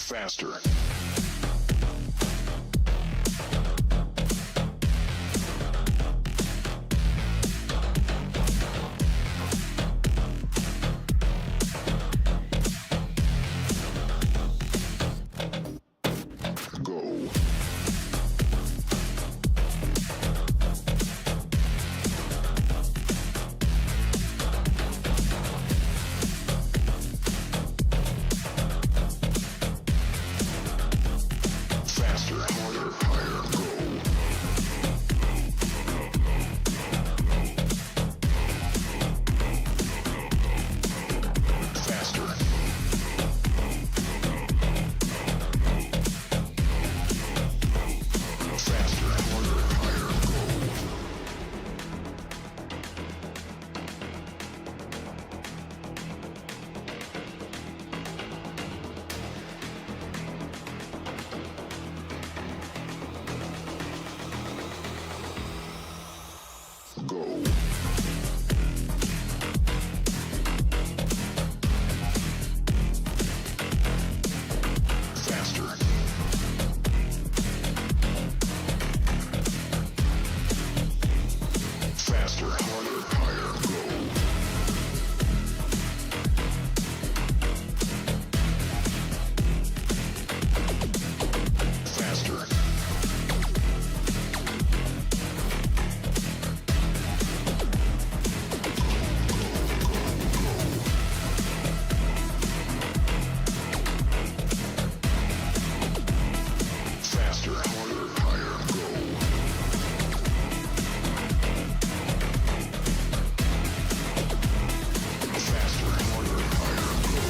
Faster. Go. Faster, harder, higher, go. Faster. Faster, harder, higher, go. Go. Faster. Faster, harder, higher, go. Faster. Faster, harder, higher, go. Faster, harder, higher, go.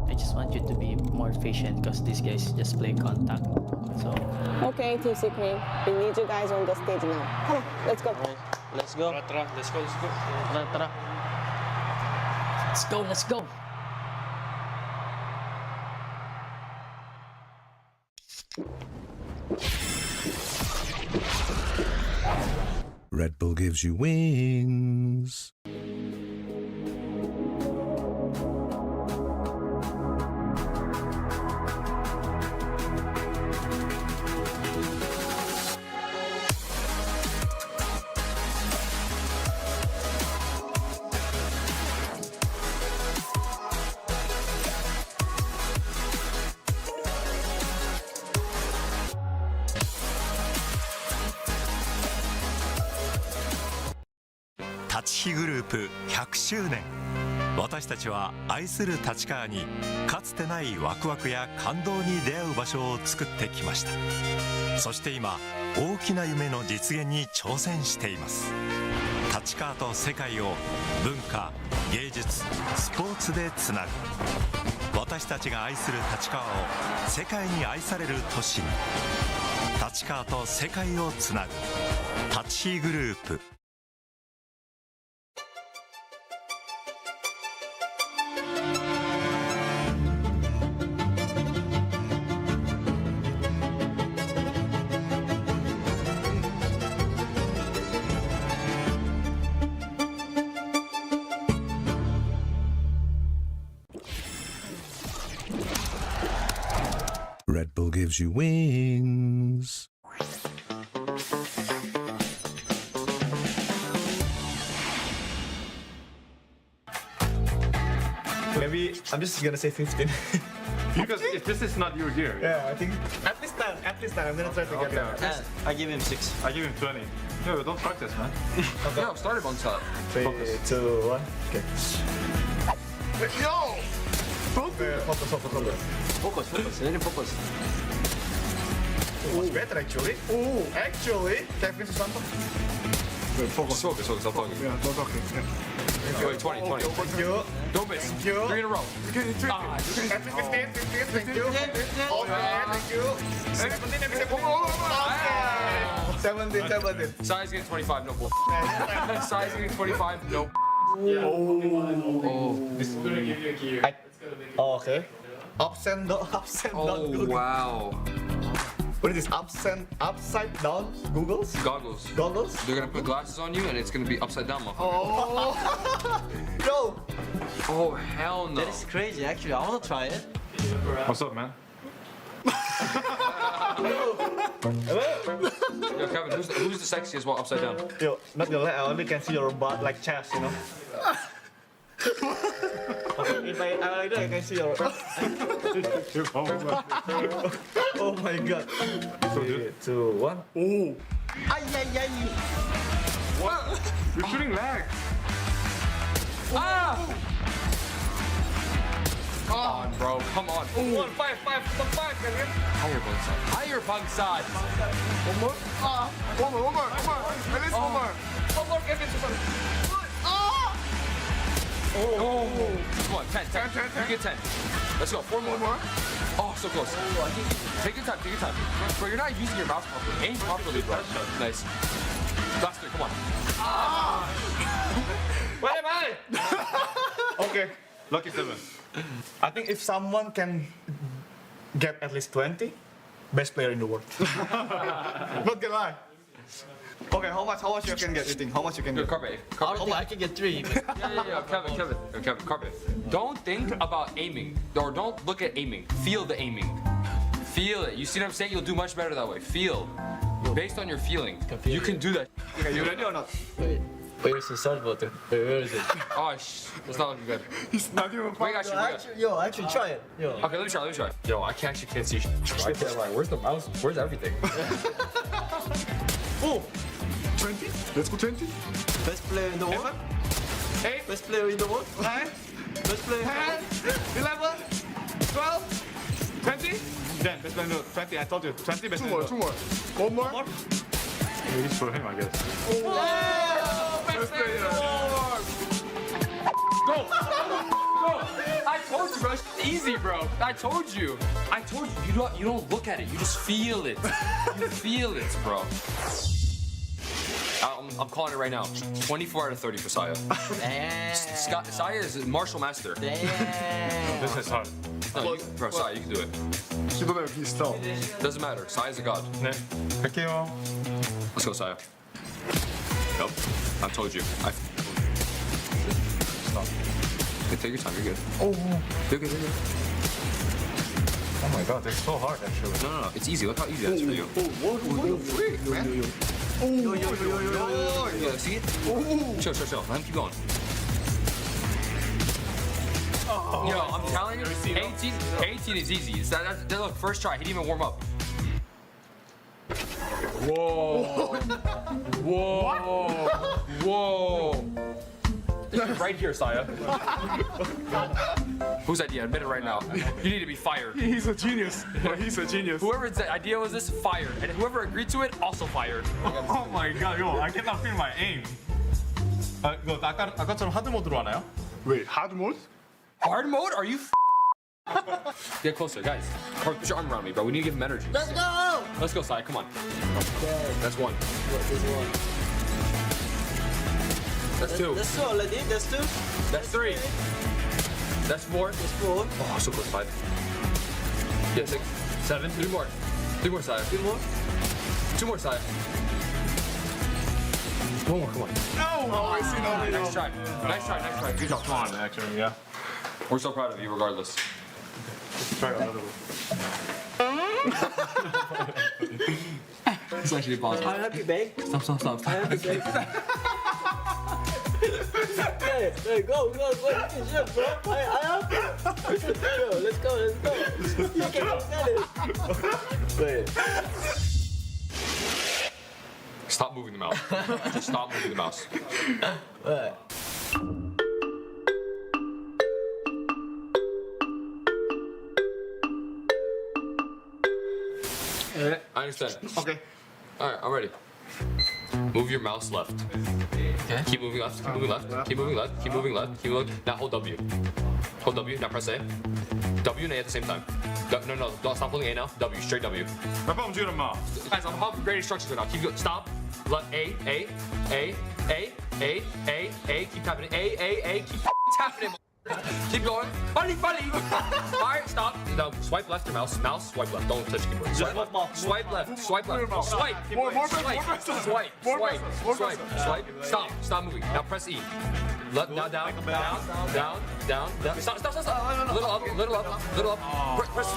I just want you to be more efficient because these guys just play contact. So Okay, Team Secret, we need you guys on the stage now. Come on, let's go. let's go. Tara, let's go. Tara, tara. Let's go. Red Bull gives you wings.立ち日グループ100周年、私たちは愛する立川にかつてないワクワクや感動に出会う場所を作ってきました。そして今大きな夢の実現に挑戦しています。立川と世界を文化、芸術、スポーツでつなぐ、私たちが愛する立川を世界に愛される都市に、立川と世界をつなぐ立ち日グループ。Red Bull gives you wings. Maybe I'm just gonna say 15. Because if this is not your gear, Yeah, I think at least 10. At least 10. I'm gonna try to get there. I give him 6. I give him 20. Yo, don't practice, man. Yeah, started on top. 3, 2, 1. Okay. Yo! Focus. Focus. Really focus. Much better actually. Actually, Kevin Susanto. Focus. I'm talking. Yeah, no talking. Yeah. Wait, 20. Thank you. Don't miss. Thank you. 3 in a row. Kevin 15. Thank you. Okay, thank you. 17. Okay. 17. Size getting 25, no bull. Size getting 25, no. This is gonna give you a gear. Oh, okay. Ups and down Oh, Google. wow. What is this? Upside down Googles? Goggles. Goggles? They're gonna put glasses on you and it's gonna be upside down, motherfucker. Oh. Yo. Oh, hell no. That is crazy. Actually, I want to try it. What's up, man? Yo, Kevin, who's the sexiest while upside down? Yo, not gonna lie, I only can see your butt like chest, you know. If I like that, I can see your. Oh my god. 3, 2, 1. Ooh. What? You're shooting lag. Ah! Come on, bro. Come on. Ooh. 1, 5, 5, Kevin. Higher bunk size. Higher bunk size. One more. At least one more. One more, Kevin. Oh. Come on, 10. You get 10. Let's go. 4 more. Oh, so close. Take your time, take your time. Bro, you're not using your mouse properly. Aim properly, bro. Nice. Last three, come on. Wait, man! Okay, lucky 7. I think if someone can get at least 20, best player in the world. Not gonna lie. Okay, how much you can get, you think? How much you can Good, get? carpet. I can get 3. But Yeah, Kevin, carpet. Don't think about aiming, or don't look at aiming. Feel the aiming. Feel it. You see what I'm saying? You'll do much better that way. Feel. Based on your feeling. You can do that. Okay, you ready or not? wait, where's the start button? Wait, where is it? Oh, it's not looking good. It's not even Wait, actually. Actually try it. Yo. Okay, let me try. Yo, I actually can't see. I can't lie. Where's the mouse? Where's everything? Oh, 20? Let's go 20. Best player in the world. 8, Best player in the world. 9, Best player. 10, 11, 12, 20. Then, best player in the world. 20, I told you. 20 best player in the world. One more. More? Maybe it's for him, I guess. Best player. Go! I told you, bro. It's easy, bro. I told you. You don't look at it. You just feel it. You feel it, bro. I'm calling it right now. 24 out of 30 for Saya. Damn. Saya is a martial master. Damn. This is hard. No, bro, Saya, you can do it. He don't have his style. Doesn't matter. Saya's a god. 네. 갈게요. Let's go, Saya. Nope. I told you. Stop. Okay, take your time. You're good. You're good. Oh my god, they're so hard actually. No. It's easy. Look how easy that is for you. Yeah, see it? Chill. Let him keep going. Yo, I'm telling you, 18 is easy. It's that, look, first try. He didn't even warm up. Whoa. Right here, Saya. Whose idea? Admit it right now. You need to be fired. He's a genius. He's a genius. Whoever's idea was this, fired. And whoever agreed to it, also fired. Oh my god, yo, I cannot feel my aim. 이거 아까처럼 하드 모드로 하나요? Wait, hard mode? Hard mode? Are you Get closer, guys. Put your arm around me, bro. We need to give him energy. Let's go. Let's go, Sai. Come on. That's one. That's two. That's 2 already. That's 2. That's 3. That's 4. That's 4. Oh, so close. 5. Yeah, 6. 7. 3 more. 3 more, Sai. 2 more. 2 more, Sai. 1 more, come on. Oh, I see now. Nice try. Good job. Come on, actually, yeah. We're so proud of you, regardless. Let's try another one. It's actually possible. I'm happy, babe. Stop. I'm happy, babe. Hey, go. Shit, bro. I happy. Yo, let's go. You can get it. Wait. Stop moving the mouse. Just stop moving the mouse. What? I understand. Okay. Alright, I'm ready. Move your mouse left. Okay. Keep moving left. Now hold W. Hold W. Now press A. W and A at the same time. No. Don't stop holding A now. W. Straight W. 몇 번 움직이는 마. Guys, I'm helping great instructions right now. Keep going. Stop. Let A. Keep tapping it. A. Keep tapping it. Keep going. Funny. Alright, stop. Now swipe left your mouse. Swipe left. Don't touch keyboard. Swipe left. Swipe. Stop moving. Now press E. Now down. Stop. Little up. Press.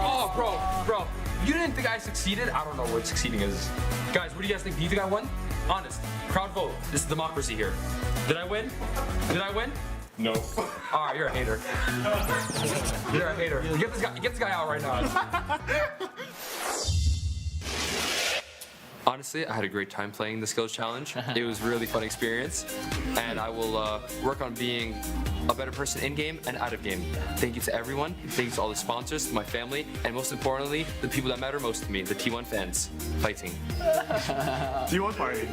Oh, bro. You didn't think I succeeded? I don't know what succeeding is. Guys, what do you guys think? Do you think I won? Honest. Crowd vote. This is democracy here. Did I win? No. Alright, you're a hater. You're a hater. Get this guy out right now. Honestly, I had a great time playing the skills challenge. It was a really fun experience, and I will work on being a better person in game and out of game. Thank you to everyone. Thank you to all the sponsors, to my family, and most importantly, the people that matter most to me, the T1 fans. Fighting. T1 fighting.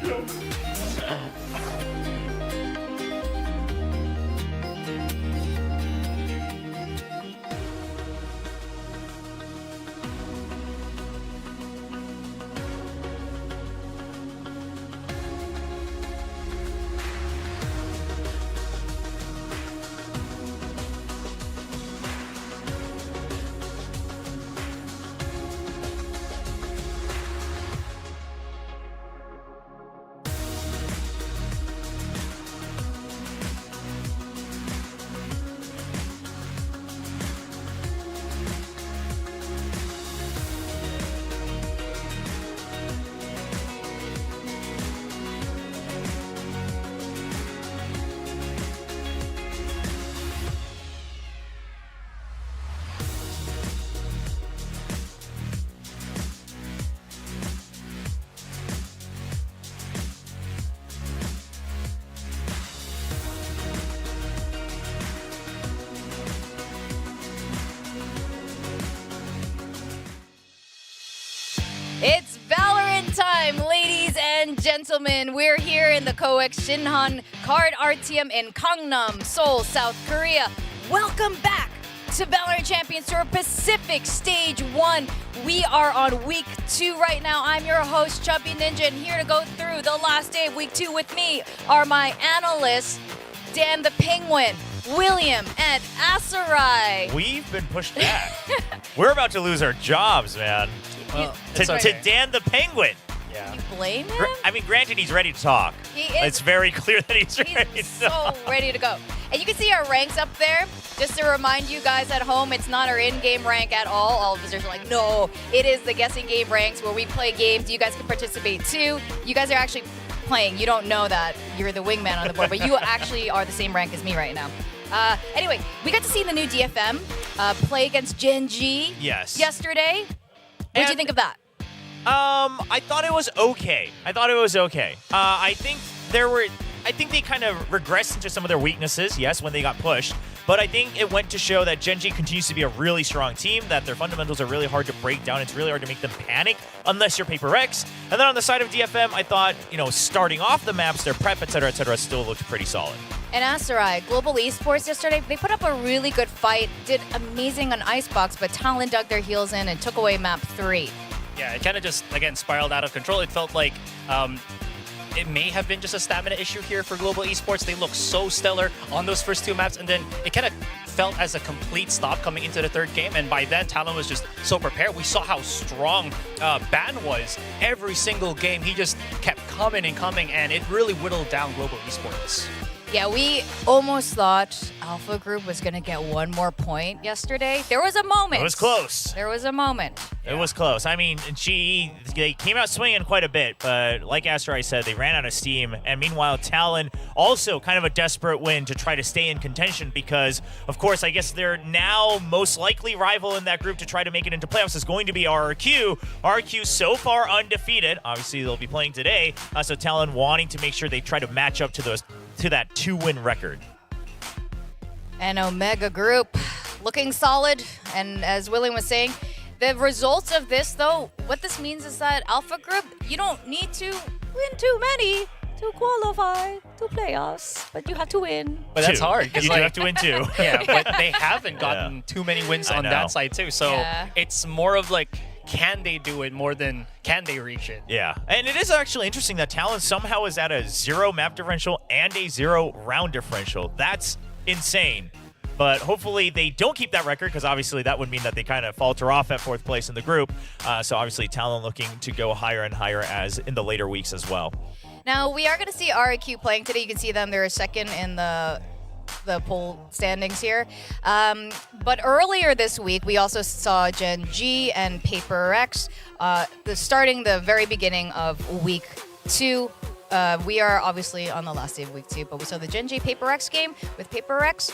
It's Valorant time, ladies and gentlemen. We're here in the COEX Shinhan Card RTM in Gangnam, Seoul, South Korea. Welcome back to Valorant Champions Tour Pacific Stage 1. We are on week 2 right now. I'm your host, Chubby Ninja, and here to go through the last day of week 2 with me are my analysts, Dan the Penguin, William, and Asarai. We've been pushed back. We're about to lose our jobs, man. To Dan the Penguin. You blame him? I mean, granted, he's ready to talk. He is. It's very clear that he's ready to so talk. ready to go. And you can see our ranks up there. Just to remind you guys at home, it's not our in-game rank at all. All of us are like, no, it is the guessing game ranks where we play games. You guys can participate too. You guys are actually playing. You don't know that you're the wingman on the board, but you actually are the same rank as me right now. Anyway, we got to see the new DFM play against Gen G yesterday. What did you think of that? I thought it was okay. I think they kind of regressed into some of their weaknesses, yes, when they got pushed. But I think it went to show that Gen G continues to be a really strong team, that their fundamentals are really hard to break down. It's really hard to make them panic unless you're Paper X. And then on the side of DFM, I thought, starting off the maps, their prep, et cetera, still looked pretty solid. And Asarai, Global Esports yesterday, they put up a really good fight, did amazing on Icebox, but Talon dug their heels in and took away map 3. Yeah, it kind of just, again, spiraled out of control. It felt like it may have been just a stamina issue here for Global Esports. They looked so stellar on those first 2 maps, and then it kind of felt as a complete stop coming into the third game. And by then, Talon was just so prepared. We saw how strong Ban was every single game. He just kept coming and coming, and it really whittled down Global Esports. Yeah, we almost thought Alpha Group was going to get 1 more point yesterday. There was a moment. It was close. There was a moment. It was close. I mean, GE, they came out swinging quite a bit, but like Asarai said, they ran out of steam. And meanwhile, Talon also kind of a desperate win to try to stay in contention because, of course, I guess their now most likely rival in that group to try to make it into playoffs is going to be RRQ. RRQ so far undefeated. Obviously, they'll be playing today. So Talon wanting to make sure they try to match up to that 2-win record. And Omega Group looking solid. And as William was saying, the results of this, though, what this means is that Alpha Group, you don't need to win too many to qualify to playoffs, but you have to win. But that's hard. You do have to win 2. Yeah, but they haven't gotten too many wins on that side, too. So it's more of like, can they do it more than can they reach it? Yeah, and it is actually interesting that Talon somehow is at a 0 map differential and a 0 round differential. That's insane. But hopefully they don't keep that record because obviously that would mean that they kind of falter off at 4th place in the group. So obviously Talon looking to go higher and higher as in the later weeks as well. Now, we are going to see RRQ playing today. You can see them. They're 2nd in the poll standings here. But earlier this week, we also saw Gen G and Paper X starting the very beginning of week 2. We are obviously on the last day of week 2, but we saw the Gen G Paper X game with Paper X.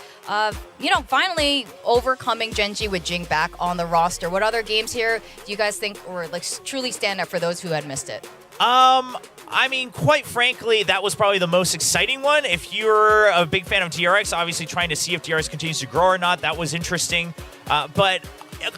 Finally overcoming Gen G with Jing back on the roster. What other games here do you guys think or like truly stand out for those who had missed it? I mean, quite frankly, that was probably the most exciting one. If you're a big fan of DRX, obviously trying to see if DRX continues to grow or not, that was interesting. But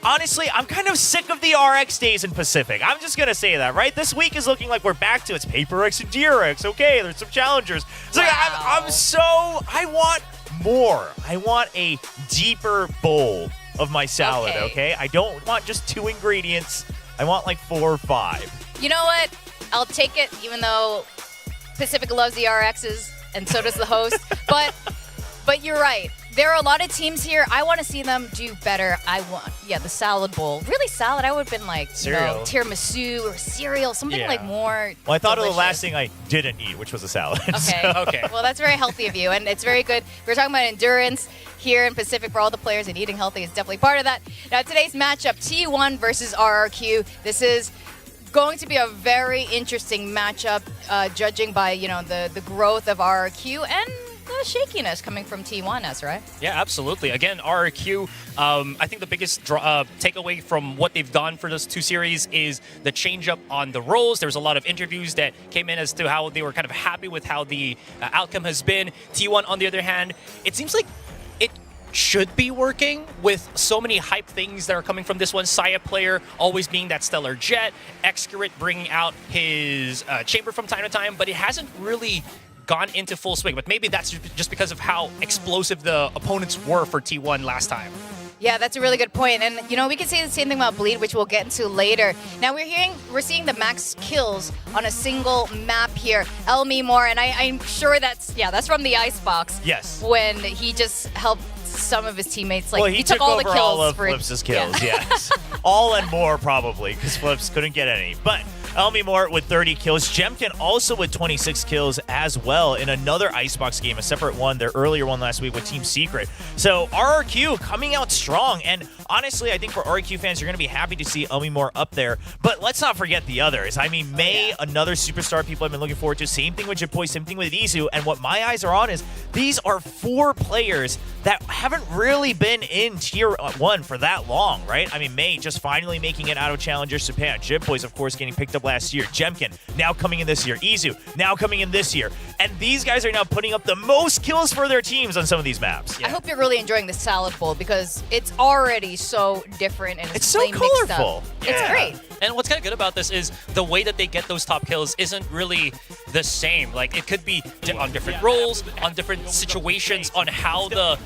honestly, I'm kind of sick of the RX days in Pacific. I'm just going to say that, right? This week is looking like we're back to it's Paper X and DRX. Okay, there's some challengers. So I want more. I want a deeper bowl of my salad, okay? I don't want just 2 ingredients. I want like 4 or 5. You know what? I'll take it, even though Pacific loves the RXs, and so does the host. But you're right. There are a lot of teams here. I want to see them do better. I want, the salad bowl. Really salad, I would have been like, tiramisu or cereal, something like more Well, I thought delicious. of the last thing I didn't eat, which was a salad. Okay. Okay. Well, that's very healthy of you, and it's very good. We're talking about endurance here in Pacific for all the players, and eating healthy is definitely part of that. Now, today's matchup, T1 versus RRQ. This is going to be a very interesting matchup, judging by the growth of RRQ and the shakiness coming from T1, that's right. Yeah, absolutely. Again, RRQ, I think the biggest takeaway from what they've done for those 2 series is the change up on the roles. There was a lot of interviews that came in as to how they were kind of happy with how the outcome has been. T1, on the other hand, it seems like should be working with so many hype things that are coming from this one. Saya player always being that stellar jet, Excurate bringing out his chamber from time to time, but it hasn't really gone into full swing. But maybe that's just because of how explosive the opponents were for T1 last time. Yeah, that's a really good point. And, you know, we can say the same thing about Bleed, which we'll get into later. Now, we're seeing the max kills on a single map here. Elmimore, and I'm sure that's from the Icebox. Yes. When he just helped some of his teammates. Like, well, he took all the over kills all of for Flips' kills, yes. All and more, probably, because Flips couldn't get any. But Elmimore with 30 kills. Jemkin also with 26 kills as well in another Icebox game, a separate one, their earlier one last week with Team Secret. So RRQ coming out strong. And honestly, I think for RRQ fans, you're going to be happy to see Elmimore up there. But let's not forget the others. I mean, May, another superstar people have been looking forward to. Same thing with Japoi, same thing with Izu. And what my eyes are on is these are 4 players that haven't really been in Tier 1 for that long, right? I mean, May just finally making it out of Challenger Japan. Japoi, of course, getting picked up last year. Jemkin, now coming in this year. Izu, now coming in this year. And these guys are now putting up the most kills for their teams on some of these maps. I hope you're really enjoying the Salad Bowl because it's already so different and it's so plain mixed up. colorful. It's great. And what's kind of good about this is the way that they get those top kills isn't really the same. Like, it could be on different roles, on different situations, on how the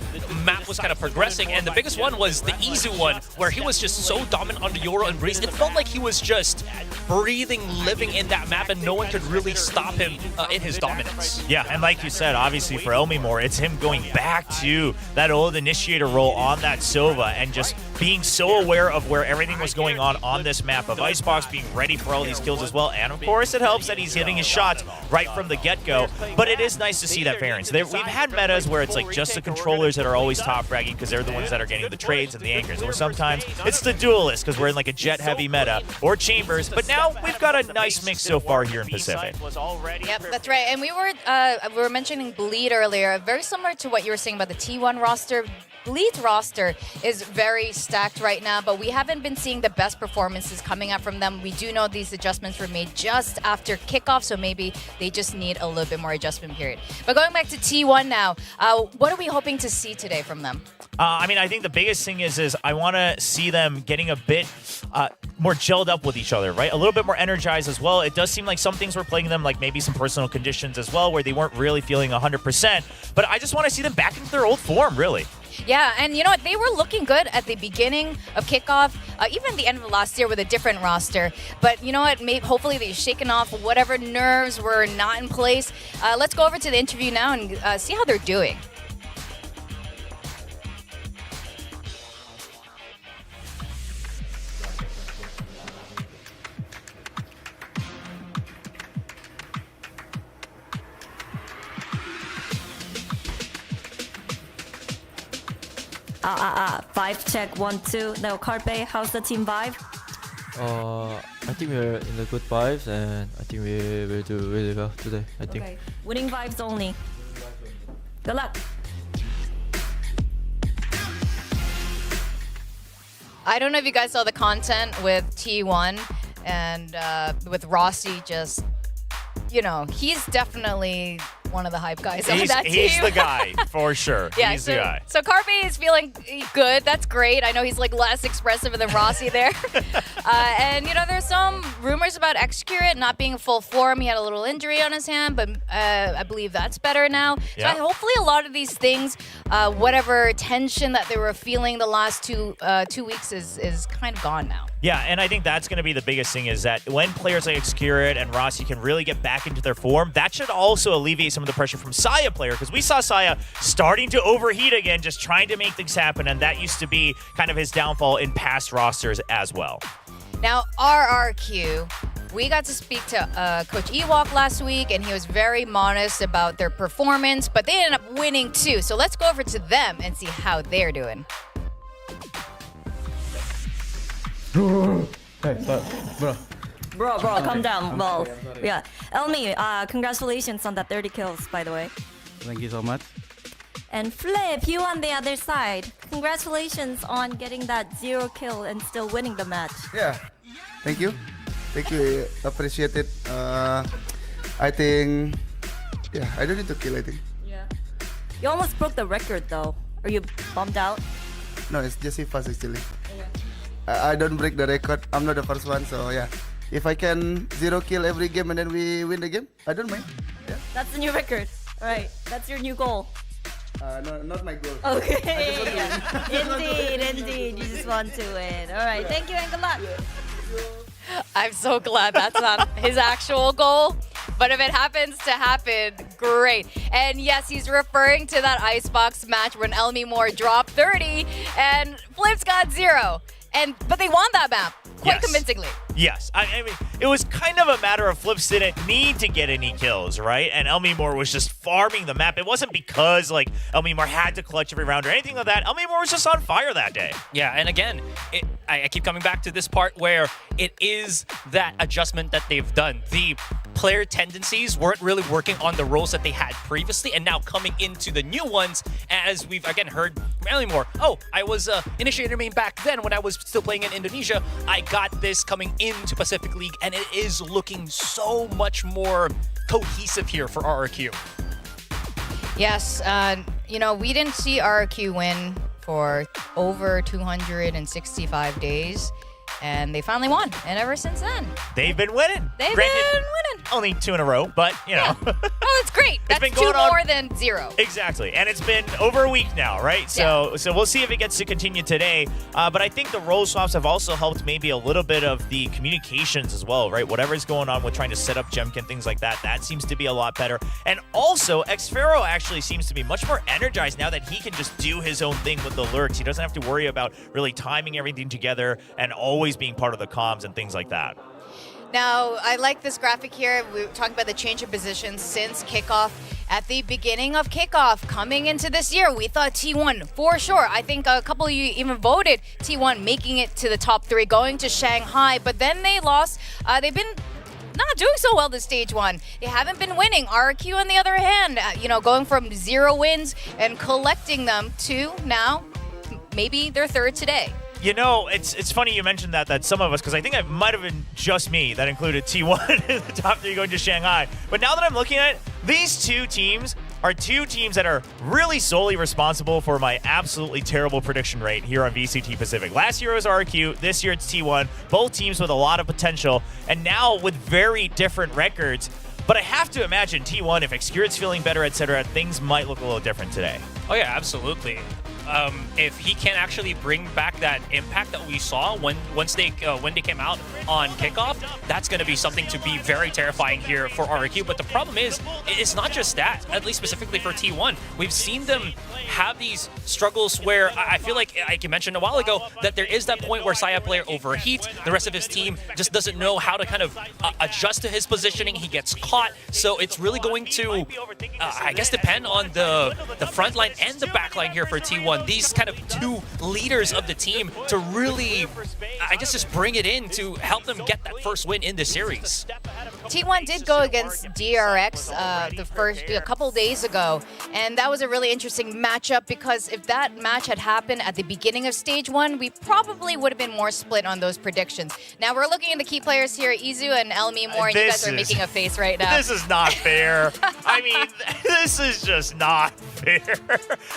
map was kind of progressing. And the biggest one was the Izu one, where he was just so dominant on the Yoru and Breeze. It felt like he was just breathing, living in that map, and no one could really stop him in his dominance. Yeah, and like you said, obviously for Elmimore, it's him going back to that old initiator role on that Sova and just being so aware of where everything was going on this map of Icebox, being ready for all these kills as well. And of course, it helps that he's hitting his shots right from the get-go. But it is nice to see that variance. We've had metas where it's like just the controllers that are always top fragging because they're the ones that are getting the trades and the anchors. Or sometimes it's the duelists because we're in like a jet-heavy meta or chambers. But now we've got a nice mix so far here in Pacific. Yep, that's right. And we were mentioning Bleed earlier, very similar to what you were saying about the T1 roster. Bleed's roster is very stacked right now, but we haven't been seeing the best performances coming out from them. We do know these adjustments were made just after kickoff, so maybe they just need a little bit more adjustment period. But going back to T1 now, what are we hoping to see today from them? I mean, I think the biggest thing is I want to see them getting a bit more gelled up with each other, right? A little bit more energized as well. It does seem like some things were plaguing them, like maybe some personal conditions as well, where they weren't really feeling 100%. But I just want to see them back into their old form, really. Yeah, and you know what? They were looking good at the beginning of kickoff, even the end of last year with a different roster. But you know what? Hopefully they've shaken off whatever nerves were not in place. Let's go over to the interview now and see how they're doing. Vibe check 1, 2. No, Carpe, how's the team vibe? I think we're in the good vibes and I think we will do really well today, I think. Okay. Winning vibes only. Good luck. I don't know if you guys saw the content with T1 and with Rossi just, you know, he's definitely one of the hype guys on that team. He's the guy, for sure. Yeah, he's the guy. So Carpe is feeling good. That's great. I know he's like less expressive than Rossi there. And, you know, there's some rumors about Excurate not being in full form. He had a little injury on his hand, but I believe that's better now. Yeah. So hopefully a lot of these things, whatever tension that they were feeling the last two weeks is kind of gone now. Yeah, and I think that's going to be the biggest thing is that when players like Excurate and Rossi can really get back into their form, that should also alleviate some of the pressure from Saya player, because we saw Saya starting to overheat again, just trying to make things happen, and that used to be kind of his downfall in past rosters as well. Now, RRQ, we got to speak to Coach Ewok last week, and he was very modest about their performance, but they ended up winning too. So let's go over to them and see how they're doing. Hey, bro. Bro, calm down. Well, yeah. Elmi, congratulations on that 30 kills, by the way. Thank you so much. And Flip, you on the other side. Congratulations on getting that 0 kill and still winning the match. Yeah, thank you. Thank you, appreciate it. I think, yeah, I don't need to kill, I think. Yeah. You almost broke the record though. Are you bummed out? No, it's just fast actually. I don't break the record. I'm not the first one, so yeah. If I can 0 kill every game and then we win the game, I don't mind. Yeah. That's the new record. All right, that's your new goal. No, not my goal. Okay. Indeed. You just want to win. All right, thank you and good luck. I'm so glad that's not his actual goal. But if it happens to happen, great. And yes, he's referring to that Icebox match when Elmi Moore dropped 30 and Flips got 0. But they won that map quite convincingly. Yes, I mean, it was kind of a matter of Flips didn't need to get any kills, right? And Elmi Moore was just farming the map. It wasn't because, like, Elmi Moore had to clutch every round or anything like that. Elmi Moore was just on fire that day. Yeah, and again, I keep coming back to this part where it is that adjustment that they've done. The player tendencies weren't really working on the roles that they had previously, and now coming into the new ones, as we've, again, heard from Elmi Moore. Oh, I was Initiator main back then when I was still playing in Indonesia. I got this coming into Pacific League, and it is looking so much more cohesive here for RRQ. Yes, we didn't see RRQ win for over 265 days, and they finally won. And ever since then, they've been winning. They've been winning. Only 2 in a row, but, you know. Oh, that's great. That's been 2 going on more than 0. Exactly. And it's been over a week now, right? So we'll see if it gets to continue today. But I think the role swaps have also helped maybe a little bit of the communications as well, right? Whatever's going on with trying to set up Jemkin, things like that, that seems to be a lot better. And also, Xfero actually seems to be much more energized now that he can just do his own thing with the lurks. He doesn't have to worry about really timing everything together and always being part of the comms and things like that. Now, I like this graphic here. We were talking about the change of positions since kickoff. At the beginning of kickoff, coming into this year, we thought T1 for sure. I think a couple of you even voted T1 making it to the top 3, going to Shanghai, but then they lost. They've been not doing so well this stage 1. They haven't been winning. RRQ, on the other hand, going from 0 wins and collecting them to now maybe their 3rd today. You know, it's funny you mentioned that some of us, because I think it might have been just me that included T1 in the top 3 going to Shanghai. But now that I'm looking at it, these 2 teams are 2 teams that are really solely responsible for my absolutely terrible prediction rate here on VCT Pacific. Last year it was RRQ, this year it's T1. Both teams with a lot of potential, and now with very different records. But I have to imagine T1, if Xcurit's feeling better, etc., things might look a little different today. Oh yeah, absolutely. If he can actually bring back that impact that we saw when they came out on kickoff, that's going to be something to be very terrifying here for RRQ. But the problem is, it's not just that, at least specifically for T1. We've seen them have these struggles where I feel like I mentioned a while ago that there is that point where Saya player overheats, the rest of his team just doesn't know how to kind of adjust to his positioning, he gets caught. So it's really going to, I guess, depend on the front line and the back line here for T1. These kind of 2 leaders of the team to really, I guess, just bring it in to help them get that first win in the series. T1 did go against DRX a couple days ago, and that was a really interesting matchup because if that match had happened at the beginning of stage 1, we probably would have been more split on those predictions. Now we're looking at the key players here, Izu and Elmi Moore, and you guys are making a face right now. This is not fair. I mean, this is just not fair.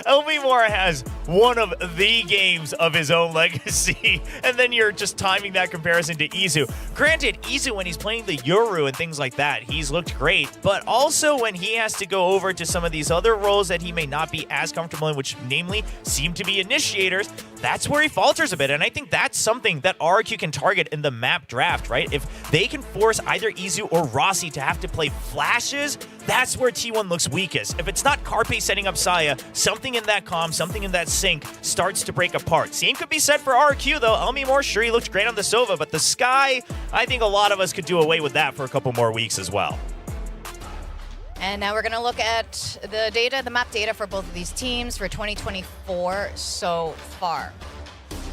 Elmi Moore has one of the games of his own legacy, and then you're just timing that comparison to Izu. Granted, Izu, when he's playing the Yoru and things like that, he's looked great, but also when he has to go over to some of these other roles that he may not be as comfortable in, which namely seem to be initiators, that's where he falters a bit, and I think that's something that RRQ can target in the map draft, right? If they can force either Izu or Rossi to have to play flashes, that's where T1 looks weakest. If it's not Carpe setting up Saya, something in that comm, something in that sync starts to break apart. Same could be said for RRQ, though. Elmi Moore, sure, he looked great on the Sova, but the Sky, I think a lot of us could do away with that for a couple more weeks as well. And now we're going to look at the data, the map data for both of these teams for 2024 so far.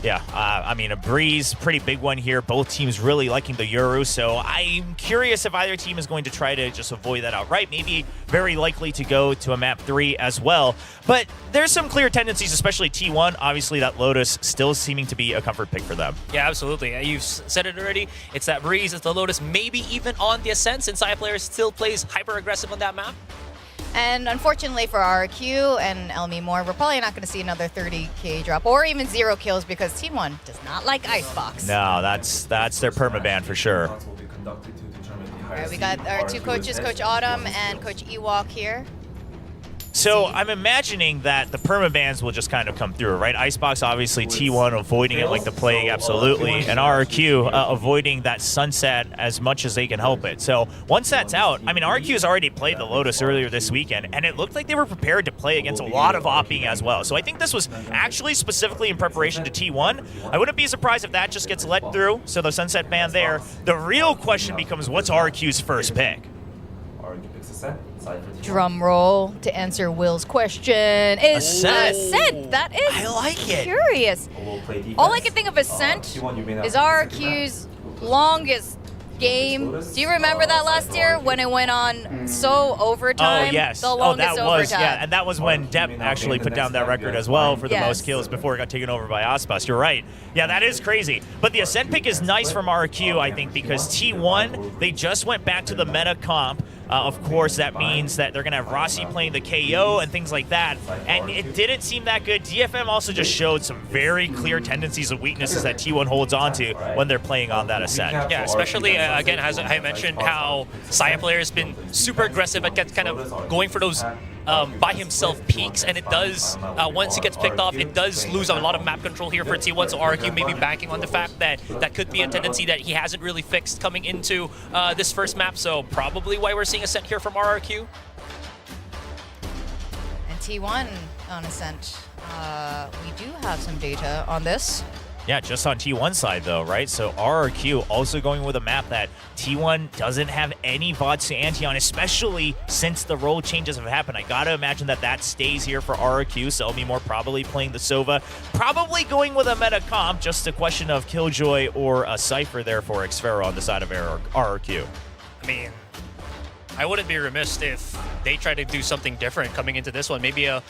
Yeah, I mean, a breeze, pretty big one here. Both teams really liking the Yoru, so I'm curious if either team is going to try to just avoid that outright. Maybe very likely to go to a map 3 as well. But there's some clear tendencies, especially T1. Obviously, that Lotus still seeming to be a comfort pick for them. Yeah, absolutely. You've said it already. It's that breeze, it's the Lotus, maybe even on the Ascent, since Saya player still plays hyper-aggressive on that map. And unfortunately for RRQ and Elmi Moore, we're probably not going to see another 30k drop or even 0 kills because T1 does not like Icebox. No, that's their permaban for sure. All right, we got our two coaches, Coach Autumn and Coach Ewok here. So I'm imagining that the permabans will just kind of come through, right? Icebox, obviously, T1 avoiding it like the plague, absolutely. And RRQ avoiding that sunset as much as they can help it. So once that's out, I mean, RRQ has already played the Lotus earlier this weekend, and it looked like they were prepared to play against a lot of opping as well. So I think this was actually specifically in preparation to T1. I wouldn't be surprised if that just gets let through, so the sunset ban there. The real question becomes, what's RRQ's first pick? Drum roll to answer Will's question is Ascent. That is I like it. Curious. All I can think of Ascent is RRQ's longest game. Do you remember that last year when it went on so overtime? Oh, yes. The longest that was, overtime. yeah. And that was when Depp actually put down that record as well for the most kills before it got taken over by Aspas. You're right. Yeah, that is crazy. But the Ascent pick is nice from RRQ, I think, because T1, they just went back to the meta comp. Of course, that means that they're going to have Rossi playing the KO and things like that. And it didn't seem that good. DFM also just showed some very clear tendencies and weaknesses that T1 holds on to when they're playing on that Ascent. Yeah, especially, again, as I mentioned, how Saya player has been super aggressive at kind of going for those by himself peaks, and it does, once he gets picked off, it does lose a lot of map control here for T1, so RRQ may be banking on the fact that that could be a tendency that he hasn't really fixed coming into this first map, so probably why we're seeing Ascent here from RRQ. And T1 on Ascent. We do have some data on this. Yeah, just on T1 side though, right? So RRQ also going with a map that T1 doesn't have any VODs to ante on, especially since the role changes have happened. I gotta imagine that that stays here for RRQ, so Elmi Moore probably playing the Sova, probably going with a meta comp, just a question of Killjoy or a Cypher there for Xfero on the side of RRQ. I mean, I wouldn't be remiss if they try to do something different coming into this one. Maybe an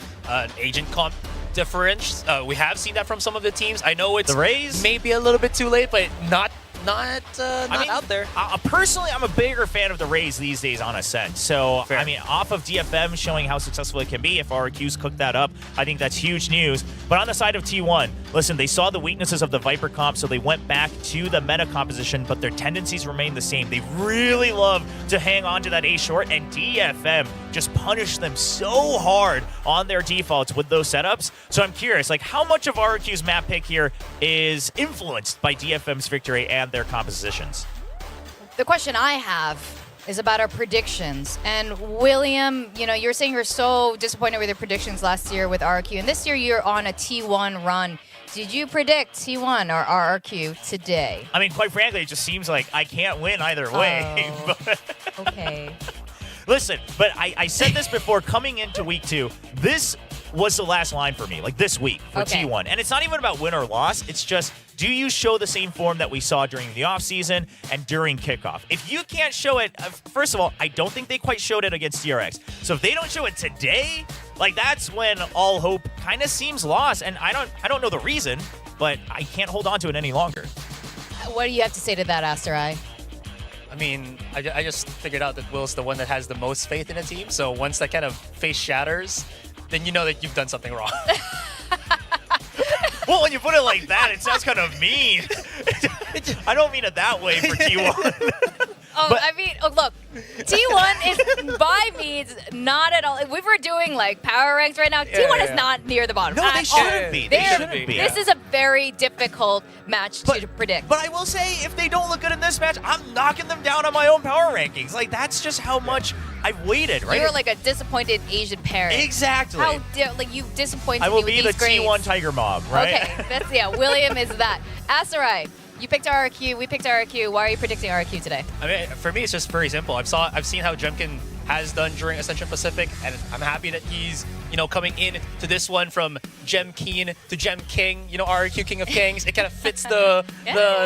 agent comp difference. We have seen that from some of the teams. I know it's the Rays maybe a little bit too late, but not out there. Personally, I'm a bigger fan of the Rays these days on Ascent. So, Fair. I mean, off of DFM showing how successful it can be, if RRQ's cooked that up, I think that's huge news. But on the side of T1, listen, they saw the weaknesses of the Viper comp, so they went back to the meta composition, but their tendencies remain the same. They really love to hang on to that A short, and DFM just punished them so hard on their defaults with those setups. So I'm curious, like, how much of RRQ's map pick here is influenced by DFM's victory and their compositions? The question I have is about our predictions. And William, you know, you're saying you're so disappointed with your predictions last year with RRQ, and this year you're on a T1 run. Did you predict T1 or RRQ today? I mean, quite frankly, it just seems like I can't win either way. Okay. Listen, but I said this before coming into week 2. This was the last line for me, like this week for T1. And it's not even about win or loss. It's just, do you show the same form that we saw during the offseason and during kickoff? If you can't show it, first of all, I don't think they quite showed it against DRX. So if they don't show it today, like that's when all hope kind of seems lost. And I don't know the reason, but I can't hold on to it any longer. What do you have to say to that, Asterai? I mean, I just figured out that Will's the one that has the most faith in a team, so once that kind of face shatters, then you know that you've done something wrong. Well, when you put it like that, it sounds kind of mean. I don't mean it that way for T1. I mean, look, T1 is by means not at all. If we were doing like power ranks right now, T1 is not near the bottom. No, they shouldn't be. They shouldn't be. This is a very difficult match to predict. But I will say, if they don't look good in this match, I'm knocking them down on my own power rankings. Like, that's just how much I've waited, right? You're like a disappointed Asian parent. Exactly. Like you've disappointed I will me with be the these grades. T1 Tiger Mob, right? Okay, William is that. Asarai, you picked RRQ, we picked RRQ. Why are you predicting RRQ today? I mean, for me, it's just very simple. I've seen how Jemkin has done during Ascension Pacific, and I'm happy that he's, you know, coming in to this one from Gem Keen to Gem King, you know, RRQ King of Kings. It kind of fits the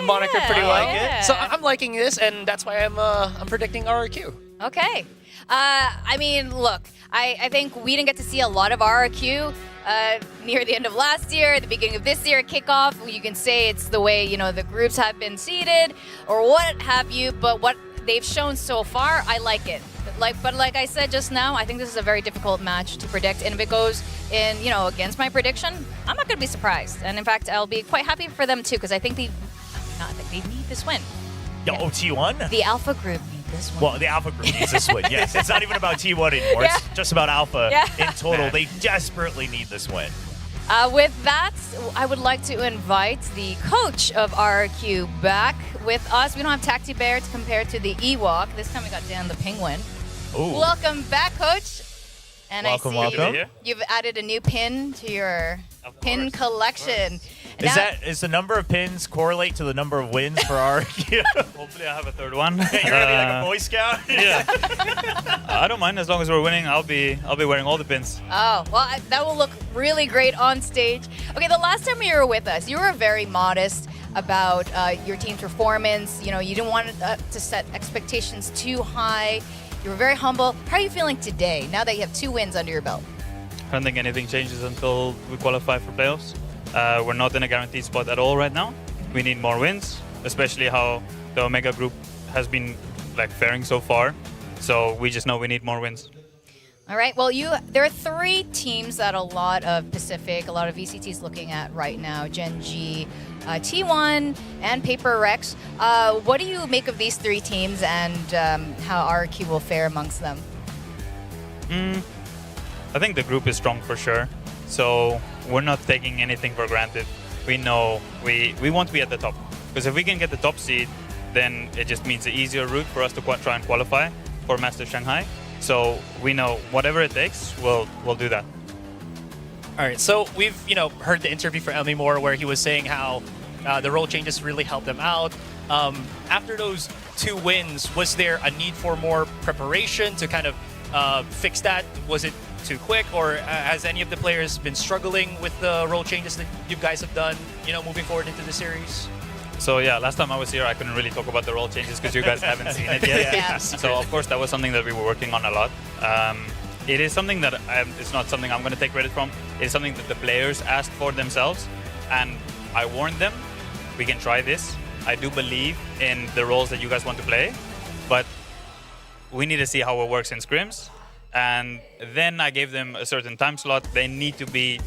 moniker pretty well. So I'm liking this, and that's why I'm predicting RRQ. Okay. I mean, look, I think we didn't get to see a lot of RRQ near the end of last year, the beginning of this year at kickoff. You can say it's the way, you know, the groups have been seeded or what have you, but what they've shown so far, I like it. But like I said just now, I think this is a very difficult match to predict. And if it goes in, against my prediction, I'm not going to be surprised. And in fact, I'll be quite happy for them too, because I think they need this win. Yo, T1? The Alpha Group need this win. Well, the Alpha Group needs this win, yes. It's not even about T1 anymore. Yeah. It's just about Alpha Yeah. in total. They desperately need this win. With that, I would like to invite the coach of RRQ back with us. We don't have Tacti Bear to compare to the Ewok. This time we got Dan the Penguin. Ooh. Welcome back, coach. And Welcome, I see welcome. you've added a new pin to your pin collection. Is the number of pins correlate to the number of wins for RRQ? Hopefully I have a third one. You're gonna be like a Boy Scout? Yeah. I don't mind as long as we're winning. I'll be wearing all the pins. Oh, well, that will look really great on stage. Okay, the last time you were with us, you were very modest about your team's performance. You didn't want to set expectations too high. You were very humble. How are you feeling today, now that you have 2 wins under your belt? I don't think anything changes until we qualify for playoffs. We're not in a guaranteed spot at all right now. We need more wins, especially how the Omega Group has been faring so far. So we just know we need more wins. All right. Well, there are 3 teams that a lot of Pacific, a lot of VCT is looking at right now: Gen G, T1, and Paper Rex. What do you make of these 3 teams and how RRQ will fare amongst them? I think the group is strong for sure. So we're not taking anything for granted. We know we want to be at the top. Because if we can get the top seed, then it just means the easier route for us to try and qualify for Master Shanghai. So we know whatever it takes, we'll do that. All right, so we've heard the interview for Elmy Moore where he was saying how the role changes really helped them out. After those 2 wins, was there a need for more preparation to kind of fix that? Was it too quick, or has any of the players been struggling with the role changes that you guys have done, moving forward into the series? So yeah, last time I was here, I couldn't really talk about the role changes because you guys haven't seen it yet. Yeah. So of course that was something that we were working on a lot. It is something that it's not something I'm going to take credit from. It's something that the players asked for themselves, and I warned them, we can try this. I do believe in the roles that you guys want to play, but we need to see how it works in scrims. And then I gave them a certain time slot. They need to be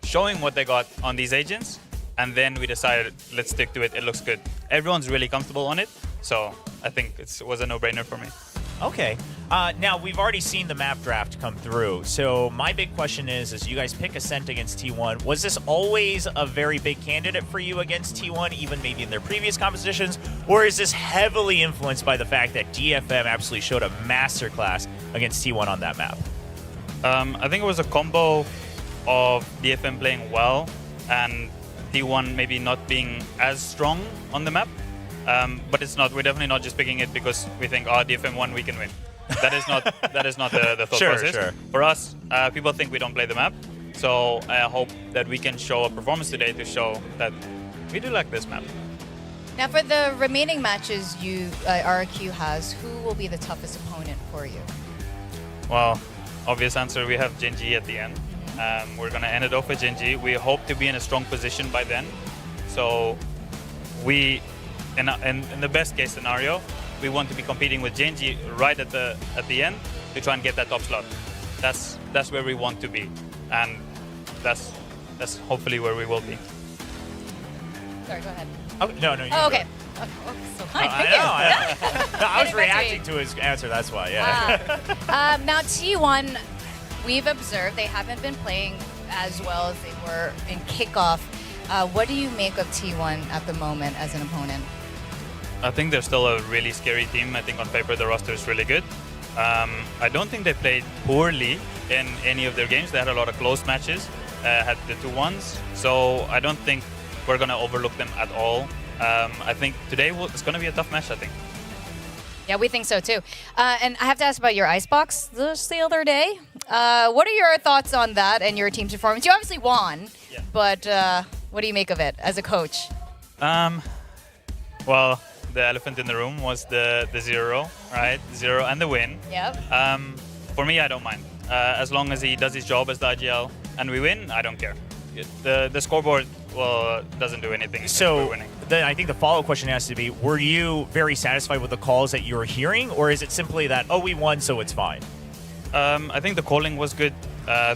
showing what they got on these agents. And then we decided, let's stick to it. It looks good. Everyone's really comfortable on it. So I think it was a no-brainer for me. Okay. Now, we've already seen the map draft come through. So my big question is, as you guys pick Ascent against T1, was this always a very big candidate for you against T1, even maybe in their previous competitions? Or is this heavily influenced by the fact that DFM absolutely showed a masterclass against T1 on that map? I think it was a combo of DFM playing well and T1 maybe not being as strong on the map. But it's not. We're definitely not just picking it because we think, DFM won, we can win. That is not the thought process. Sure. For us, people think we don't play the map. So I hope that we can show a performance today to show that we do like this map. Now, for the remaining matches RRQ has, who will be the toughest opponent for you? Well, obvious answer, we have Gen G at the end. We're going to end it off with Gen G. We hope to be in a strong position by then. So we, in the best case scenario, we want to be competing with Gen G right at the end to try and get that top slot. That's where we want to be, and that's hopefully where we will be. Sorry, go ahead. Okay. No. Oh, okay. So kind. Thank you. I was reacting to his answer. That's why. Yeah. Now T1, we've observed they haven't been playing as well as they were in kickoff. What do you make of T1 at the moment as an opponent? I think they're still a really scary team. I think on paper the roster is really good. I don't think they played poorly in any of their games. They had a lot of close matches, had the 2-1s. So I don't think we're going to overlook them at all. I think today it's going to be a tough match, I think. Yeah, we think so too. And I have to ask about your icebox just the other day. What are your thoughts on that and your team's performance? You obviously won, but what do you make of it as a coach? Well, the elephant in the room was the 0, right? 0 and the win. Yep. For me, I don't mind. As long as he does his job as the IGL and we win, I don't care. The scoreboard, doesn't do anything if we're winning. then I think the follow-up question has to be, were you very satisfied with the calls that you were hearing, or is it simply that, oh, we won, so it's fine? I think the calling was good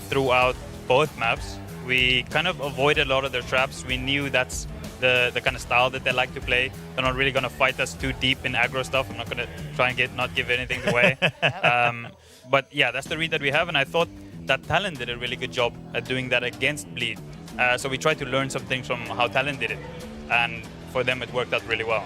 throughout both maps. We kind of avoided a lot of their traps. We knew that's the kind of style that they like to play. They're not really going to fight us too deep in aggro stuff. I'm not going to try and not give anything away. But yeah, that's the read that we have, and I thought that Talon did a really good job at doing that against Bleed. So we tried to learn some things from how Talon did it, and for them it worked out really well.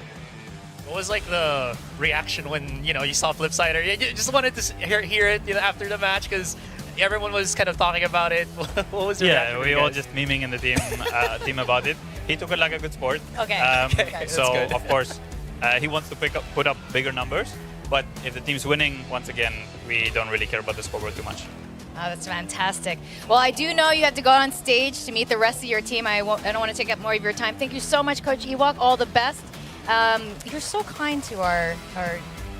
What was like the reaction when you saw Flipsider? You just wanted to hear it after the match because everyone was kind of talking about it. What was your reaction? Yeah, we all just memeing in the team about it. He took it like a good sport. Okay. Okay, so that's good. of course he wants to put up bigger numbers. But if the team's winning, once again, we don't really care about the scoreboard too much. Oh, that's fantastic. Well, I do know you have to go on stage to meet the rest of your team. I don't want to take up more of your time. Thank you so much, Coach Ewok. All the best. You're so kind to our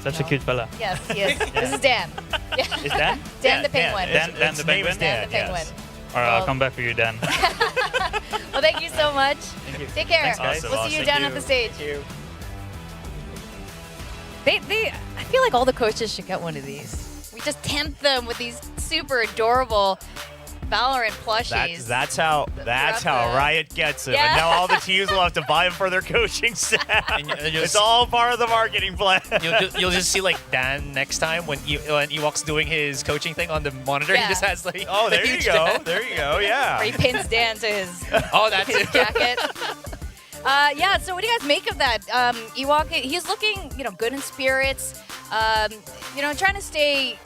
Such a cute fella. Yes, he is. This is Dan. Yeah. Is Dan? Dan the Penguin. Dan the Penguin? Dan the Penguin. All right, I'll come back for you, Dan. Well, thank you so much. Thank you. Take care. Thanks, guys. We'll see you Thank down you. at the stage. Thank you. I feel like all the coaches should get one of these. We just tempt them with these super adorable VALORANT plushies. That's how Riot gets it. Yeah. And now all the teams will have to buy them for their coaching staff. It's all part of the marketing plan. You'll just see like Dan next time when Ewok's doing his coaching thing on the monitor. Yeah. He just has like Oh, the there you huge go. Dan. There you go. Yeah. Where he pins Dan to his, That's his it. jacket. Yeah, so what do you guys make of that? Ewok, he's looking, good in spirits. Trying to stay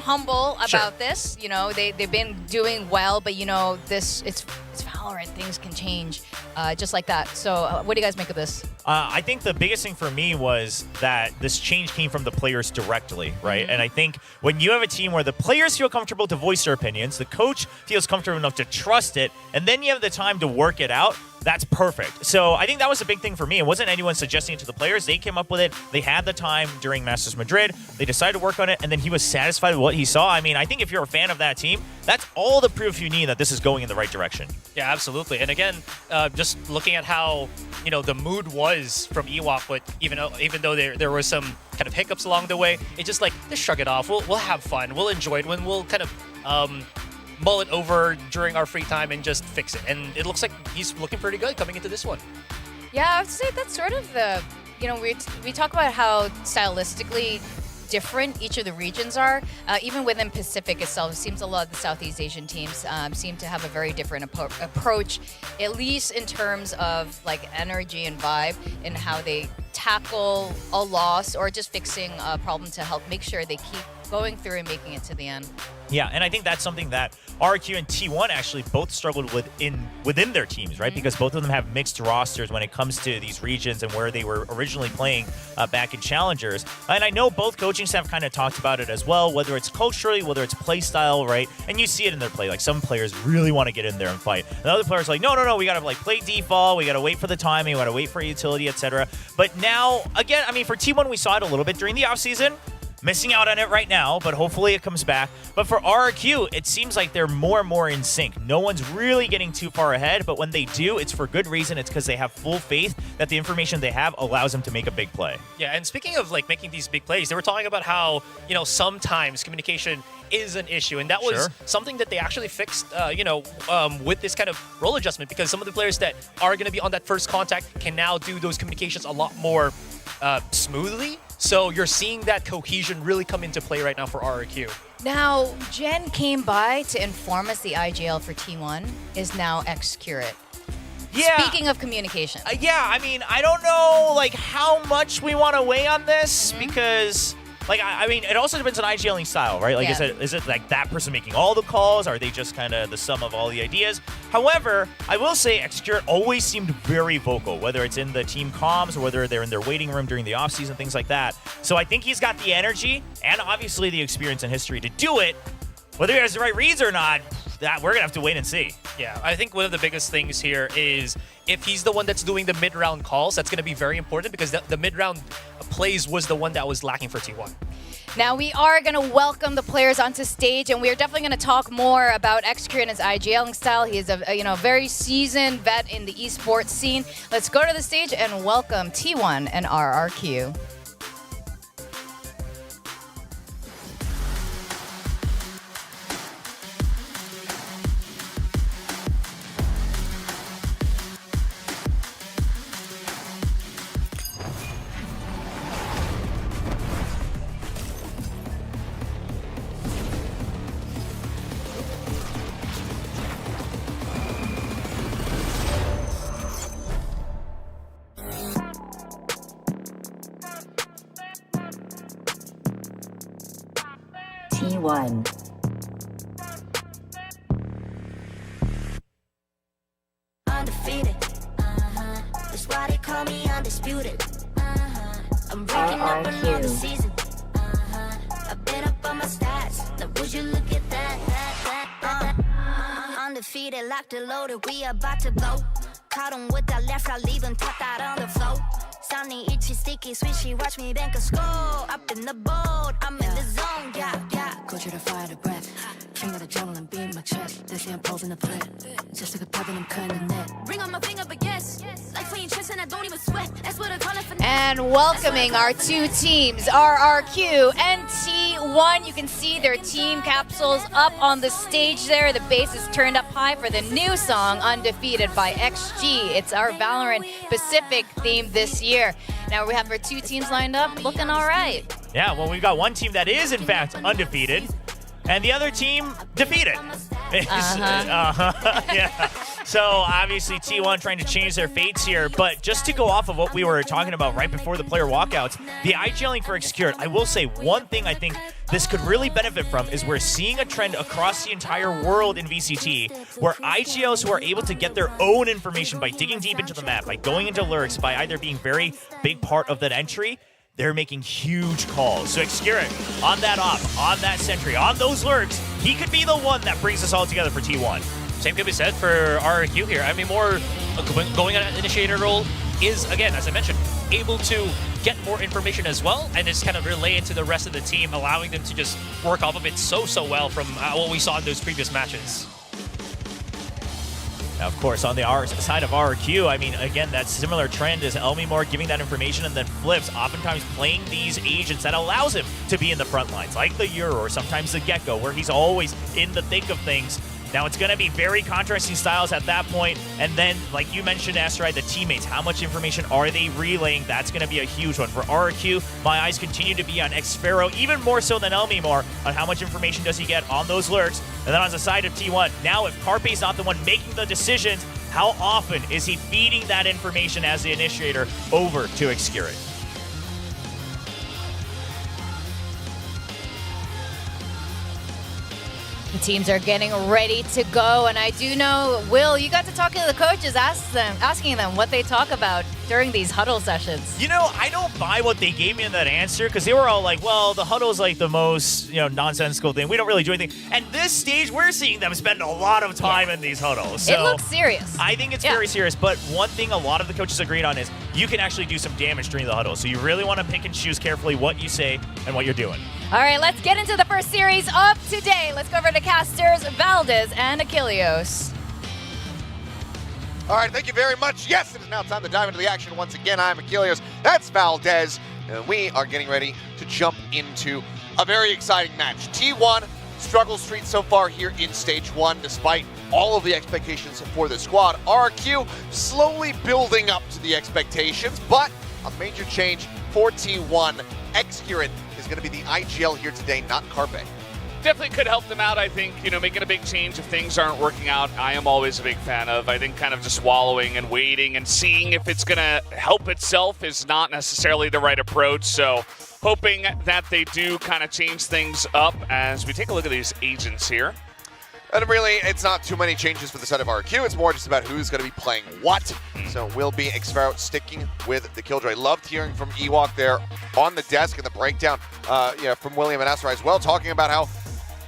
humble about this. They've been doing well, but it's VALORANT. Things can change just like that. So what do you guys make of this? I think the biggest thing for me was that this change came from the players directly, right? Mm-hmm. And I think when you have a team where the players feel comfortable to voice their opinions, the coach feels comfortable enough to trust it, and then you have the time to work it out, that's perfect. So I think that was a big thing for me. It wasn't anyone suggesting it to the players. They came up with it. They had the time during Masters Madrid. They decided to work on it, and then he was satisfied with what he saw. I mean, I think if you're a fan of that team, that's all the proof you need that this is going in the right direction. Yeah, absolutely. And again, just looking at how the mood was from Ewok, but even though there were some kind of hiccups along the way, it's just like just shrug it off. We'll have fun. We'll enjoy it when we'll kind of mull it over during our free time and just fix it. And it looks like he's looking pretty good coming into this one. Yeah, I would say that's sort of the, we talk about how stylistically different each of the regions are. Even within Pacific itself, it seems a lot of the Southeast Asian teams seem to have a very different approach, at least in terms of like energy and vibe and how they tackle a loss or just fixing a problem to help make sure they keep going through and making it to the end. Yeah, and I think that's something that RRQ and T1 actually both struggled with within their teams, right? Because both of them have mixed rosters when it comes to these regions and where they were originally playing back in Challengers. And I know both coaching staff kind of talked about it as well, whether it's culturally, whether it's play style, right? And you see it in their play. Like some players really want to get in there and fight. And other players are like, no, we got to like play default, we got to wait for the timing, we got to wait for utility, etc. But now, again, I mean, for T1, we saw it a little bit during the offseason. Missing out on it right now, but hopefully it comes back. But for RRQ, it seems like they're more and more in sync. No one's really getting too far ahead, but when they do, it's for good reason. It's because they have full faith that the information they have allows them to make a big play. Yeah, and speaking of like making these big plays, they were talking about how, sometimes communication is an issue, and that was something that they actually fixed, with this kind of role adjustment, because some of the players that are going to be on that first contact can now do those communications a lot more smoothly. So you're seeing that cohesion really come into play right now for RRQ. Now, Jen came by to inform us the IGL for T1 is now X-Curate. Yeah. Speaking of communication. I mean, I don't know like how much we want to weigh on this because like, I mean, it also depends on IGLing style, right? Like, is it like that person making all the calls? Are they just kind of the sum of all the ideas? However, I will say X-Curate always seemed very vocal, whether it's in the team comms or whether they're in their waiting room during the offseason, things like that. So I think he's got the energy and obviously the experience and history to do it. Whether he has the right reads or not, that we're going to have to wait and see. Yeah, I think one of the biggest things here is if he's the one that's doing the mid-round calls, that's going to be very important because the mid-round plays was the one that was lacking for T1. Now we are going to welcome the players onto stage, and we are definitely going to talk more about Execure and his IGLing style. He is a very seasoned vet in the esports scene. Let's go to the stage and welcome T1 and RRQ. T1. Undefeated. That's why they call me undisputed. I'm breaking up another season. I've been up on my stats. Now would you look at that? Undefeated, locked and loaded. We about to blow. Caught him with that left, I leave him tapped out on the floor. Sounding itchy, sticky, swishy, watch me bank a score. Up in the boat, I'm in the zone, yeah. Go to the fire, the breath. King of the jungle and beat my chest. They say I'm posing a threat. Just like a pebble, I'm cutting the net. Bring on my finger, but yes. Like playing chess and I don't even sweat. That's what I call it for. And welcoming our two teams, RRQ and T1. You can see their team capsules up on the stage there. The bass is turned up high for the new song, Undefeated by XG. It's our VALORANT Pacific theme this year. Now we have our two teams lined up, looking all right. Yeah, well, we've got one team that is, in fact, undefeated, and the other team defeated. Yeah. So, obviously, T1 trying to change their fates here, but just to go off of what we were talking about right before the player walkouts, the IGLing for Execure, I will say one thing I think this could really benefit from is we're seeing a trend across the entire world in VCT where IGLs who are able to get their own information by digging deep into the map, by going into lurks, by either being very big part of that entry, they're making huge calls. So Execure on that op, on that sentry, on those lurks, he could be the one that brings us all together for T1. Same could be said for RRQ here. I mean, more going on an initiator role is, again, as I mentioned, able to get more information as well and just kind of relay it to the rest of the team, allowing them to just work off of it so well from what we saw in those previous matches. Now, of course, on the side of RRQ, I mean, again, that similar trend is Elmimore giving that information and then Flips oftentimes playing these agents that allows him to be in the front lines, like the Euro or sometimes the Gecko, where he's always in the thick of things. Now, it's going to be very contrasting styles at that point. And then, like you mentioned, Asteroid, the teammates, how much information are they relaying? That's going to be a huge one. For RRQ, my eyes continue to be on Xpharaoh, even more so than Elmimore, on how much information does he get on those lurks. And then on the side of T1, now if Carpe's not the one making the decisions, how often is he feeding that information as the initiator over to Execure? The teams are getting ready to go, and I do know, Will, you got to talk to the coaches, asking them what they talk about during these huddle sessions. You know, I don't buy what they gave me in that answer, because they were all like, well, the huddle's like the most, nonsensical thing. We don't really do anything. And this stage, we're seeing them spend a lot of time in these huddles. So it looks serious. I think it's very serious, but one thing a lot of the coaches agreed on is you can actually do some damage during the huddle. So you really want to pick and choose carefully what you say and what you're doing. All right, let's get into the first series of today. Let's go over to casters, Valdez and Achilleos. All right, thank you very much. Yes, it is now time to dive into the action once again. I'm Achilleos, that's Valdez, and we are getting ready to jump into a very exciting match. T1 struggle streak so far here in stage 1, despite all of the expectations for the squad. RRQ slowly building up to the expectations, but a major change for T1. Execure is going to be the IGL here today, not Carpe. Definitely could help them out, I think, making a big change if things aren't working out. I am always a big fan of. I think kind of just swallowing and waiting and seeing if it's going to help itself is not necessarily the right approach. So hoping that they do kind of change things up as we take a look at these agents here. And really, it's not too many changes for the side of RRQ. It's more just about who's going to be playing what. So will be Xpharaoh sticking with the Killjoy. Loved hearing from Ewok there on the desk and the breakdown from William and Asteroid as well, talking about how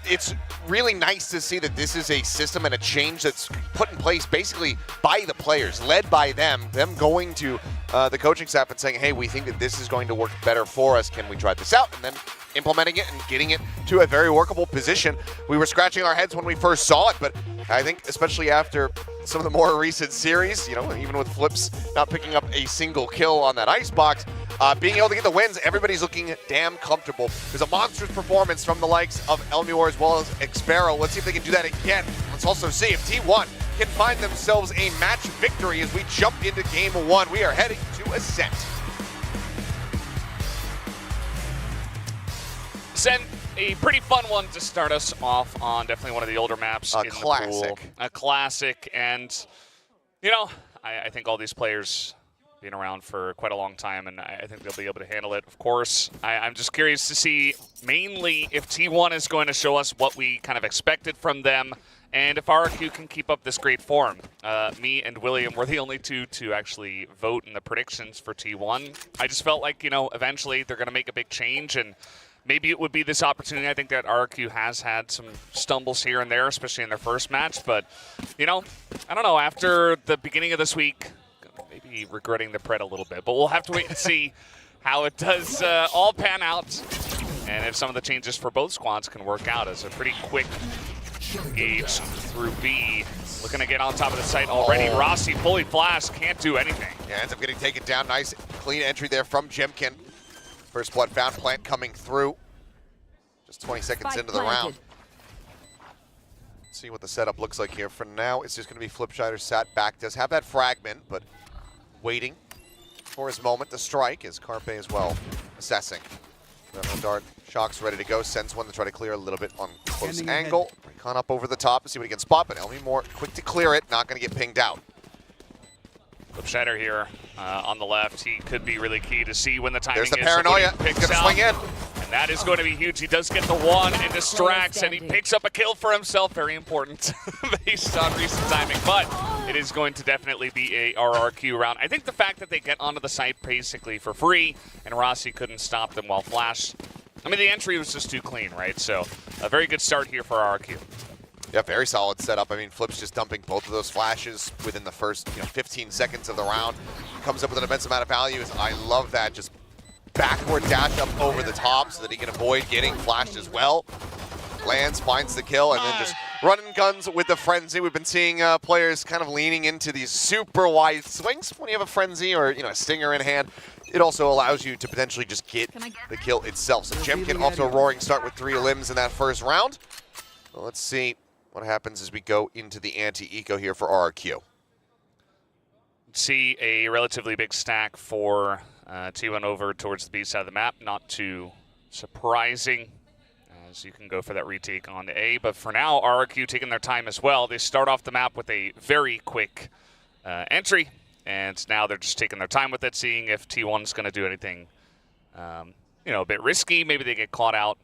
it's really nice to see that this is a system and a change that's put in place basically by the players, led by them going to the coaching staff and saying, hey, we think that this is going to work better for us. Can we try this out? And then implementing it and getting it to a very workable position. We were scratching our heads when we first saw it, but I think especially after some of the more recent series, you know, even with Flips not picking up a single kill on that icebox, being able to get the wins, everybody's looking damn comfortable. There's a monstrous performance from the likes of Elmuor as well as Xpero. Let's see if they can do that again. Let's also see if T1 can find themselves a match victory as we jump into game 1. We are heading to Ascent. Ascent, a pretty fun one to start us off on. Definitely one of the older maps in the pool. A classic. And, you know, I think all these players been around for quite a long time, and I think they'll be able to handle it. Of course, I'm just curious to see mainly if T1 is going to show us what we kind of expected from them, and if RRQ can keep up this great form. Me and William were the only two to actually vote in the predictions for T1. I just felt like, you know, eventually they're going to make a big change, and maybe it would be this opportunity. I think that RRQ has had some stumbles here and there, especially in their first match, but, you know, I don't know, after the beginning of this week, maybe regretting the pred a little bit, but we'll have to wait and see how it does all pan out, and if some of the changes for both squads can work out as a pretty quick engage through B. Looking to get on top of the site already. Rossi fully flashed, can't do anything. Yeah, ends up getting taken down. Nice clean entry there from Jemkin. First blood found plant coming through. Just 20 seconds into the round. Let's see what the setup looks like here. For now, it's just going to be Flipshider sat back. Does have that fragment, but waiting for his moment to strike is Carpe as well, assessing. Dart, Shock's ready to go, sends one to try to clear a little bit on close angle. Recon up over the top to see what he can spot, but Elmuor quick to clear it, not going to get pinged out. Flipshider here on the left. He could be really key to see when the timing is. There's the paranoia. He's going to swing in. And that is going to be huge. He does get the one and distracts, and he picks up a kill for himself. Very important based on recent timing, but it is going to definitely be a RRQ round. I think the fact that they get onto the site basically for free, and Rossi couldn't stop them while Flash. I mean, the entry was just too clean, right? So a very good start here for RRQ. Yeah, very solid setup. I mean, Flip's just dumping both of those flashes within the first 15 seconds of the round. Comes up with an immense amount of value. I love that. Just backward dash up over the top so that he can avoid getting flashed as well. Lands, finds the kill, and then just running guns with the frenzy. We've been seeing players kind of leaning into these super wide swings when you have a frenzy or a stinger in hand. It also allows you to potentially just get the kill itself. So Jemkin off to a roaring start with 3 limbs in that first round. Well, let's see what happens as we go into the anti-eco here for RRQ. See a relatively big stack for T1 over towards the B side of the map. Not too surprising, as you can go for that retake on A. But for now, RRQ taking their time as well. They start off the map with a very quick entry, and now they're just taking their time with it, seeing if T1's going to do anything, a bit risky. Maybe they get caught out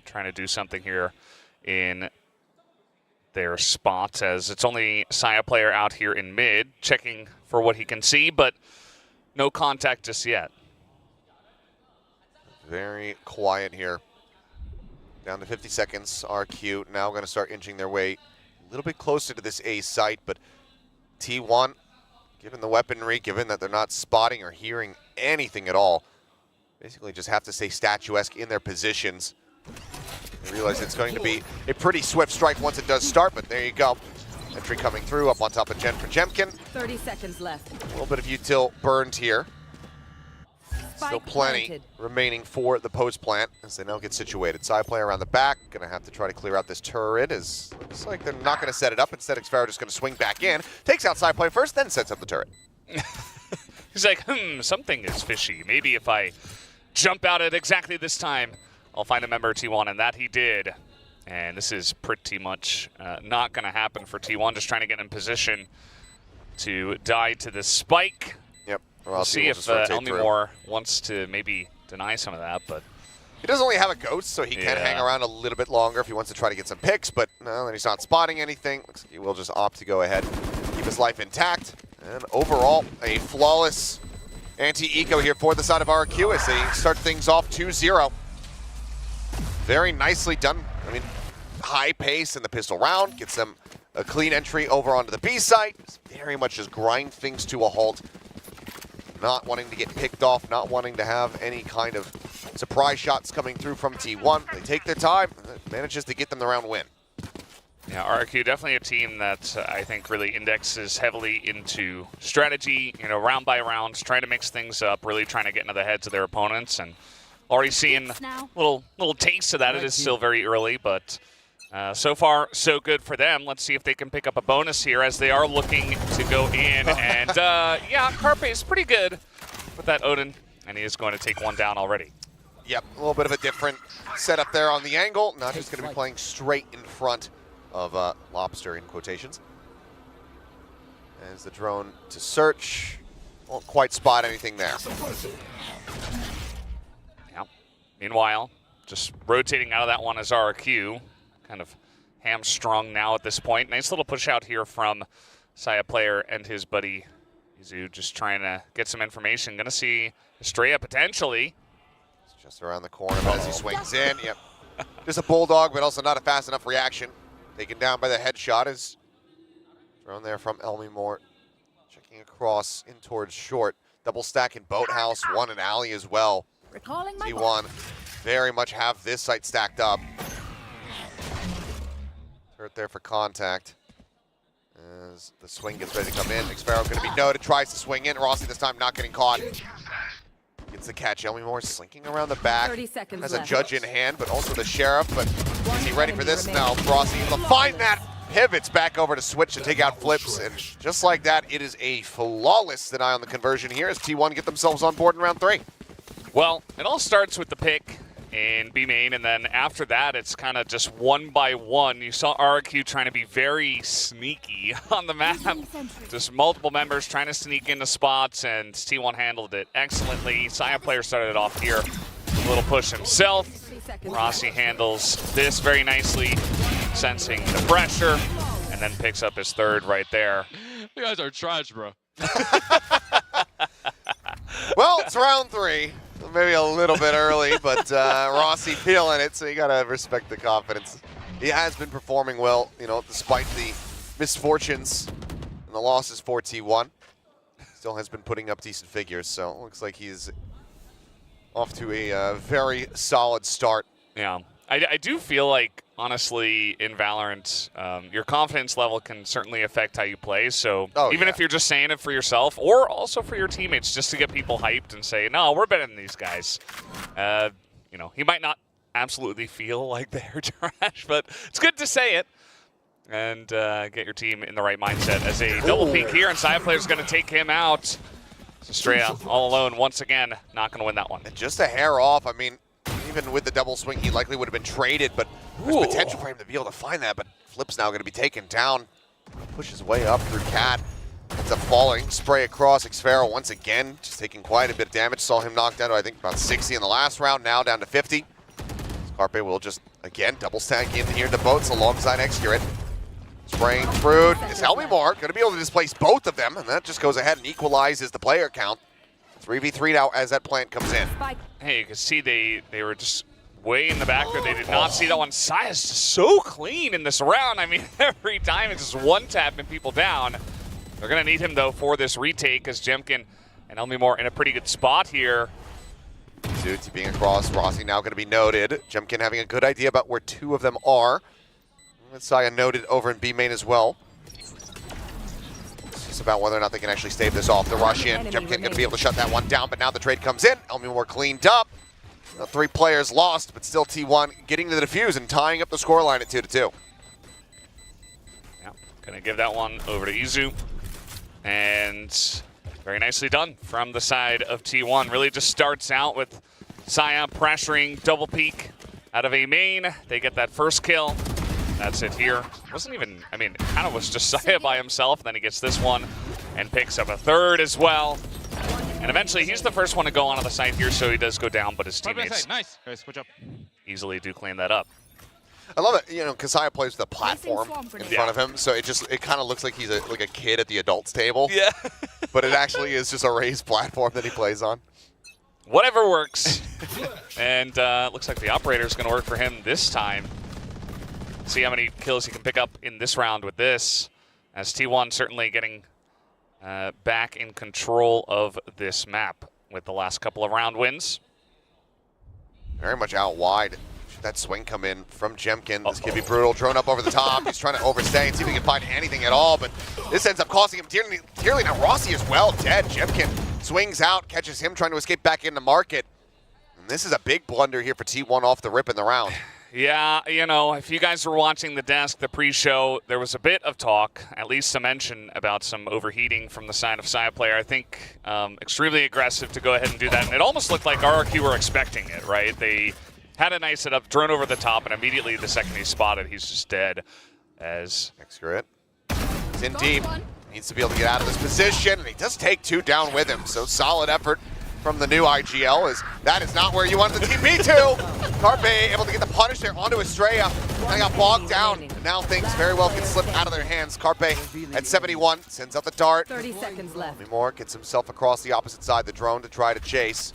trying to do something here in their spot, as it's only Saya player out here in mid, checking for what he can see, but no contact just yet. Very quiet here. Down to 50 seconds. RQ now going to start inching their way a little bit closer to this A site, but T1, given the weaponry, given that they're not spotting or hearing anything at all, basically just have to stay statuesque in their positions. I realize it's going to be a pretty swift strike once it does start, but there you go. Entry coming through, up on top of Jen for Jemkin. 30 seconds left. A little bit of util burned here. Still plenty remaining for the post plant as they now get situated. Side player around the back, gonna have to try to clear out this turret. Looks like they're not gonna set it up. Instead, Xpero just gonna swing back in, takes out side player first, then sets up the turret. He's like, something is fishy. Maybe if I jump out at exactly this time, I'll find a member of T1, and that he did. And this is pretty much not going to happen for T1, just trying to get in position to die to the spike. Yep. We'll see if Elmuor wants to maybe deny some of that, but he does only have a ghost, so he can hang around a little bit longer if he wants to try to get some picks, but no, then he's not spotting anything. Looks like he will just opt to go ahead, keep his life intact. And overall, a flawless anti-eco here for the side of RRQ as they start things off 2-0. Very nicely done. I mean, high pace in the pistol round, gets them a clean entry over onto the B site. Very much just grind things to a halt. not wanting to get picked off, not wanting to have any kind of surprise shots coming through from T1. They take their time, manages to get them the round win. Yeah, RRQ definitely a team that I think really indexes heavily into strategy, you know, round by round, trying to mix things up, really trying to get into the heads of their opponents, and already seeing little tastes of that. It is still very early, but so far, so good for them. Let's see if they can pick up a bonus here as they are looking to go in. And yeah, Carpe is pretty good with that Odin, and he is going to take one down already. Yep, a little bit of a different setup there on the angle. Not just going to be playing straight in front of Lobster in quotations. As the drone to search. Won't quite spot anything there. Yeah. Meanwhile, just rotating out of that one is RRQ. Kind of hamstrung now at this point. Nice little push out here from Saya player and his buddy Izu, just trying to get some information. Gonna see Estrella potentially. It's just around the corner, but as he swings in, yep. Just a bulldog, but also not a fast enough reaction. Taken down by the headshot is thrown there from Elmi Moore. Checking across in towards short. Double stack in Boathouse, one in alley as well. T1 very much have this site stacked up. Hurt there for contact. As the swing gets ready to come in, Xfaro going to be noted, tries to swing in. Rossi this time not getting caught. Gets the catch. Elmi Moore slinking around the back. Has a judge in hand, but also the sheriff. But is he ready for this? No. Rossi able to find that. Pivots back over to switch to take out flips. And just like that, it is a flawless deny on the conversion here as T1 get themselves on board in round 3. Well, it all starts with the pick in B main, and then after that, it's kind of just one by one. You saw RRQ trying to be very sneaky on the map. Just multiple members trying to sneak into spots, and T1 handled it excellently. Saya player started it off here. A little push himself. Rossi handles this very nicely, sensing the pressure, and then picks up his third right there. You guys are trash, bro. Well, it's round 3. Maybe a little bit early, but Rossi feeling it, so you gotta respect the confidence. He has been performing well, you know, despite the misfortunes and the losses for T1. Still has been putting up decent figures, so it looks like he's off to a very solid start. Yeah, I do feel like, honestly, in Valorant, your confidence level can certainly affect how you play. So even if you're just saying it for yourself or also for your teammates, just to get people hyped and say, no, we're better than these guys. You know, he might not absolutely feel like they're trash, but it's good to say it and get your team in the right mindset. As a double peek here, and Saya player's going to take him out. Estrella all alone once again, not going to win that one. And just a hair off. I mean, even with the double swing, he likely would have been traded, but there's potential for him to be able to find that. But Flip's now going to be taken down. Pushes way up through Cat. It's a falling spray across. Xfaro once again, just taking quite a bit of damage. Saw him knocked down to, I think, about 60 in the last round, now down to 50. Carpe will just, again, double stack in here to boats alongside Xcurate. Spraying through. Is Elmi Moore going to be able to displace both of them? And that just goes ahead and equalizes the player count. 3v3 now as that plant comes in. Hey, you can see they were just way in the back there. They did not see that one. Saya's just so clean in this round. I mean, every time it's just one-tapping people down. They're going to need him, though, for this retake as Jemkin and Elmi Moore in a pretty good spot here. Zuti being across. Rossi now going to be noted. Jemkin having a good idea about where two of them are. Saya noted over in B main as well. It's just about whether or not they can actually stave this off. The rush in. Jemkin going to be able to shut that one down, but now the trade comes in. Elmi Moore cleaned up. 3 players lost, but still T1 getting to the defuse and tying up the scoreline at 2-2. Yeah, gonna give that one over to Izu. And very nicely done from the side of T1. Really just starts out with Saya pressuring double peek out of A main. They get that first kill. That's it here. Wasn't even, I mean, it kind of was just Saya by himself. Then he gets this one and picks up a third as well. And eventually he's the first one to go onto the site here, so he does go down, but his teammates easily do clean that up. I love it, you know, because Saya plays with a platform in front of him, so it kind of looks like he's like a kid at the adults table. Yeah. But it actually is just a raised platform that he plays on. Whatever works. And looks like the operator's going to work for him this time. See how many kills he can pick up in this round with this. As T1 certainly getting back in control of this map with the last couple of round wins. Very much out wide. Should that swing come in from Jemkin? This could be brutal. Drone up over the top. He's trying to overstay and see if he can find anything at all, but this ends up costing him dearly. Now Rossi as well, dead. Jemkin swings out, catches him trying to escape back in the market. And this is a big blunder here for T1 off the rip in the round. Yeah, you know, if you guys were watching the desk, the pre-show, there was a bit of talk, at least some mention about some overheating from the side of Saya player. I think extremely aggressive to go ahead and do that. And it almost looked like RRQ were expecting it, right? They had a nice setup, drone over the top, and immediately the second he's spotted, he's just dead. As Excurate. He's in deep. Needs to be able to get out of this position, and he does take 2 down with him. So solid effort from the new IGL, as that is not where you wanted the TP to. Carpe able to get the punish there onto Estrella. They got bogged down, and now things very well can slip out of their hands. Carpe at 71 sends out the dart. 30 seconds left. Moore gets himself across the opposite side, the drone to try to chase.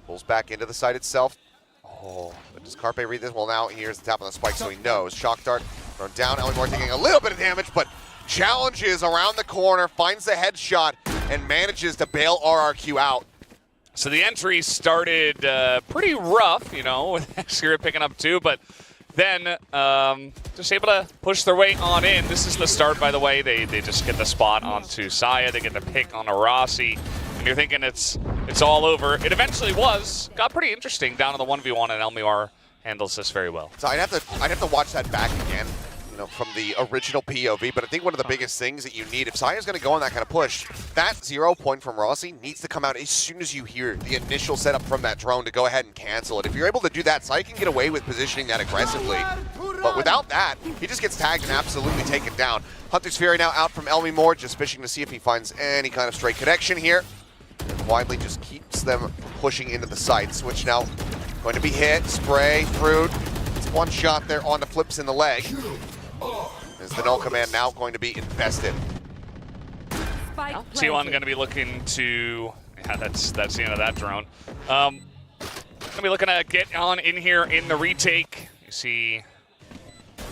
Pulls back into the site itself. Oh, but does Carpe read this? Well, now he hears the tap on the spike, so he knows. Shock dart thrown down. Moore taking a little bit of damage, but challenges around the corner, finds the headshot, and manages to bail RRQ out. So the entry started pretty rough, you know, with Excurate picking up 2, but then just able to push their way on in. This is the start, by the way. They just get the spot onto Saya. They get the pick on a Rossi. And you're thinking it's all over. It eventually was. Got pretty interesting down in the 1v1, and Elmior handles this very well. So I'd have to watch that back again, you know, from the original POV, but I think one of the biggest things that you need, if Saya's going to go on that kind of push, that 0 point from Rossi needs to come out as soon as you hear the initial setup from that drone to go ahead and cancel it. If you're able to do that, Saya can get away with positioning that aggressively. But without that, he just gets tagged and absolutely taken down. Hunter's Fury now out from Moore, just fishing to see if he finds any kind of straight connection here. And widely just keeps them pushing into the site. Switch now going to be hit, spray, through. It's one shot there on the flips in the leg. Is the null command now going to be invested? T1 going to be looking to, yeah, that's the end of that drone. Going to be looking to get on in here in the retake. You see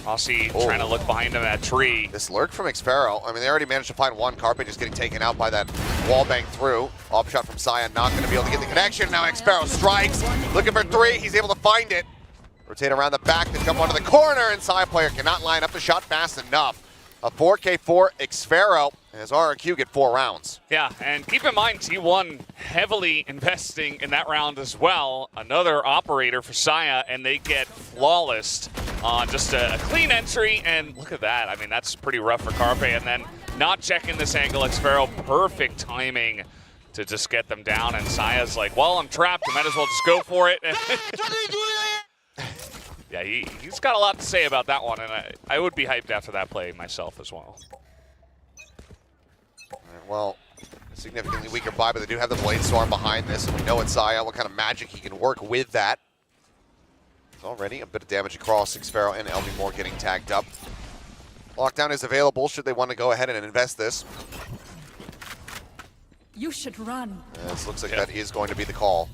Rossi trying to look behind him at tree. This lurk from Xfero. I mean, they already managed to find one. Carpe just getting taken out by that wall bang through. Off shot from Saya, not going to be able to get the connection. Now Xfero strikes, looking for 3. He's able to find it. Rotate around the back to jump onto the corner, and Saya player cannot line up the shot fast enough. A 4K4 Xfero as RRQ get 4 rounds. Yeah, and keep in mind, T1 heavily investing in that round as well. Another operator for Saya, and they get flawless on just a clean entry, and look at that. I mean, that's pretty rough for Carpe, and then not checking this angle. Xfero, perfect timing to just get them down, and Saya's like, well, I'm trapped. I might as well just go for it. Yeah, he's got a lot to say about that one, and I would be hyped after that play myself as well. Well, significantly weaker buy, but they do have the Blade Storm behind this, and we know it's Saya, what kind of magic he can work with that. It's already a bit of damage across. Xfero and Moore getting tagged up. Lockdown is available should they want to go ahead and invest this. You should run. This looks like that is going to be the call.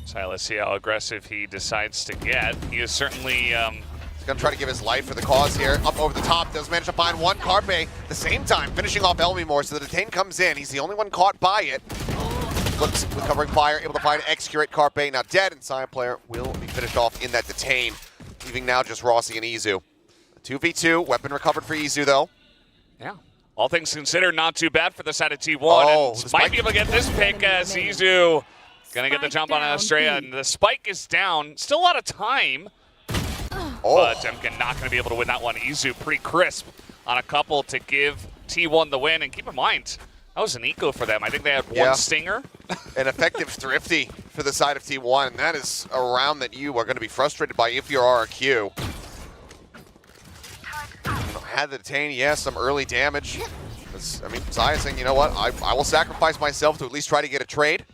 So let's see how aggressive he decides to get. He is certainly... He's going to try to give his life for the cause here. Up over the top, does manage to find one. Carpe at the same time, finishing off Moore, so the detain comes in. He's the only one caught by it. Looks recovering fire, able to find Excurate. Carpe now dead, and Sion player will be finished off in that detain, leaving now just Rossi and Izu. 2v2, weapon recovered for Izu though. Yeah. All things considered, not too bad for the side of T1. Oh, and might be able to get this pick as Izu gonna get the jump on Estrella, and the spike is down. Still a lot of time, but Demkin not gonna be able to win that one. Izu pretty crisp on a couple to give T1 the win, and keep in mind, that was an eco for them. I think they had one stinger. An effective thrifty for the side of T1, and that is a round that you are gonna be frustrated by if you're RRQ. Had the detain, some early damage. I mean, Zaya saying, you know what, I will sacrifice myself to at least try to get a trade.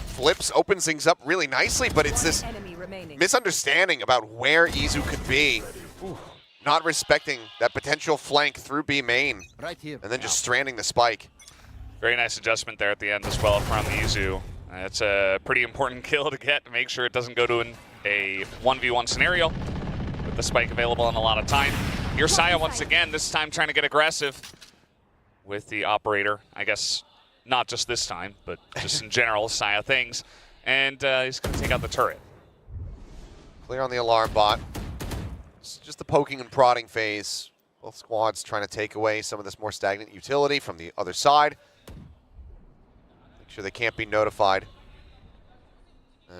Flips, opens things up really nicely, but it's this misunderstanding about where Izu could be. Not respecting that potential flank through B main, and then just stranding the spike. Very nice adjustment there at the end as well from Izu. It's a pretty important kill to get to make sure it doesn't go to a 1v1 scenario with the spike available in a lot of time. Here's Saya once again, this time trying to get aggressive. with the operator. I guess not just this time, but just in general, side of things. And he's going to take out the turret. Clear on the alarm bot. It's just the poking and prodding phase. Both squads trying to take away some of this more stagnant utility from the other side. Make sure they can't be notified.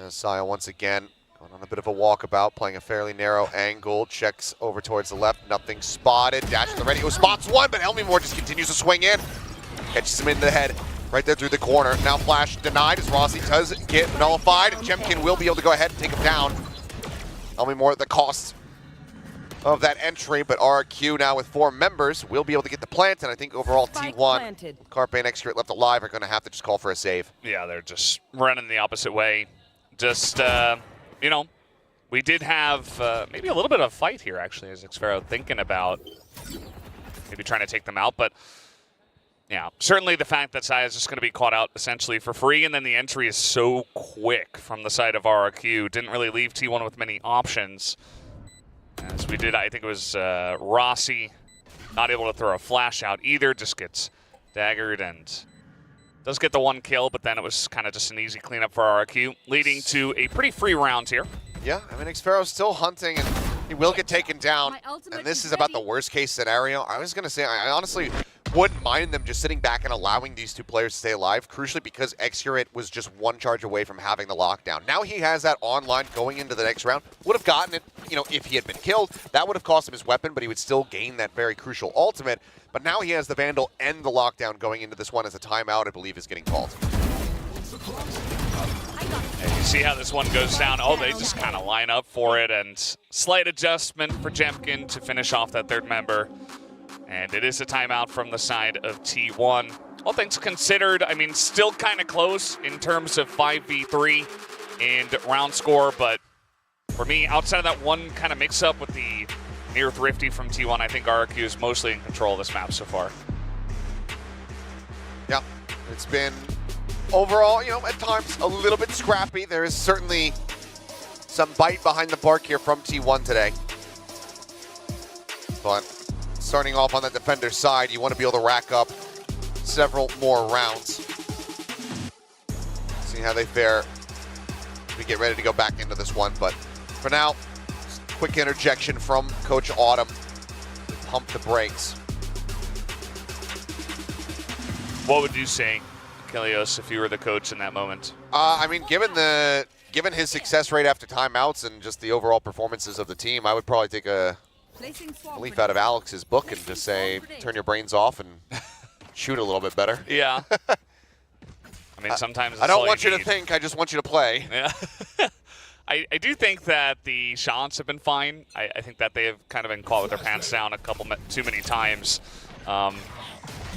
Saya once again going on a bit of a walkabout, playing a fairly narrow angle. Checks over towards the left, nothing spotted. Dash to the ready. Oh, spots one, but Elmimore just continues to swing in. Catches him in the head, right there through the corner. Now flash denied as Rossi does get nullified. Jemkin will be able to go ahead and take him down. Elmimore at the cost of that entry, but RRQ now with 4 members will be able to get the plant, and I think overall T1, Carpe and Excurate left alive are going to have to just call for a save. Yeah, they're just running the opposite way. Just, you know, we did have maybe a little bit of a fight here, actually, as Xfero thinking about maybe trying to take them out. But, yeah, certainly the fact that Saya is just going to be caught out essentially for free, and then the entry is so quick from the side of RRQ. Didn't really leave T1 with many options. As we did, I think it was Rossi not able to throw a flash out either, just gets daggered and does get the 1 kill, but then it was kind of just an easy cleanup for RRQ, leading to a pretty free round here. Yeah, I mean, Xfero's still hunting, and he will get taken down, and this is about the worst case scenario. I was going to say, I honestly wouldn't mind them just sitting back and allowing these 2 players to stay alive, crucially because Excurate was just 1 charge away from having the lockdown. Now he has that online going into the next round. Would have gotten it, you know, if he had been killed. That would have cost him his weapon, but he would still gain that very crucial ultimate. But now he has the Vandal and the lockdown going into this one as a timeout, I believe, is getting called. And you see how this one goes down. Oh, they just kind of line up for it, and slight adjustment for Jemkin to finish off that 3rd member. And it is a timeout from the side of T1. All things considered, I mean, still kind of close in terms of 5v3 and round score, but for me, outside of that one kind of mix-up with the near thrifty from T1, I think RRQ is mostly in control of this map so far. Yeah, it's been overall, you know, at times a little bit scrappy. There is certainly some bite behind the bark here from T1 today. But starting off on the defender side, you want to be able to rack up several more rounds. See how they fare. We get ready to go back into this one, but for now, quick interjection from Coach Autumn. Pump the brakes. What would you say, Kilios, if you were the coach in that moment? I mean, given his success rate after timeouts and just the overall performances of the team, I would probably take a leaf out of Alex's book and just say, turn your brains off and shoot a little bit better. Yeah. I mean, sometimes I don't want you to think, I just want you to play. Yeah. I do think that the shots have been fine. I think that they have kind of been caught with their pants down a couple too many times.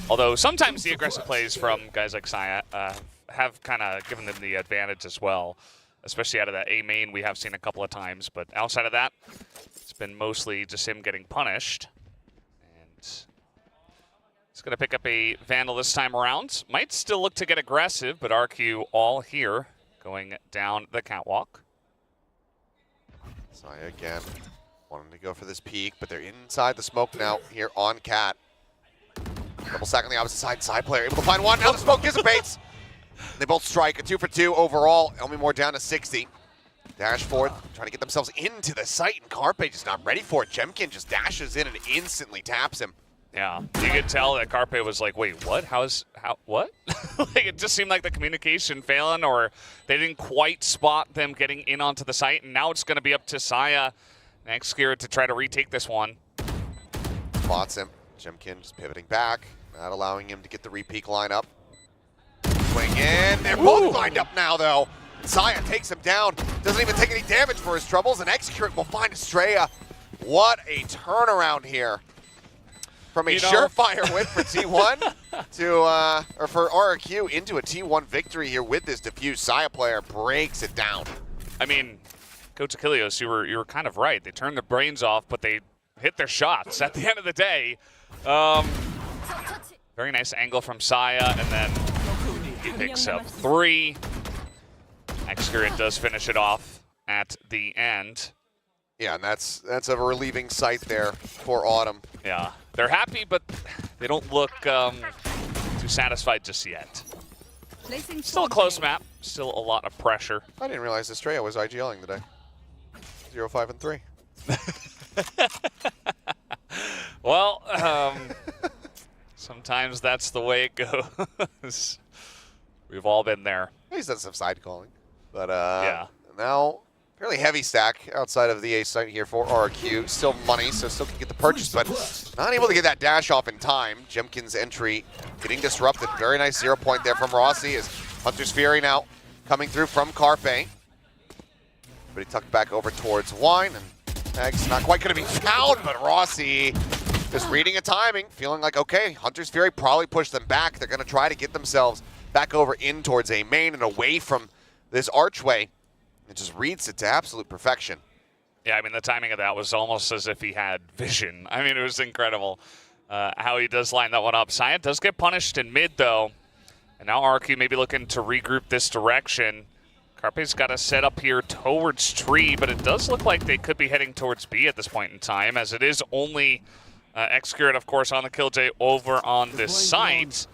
Although sometimes the aggressive plays from guys like Saya have kind of given them the advantage as well, especially out of that A main we have seen a couple of times. But outside of that, it's been mostly just him getting punished. And he's going to pick up a Vandal this time around. Might still look to get aggressive, but RQ all here going down the catwalk. Saya again wanting to go for this peek, but they're inside the smoke now here on Cat. Double stack on the opposite side. Side player able to find one. Now the smoke dissipates. They both strike. A 2 for 2 overall. Elmimore down to 60. Dash forward, trying to get themselves into the site, and Carpe just not ready for it. Jemkin just dashes in and instantly taps him. Yeah, you could tell that Carpe was like, wait, what? What? Like, it just seemed like the communication failing, or they didn't quite spot them getting in onto the site, and now it's going to be up to Saya next gear to try to retake this one. Spots him. Jemkin just pivoting back, not allowing him to get the re-peek lineup. Swing in. They're both lined up now, though. Saya takes him down. Doesn't even take any damage for his troubles, and Execute will find Estrella. What a turnaround here. From a surefire win for T1 to, or for RRQ into a T1 victory here with this diffuse. Saya player breaks it down. I mean, Coach Achilles, you were kind of right. They turned their brains off, but they hit their shots at the end of the day. Very nice angle from Saya, and then he picks up 3. Excurate does finish it off at the end. Yeah, and that's a relieving sight there for Autumn. Yeah, they're happy, but They don't look too satisfied just yet. Still a close map. Still a lot of pressure. I didn't realize Estrella was IGLing today. 0-5 and 3. Well, sometimes that's the way it goes. We've all been there. He's done some side calling. But yeah. Now, fairly heavy stack outside of the A site here for RRQ. Still money, so still can get the purchase, but not able to get that dash off in time. Jemkin's entry getting disrupted. Very nice 0 point there from Rossi as Hunter's Fury now coming through from Carpe. But he tucked back over towards Wine, and Mag's not quite going to be found, but Rossi just reading a timing, feeling like, okay, Hunter's Fury probably pushed them back. They're going to try to get themselves back over in towards A main and away from this archway. It just reads it to absolute perfection. Yeah, I mean, the timing of that was almost as if he had vision. I mean, it was incredible how he does line that one up. Saya does get punished in mid, though. And now RRQ may be looking to regroup this direction. Carpe's got a set up here towards tree, but it does look like they could be heading towards B at this point in time, as it is only Xcurate, of course, on the Killjoy over on this site.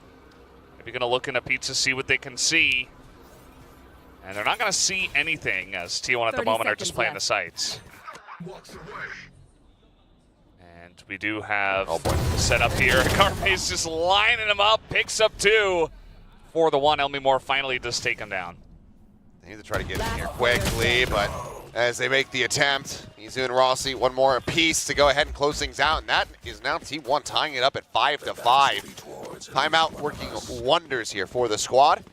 Maybe going to look into Pizza, see what they can see. And they're not going to see anything, as T1 at the moment are just playing the sites. And we do have set up here. Carpe's just lining him up, picks up 2 for the 1. Elmimore finally does take him down. They need to try to get in here quickly, but as they make the attempt, Izu and Rossi, one more apiece to go ahead and close things out, and that is now T1 tying it up at 5-5. Timeout working wonders here for the squad.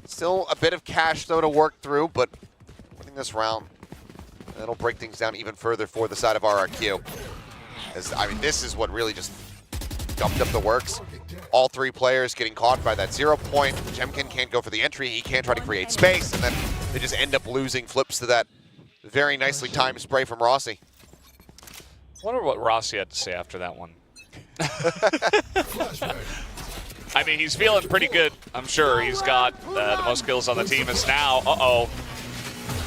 Still a bit of cash, though, to work through, but winning this round, that'll break things down even further for the side of RRQ. As, I mean, this is what really just dumped up the works. All 3 players getting caught by that 0 point. Jemkin can't go for the entry. He can't try to create space, and then they just end up losing flips to that very nicely timed spray from Rossi. I wonder what Rossi had to say after that one. I mean, he's feeling pretty good, I'm sure. He's got the most kills on the team is now.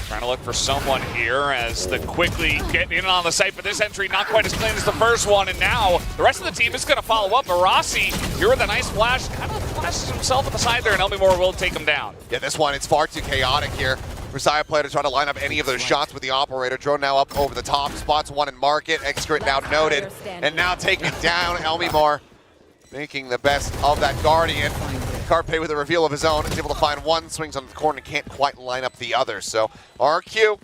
Trying to look for someone here as the quickly getting in on the site, but this entry not quite as clean as the first one, and now the rest of the team is going to follow up. But Rossi, here with a nice flash, kind of flashes himself at the side there, and Elmimore will take him down. Yeah, this one, it's far too chaotic here for Saya Player to try to line up any of those shots with the operator. Drone now up over the top, spots one in market. Xcurate now noted, and now taking down Elmimore, making the best of that Guardian. Carpe with a reveal of his own is able to find one, swings on the corner, can't quite line up the other. So RRQ,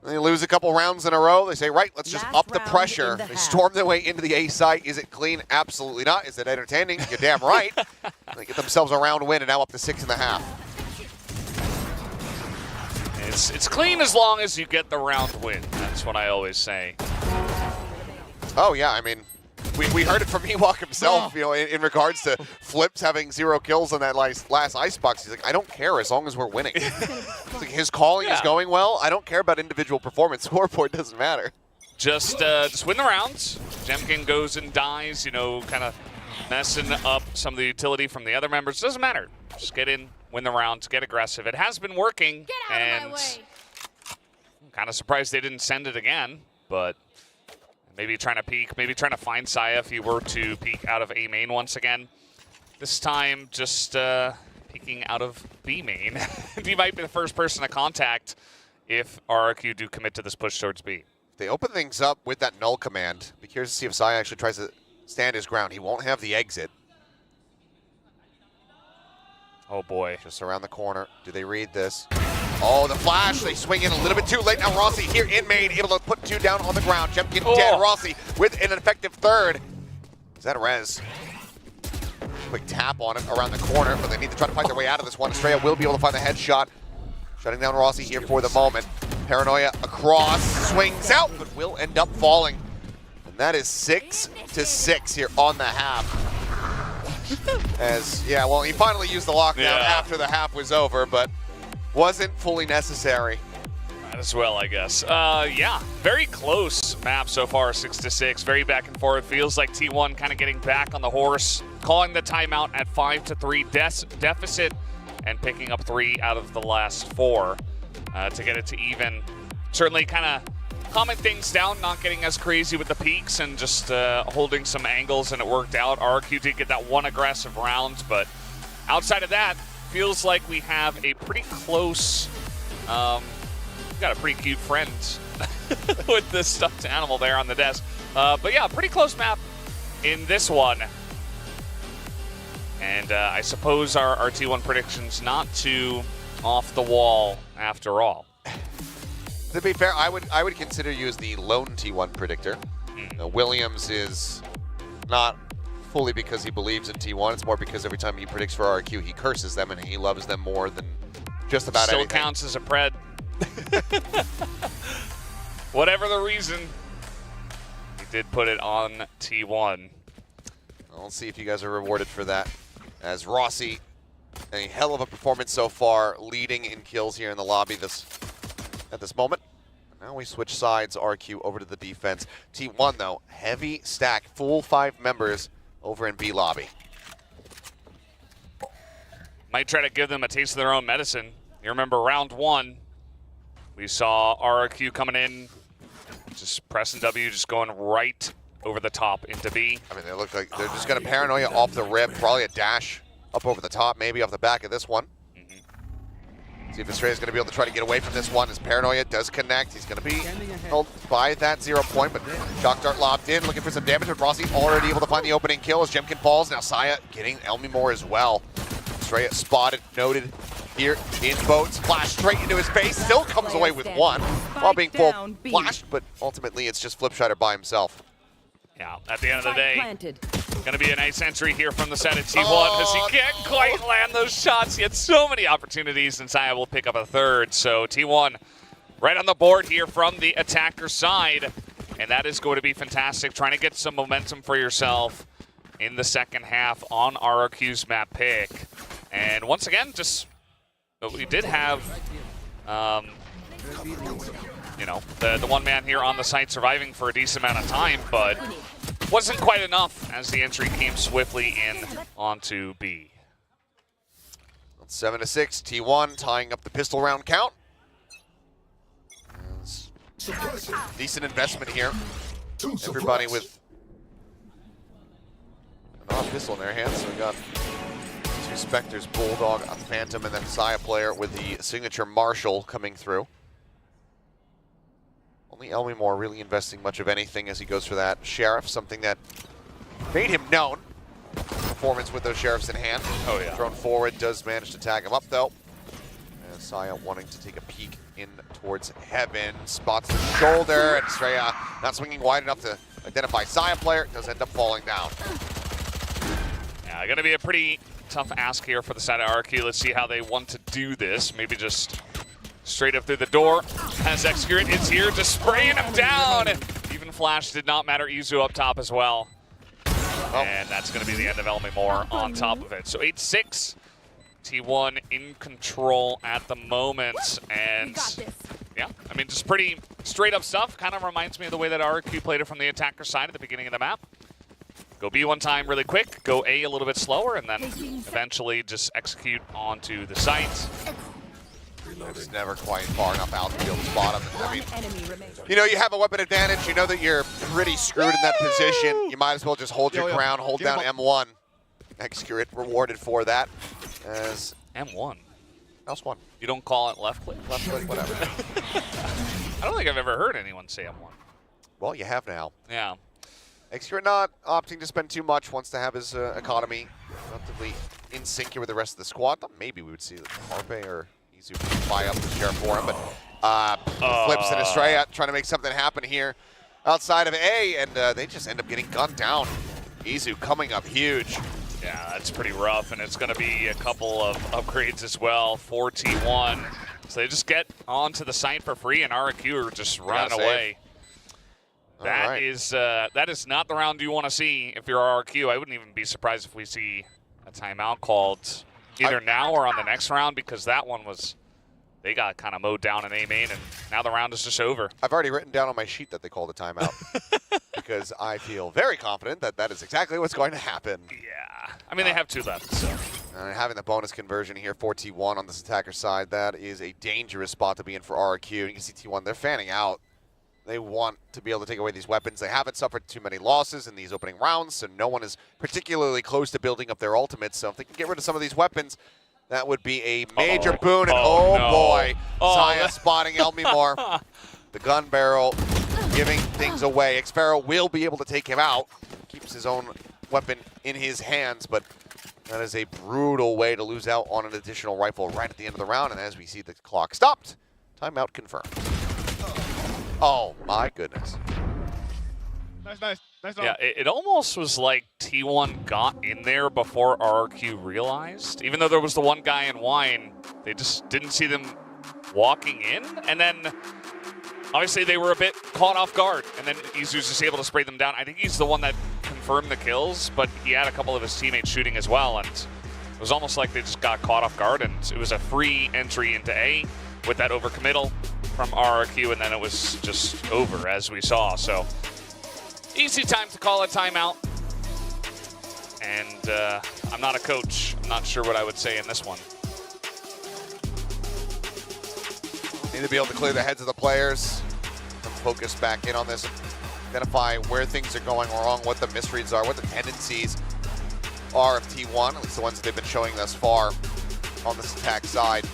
they lose a couple rounds in a row. They say, right, let's just up the pressure. They storm their way into the A site. Is it clean? Absolutely not. Is it entertaining? You're damn right. They get themselves a round win and now up to 6.5. It's clean as long as you get the round win. That's what I always say. Oh yeah, I mean, we heard it from Ewok himself, you know, in regards to Flips having 0 kills on that last icebox. He's like, I don't care as long as we're winning. Like, his calling is going well. I don't care about individual performance. Scoreboard doesn't matter. Just win the rounds. Jemkin goes and dies, you know, kind of messing up some of the utility from the other members. Doesn't matter. Just get in, win the rounds, get aggressive. It has been working. Get out of my way. I'm kind of surprised they didn't send it again, but maybe trying to peek, maybe trying to find Saya if he were to peek out of A main once again. This time, just peeking out of B main. He might be the first person to contact if RRQ do commit to this push towards B. They open things up with that null command. Be curious to see if Saya actually tries to stand his ground. He won't have the exit. Oh boy. Just around the corner. Do they read this? Oh, the flash. They swing in a little bit too late. Now Rossi here in main, able to put 2 down on the ground. Jemkin dead. Rossi with an effective 3rd. Is that a res? Quick tap on it around the corner, but they need to try to fight their way out of this one. Estrella will be able to find the headshot. Shutting down Rossi here for the moment. Paranoia across, swings out, but will end up falling. And that is 6-6 here on the half. As, yeah, well, he finally used the lockdown after the half was over, but wasn't fully necessary. Might as well, I guess. Yeah, very close map so far, 6-6. Very back and forth. Feels like T1 kind of getting back on the horse, calling the timeout at 5-3 deficit, and picking up 3 out of the last 4 to get it to even. Certainly kind of calming things down, not getting as crazy with the peaks, and just holding some angles, and it worked out. RRQ did get that one aggressive round, but outside of that, feels like we have a pretty close, we've got a pretty cute friend with this stuffed animal there on the desk. But yeah, pretty close map in this one. And I suppose our T1 predictions not too off the wall after all. To be fair, I would consider you as the lone T1 predictor. Williams is not fully because he believes in T1. It's more because every time he predicts for RRQ, he curses them and he loves them more than just about anything. Still counts as a pred. Whatever the reason, he did put it on T1. I'll see if you guys are rewarded for that. As Rossi, a hell of a performance so far, leading in kills here in the lobby at this moment. Now we switch sides, RQ over to the defense. T1 though, heavy stack, full 5 members over in B lobby. Might try to give them a taste of their own medicine. You remember round 1, we saw RRQ coming in, just pressing W, just going right over the top into B. I mean, they look like they're just going to paranoia off the rip, probably a dash up over the top, maybe off the back of this one. See if Estrella is going to be able to try to get away from this one. His paranoia does connect. He's going to be held by that 0 point, but Shock Dart lobbed in, looking for some damage, but Rossi already able to find the opening kill as Jemkin falls. Now Saya getting Elmi more as well. Estrella spotted, noted here in boats, flash straight into his face, still comes away with one while being full flashed, but ultimately it's just Flipshider by himself. Yeah, at the end of the day, going to be a nice entry here from the set of T1 as he can't quite land those shots. He had so many opportunities, and Saya will pick up a third. So T1 right on the board here from the attacker side, and that is going to be fantastic. Trying to get some momentum for yourself in the second half on RRQ's map pick. And once again, just we did have, you know, the one man here on the site surviving for a decent amount of time, but wasn't quite enough as the entry came swiftly in onto B. 7-6, T1 tying up the pistol round count. Decent investment here. Everybody with an off pistol in their hands. So we got 2 Spectres, Bulldog, a Phantom, and then Saya player with the signature Marshall coming through. Only Elmi Moore really investing much of anything as he goes for that Sheriff, something that made him known. Performance with those Sheriffs in hand. Oh yeah. Thrown forward, does manage to tag him up though. And Saya wanting to take a peek in towards Heaven, spots the shoulder, and Estrella not swinging wide enough to identify Saya player, does end up falling down. Yeah, gonna be a pretty tough ask here for the side of RRQ. Let's see how they want to do this. Maybe just straight up through the door, as Execurant is here, just spraying him down. Even Flash did not matter. Izu up top as well. And that's going to be the end of Elmi Moore on top of it. So 8-6, T1 in control at the moment. And yeah, I mean, just pretty straight up stuff. Kind of reminds me of the way that RRQ played it from the attacker side at the beginning of the map. Go B one time really quick, go A a little bit slower, and then eventually just execute onto the site. It's never quite far enough out to be able to spot him. I mean, you know, you have a weapon advantage. You know that you're pretty screwed in that position. You might as well just hold your ground, hold down M1. Execurant rewarded for that. As M1? Mouse 1. You don't call it left click? Left click, whatever. I don't think I've ever heard anyone say M1. Well, you have now. Yeah. Execurant not opting to spend too much, wants to have his economy relatively in sync here with the rest of the squad. Thought maybe we would see the Harpe or Izu buy up the share for him, but Flips and Estrella trying to make something happen here outside of A, and they just end up getting gunned down. Izu coming up huge. Yeah, that's pretty rough, and it's going to be a couple of upgrades as well for T1. So they just get onto the site for free, and RRQ are just running away. That is not the round you want to see if you're RRQ. I wouldn't even be surprised if we see a timeout called either now or on the next round, because that one was, they got kind of mowed down in A main, and now the round is just over. I've already written down on my sheet that they called a timeout because I feel very confident that that is exactly what's going to happen. Yeah, I mean, they have 2 left, so. Having the bonus conversion here for T1 on this attacker side, that is a dangerous spot to be in for RRQ. You can see T1, they're fanning out. They want to be able to take away these weapons. They haven't suffered too many losses in these opening rounds, so no one is particularly close to building up their ultimates. So if they can get rid of some of these weapons, that would be a major boon. And no. boy, Zaya that- spotting Elmimore. The gun barrel giving things away. Xpharaoh will be able to take him out. Keeps his own weapon in his hands, but that is a brutal way to lose out on an additional rifle right at the end of the round. And as we see the clock stopped, timeout confirmed. Oh my goodness. Nice. Yeah, it almost was like T1 got in there before RRQ realized. Even though there was the one guy in wine, they just didn't see them walking in. And then, obviously, they were a bit caught off guard. And then Izu's just able to spray them down. I think he's the one that confirmed the kills, but he had a couple of his teammates shooting as well. And it was almost like they just got caught off guard. And it was a free entry into A with that overcommittal from RRQ. And then it was just over, as we saw. So easy time to call a timeout. And I'm not a coach. I'm not sure what I would say in this one. Need to be able to clear the heads of the players and focus back in on this. Identify where things are going wrong, what the misreads are, what the tendencies are of T1, at least the ones that they've been showing thus far on this attack side.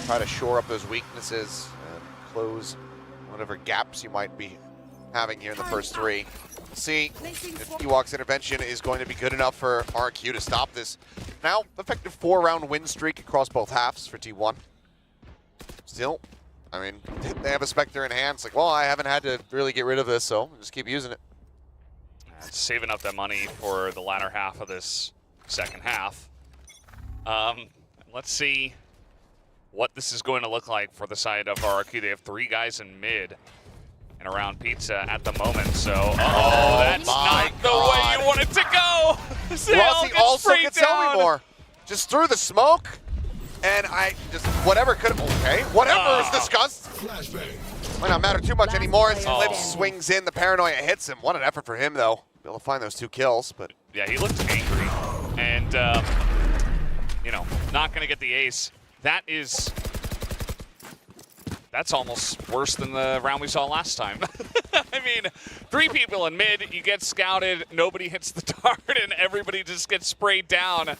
Try to shore up those weaknesses and close whatever gaps you might be having here in the first three. See if Ewok's intervention is going to be good enough for RRQ to stop this now effective 4-round win streak across both halves for T1. Still, I mean, they have a Spectre in hand. It's like, well, I haven't had to really get rid of this, so I'll just keep using it. Saving up that money for the latter half of this second half. Let's see what this is going to look like for the side of RRQ. They have 3 guys in mid and around Pizza at the moment, so that's not the way you want it to go. Rossi also gets Elmimore. Just through the smoke, and I just, whatever could have, okay, whatever is discussed. Might not matter too much anymore as Lips swings in, the paranoia hits him. What an effort for him, though. Be able to find those 2 kills, but. Yeah, he looked angry, and, you know, not going to get the ace. That's almost worse than the round we saw last time. I mean, 3 people in mid, you get scouted, nobody hits the dart, and everybody just gets sprayed down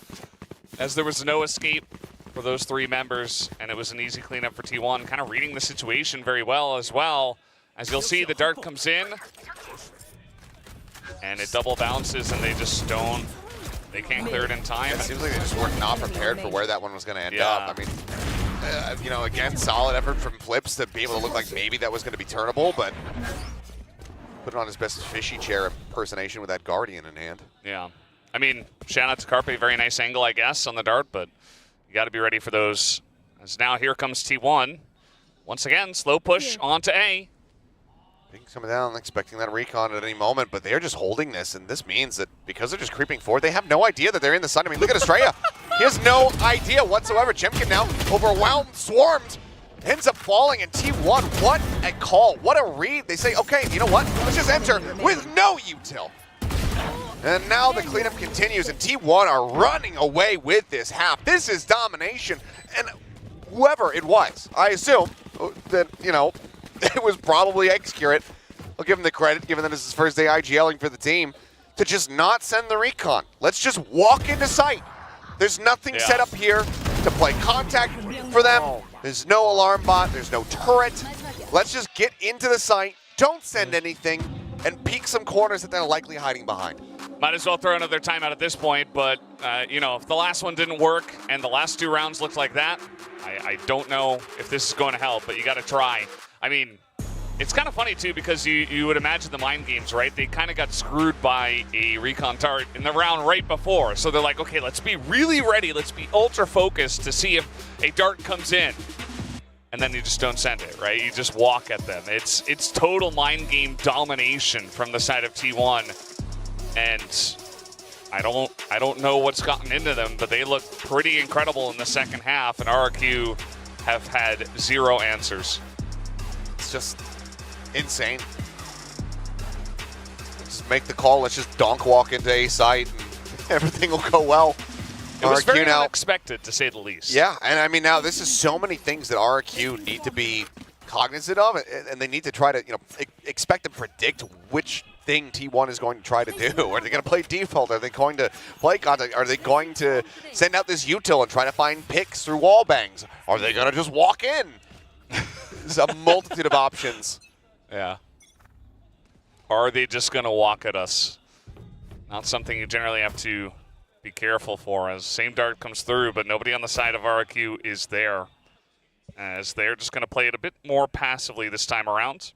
as there was no escape for those 3 members, and it was an easy cleanup for T1, kind of reading the situation very well as well. As you'll see, the dart comes in, and it double bounces, and they just don't, they can't clear it in time. It seems like they just were not prepared for where that one was going to end up. I mean, you know, again, solid effort from Flips to be able to look like maybe that was going to be turnable, but put it on his best fishy chair impersonation with that Guardian in hand. Yeah. I mean, shout out to Carpe, very nice angle, I guess, on the dart, but you got to be ready for those. As now here comes T1. Once again, slow push onto A. Being coming down, expecting that recon at any moment, but they're just holding this, and this means that because they're just creeping forward, they have no idea that they're in the sun. I mean, look at Estrella. He has no idea whatsoever. Chimkin now overwhelmed, swarmed, ends up falling, and T1, what a call. What a read. They say, okay, you know what? Let's just enter with no util. And now the cleanup continues, and T1 are running away with this half. This is domination, and whoever it was, I assume that, you know, it was probably Xcurate. I'll give him the credit, given that this is his first day IGLing for the team, to just not send the recon. Let's just walk into sight. There's nothing set up here to play contact for them. There's no alarm bot. There's no turret. Let's just get into the site, don't send anything, and peek some corners that they're likely hiding behind. Might as well throw another timeout at this point, but, you know, if the last one didn't work and the last 2 rounds looked like that, I don't know if this is going to help, but you got to try. I mean, it's kind of funny, too, because you would imagine the mind games, right? They kind of got screwed by a recon dart in the round right before. So they're like, okay, let's be really ready. Let's be ultra focused to see if a dart comes in. And then you just don't send it, right? You just walk at them. It's total mind game domination from the side of T1. And I don't know what's gotten into them, but they look pretty incredible in the second half, and RRQ have had 0 answers. It's just insane. Just make the call. Let's just donk walk into A site, and everything will go well. It was very now, unexpected, to say the least. Yeah, and I mean, now this is so many things that RRQ need to be cognizant of, and they need to try to, expect and predict which thing T1 is going to try to do. Are they going to play default? Are they going to play contact? Are they going to send out this util and try to find picks through wall bangs? Are they going to just walk in? There's a multitude of options. Yeah. Or are they just going to walk at us? Not something you generally have to be careful for, as same dart comes through, but nobody on the side of RRQ is there, as they're just going to play it a bit more passively this time around.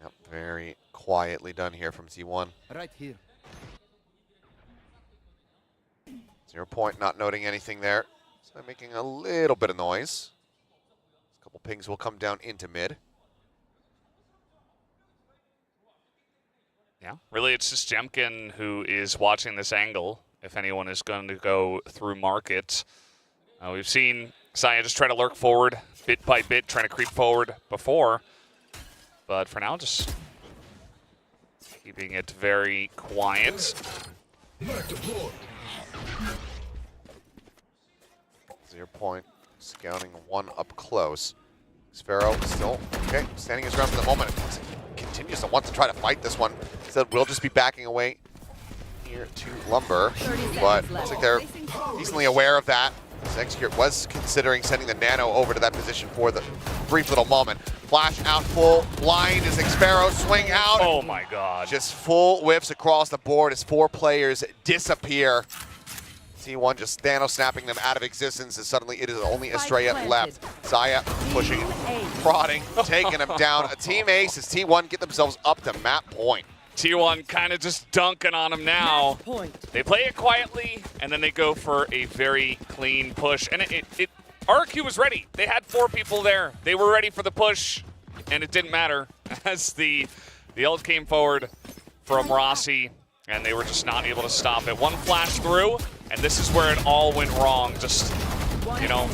Yep, very quietly done here from T1. Right here. 0 point, not noting anything there. So they're making a little bit of noise. A couple pings will come down into mid. Yeah, really it's just Jemkin who is watching this angle, if anyone is going to go through market. We've seen Saya just try to lurk forward, bit by bit, trying to creep forward before. But for now, just keeping it very quiet. 0 point, scouting one up close. Sparrow still, okay, standing his ground for the moment. Continues to want to try to fight this one. Instead, we'll just be backing away here to Lumber. But looks like they're decently aware of that. Execute was considering sending the Nano over to that position for the brief little moment. Flash out full, blind as Sparrow swing out. Oh my god. Just full whiffs across the board as 4 players disappear. T1 just Nano snapping them out of existence, as suddenly it is only Estrella left. Zaya pushing, prodding, taking him down. A team ace as T1 get themselves up to map point. T1 kind of just dunking on him now. They play it quietly, and then they go for a very clean push. And RRQ was ready. They had 4 people there. They were ready for the push, and it didn't matter as the ult came forward from Rossi, and they were just not able to stop it. One flash through, and this is where it all went wrong. Just,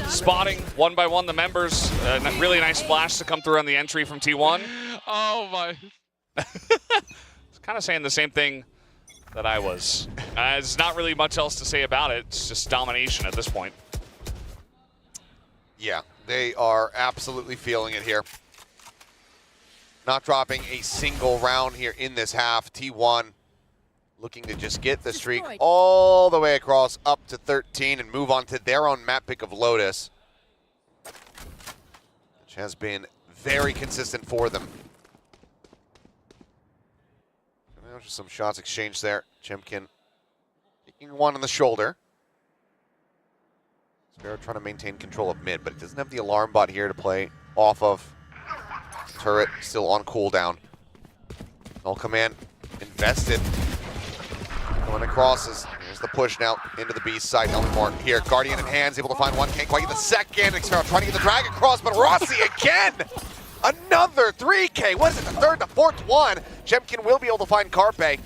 spotting one by one the members. Really nice flash to come through on the entry from T1. Oh my. Kind of saying the same thing that I was. There's not really much else to say about it. It's just domination at this point. Yeah, they are absolutely feeling it here. Not dropping a single round here in this half. T1 looking to just get the streak all the way across up to 13 and move on to their own map pick of Lotus, which has been very consistent for them. Just some shots exchanged there. Chemkin taking one on the shoulder. Sparrow trying to maintain control of mid, but it doesn't have the alarm bot here to play off of. Turret still on cooldown. Null Command invested. Going across here's the push now into the B side. Elmore here. Guardian in hands, able to find one. Can't quite get the second. Sparrow trying to get the drag across, but Rossi again! Another 3K. What is it? The third, the fourth one. Chemkin will be able to find Carpe. They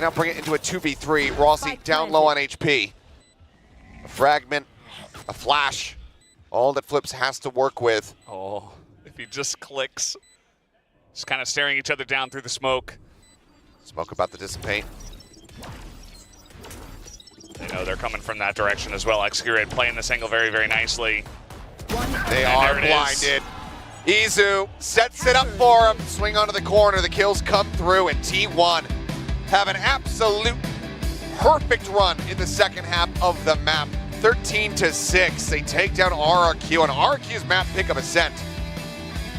now bring it into a 2v3. Rossi down low on HP. A fragment, a flash. All that Flips has to work with. Oh, if he just clicks. Just kind of staring each other down through the smoke. Smoke about to dissipate. They know they're coming from that direction as well. Execute playing this angle very, very nicely. They are blinded. Izu sets it up for him. Swing onto the corner. The kills come through, and T1 have an absolute perfect run in the second half of the map. 13-6. They take down RRQ, and RRQ's map pick of Ascent.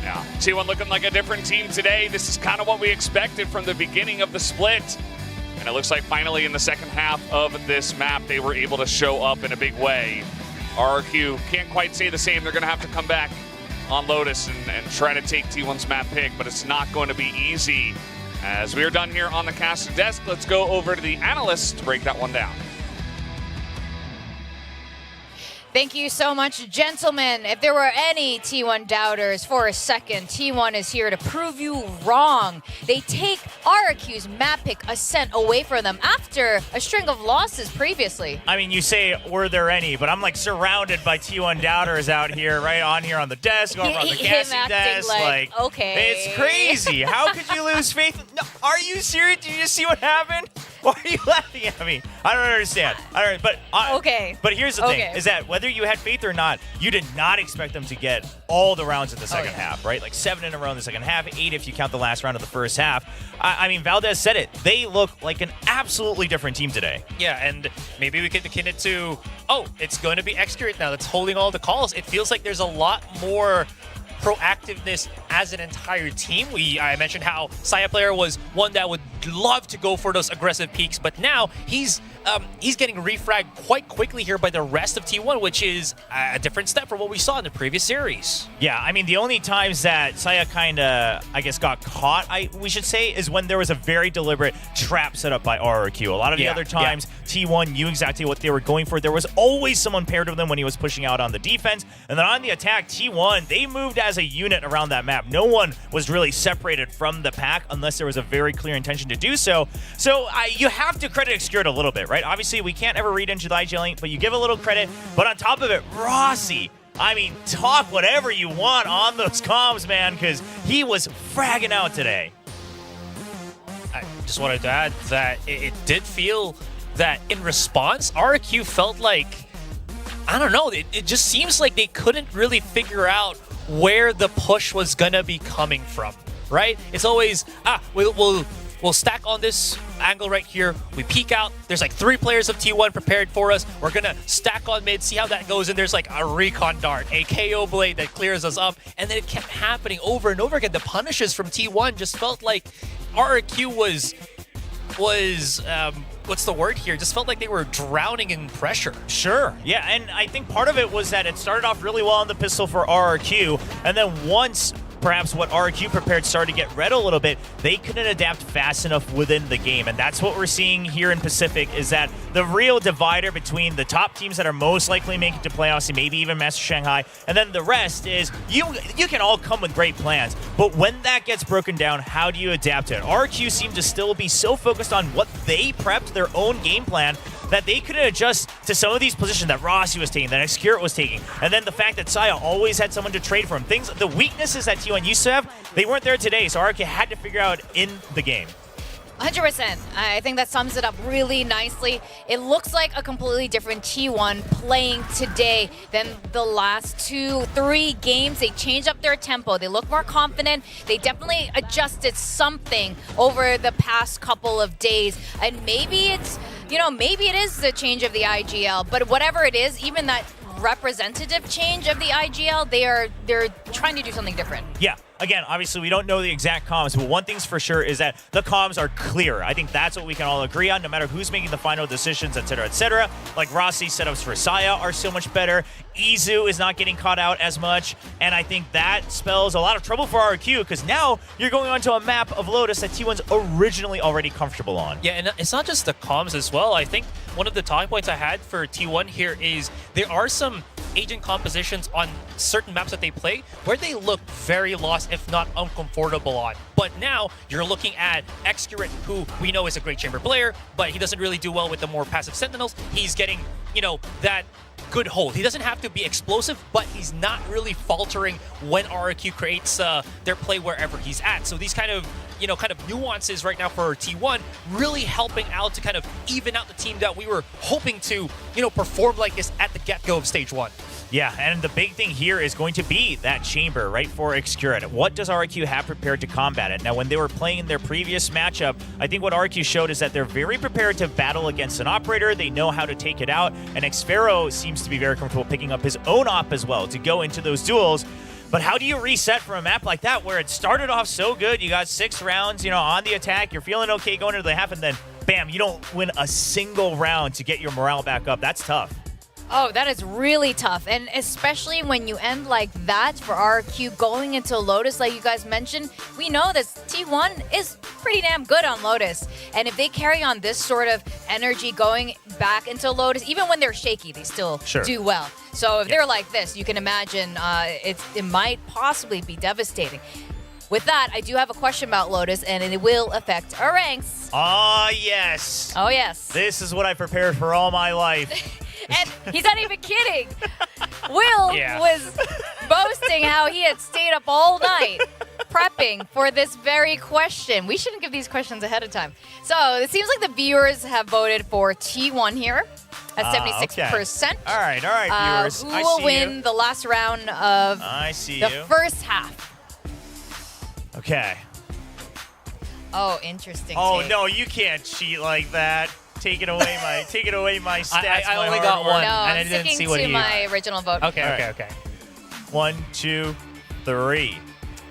Yeah, T1 looking like a different team today. This is kind of what we expected from the beginning of the split. And it looks like finally in the second half of this map, they were able to show up in a big way. RRQ can't quite say the same. They're going to have to come back on Lotus and try to take T1's map pick, but it's not going to be easy. As we are done here on the caster desk, let's go over to the analysts to break that one down. Thank you so much, gentlemen. If there were any T1 doubters for a second, T1 is here to prove you wrong. They take RRQ's map pick Ascent away from them after a string of losses previously. I mean, you say, were there any, but I'm like surrounded by T1 doubters out here, right on here on the desk, over on the casting desk. Like, okay. It's crazy. How could you lose faith? No, are you serious? Did you just see what happened? Why are you laughing at me? I don't understand. Okay. But here's the thing: is that whether you had faith or not, you did not expect them to get all the rounds in the second half, right? Like 7 in a row in the second half, 8 if you count the last round of the first half. I mean, Valdez said it. They look like an absolutely different team today. Yeah, and maybe we could akin it to, it's going to be Excurate now that's holding all the calls. It feels like there's a lot more proactiveness as an entire team. I mentioned how Saya player was one that would love to go for those aggressive peaks, but now he's getting refragged quite quickly here by the rest of T1, which is a different step from what we saw in the previous series. Yeah, I mean, the only times that Saya kind of, I guess, got caught, we should say, is when there was a very deliberate trap set up by RRQ. A lot of the other times, T1 knew exactly what they were going for. There was always someone paired with them when he was pushing out on the defense. And then on the attack, T1, they moved as a unit around that map. No one was really separated from the pack unless there was a very clear intention to do so. So you have to credit Excurate a little bit, right? Obviously, we can't ever read into the IGL link, but you give a little credit. But on top of it, Rossi, I mean, talk whatever you want on those comms, man, because he was fragging out today. I just wanted to add that it did feel that in response, RRQ felt like, I don't know, it just seems like they couldn't really figure out where the push was gonna be coming from, right? It's always, we'll stack on this angle right here. We peek out. There's like 3 players of T1 prepared for us. We're going to stack on mid, see how that goes. And there's like a recon dart, a KO blade that clears us up. And then it kept happening over and over again. The punishes from T1 just felt like RRQ was what's the word here? Just felt like they were drowning in pressure. Sure. Yeah, and I think part of it was that it started off really well on the pistol for RRQ. And then once perhaps what RRQ prepared started to get red a little bit, they couldn't adapt fast enough within the game. And that's what we're seeing here in Pacific, is that the real divider between the top teams that are most likely making it to playoffs and maybe even Master Shanghai, and then the rest is you can all come with great plans, but when that gets broken down, how do you adapt to it? RRQ seemed to still be so focused on what they prepped, their own game plan, that they couldn't adjust to some of these positions that Rossi was taking, that Excurate was taking. And then the fact that Saya always had someone to trade for him. The weaknesses that T1 used to have, they weren't there today, so RRQ had to figure out in the game. 100%. I think that sums it up really nicely. It looks like a completely different T1 playing today than the last 2-3 games. They changed up their tempo. They look more confident. They definitely adjusted something over the past couple of days. And maybe it's, maybe it is the change of the IGL, but whatever it is, even that representative change of the IGL, they're trying to do something different. Yeah. Again, obviously, we don't know the exact comms, but one thing's for sure is that the comms are clear. I think that's what we can all agree on, no matter who's making the final decisions, etc., etc. Like Rossi, setups for Saya are so much better. Izu is not getting caught out as much, and I think that spells a lot of trouble for RRQ, because now you're going onto a map of Lotus that T1's originally already comfortable on. Yeah, and it's not just the comms as well. I think one of the talking points I had for T1 here is there are some agent compositions on certain maps that they play where they look very lost, if not uncomfortable on. But now you're looking at Excurate, who we know is a great chamber player, but he doesn't really do well with the more passive sentinels. He's getting, that good hold. He doesn't have to be explosive, but he's not really faltering when RRQ creates their play wherever he's at. So these kind of nuances right now for T1 really helping out to kind of even out the team that we were hoping to, perform like this at the get-go of stage 1. Yeah, and the big thing here is going to be that chamber, right, for Excurate. What does RRQ have prepared to combat it? Now, when they were playing in their previous matchup, I think what RRQ showed is that they're very prepared to battle against an operator. They know how to take it out, and Xfero seems to be very comfortable picking up his own op as well to go into those duels. But how do you reset from a map like that where it started off so good? You got 6 rounds, on the attack. You're feeling okay going into the half, and then, bam, you don't win a single round to get your morale back up. That's tough. Oh, that is really tough. And especially when you end like that for RRQ going into Lotus, like you guys mentioned, we know that T1 is pretty damn good on Lotus. And if they carry on this sort of energy going back into Lotus, even when they're shaky, they still do well. So if they're like this, you can imagine it might possibly be devastating. With that, I do have a question about Lotus, and it will affect our ranks. Ah, yes. Oh, yes. This is what I prepared for all my life. And he's not even kidding. Will was boasting how he had stayed up all night prepping for this very question. We shouldn't give these questions ahead of time. So it seems like the viewers have voted for T1 here at 76%. Okay. All right, viewers. Who I will see win you. the last round of I see the you. first half? Okay. Oh, interesting. Oh take. no, you can't cheat like that. Taking away my stats. I my only hard got work. one, No, and I I'm didn't sticking see what to he. my original vote. Okay, All okay, right. okay. 1, 2, 3.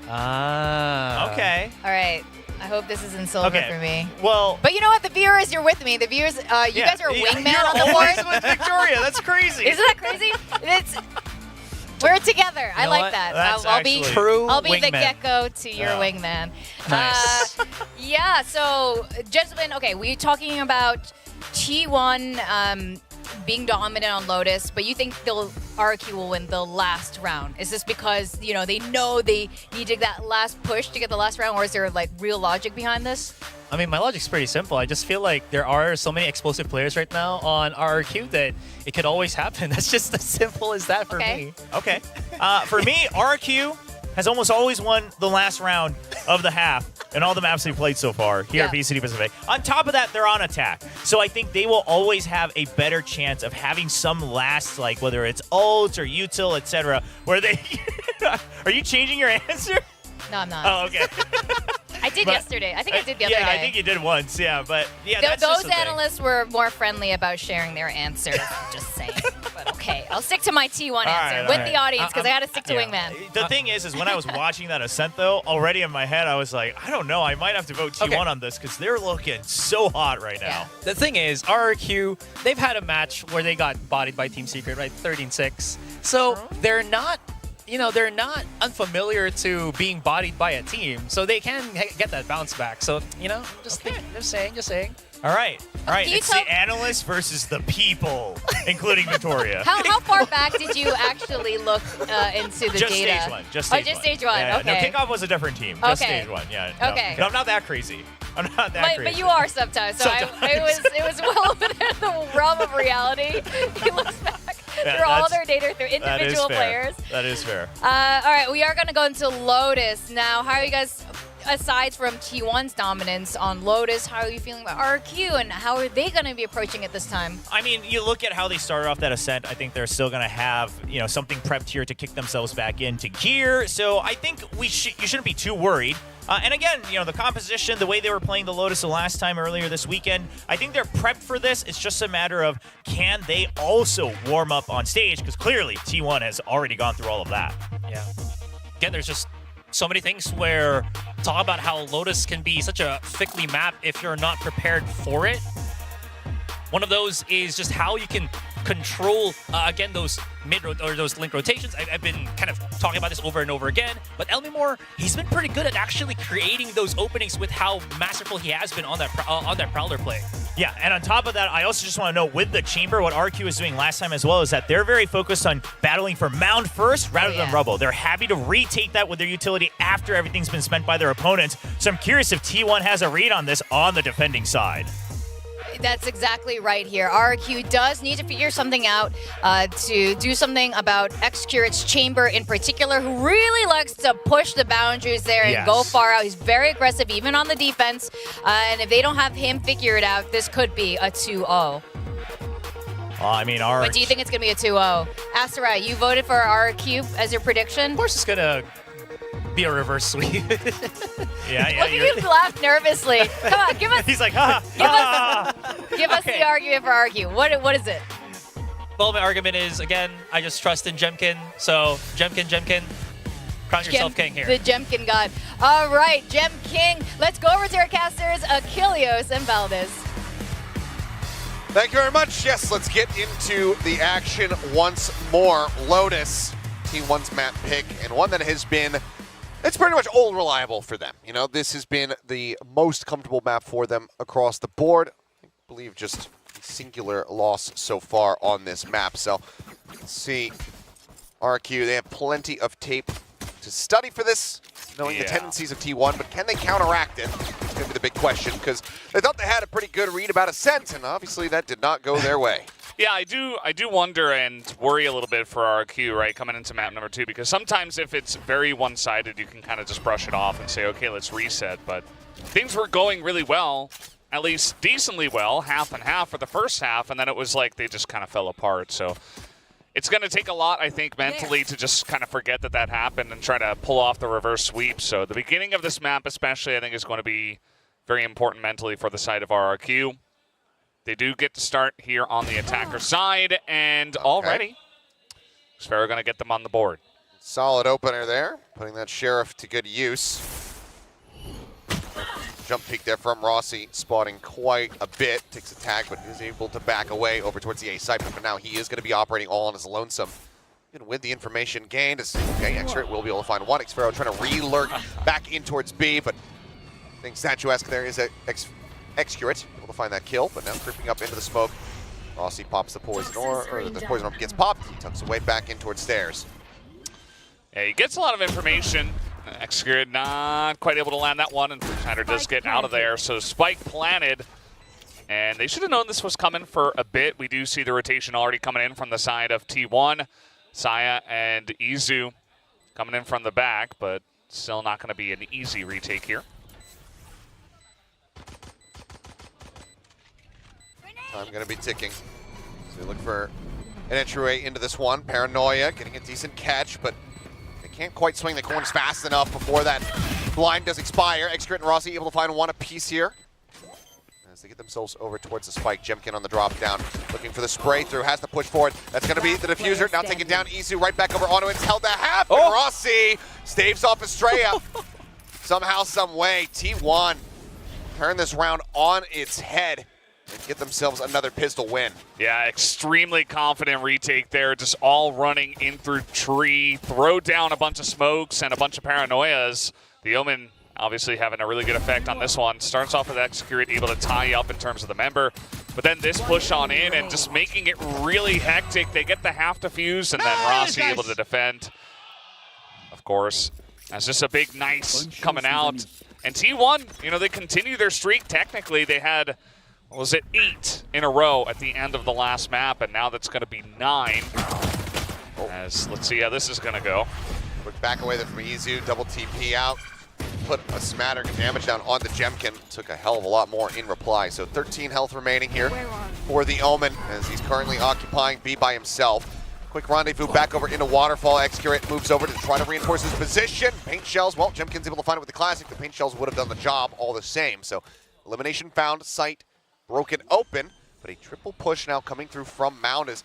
Ah. Okay. All right. I hope this isn't silver Okay. for me. Well, But you know what? The viewers, you're with me. The viewers, you guys are a wingman on the board. You're always with Victoria. That's crazy. Isn't that crazy? We're together. I know like what? that. That's I'll be actually- True I'll be the wingman. gecko to your Yeah. wingman. Nice. Yeah. So, gentlemen, okay, we're talking about T1 being dominant on Lotus, but you think RRQ will win the last round? Is this because they know they need to get that last push to get the last round, or is there like real logic behind this? I mean, my logic's pretty simple. I just feel like there are so many explosive players right now on RRQ that it could always happen. That's just as simple as that for me. Okay. For me, RRQ has almost always won the last round of the half in all the maps they've played so far here at VCT Pacific. On top of that, they're on attack. So I think they will always have a better chance of having some last, like whether it's ults or util, etc., where they... Are you changing your answer? No, I'm not. Oh, okay. I did yesterday. I think I did the other Yeah, day. I think you did once, yeah. But yeah, that's just Those the thing. analysts were more friendly about sharing their answers. Just saying. But okay, I'll stick to my T1 answer with the audience because I got to stick to Wingman. The thing is when I was watching that Ascent, though, already in my head, I was like, I don't know. I might have to vote T1 on this because they're looking so hot right now. The thing is, RRQ, they've had a match where they got bodied by Team Secret, right? 13-6. So they're not unfamiliar to being bodied by a team. So they can get that bounce back. So, just saying. All right. Can you It's the analysts versus the people, including Victoria. How far back did you actually look into the just data? stage one. Just stage one. Just stage one. Yeah, Okay. No, kickoff was a different team. Just Okay. stage one. Yeah. No. Okay. No, I'm not that crazy. I'm not that crazy. But you are sometimes. So it was well within the realm of reality. He looks back through all their data through individual players. That is fair. All right, we are going to go into Lotus now. How are you guys, aside from T1's dominance on Lotus, how are you feeling about RRQ and how are they going to be approaching it this time? I mean, you look at how they started off that Ascent. I think they're still going to have, something prepped here to kick themselves back into gear. So I think you shouldn't be too worried. And again, the composition, the way they were playing the Lotus the last time earlier this weekend, I think they're prepped for this. It's just a matter of can they also warm up on stage? Because clearly T1 has already gone through all of that. Yeah. Again, there's just so many things where talk about how Lotus can be such a fickly map if you're not prepared for it. One of those is just how you can control, again, those those link rotations. I've been kind of talking about this over and over again, but Elmimore, he's been pretty good at actually creating those openings with how masterful he has been on that Prowler play. Yeah, and on top of that, I also just want to know with the Chamber, what RQ was doing last time as well is that they're very focused on battling for Mound first rather than Rubble. They're happy to retake that with their utility after everything's been spent by their opponents. So I'm curious if T1 has a read on this on the defending side. That's exactly right here. RRQ does need to figure something out to do something about X-Curate's Chamber in particular, who really likes to push the boundaries there and go far out. He's very aggressive, even on the defense. And if they don't have him figure it out, this could be a 2-0. I mean, But do you think it's going to be a 2-0? Asterai, you voted for RRQ as your prediction? Of course it's going to be a reverse sweep. Yeah. Look at you laugh nervously. Come on, give us. He's like, Give us the argument for RRQ. What is it? Well, my argument is, again, I just trust in Jemkin. So, Jemkin, crown yourself king here. The Jemkin god. All right, Gem King. Let's go over to our casters, Achilleos and Valdez. Thank you very much. Yes, let's get into the action once more. Lotus, T1's map pick, and one that has been, it's pretty much all reliable for them. This has been the most comfortable map for them across the board. I believe just a singular loss so far on this map. So let's see. RQ, they have plenty of tape to study for this, knowing the tendencies of T1, but can they counteract it? It's going to be the big question, because they thought they had a pretty good read about Ascent, and obviously that did not go their way. Yeah, I do wonder and worry a little bit for RRQ, right, coming into map number 2, because sometimes if it's very one-sided, you can kind of just brush it off and say, okay, let's reset. But things were going really well, at least decently well, half and half for the first half, and then it was like they just kind of fell apart. So it's going to take a lot, I think, mentally to just kind of forget that that happened and try to pull off the reverse sweep. So the beginning of this map especially, I think, is going to be very important mentally for the side of RRQ. They do get to start here on the attacker side, and already Sphero going to get them on the board. Solid opener there, putting that Sheriff to good use. Jump peek there from Rossi, spotting quite a bit. Takes a tag, but is able to back away over towards the A side. But for now, he is going to be operating all on his lonesome. And with the information gained, X-Ray will be able to find one. Xfero trying to re-lurk back in towards B, but I think statuesque there is Excurate, able to find that kill, but now creeping up into the smoke. Rossi pops the poison or the poison orb gets popped. He tucks away back in towards stairs. Yeah, he gets a lot of information. Excurate not quite able to land that one, and Schneider does get out of there. So spike planted, and they should have known this was coming for a bit. We do see the rotation already coming in from the side of T1. Saya and Izu coming in from the back, but still not going to be an easy retake here. Time going to be ticking. So we look for an entryway into this one. Paranoia getting a decent catch, but they can't quite swing the corners fast enough before that blind does expire. Excurate and Rossi able to find one apiece here as they get themselves over towards the spike. Jemkin on the drop down, looking for the spray through, has to push forward. That's going to be the diffuser. Now taking down Izu right back over onto it. It's held to half, and Rossi staves off Estrella. Somehow, some way, T1 turn this round on its head and get themselves another pistol win. Yeah, extremely confident retake there, just all running in through tree, throw down a bunch of smokes and a bunch of paranoias. The Omen obviously having a really good effect on this one. Starts off with Execute, able to tie up in terms of the member, but then this push on in and just making it really hectic. They get the half defuse, and then Rossi able to defend. Of course, that's just a big nice coming out. And T1, you know, they continue their streak. Technically, they had, what was it, 8 in a row at the end of the last map, and now that's going to be 9. As let's see how this is going to go. Quick back away there from Izu, double TP out. Put a smattering of damage down on the Jemkin. Took a hell of a lot more in reply. So 13 health remaining here for the Omen as he's currently occupying B by himself. Quick rendezvous back over into Waterfall. Excurate moves over to try to reinforce his position. Paint shells, well, Jemkin's able to find it with the classic. The paint shells would have done the job all the same. So elimination found, sight broken open, but a triple push now coming through from Mound is,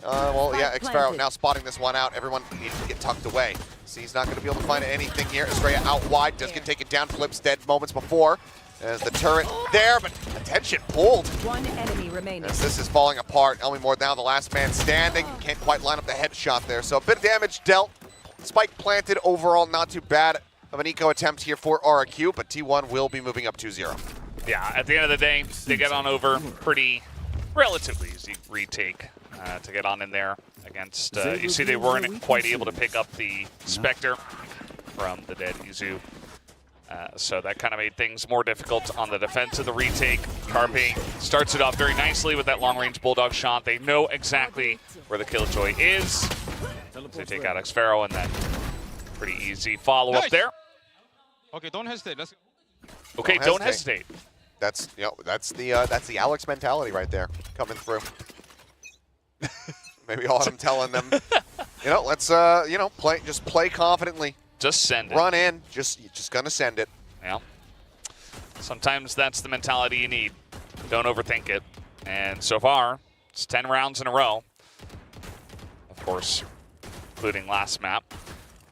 well, yeah, Xfaro now spotting this one out. Everyone needs to get tucked away. So he's not going to be able to find anything here. Estrella out wide, does get taken down, flips dead moments before. As the turret there, but attention pulled. One enemy remaining. As this is falling apart. Elmore now the last man standing. Can't quite line up the headshot there. So a bit of damage dealt. Spike planted overall, not too bad of an eco attempt here for RRQ, but T1 will be moving up 2-0. Yeah, at the end of the day, they get on over pretty relatively easy retake to get on in there against, you see they weren't quite able to pick up the Spectre from the dead Izu. So that kind of made things more difficult on the defense of the retake. Carpe starts it off very nicely with that long-range Bulldog shot. They know exactly where the Killjoy is. They take out Xfaro, and then pretty easy follow-up there. Okay, don't hesitate. Let's. Okay, don't hesitate. That's, you know, that's the Alex mentality right there coming through. Maybe Autumn telling them, you know, let's you know, play confidently. Just send it. Run in, just gonna send it. Yeah. Sometimes that's the mentality you need. Don't overthink it. And so far, it's 10 rounds in a row. Of course, including last map.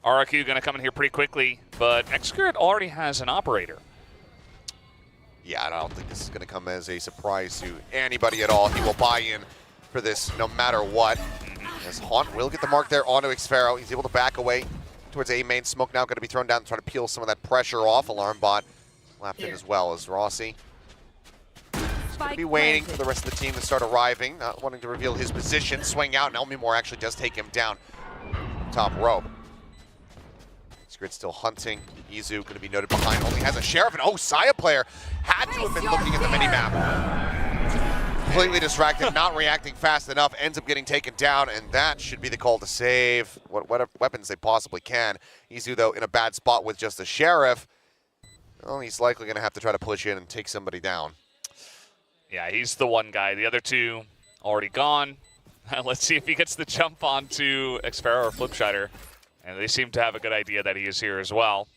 RRQ gonna come in here pretty quickly, but Excurate already has an operator. Yeah, I don't think this is gonna come as a surprise to anybody at all. He will buy in for this no matter what. As Haunt will get the mark there onto Xfaro. He's able to back away towards A main. Smoke now going to be thrown down to try to peel some of that pressure off. Alarm bot slapped in as well as Rossi. He's going to be waiting for the rest of the team to start arriving, not wanting to reveal his position. Swing out, and Elmore actually does take him down top rope. Skrid still hunting. Izu going to be noted behind, only has a Sheriff, and oh, Saya player had to have been looking at the minimap. completely distracted, not reacting fast enough, ends up getting taken down, and that should be the call to save what weapons they possibly can. Izu, though, in a bad spot with just the Sheriff. Well, he's likely going to have to try to push in and take somebody down. Yeah, he's the one guy. The other two already gone. Let's see if he gets the jump onto Xpera or Flipshider. And they seem to have a good idea that he is here as well.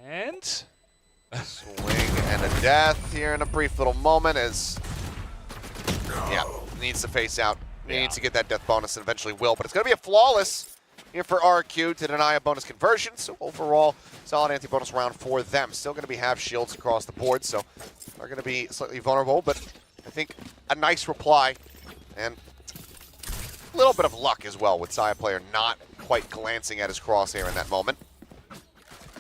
And swing and a death here in a brief little moment as, yeah, needs to face out. Needs to get that death bonus and eventually will, but it's going to be a flawless here for RRQ to deny a bonus conversion. So overall, solid anti-bonus round for them. Still going to be half shields across the board, so they're going to be slightly vulnerable, but I think a nice reply and a little bit of luck as well with Saya player not quite glancing at his crosshair in that moment.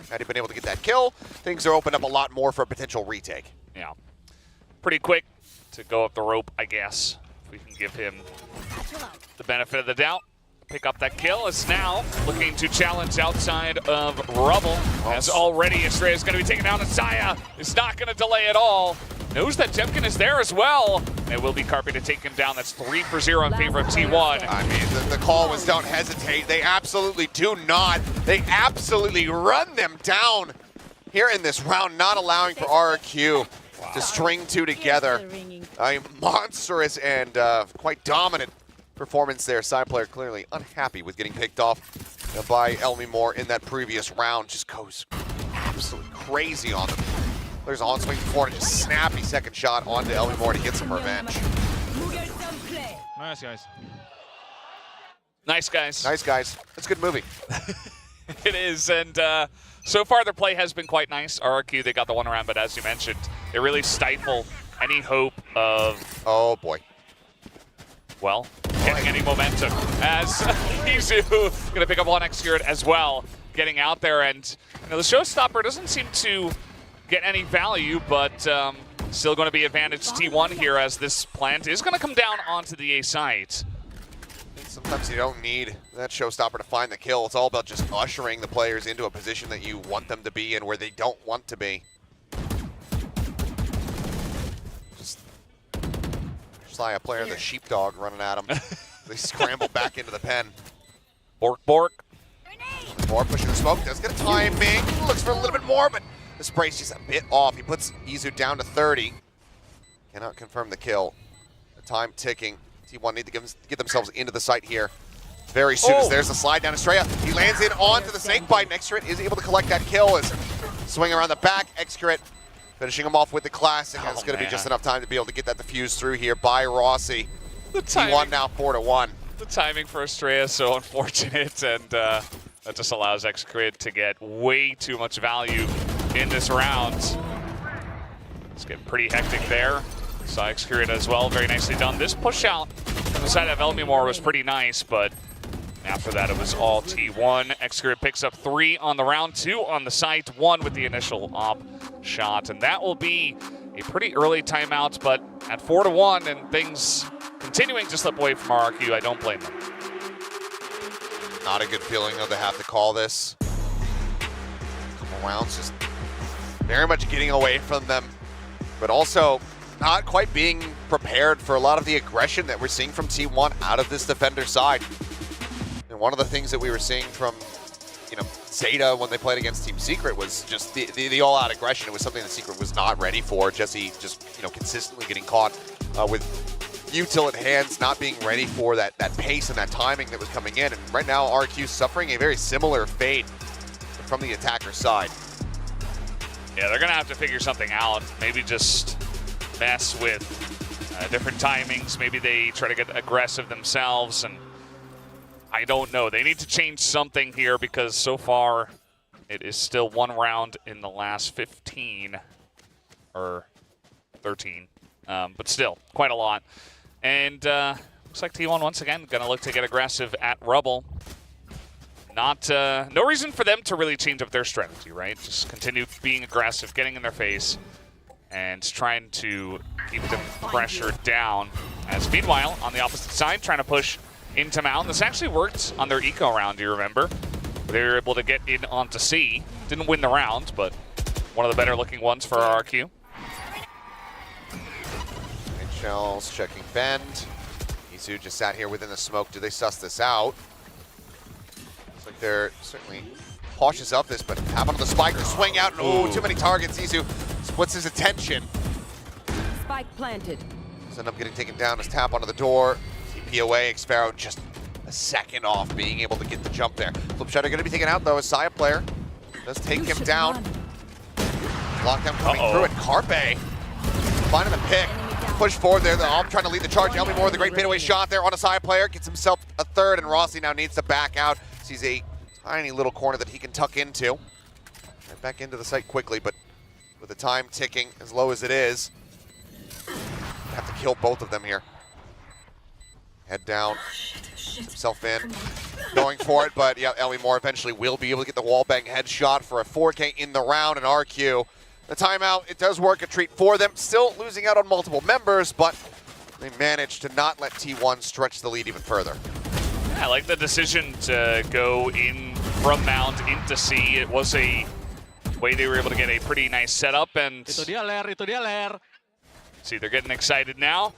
Had he been able to get that kill, things are opened up a lot more for a potential retake. Yeah, pretty quick to go up the rope, I guess. If we can give him the benefit of the doubt. Pick up that kill. Is now looking to challenge outside of Rubble. As already Estrella is going to be taken down, and Saya is not going to delay at all. Knows that Jemkin is there as well. It will be Carpe to take him down. That's 3 for 0 in favor of T1. I mean, the call was don't hesitate. They absolutely do not. They absolutely run them down here in this round, not allowing for RRQ to string two together. A monstrous and quite dominant performance there. Side player clearly unhappy with getting picked off by Elmimore in that previous round. Just goes absolutely crazy on them. There's on swing before and just snappy second shot onto Elmimore to get some revenge. Nice, guys. Nice, guys. Nice, guys. That's a good movie. It is, and so far their play has been quite nice. RRQ, they got the one round, but as you mentioned, it really stifled any hope of... Oh, boy. Well, getting any momentum as Izu going to pick up one Execute as well, getting out there, and you know, the showstopper doesn't seem to get any value, but still going to be advantage T1 here as this plant is going to come down onto the A site. Sometimes you don't need that showstopper to find the kill. It's all about just ushering the players into a position that you want them to be and where they don't want to be. Just a player, the sheepdog running at him. They scramble back into the pen. Bork, bork. More pushing the smoke. Does get a timing. Looks for a little bit more, but the spray's just a bit off. He puts Izu down to 30. Cannot confirm the kill. The time ticking. T1 need to get themselves into the site here very soon. As there's the slide down Estrella. He lands in onto the snake bite. Execute is able to collect that kill as swing around the back. Execute finishing him off with the classic. It's going to be just enough time to be able to get that defused through here by Rossi. T1 now 4-1. The timing for Estrella is so unfortunate, and that just allows Execute to get way too much value in this round. It's getting pretty hectic there. Saw Execute as well, very nicely done. This push out from the side of Elmimore was pretty nice, but after that it was all T1. Execute picks up 3 on the round, 2 on the site, 1 with the initial op shot, and that will be a pretty early timeout, but at 4-1 and things continuing to slip away from RRQ, I don't blame them. Not a good feeling though to have to call this. Couple rounds just very much getting away from them, but also not quite being prepared for a lot of the aggression that we're seeing from T1 out of this defender side. And one of the things that we were seeing from, you know, Zeta when they played against Team Secret was just the all-out aggression. It was something that Secret was not ready for. Jesse just, you know, consistently getting caught with util at hands, not being ready for that pace and that timing that was coming in. And right now, RQ suffering a very similar fate from the attacker side. Yeah, they're going to have to figure something out. Maybe just mess with different timings. Maybe they try to get aggressive themselves, and I don't know. They need to change something here because so far it is still 1 round in the last 15 or 13, but still quite a lot. And looks like T1 once again going to look to get aggressive at Rubble. No reason for them to really change up their strategy, right? Just continue being aggressive, getting in their face, and trying to keep the pressure down. As meanwhile, on the opposite side, trying to push into Mountain. This actually worked on their eco round, do you remember? They were able to get in onto C. Didn't win the round, but one of the better looking ones for RRQ. Shells checking bend. Izu just sat here within the smoke. Do they suss this out? Looks like they're certainly cautious of this, but tap onto the spiker, swing out, and oh, too many targets. Izu splits his attention. Spike planted. End up getting taken down as tap onto the door. TP away, Xpharaoh just a second off being able to get the jump there. Flipshot are going to be taken out though as Saya player does take him down. Lockdown coming through it. Carpe finding the pick. Push forward there. I'm trying to lead the charge. Elmi Moore, the great fadeaway shot there on a Saya player. Gets himself a third, and Rossi now needs to back out. Sees a tiny little corner that he can tuck into. Right back into the site quickly, but with the time ticking as low as it is, have to kill both of them here. Head down, himself in, going for it, but yeah, Elmi Moore eventually will be able to get the wallbang headshot for a 4K in the round, and RQ. The timeout, it does work a treat for them. Still losing out on multiple members, but they managed to not let T1 stretch the lead even further. I like the decision to go in from Mount into C. It was a way they were able to get a pretty nice setup, and see, they're getting excited now.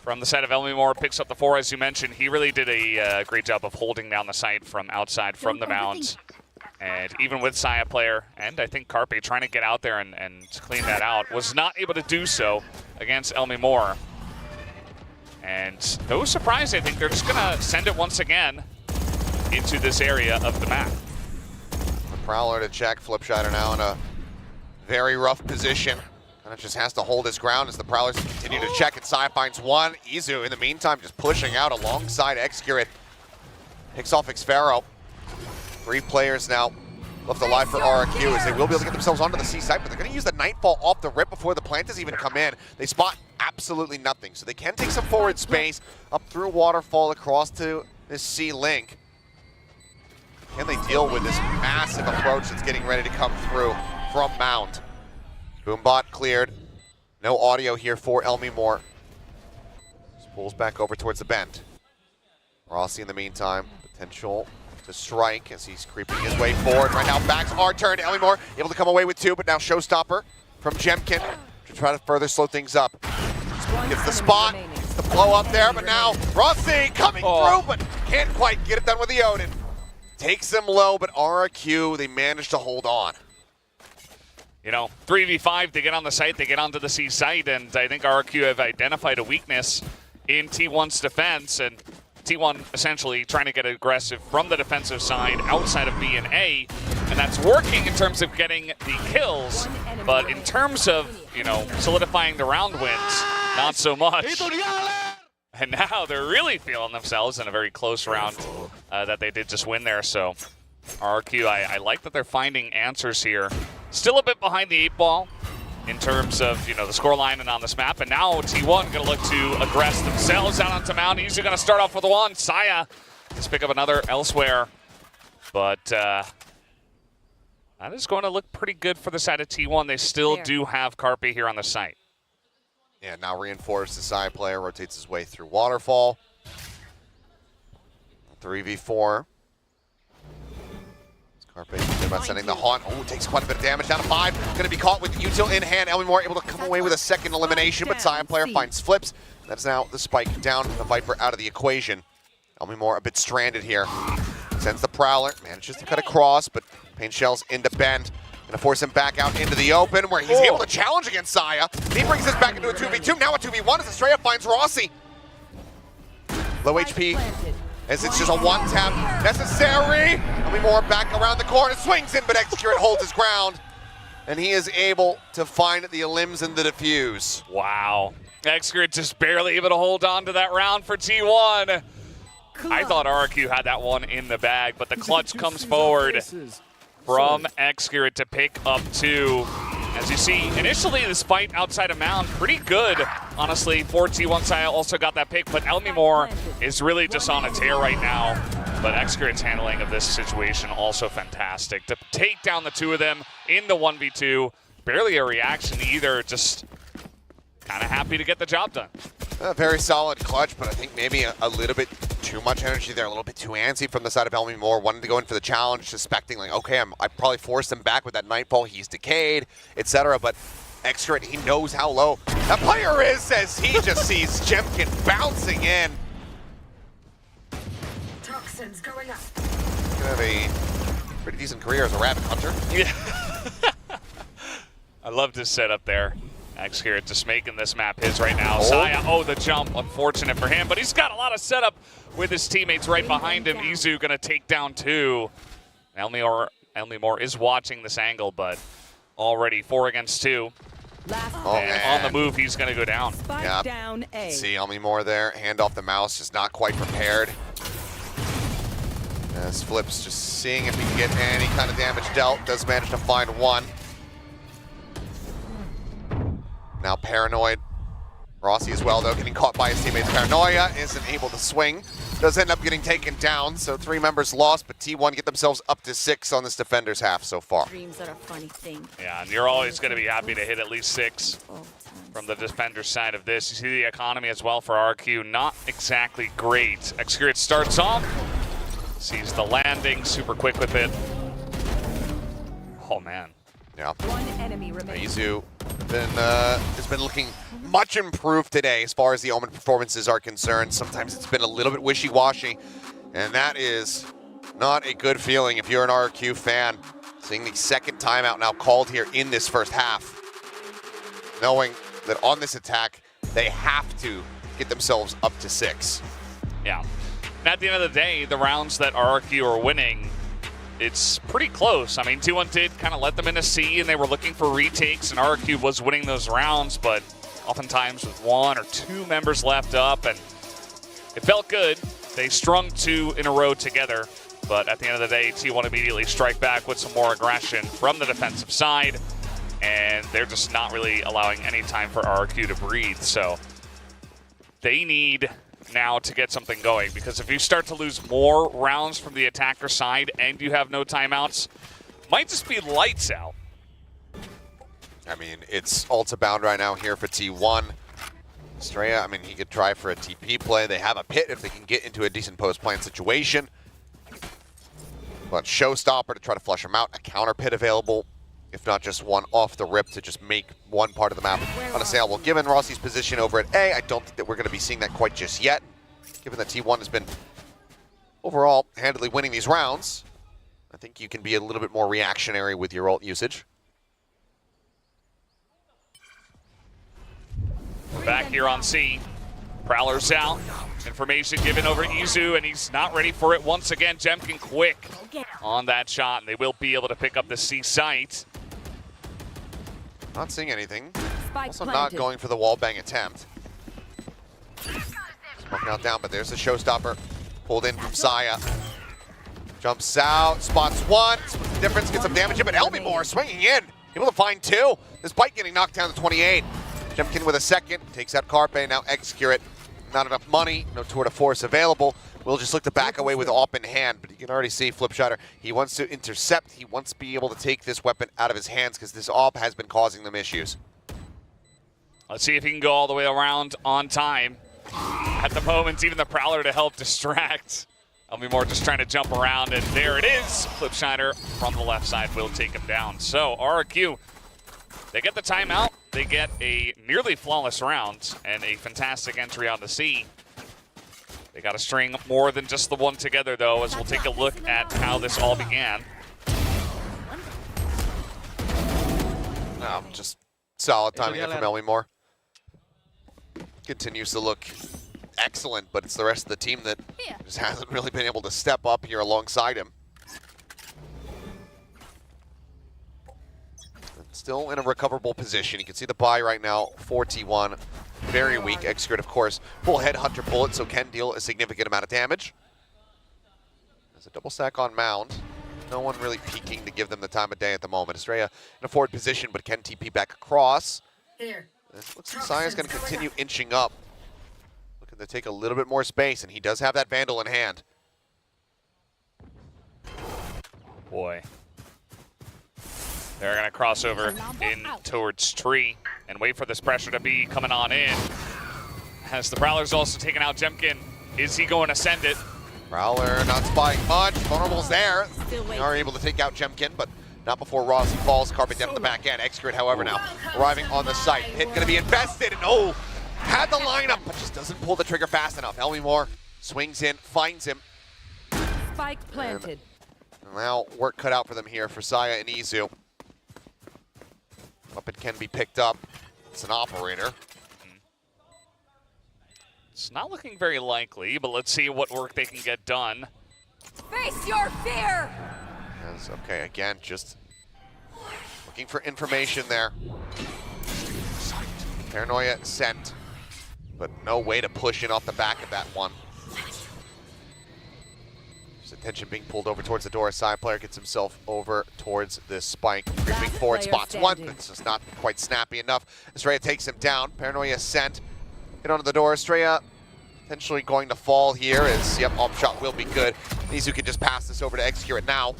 From the side of Elmi Moore, picks up the 4, as you mentioned. He really did a great job of holding down the site from outside from the mound. And even with Saya player, and I think Carpe trying to get out there and clean that out, was not able to do so against Elmi Moore. And no surprise, I think they're just going to send it once again into this area of the map. The Prowler to check. Flipshot now in a very rough position. Kind of just has to hold his ground as the Prowlers continue to check, and Sai finds one. Izu, in the meantime, just pushing out alongside Xcurit. Picks off Xpharaoh. 3 players now left alive for RRQ as they will be able to get themselves onto the C site, but they're going to use the Nightfall off the rip before the Planters even come in. They spot absolutely nothing, so they can take some forward space up through Waterfall across to this C link. Can they deal with this massive approach that's getting ready to come through from Mound? Boombot cleared. No audio here for Elmi Moore. Just pulls back over towards the bend. Rossi in the meantime, potential to strike as he's creeping his way forward. Right now, backs are turned. Elmi Moore able to come away with 2, but now Showstopper from Jemkin to try to further slow things up. Gets the spot, gets the blow up there, but now Rossi coming through, but can't quite get it done with the Odin. Takes them low, but RRQ, they managed to hold on. You know, 3v5, they get on the site, they get onto the C site, and I think RRQ have identified a weakness in T1's defense, and T1 essentially trying to get aggressive from the defensive side outside of B and A, and that's working in terms of getting the kills, but in terms of, you know, solidifying the round wins, not so much. And now they're really feeling themselves in a very close round that they did just win there, so RRQ, I like that they're finding answers here. Still a bit behind the 8 ball in terms of, you know, the scoreline and on this map. And now T1 going to look to aggress themselves out onto Mount. Usually going to start off with 1. Saya let's pick up another elsewhere. But that is going to look pretty good for the side of T1. They still do have Carpe here on the site. Yeah, now reinforced the side player, rotates his way through Waterfall. 3v4. Carpe thinking about sending the Haunt. Oh, takes quite a bit of damage, down to 5. Going to be caught with Util in hand. Elmi Moore able to come away with a second elimination, but Sion player finds flips. That's now the spike down, the Viper out of the equation. Elmi Moore a bit stranded here. Sends the Prowler, manages to cut across, but Pain Shells into bend. Gonna force him back out into the open where he's able to challenge against Saya. He brings this back into a 2v2, now a 2v1 as Estrella finds Rossi. Low HP. As it's just a one-tap necessary. Elmi Moore back around the corner, swings in, but Xcurit holds his ground. And he is able to find the limbs and the defuse. Wow. Xcurit just barely able to hold on to that round for T1. I thought RRQ had that one in the bag, but the clutch comes forward from Xcurit to pick up 2. As you see, initially this fight outside of Mound, pretty good, honestly, for T1 Saya also got that pick, but Elmi Moore is really just on a tear right now. But Xcurit's handling of this situation also fantastic. To take down the 2 of them in the 1v2, barely a reaction either, just kind of happy to get the job done. A very solid clutch, but I think maybe a little bit too much energy there, a little bit too antsy from the side of Elmi Moore, wanting to go in for the challenge, suspecting like, okay, I probably forced him back with that Nightfall, he's decayed, etc. But Xcurit, he knows how low That player is as he just sees Jemkin bouncing in. Toxins going up. He's gonna have a pretty decent career as a rabbit hunter. Yeah. I loved his setup there. X here just making this map his right now. Saya, the jump, unfortunate for him, but he's got a lot of setup with his teammates right behind him. Izu gonna take down 2. Elmimore is watching this angle, but already 4 against 2. And on the move, he's gonna go down. Yeah. Down A. See Elmimore there, hand off the mouse, just not quite prepared. As Flips just seeing if he can get any kind of damage dealt, does manage to find 1. Now Paranoid. Rossi as well, though, getting caught by his teammates. Paranoia isn't able to swing. Does end up getting taken down, so 3 members lost, but T1 get themselves up to 6 on this defender's half so far. Dreams are a funny thing. Yeah, and you're always going to be happy to hit at least 6 from the defender's side of this. You see the economy as well for RRQ, not exactly great. Xcurate starts off, sees the landing, super quick with it. Oh, man. Yeah. One enemy remains. Izu has been looking much improved today as far as the Omen performances are concerned. Sometimes it's been a little bit wishy-washy, and that is not a good feeling if you're an RRQ fan. Seeing the second timeout now called here in this first half, knowing that on this attack, they have to get themselves up to 6. Yeah. And at the end of the day, the rounds that RRQ are winning, it's pretty close. I mean, T1 did kind of let them in a C, and they were looking for retakes, and RRQ was winning those rounds, but oftentimes with 1 or 2 members left up, and it felt good. They strung 2 in a row together, but at the end of the day, T1 immediately strike back with some more aggression from the defensive side, and they're just not really allowing any time for RRQ to breathe. So they need now to get something going, because if you start to lose more rounds from the attacker side and you have no timeouts, might just be lights out. I mean, it's ulta bound right now here for T1. Estrella, I mean, he could try for a TP play. They have a pit if they can get into a decent post-plant situation. But Showstopper to try to flush him out. A counter pit available, if not just one off the rip to just make one part of the map unassailable. Given Rossi's position over at A, I don't think that we're going to be seeing that quite just yet. Given that T1 has been overall handily winning these rounds, I think you can be a little bit more reactionary with your ult usage. Back here on C. Prowler's out. Information given over Izu, and he's not ready for it once again. Jemkin quick on that shot, and they will be able to pick up the C site. Not seeing anything. Spike Also planted. not going for the wallbang attempt. Smoking out down, but there's the Showstopper. Pulled in from Saya. Jumps out, spots 1, splits the difference, gets some damage in, but Elmimore swinging in. Able to find 2, despite getting knocked down to 28. Jemkin with a second, takes out Carpe, now Xcurate. Not enough money, no tour de force available. We'll just look to back away with AWP in hand, but you can already see Flipshutter. He wants to intercept, he wants to be able to take this weapon out of his hands because this AWP has been causing them issues. Let's see if he can go all the way around on time. At the moment, even the Prowler to help distract. Elmimore just trying to jump around, and there it is. Flipshutter from the left side will take him down. So RRQ, they get the timeout. They get a nearly flawless round and a fantastic entry on the C. They got to string more than just the one together, though, as we'll take a look at how this all began. No, just solid timing in from Elmimore. Continues to look excellent, but it's the rest of the team that just hasn't really been able to step up here alongside him. Still in a recoverable position. You can see the buy right now for T1. Very weak. Xcurate, of course, full headhunter bullet, so can deal a significant amount of damage. There's a double stack on Mound. No one really peeking to give them the time of day at the moment. Estrella in a forward position, but can TP back across. Here. It looks like Saya's going to continue inching up. Looking to take a little bit more space, and he does have that Vandal in hand. Boy. They're going to cross over in towards Tree and wait for this pressure to be coming on in. As the Prowler's also taking out Jemkin. Is he going to send it? Prowler not spying much. Vulnerable's there. They are able to take out Jemkin, but Not before Rossi falls. Carpet down on the back end. Excurate, however, now arriving on the site. Hit going to be invested. And oh, had the lineup, but just doesn't pull the trigger fast enough. Elmimore swings in, finds him. Spike planted. And now work cut out for them here for Saya and Izu. Weapon can be picked up. It's an operator. It's not looking very likely, but let's see what work they can get done. Face your fear! Okay, again, just looking for information there. Paranoia sent, but no way to push in off the back of that one. There's attention being pulled over towards the door. Side player gets himself over towards this spike. Creeping forward, spots one, but it's just not quite snappy enough. Estrella takes him down. Paranoia sent. Get onto the door. Estrella potentially going to fall here as, yep, off shot will be good. Nizu can just pass this over to execute it now.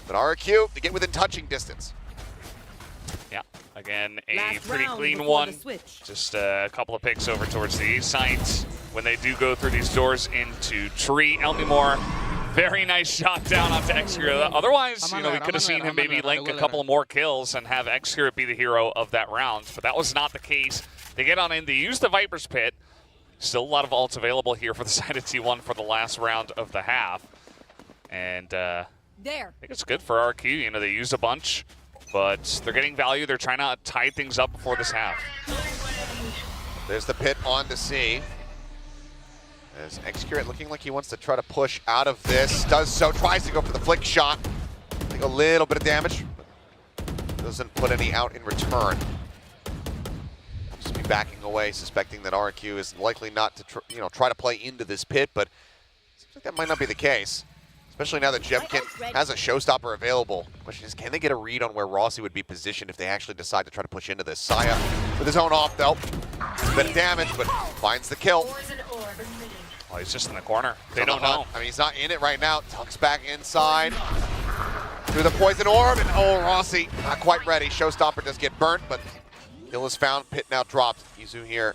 But RRQ, to get within touching distance. Yeah, again, a pretty clean one. Just a couple of picks over towards the east side. When they do go through these doors into tree, Elmimore, very nice shot down onto Execute. Otherwise, you know, we could have seen him maybe link a couple of more kills and have Execute be the hero of that round, but that was not the case. They get on in, they use the Viper's Pit. Still a lot of ults available here for the side of T1 for the last round of the half. And I think it's good for RRQ. You know, they used a bunch, but they're getting value. They're trying to tie things up before this half. There's the pit on the C. As Execute looking like he wants to try to push out of this. Does so, tries to go for the flick shot. Take a little bit of damage, but doesn't put any out in return. Just be backing away, suspecting that RRQ is likely not to try to play into this pit, but it seems like that might not be the case. Especially now that Jemkin has a showstopper available. Question is, can they get a read on where Rossi would be positioned if they actually decide to try to push into this? Saya with his own off, though. A bit of damage, but finds the kill. Oh, he's just in the corner. They don't know. I mean, he's not in it right now. Tucks back inside. Through the poison orb, and oh, Rossi not quite ready. Showstopper does get burnt, but kill is found. Pit now dropped. Izu here.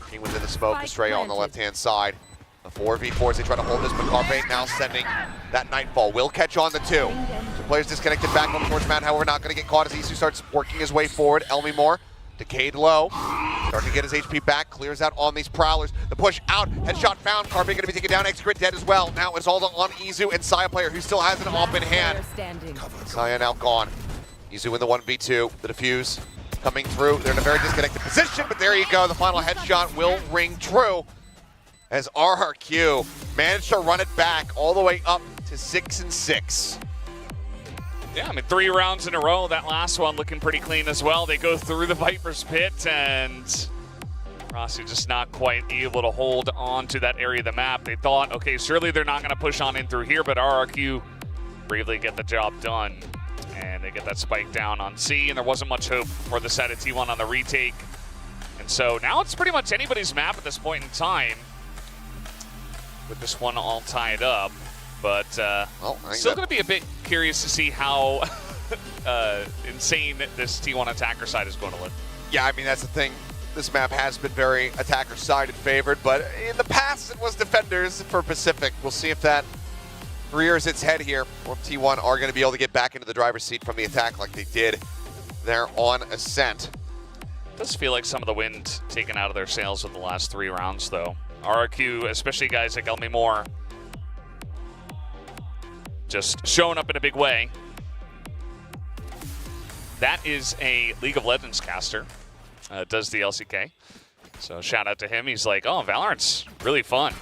King within the smoke. Estrella on the left-hand side. The 4v4s, they try to hold this, but Carpe now sending that Nightfall. Will catch on the two. Two players disconnected back over towards Matt, however, not going to get caught as Isu starts working his way forward. Elmimore, decayed low. Starting to get his HP back, clears out on these Prowlers. The push out, headshot found. Carpe going to be taken down, Execute dead as well. Now it's all on Izu and Saya player, who still has an op in hand. Saya now gone. Izu in the 1v2, the defuse coming through. They're in a very disconnected position, but there you go. The final headshot will ring true, as RRQ managed to run it back all the way up to 6-6. Yeah, I mean, 3 rounds in a row. That last one looking pretty clean as well. They go through the Viper's Pit, and Rossi just not quite able to hold on to that area of the map. They thought, okay, surely they're not going to push on in through here, but RRQ bravely get the job done. And they get that spike down on C, and there wasn't much hope for the side of T1 on the retake. And so now it's pretty much anybody's map at this point in time, with this one all tied up, but still going to be a bit curious to see how insane this T1 attacker side is going to look. Yeah, I mean, that's the thing. This map has been very attacker-sided favored, but in the past it was defenders for Pacific. We'll see if that rears its head here, or if T1 are going to be able to get back into the driver's seat from the attack like they did there on Ascent. It does feel like some of the wind taken out of their sails with the last 3 rounds, though. RRQ, especially guys like Elmimore, just showing up in a big way. That is a League of Legends caster, does the LCK. So shout out to him. He's like, oh, Valorant's really fun.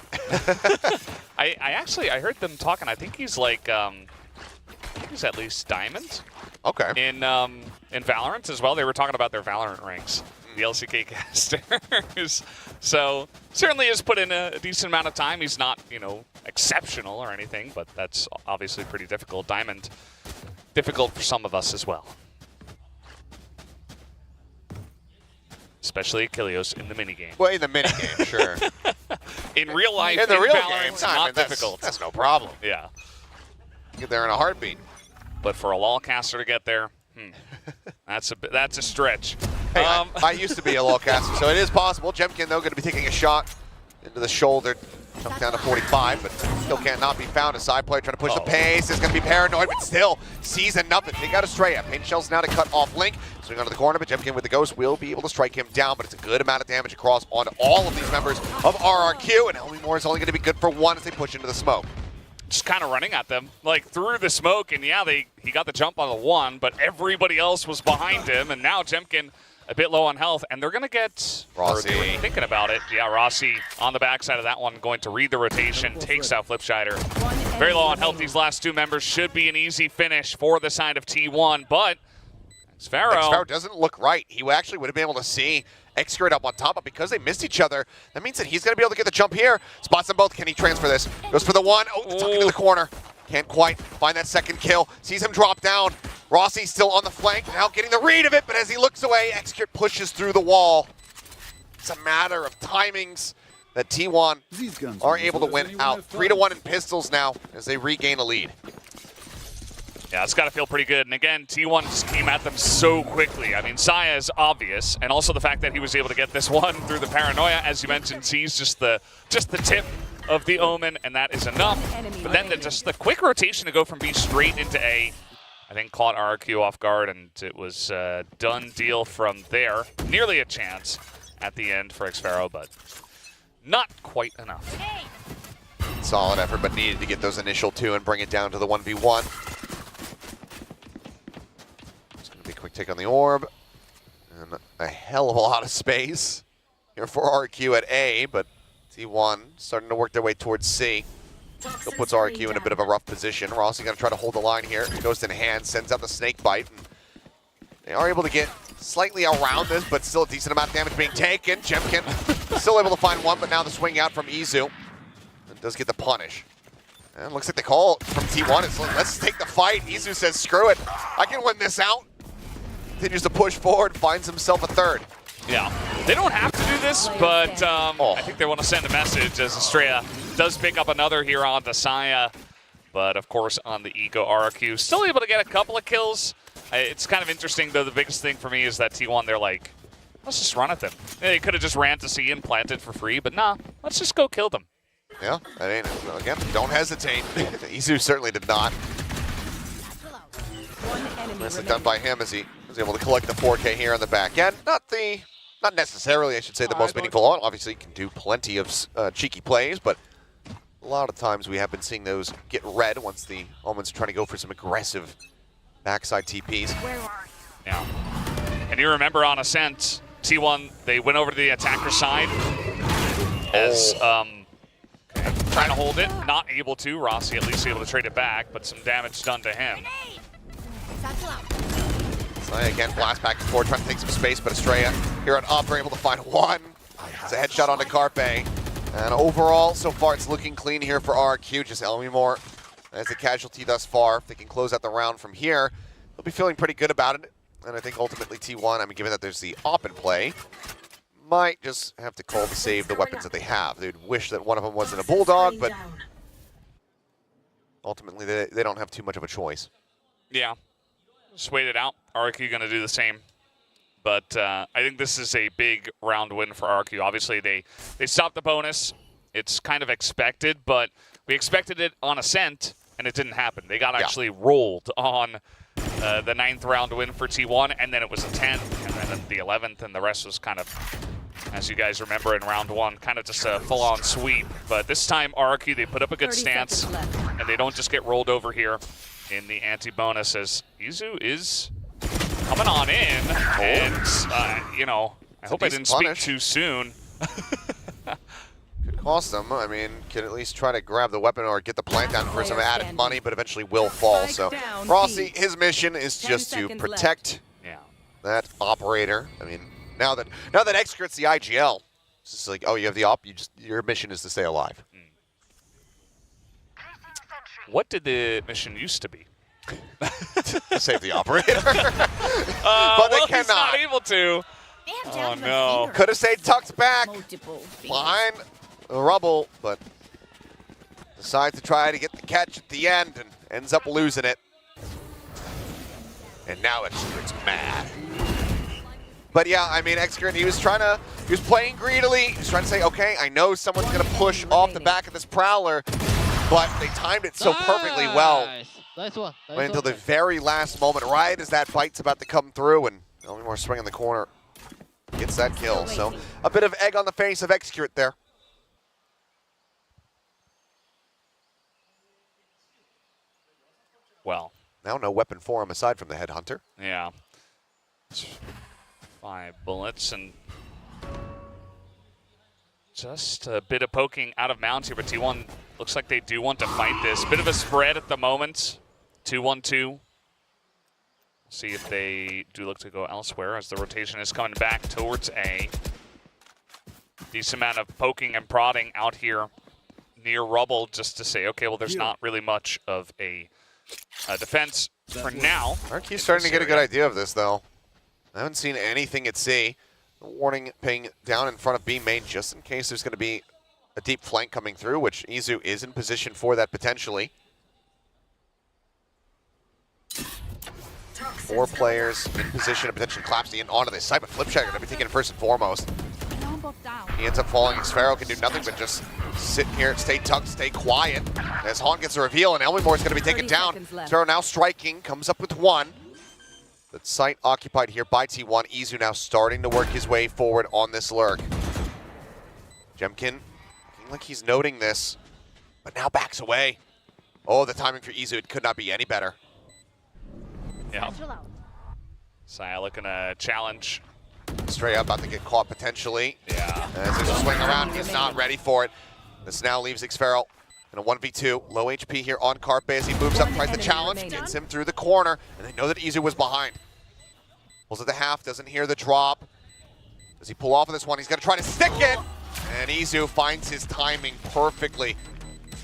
I heard them talking. I think he's like, he's at least Diamond. Okay. In Valorant as well. They were talking about their Valorant ranks, the LCK casters. So certainly has put in a decent amount of time. He's not, exceptional or anything, but that's obviously pretty difficult. Diamond, difficult for some of us as well. Especially Achilles in the minigame. Well, in the minigame, sure. In real life, in the real Valorant, game, not difficult. That's no problem. Yeah. Get there in a heartbeat. But for a LoL caster to get there, that's a stretch. Hey, I used to be a LoL caster, so it is possible. Jemkin, though, going to be taking a shot into the shoulder. Jumped down to 45, but Still cannot be found. A side player trying to push the pace. Is going to be paranoid, but still sees enough to take out Estrella. Pain Shells now to cut off Link. Swing onto the corner, but Jemkin with the Ghost will be able to strike him down, but it's a good amount of damage across on all of these members of RRQ, and Elmi Moore is only going to be good for one as they push into the smoke. Just kind of running at them, like through the smoke, and yeah, he got the jump on the one, but everybody else was behind him, and now Jemkin a bit low on health, and they're going to get Rossi. They were thinking about it. Yeah, Rossi on the backside of that one, going to read the rotation, takes out Flipshider. Very low on health. These last two members should be an easy finish for the side of T1, but Xfaro doesn't look right. He actually would have been able to see Xgrid up on top, but because they missed each other, that means that he's going to be able to get the jump here. Spots them both. Can he transfer this? Goes for the one. Oh, tuck into the corner. Can't quite find that second kill. Sees him drop down. Rossi still on the flank, now getting the read of it, but as he looks away, Xgrid pushes through the wall. It's a matter of timings that T1 are able to win out. 3-1 in pistols now as they regain a lead. Yeah, it's got to feel pretty good. And again, T1 just came at them so quickly. I mean, Saya is obvious, and also the fact that he was able to get this one through the paranoia, as you mentioned, sees just the tip of the Omen, and that is enough. But then just the quick rotation to go from B straight into A, I think caught RRQ off guard, and it was a done deal from there. Nearly a chance at the end for Xfaro, but not quite enough. Solid effort, but needed to get those initial two and bring it down to the 1v1. It's going to be a quick take on the orb. And a hell of a lot of space here for RRQ at A, but T1 starting to work their way towards C. Still puts RRQ in a bit of a rough position. Rossi going to try to hold the line here. Goes in hand, sends out the snake bite. And they are able to get slightly around this, but still a decent amount of damage being taken. Jemkin still able to find one, but now the swing out from Izu. And does get the punish. And looks like the call from T1 is, let's take the fight. Izu says, screw it. I can win this out. Continues to push forward, finds himself a third. Yeah, they don't have to do this, but I think they want to send a message as Estrella does pick up another here on the Saya. But of course on the Eco, RRQ still able to get a couple of kills. It's kind of interesting though, the biggest thing for me is that T1, they're like, let's just run at them. They could have just ran to C and planted for free, but nah, let's just go kill them. Yeah, I mean, again, don't hesitate. Izu certainly did not. Nicely done by him as he was able to collect the 4K here on the back end. Not necessarily, I should say, the most meaningful one. Obviously, you can do plenty of cheeky plays, but a lot of times we have been seeing those get red once the Omen's are trying to go for some aggressive backside TPs. Yeah. And you remember on Ascent, T1, they went over to the attacker side as trying to hold it, not able to. Rossi at least able to trade it back, but some damage done to him. Again, blast back and forth, trying to take some space, but Estrella here on up are able to find one. It's a headshot onto Carpe. And overall, so far, it's looking clean here for RRQ. Just Elmi Moore as a casualty thus far. If they can close out the round from here, they'll be feeling pretty good about it. And I think ultimately T1, I mean, given that there's the op in play, might just have to call to save the weapons that they have. They'd wish that one of them wasn't a Bulldog, but ultimately they don't have too much of a choice. Yeah. Just wait it out. RRQ going to do the same. But I think this is a big round win for RRQ. Obviously, they stopped the bonus. It's kind of expected, but we expected it on Ascent, and it didn't happen. They got actually rolled on the 9th round win for T1, and then it was a 10th, and then the 11th, and the rest was kind of, as you guys remember in round 1, kind of just a full-on sweep. But this time, RRQ, they put up a good stance, and they don't just get rolled over here in the anti-bonus, as Izu is coming on in, and, you know, I hope I didn't speak too soon. Could cost them. I mean, can at least try to grab the weapon or get the plant down for some added money, but eventually will fall. So Rossi, his mission is just to protect that operator. I mean, now that Xgrid's the IGL, it's just like, oh, you have the op, your mission is to stay alive. What did the mission used to be? Save the operator. But they cannot. He's not able to. Oh, no. Could have stayed tucked back behind the rubble, but decides to try to get the catch at the end and ends up losing it. And now it's mad. But yeah, I mean, Xgrid, he was playing greedily. He was trying to say, okay, I know someone's going to push off the back of this Prowler. but they timed it so perfectly well. Nice one. Wait until the very last moment, right as that fight's about to come through, and only more swing in the corner gets that kill. So a bit of egg on the face of Execute there. Well, now no weapon for him aside from the headhunter. Yeah. 5 bullets and just a bit of poking out of bounds here, but T1 looks like they do want to fight this. Bit of a spread at the moment. 2-1-2. See if they do look to go elsewhere as the rotation is coming back towards A. Decent amount of poking and prodding out here near rubble just to say, okay, well, there's not really much of a defense for now. RRQ's starting to get a good idea of this, though. I haven't seen anything at C. The warning ping down in front of B main just in case there's going to be a deep flank coming through, which Izu is in position for that potentially. 4 players in position to potentially collapse the end onto this side, but Flipshot going to be taken first and foremost. He ends up falling. Sphero can do nothing but just sit here, stay tucked, stay quiet. As Han gets a reveal, and Elmimore is going to be taken down. Sphero now striking, comes up with 1. The site occupied here by T1. Izu now starting to work his way forward on this lurk. Jemkin, looking like he's noting this, but now backs away. Oh, the timing for Izu, it could not be any better. Yeah. Saya looking to challenge. Straight up, about to get caught potentially. Yeah. As there's a swing around, he's not ready for it. This now leaves Xferal in a 1v2. Low HP here on Carpe as he moves up, tries to challenge, gets him through the corner, and they know that Izu was behind. Pulls at the half, doesn't hear the drop. Does he pull off of this one? He's gonna try to stick it! And Izu finds his timing perfectly.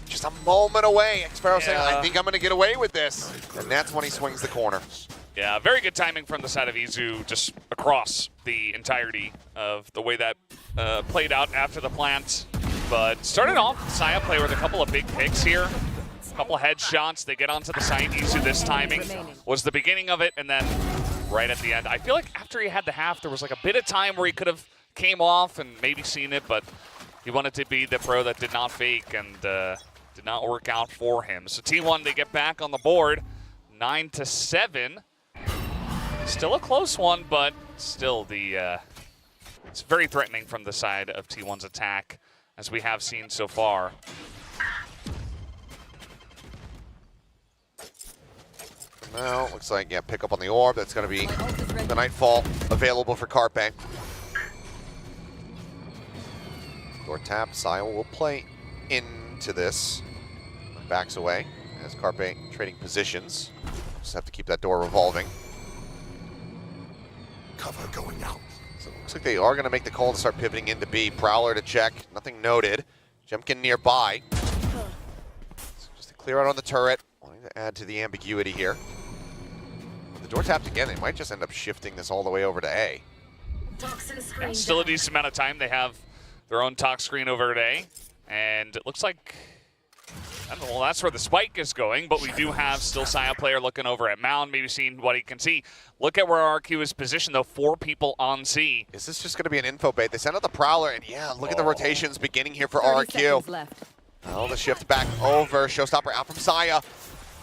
Just a moment away. Xferal saying, I think I'm gonna get away with this. And that's when he swings the corner. Yeah, very good timing from the side of Izu, just across the entirety of the way that played out after the plant. But started off Saya play with a couple of big picks here. A couple of headshots. They get onto the site. Izu, this timing was the beginning of it, and then right at the end. I feel like after he had the half, there was like a bit of time where he could have came off and maybe seen it, but he wanted to be the pro that did not fake and did not work out for him. So T1, they get back on the board, 9-7. Still a close one, but still it's very threatening from the side of T1's attack, as we have seen so far. Well, looks like, yeah, pick up on the orb. That's going to be the Nightfall available for Carpe. Door tap. Saya will play into this. Backs away as Carpe trading positions. Just have to keep that door revolving. Cover going out. So it looks like they are going to make the call to start pivoting into B. Prowler to check. Nothing noted. Jemkin nearby. So just to clear out on the turret. Wanting to add to the ambiguity here. If the door tapped again, they might just end up shifting this all the way over to A. Yeah, still a decent amount of time. They have their own talk screen over at A. And it looks like, I don't know, well, that's where the spike is going, but we do have still Saya player looking over at Mound, maybe seeing what he can see. Look at where RRQ is positioned, though. 4 people on C. Is this just going to be an info bait? They send out the Prowler, and yeah, look at the rotations beginning here for RRQ. Oh, the shift back over. Showstopper out from Saya.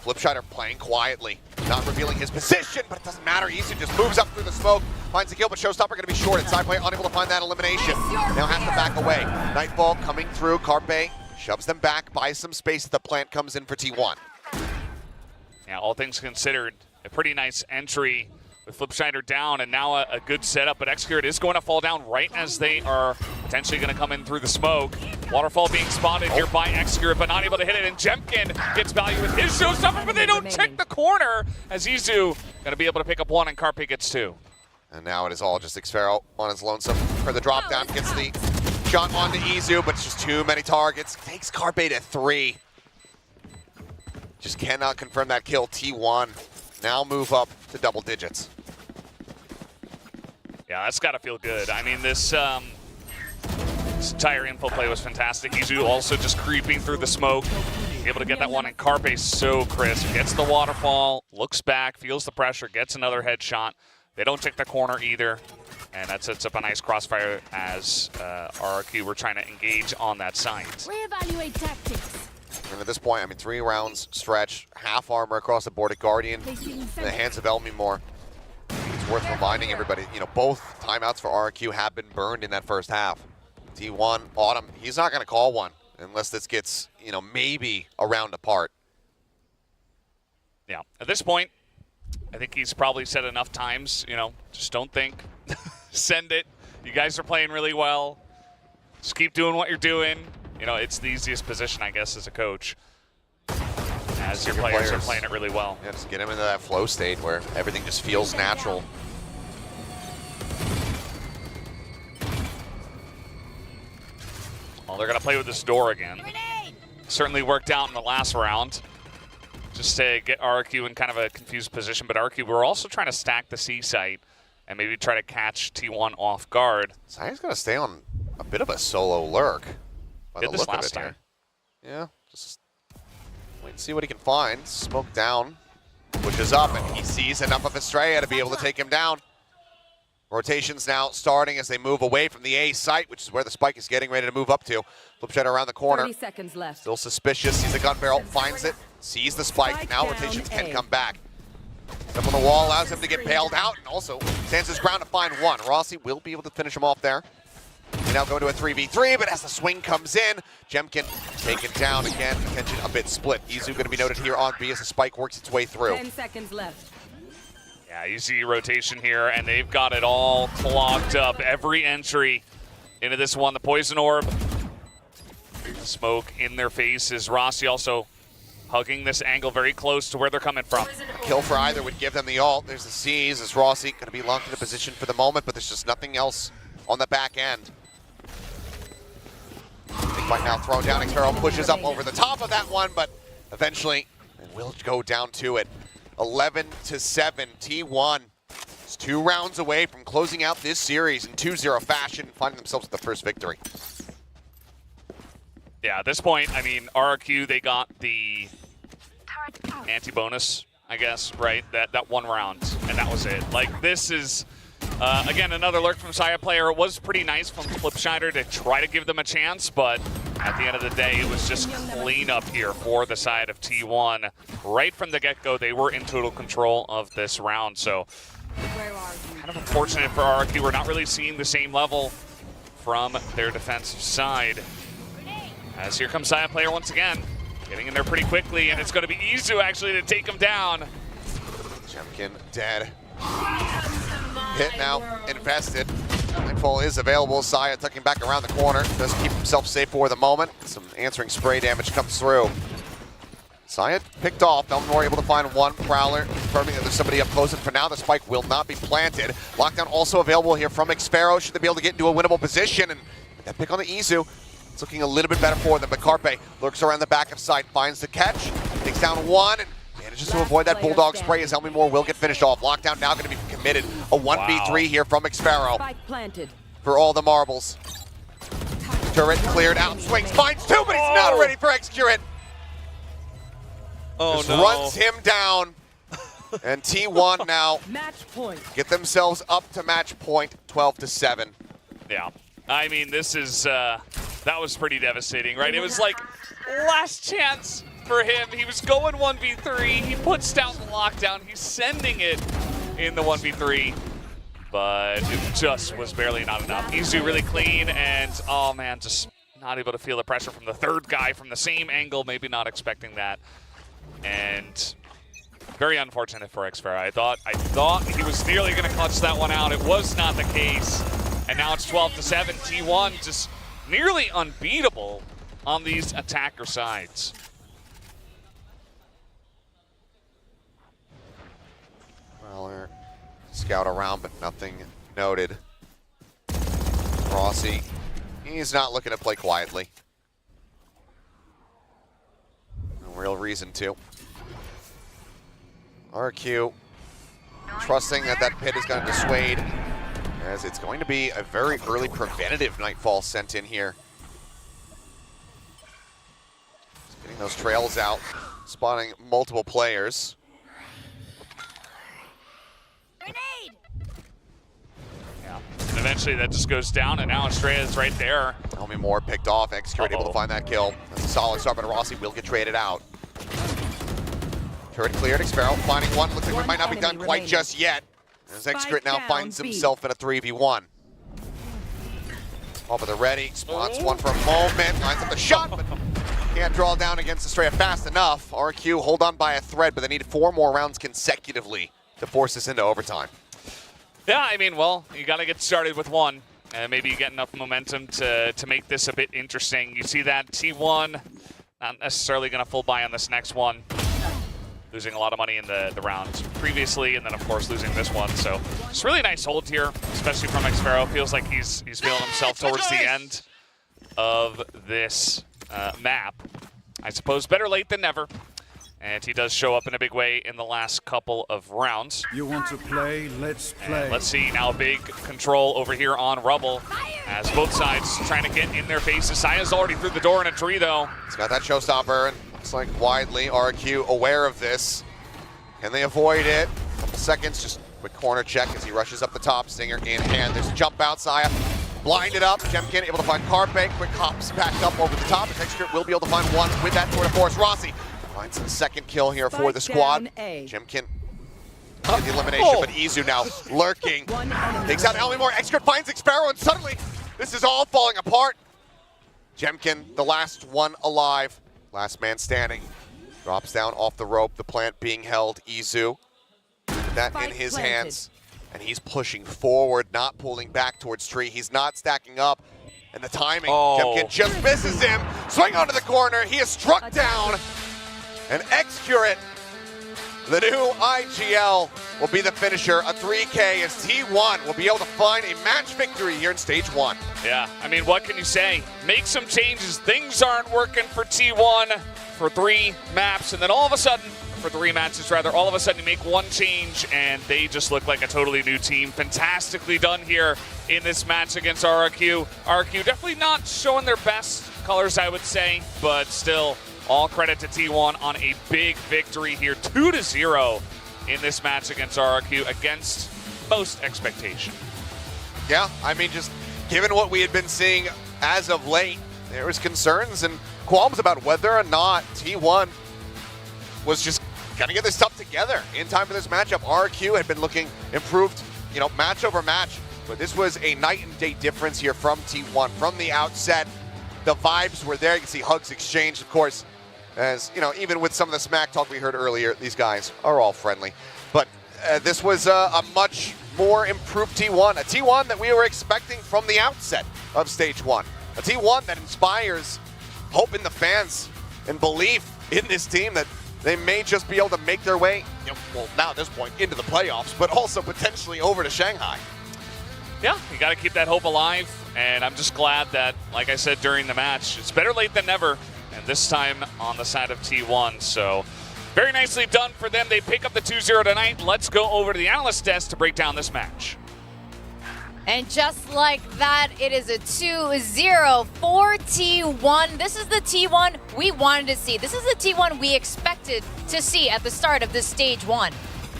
Flipshider playing quietly, not revealing his position, but it doesn't matter. Izu just moves up through the smoke, finds the kill, but Showstopper going to be shorted. Side player unable to find that elimination. Now has to back away. Nightfall coming through. Carpe shoves them back, buys some space. The plant comes in for T1. Yeah, all things considered, a pretty nice entry with Flipshider down, and now a good setup, but Execute is going to fall down right as they are potentially going to come in through the smoke. Waterfall being spotted here by Execute, but not able to hit it, and Jemkin gets value with his Showstopper, but they don't check the corner as Izu going to be able to pick up 1, and Carpe gets 2. And now it is all just Xferal on his lonesome for the drop down. Gets the shot onto Izu, but it's just too many targets. Takes Carpe to 3. Just cannot confirm that kill. T1 now move up to double digits. Yeah, that's got to feel good. I mean, this entire info play was fantastic. Izu also just creeping through the smoke, able to get that one, and Carpe so crisp. Gets the waterfall, looks back, feels the pressure, gets another headshot. They don't check the corner either, and that sets up a nice crossfire as RRQ were trying to engage on that site. Reevaluate tactics. And at this point, I mean, 3 rounds stretch, half armor across the board at Guardian in the hands of Elmimore. It's worth reminding everybody, you know, both timeouts for RRQ have been burned in that first half. T1, Autumn, he's not going to call one unless this gets, you know, maybe a round apart. Yeah, at this point, I think he's probably said enough times, you know, just don't think. Send it. You guys are playing really well. Just keep doing what you're doing. You know, it's the easiest position, I guess, as a coach. As your players are playing it really well. Yeah, just get him into that flow state where everything just feels natural. Well, they're going to play with this door again. Certainly worked out in the last round. Just to get RRQ in kind of a confused position. But RRQ, we're also trying to stack the C site and maybe try to catch T1 off guard. Zion's going to stay on a bit of a solo lurk. By Did the this look of last it here. time. Yeah, just wait and see what he can find. Smoke down, pushes up, and he sees enough of Estrella to be able to take him down. Rotations now starting as they move away from the A site, which is where the spike is getting ready to move up to. Flip shot around the corner. 30 seconds left. Still suspicious. Sees the gun barrel, finds it, sees the spike. Now rotations can come back. Up on the wall allows him to get bailed out, and also stands his ground to find one. Rossi will be able to finish him off there. They now go to a 3v3, but as the swing comes in, Jemkin taken down again. Attention a bit split. Izu going to be noted here on B as the spike works its way through. 10 seconds left. Yeah, you see rotation here, and they've got it all clogged up. Every entry into this one. The poison orb. Smoke in their face is Rossi also hugging this angle very close to where they're coming from. A kill for either would give them the ult. There's the C's as Rossi going to be locked into position for the moment, but there's just nothing else on the back end. Big fight now thrown down. Xero pushes up over the top of that one, but eventually it will go down to it. 11-7, T1 is 2 rounds away from closing out this series in 2-0 fashion, finding themselves with the first victory. Yeah, at this point, I mean, RRQ, they got the anti-bonus, I guess, right? That 1 round, and that was it. Like, this is, again, another lurk from Saya player. It was pretty nice from Flipschneider to try to give them a chance, but at the end of the day, it was just clean up here for the side of T1. Right from the get-go, they were in total control of this round, so kind of unfortunate for RRQ. We're not really seeing the same level from their defensive side. As here comes Saya player once again, getting in there pretty quickly, and it's going to be Izu actually to take him down. Jemkin dead. Hit now, invested. Nightfall is available. Saya tucking back around the corner. Does keep himself safe for the moment. Some answering spray damage comes through. Saya picked off. Elmore able to find one Prowler, confirming that there's somebody up close, and for now the spike will not be planted. Lockdown also available here from Xero. Should they be able to get into a winnable position? And that pick on the Izu. It's looking a little bit better for them, but Carpe lurks around the back of sight, finds the catch, takes down one, and manages to avoid that Bulldog spray as Elmimore will get finished off. Lockdown now going to be committed. A 1v3 here from Xero for all the marbles. Turret cleared out, swings, finds 2, but he's not ready for Excurrent. Oh, just no. runs him down. And T1 now get themselves up to match point, 12-7. Yeah, I mean, this is, that was pretty devastating, right? It was like last chance for him. He was going 1v3. He puts down the lockdown. He's sending it in the 1v3, but it just was barely not enough. Izu really clean, and oh man, just not able to feel the pressure from the third guy from the same angle. Maybe not expecting that, and very unfortunate for Xero. I thought he was nearly going to clutch that one out. It was not the case, and now it's 12-7. T1 just nearly unbeatable on these attacker sides. Well, scout around, but nothing noted. Rossi, he's not looking to play quietly. No real reason to. RRQ trusting that that pit is going to dissuade, as it's going to be a very early preventative Nightfall sent in here. Just getting those trails out, spawning multiple players. Yeah, and eventually that just goes down, and now Estrella is right there. Elmimore picked off. Excurrent able to find that kill. That's solid start, but Rossi will get traded out. Turret cleared, Xpero finding one. Looks like we might not be done quite just yet. As Xcrit now finds himself in a 3v1. Over the ready, spots one for a moment, lines up the shot, but can't draw down against Estrella fast enough. RRQ hold on by a thread, but they need 4 more rounds consecutively to force this into overtime. Yeah, I mean, well, you got to get started with one. And maybe you get enough momentum to make this a bit interesting. You see that T1 not necessarily going to full buy on this next one. Losing a lot of money in the rounds previously, and then of course losing this one. So it's really nice hold here, especially from Xpero. Feels like he's feeling himself towards the end of this map. I suppose better late than never. And he does show up in a big way in the last couple of rounds. You want to play? Let's play. And let's see now, big control over here on Rubble as both sides trying to get in their faces. Saya's already through the door in a tree though. He's got that showstopper, and looks like widely RRQ aware of this. Can they avoid it? Couple seconds, just quick corner check as he rushes up the top. Stinger in hand. There's a jump out. Saya blinded up. Jemkin able to find Carpe. Quick hops back up over the top. Xcrit will be able to find one with that tour de force. Rossi finds the second kill here for the squad. Jemkin get the elimination, but Izu now lurking. Takes out Elmimore. Xcrit finds Xpero, and suddenly this is all falling apart. Jemkin, the last one alive. Last man standing. Drops down off the rope. The plant being held. Izu with that in his hands. And he's pushing forward, not pulling back towards tree. He's not stacking up. And the timing, Jemkin just misses him. Swing onto the corner. He is struck down. And Xcrit, the new IGL, will be the finisher. A 3K as T1 will be able to find a match victory here in stage 1. Yeah, I mean, what can you say? Make some changes. Things aren't working for T1 for 3 maps, and then all of a sudden, for 3 matches rather, all of a sudden you make one change, and they just look like a totally new team. Fantastically done here in this match against RRQ. RRQ definitely not showing their best colors, I would say, but still, all credit to T1 on a big victory here, 2-0 in this match against RRQ, against most expectation. Yeah, I mean, just given what we had been seeing as of late, there was concerns and qualms about whether or not T1 was just going to get this stuff together in time for this matchup. RRQ had been looking improved, you know, match over match, but this was a night and day difference here from T1. From the outset, the vibes were there. You can see hugs exchanged, of course. As, you know, even with some of the smack talk we heard earlier, these guys are all friendly. But this was a much more improved T1, a T1 that we were expecting from the outset of stage 1. A T1 that inspires hope in the fans and belief in this team that they may just be able to make their way, you know, well, now at this point, into the playoffs, but also potentially over to Shanghai. Yeah, you got to keep that hope alive, and I'm just glad that, like I said during the match, it's better late than never. And this time on the side of T1. So very nicely done for them. They pick up the 2-0 tonight. Let's go over to the analyst desk to break down this match. And just like that, it is a 2-0 for T1. This is the T1 we wanted to see. This is the T1 we expected to see at the start of this stage 1.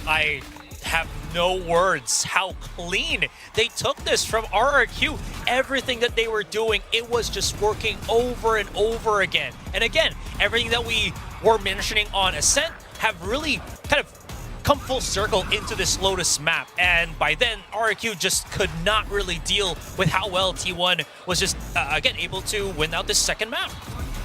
I have no words how clean they took this from RRQ. Everything that they were doing, it was just working over and over again. And again, everything that we were mentioning on Ascent have really kind of come full circle into this Lotus map. And by then, RRQ just could not really deal with how well T1 was just, again, able to win out this second map.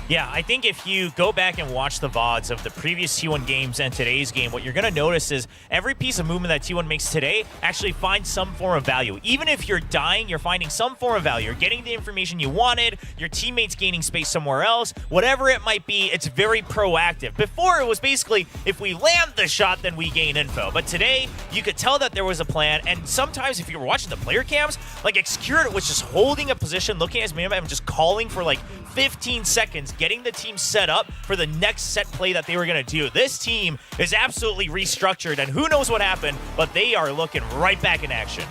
Yeah, I think if you go back and watch the VODs of the previous T1 games and today's game, what you're going to notice is every piece of movement that T1 makes today actually finds some form of value. Even if you're dying, you're finding some form of value. You're getting the information you wanted, your teammates gaining space somewhere else, whatever it might be, it's very proactive. Before, it was basically, if we land the shot, then we gain info. But today, you could tell that there was a plan, and sometimes if you were watching the player cams, like Xcrit was just holding a position, looking at his minimap, and just calling for like 15 seconds, getting the team set up for the next set play that they were going to do. This team is absolutely restructured, and who knows what happened, but they are looking right back in action.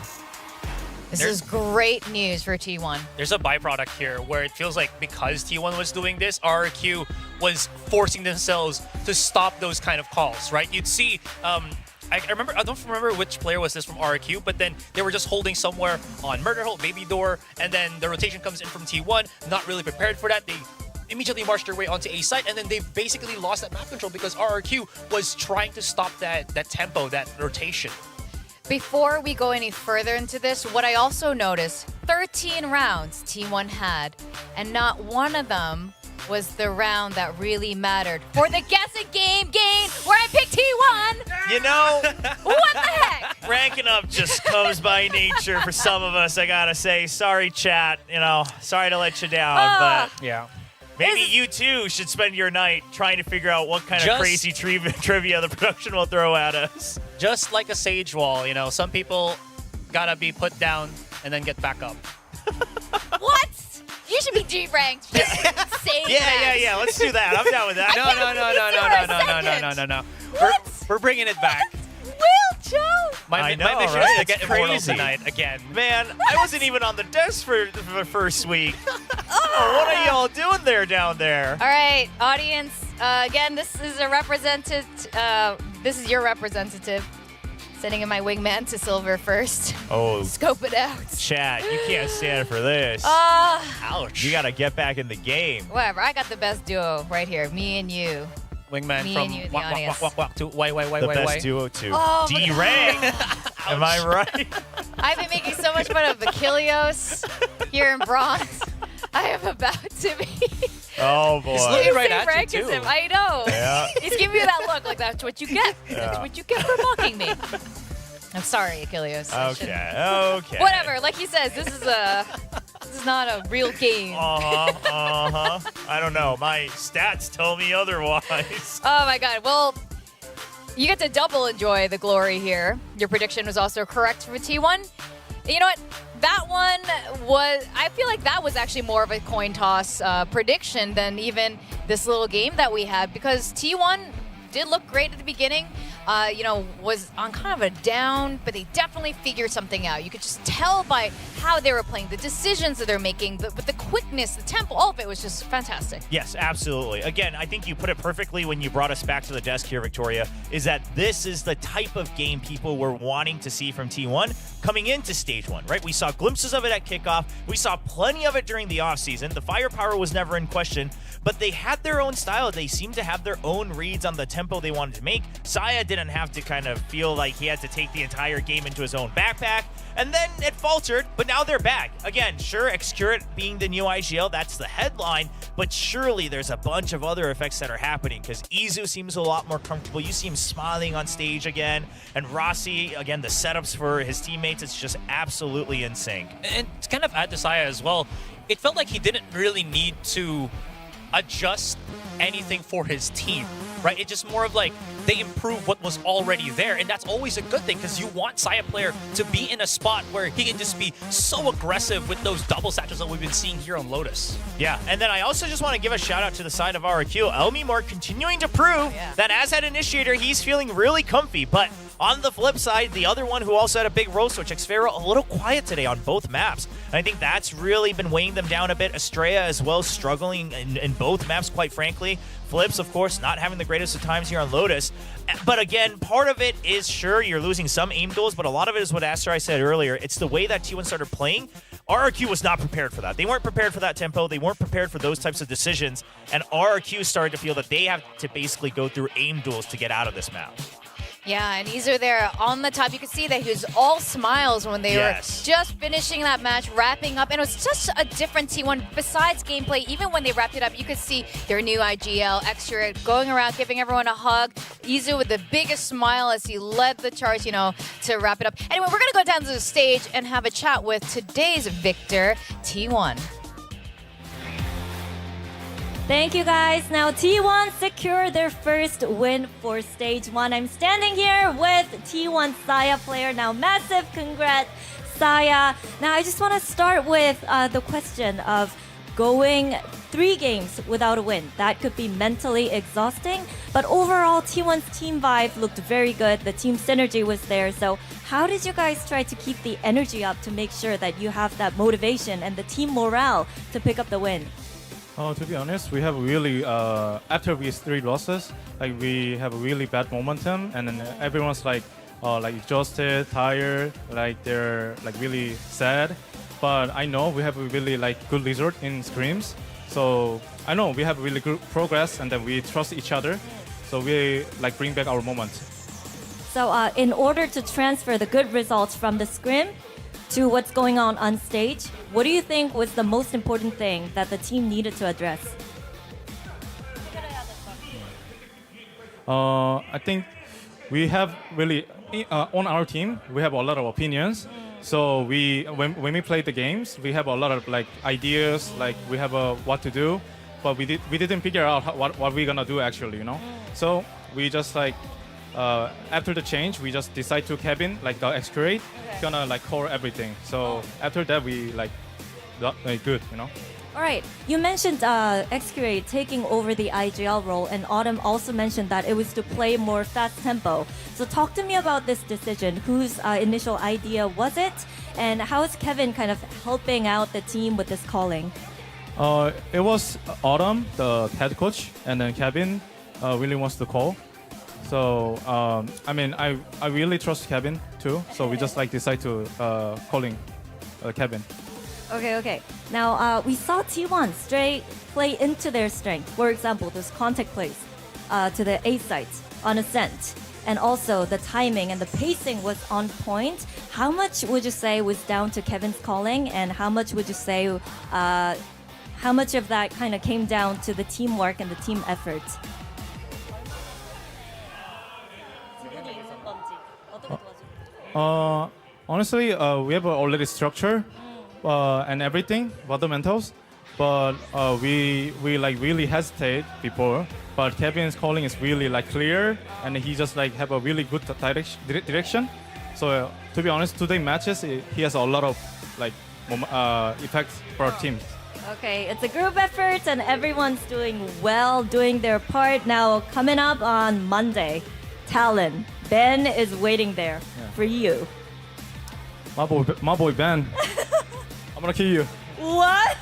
This is great news for T1. There's a byproduct here where it feels like because T1 was doing this, RRQ was forcing themselves to stop those kind of calls, right? You'd see, I don't remember which player was this from RRQ, but then they were just holding somewhere on Murder Hole, Baby Door, and then the rotation comes in from T1, not really prepared for that. They immediately marched their way onto A side, and then they basically lost that map control because RRQ was trying to stop that tempo, that rotation. Before we go any further into this, what I also noticed, 13 rounds T1 had, and not one of them was the round that really mattered for the Guess a Game game where I picked T1. You know, what the heck? Ranking up just comes by nature for some of us, I gotta say. Sorry, chat. You know, sorry to let you down, but yeah. Maybe you too should spend your night trying to figure out what kind of crazy trivia the production will throw at us. Just like a sage wall, you know, some people gotta be put down and then get back up. What? You should be G-ranked. Yeah. Let's do that. I'm down with that. No. What? We're bringing it back. Will Joe? My mission right? is to It's get immortal crazy. tonight again. Man, I wasn't even on the desk for the first week. What are y'all doing there down there? All right, audience. Again, this is a representative. This is your representative. Sending in my wingman to silver first. Oh. Scope it out. Chat, you can't stand for this. Ouch. You gotta get back in the game. Whatever. I got the best duo right here. Me and you. Wingman Me from and you, the audience. to why. The best duo too. Oh, D-Rank. Am I right? I've been making so much fun of Achilleos here in bronze. I am about to be. Oh boy. He's looking right at rank you as too. him. I know. Yeah. He's giving me that look like that's what you get. That's what you get for mocking me. I'm sorry, Achilleos. I shouldn't. Okay. Whatever. Like he says, this is not a real game. I don't know. My stats tell me otherwise. Oh my god. Well, you get to double enjoy the glory here. Your prediction was also correct for T1. You know what? That one was, I feel like that was actually more of a coin toss prediction than even this little game that we had, because T1 did look great at the beginning. Was on kind of a down, but they definitely figured something out. You could just tell by how they were playing, the decisions that they're making, but the quickness, the tempo, all of it was just fantastic. Yes, absolutely. Again, I think you put it perfectly when you brought us back to the desk here, Victoria, is that this is the type of game people were wanting to see from T1 coming into Stage 1, right? We saw glimpses of it at kickoff. We saw plenty of it during the offseason. The firepower was never in question, but they had their own style. They seemed to have their own reads on the tempo they wanted to make. Saya didn't have to kind of feel like he had to take the entire game into his own backpack, and then it faltered, but now they're back. Again, sure, Excurate being the new IGL, that's the headline, but surely there's a bunch of other effects that are happening, because Izu seems a lot more comfortable. You see him smiling on stage again, and Rossi, again, the setups for his teammates, it's just absolutely in sync. And to kind of add to Saya as well, it felt like he didn't really need to adjust anything for his team, right? It's just more of like they improve what was already there, and that's always a good thing because you want Saya player to be in a spot where he can just be so aggressive with those double satchels that we've been seeing here on Lotus. Yeah, and then I also just want to give a shout out to the side of RRQ. Elmimore continuing to prove that as that initiator, he's feeling really comfy, but on the flip side, the other one who also had a big role switch, Xfero, a little quiet today on both maps. And I think that's really been weighing them down a bit. Estrella as well, struggling in both maps, quite frankly. Flips, of course, not having the greatest of times here on Lotus. But again, part of it is, sure, you're losing some aim duels, but a lot of it is what Aster I said earlier. It's the way that T1 started playing. RRQ was not prepared for that. They weren't prepared for that tempo. They weren't prepared for those types of decisions. And RRQ started to feel that they have to basically go through aim duels to get out of this map. Yeah, and Izu there on the top. You could see that he was all smiles when they were just finishing that match, wrapping up. And it was just a different T1 besides gameplay. Even when they wrapped it up, you could see their new IGL, Extra, going around, giving everyone a hug. Izu with the biggest smile as he led the charge, to wrap it up. Anyway, we're going to go down to the stage and have a chat with today's victor, T1. Thank you guys. Now T1 secured their first win for stage 1. I'm standing here with T1 Saya player. Now massive congrats, Saya. Now I just want to start with the question of going 3 games without a win. That could be mentally exhausting, but overall T1's team vibe looked very good. The team synergy was there. So how did you guys try to keep the energy up to make sure that you have that motivation and the team morale to pick up the win? To be honest, we have really, after these 3 losses, like we have a really bad momentum, and then everyone's like exhausted, tired, like they're like really sad. But I know we have a really good result in scrims, So I know we have really good progress, and then we trust each other. So we like bring back our moment. So in order to transfer the good results from the scrim to what's going on stage, what do you think was the most important thing that the team needed to address? I think we have really on our team we have a lot of opinions. So when we play the games, we have a lot of like ideas, like we have what to do, but we didn't figure out what we're gonna do actually, you know. So we just like after the change, we just decide to Kevin like the X-Curate gonna like core everything. So after that, we like good, you know. All right, you mentioned X-Curate taking over the IGL role, and Autumn also mentioned that it was to play more fast tempo. So talk to me about this decision. Whose initial idea was it, and how is Kevin kind of helping out the team with this calling? It was Autumn, the head coach, and then Kevin really wants to call. So I mean, I really trust Kevin too. So we just like decide to calling Kevin. Okay. Now, we saw T1 straight play into their strength. For example, those contact plays to the A sites on Ascent. And also the timing and the pacing was on point. How much would you say was down to Kevin's calling? And how much would you say, how much of that kind of came down to the teamwork and the team effort? Honestly, we have already structure. And everything, fundamentals, but we like really hesitate before. But Kevin's calling is really like clear, and he just like have a really good direction. So to be honest, today matches he has a lot of like effects for our team. Okay, it's a group effort, and everyone's doing well, doing their part. Now coming up on Monday, Talon. Ben is waiting there for you. My boy Ben. I'm gonna kill you. What?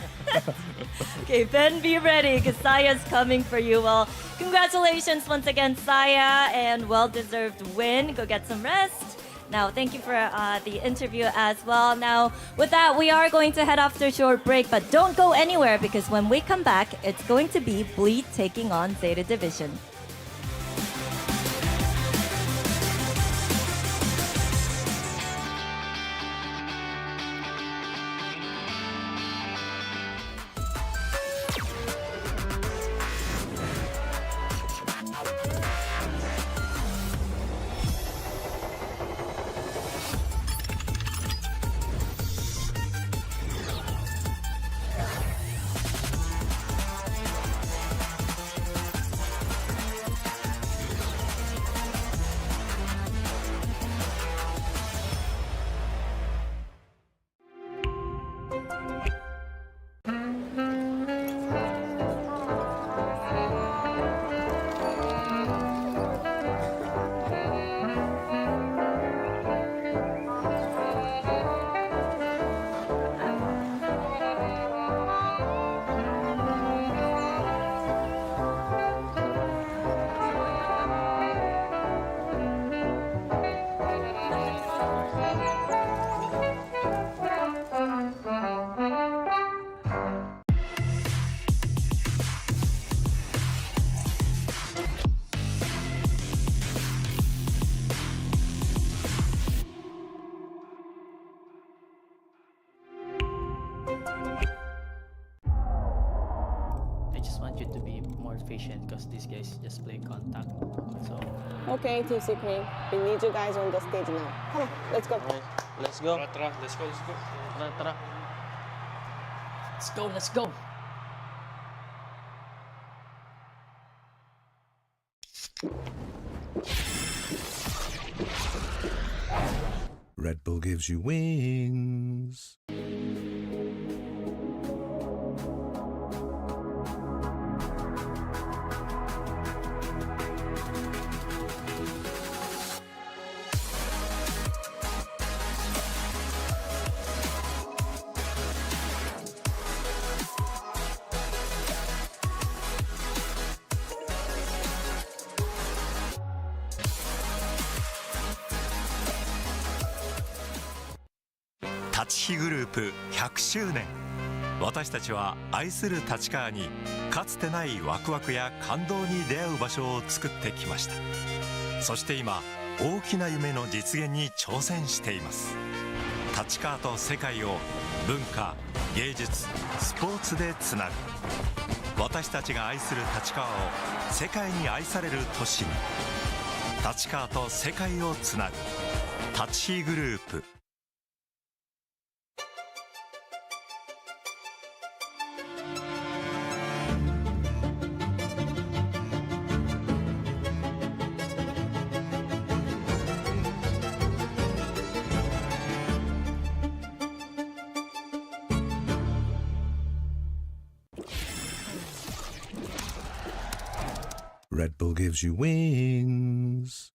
Okay, Ben, be ready, because Saya's coming for you. Well, congratulations once again, Saya, and well-deserved win. Go get some rest. Now, thank you for the interview as well. Now, with that, we are going to head after a short break, but don't go anywhere, because when we come back, it's going to be Bleed taking on Zeta Division. efficient because these guys just play contact. So okay, Team Secret, we need you guys on the stage now. Come on, let's go. Let's go. Let's go. Let's go. Let's go. Red Bull gives you wings.立ちグループ100周年私たちは愛する立川にかつてないワクワクや感動に出会う場所を作ってきました。そして今大きな夢の実現に挑戦しています。立川と世界を文化、芸術、スポーツでつなぐ。私たちが愛する立川を世界に愛される都市に。立川と世界をつなぐ立ちグループ。Red Bull gives you wings.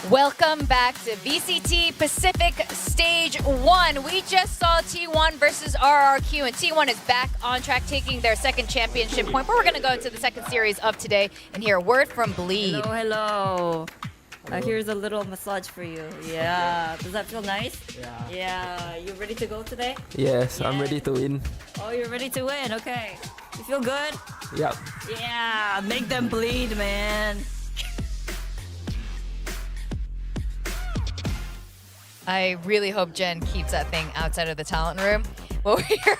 Welcome back to VCT Pacific Stage 1. We just saw T1 versus RRQ, and T1 is back on track, taking their second championship point. But we're going to go into the second series of today and hear a word from Bleed. Hello. Here's a little massage for you. Yeah. Does that feel nice? Yeah. Yeah. You ready to go today? Yes, I'm ready to win. Oh, you're ready to win. Okay. You feel good? Yep. Yeah. Make them bleed, man. I really hope Jen keeps that thing outside of the talent room. Well, we are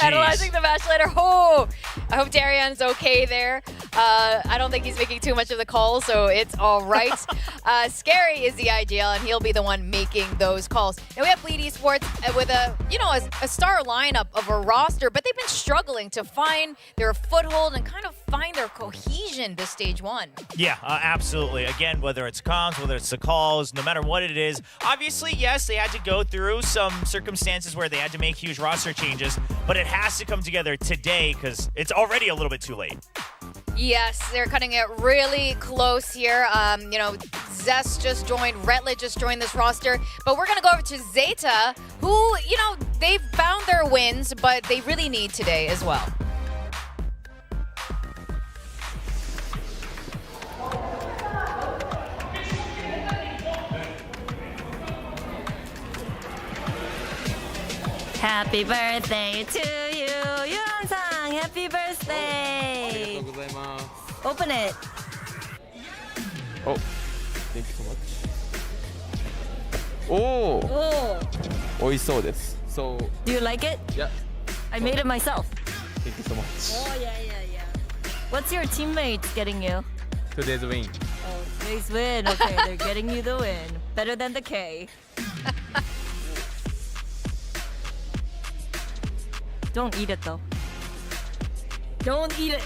analyzing the match later. Oh, I hope Darian's okay there. I don't think he's making too much of the calls, so it's all right. Scary is the ideal, and he'll be the one making those calls. Now we have Bleed Esports with a star lineup of a roster, but they've been struggling to find their foothold and kind of find their cohesion this stage 1. Yeah, absolutely. Again, whether it's comms, whether it's the calls, no matter what it is. Obviously, yes, they had to go through some circumstances where they had to make huge roster changes, but it has to come together today because it's already a little bit too late. Yes, they're cutting it really close here. Zest just joined, Retlet just joined this roster, but we're going to go over to Zeta, who, they've found their wins, but they really need today as well. Happy birthday to you, Yuan-san! Happy birthday! Open it. Oh, thank you so much. Oh! Oishou desu. So, Do you like it? yeah, I made it myself. thank you so much. Oh, yeah. What's your teammates getting you? Today's win. Oh, today's win. Okay, they're getting you the win. Better than the K. Don't eat it though. Don't eat it.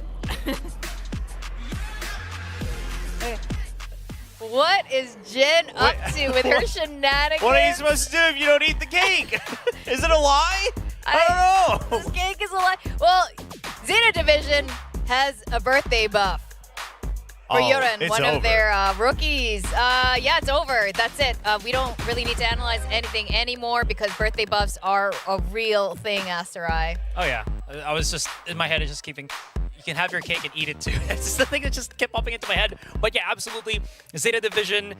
What is Jen up to with her shenanigans? What are you supposed to do if you don't eat the cake? Is it a lie? I don't know. This cake is a lie. Well, Zeta Division has a birthday buff for Yuren, one of their rookies. Yeah, it's over. That's it. We don't really need to analyze anything anymore because birthday buffs are a real thing, Asterai. Oh yeah, I was just in my head, just keeping. You can have your cake and eat it too. It's just the thing that just kept popping into my head. But yeah, absolutely. Zeta Division,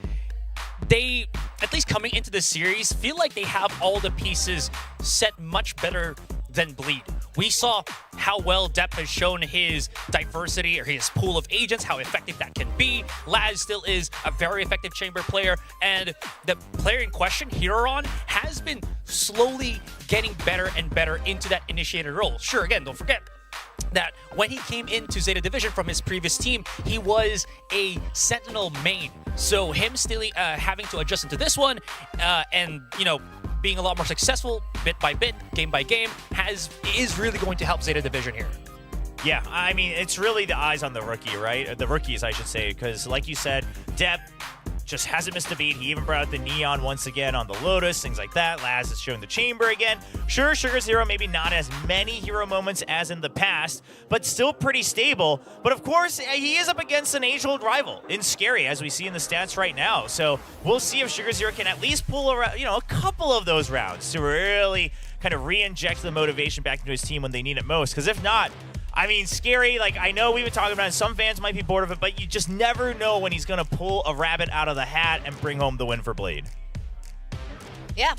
they, at least coming into this series, feel like they have all the pieces set much better than Bleed. We saw how well Depp has shown his diversity or his pool of agents, how effective that can be. Laz still is a very effective chamber player, and the player in question, Hiroron, has been slowly getting better and better into that initiator role. Sure, again, don't forget that when he came into Zeta Division from his previous team, he was a Sentinel main. So him still having to adjust into this one and, you know, being a lot more successful bit by bit, game by game, is really going to help Zeta Division here. Yeah, I mean, it's really the eyes on the rookie, right? The rookies, I should say, because like you said, Depp just hasn't missed a beat. He even brought out the Neon once again on the Lotus, things like that. Laz has shown the Chamber again. Sure, Sugar Zero, maybe not as many hero moments as in the past, but still pretty stable. But of course, he is up against an age-old rival in Scary, as we see in the stats right now. So we'll see if Sugar Zero can at least pull around, you know, a couple of those rounds to really kind of re-inject the motivation back into his team when they need it most. Because if not, I mean, Scary, like, I know we've been talking about it, some fans might be bored of it, but you just never know when he's going to pull a rabbit out of the hat and bring home the win for Bleed. Yeah.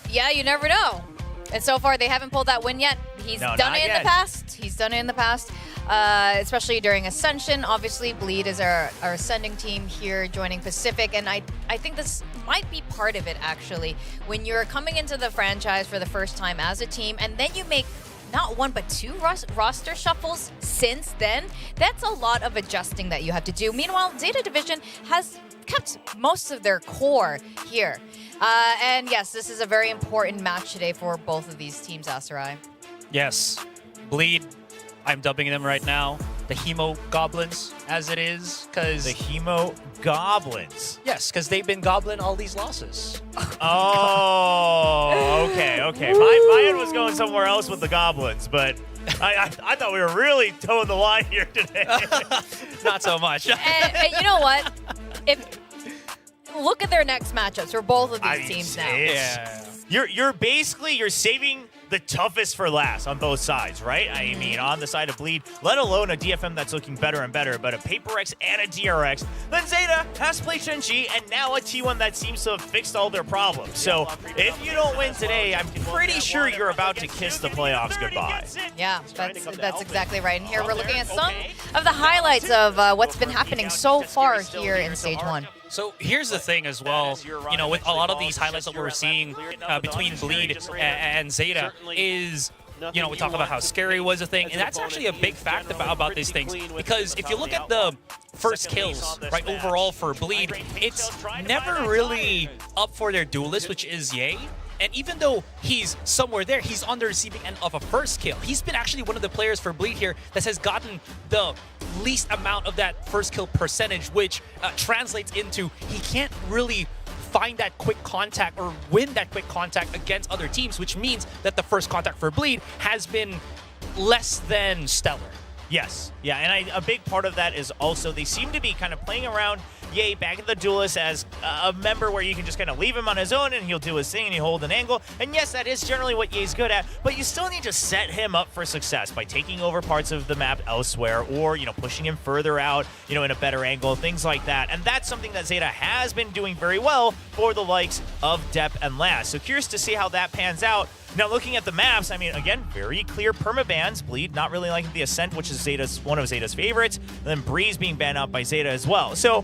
Yeah, you never know. And so far, they haven't pulled that win yet. He's done it in the past. He's done it in the past, especially during Ascension. Obviously, Bleed is our Ascending team here joining Pacific, and I think this might be part of it, actually. When you're coming into the franchise for the first time as a team, and then you make not one but two roster shuffles since then, that's a lot of adjusting that you have to do. Meanwhile, Zeta Division has kept most of their core here. And yes, this is a very important match today for both of these teams, Asarai. Yes, Bleed, I'm dubbing them right now the Hemo Goblins, as it is, because... The Hemo Goblins? Yes, because they've been goblin all these losses. Oh, okay. My head was going somewhere else with the Goblins, but I thought we were really towing the line here today. Not so much. and you know what? Look at their next matchups for both of these teams now. Yeah. You're saving the toughest for last on both sides, right? I mean, on the side of Bleed, let alone a DFM that's looking better and better, but a Paper X and a DRX. Then Zeta has to play Shen-Chi, and now a T1 that seems to have fixed all their problems. So if you don't win today, I'm pretty sure you're about to kiss the playoffs goodbye. Yeah, that's exactly right. And here we're looking at some of the highlights of what's been happening so far here in Stage 1. So here's the thing as well, you know, with a lot of these highlights that we're seeing between Bleed and Zeta is, you know, we talk about how Scary was a thing, and that's actually a big fact about these things, because if you look at the first kills, right, overall for Bleed, it's never really up for their duelist, which is Ye. And even though he's somewhere there, he's on the receiving end of a first kill. He's been actually one of the players for Bleed here that has gotten the least amount of that first kill percentage, which translates into he can't really find that quick contact or win that quick contact against other teams, which means that the first contact for Bleed has been less than stellar. Yes, yeah, and a big part of that is also they seem to be kind of playing around Ye back in the duelist as a member where you can just kind of leave him on his own and he'll do his thing and he'll hold an angle. And yes, that is generally what Ye's good at, but you still need to set him up for success by taking over parts of the map elsewhere or, you know, pushing him further out, you know, in a better angle, things like that. And that's something that Zeta has been doing very well for the likes of Depp and Laz. So curious to see how that pans out. Now, looking at the maps, I mean, again, very clear permabans. Bleed not really liking the Ascent, which is one of Zeta's favorites. And then Breeze being banned out by Zeta as well. So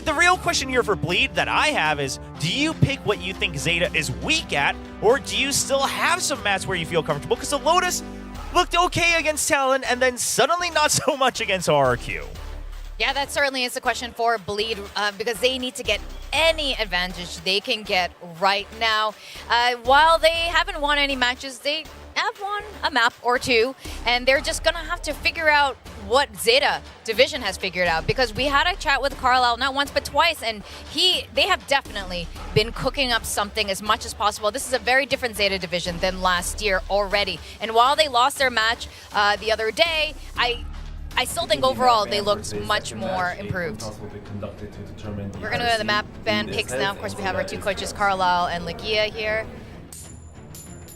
the real question here for Bleed that I have is, do you pick what you think Zeta is weak at, or do you still have some maps where you feel comfortable? Because the Lotus looked okay against Talon, and then suddenly not so much against RRQ. Yeah, that certainly is a question for Bleed because they need to get any advantage they can get right now. While they haven't won any matches, they have have won a map or two, and they're just gonna have to figure out what Zeta division has figured out, because we had a chat with Carlisle not once but twice, and they have definitely been cooking up something as much as possible. This is a very different Zeta division than last year already, and while they lost their match the other day, I still think overall they looked much more improved. We're gonna go to the map ban picks now. Of course, we have our two coaches, Carlisle and Lagia here.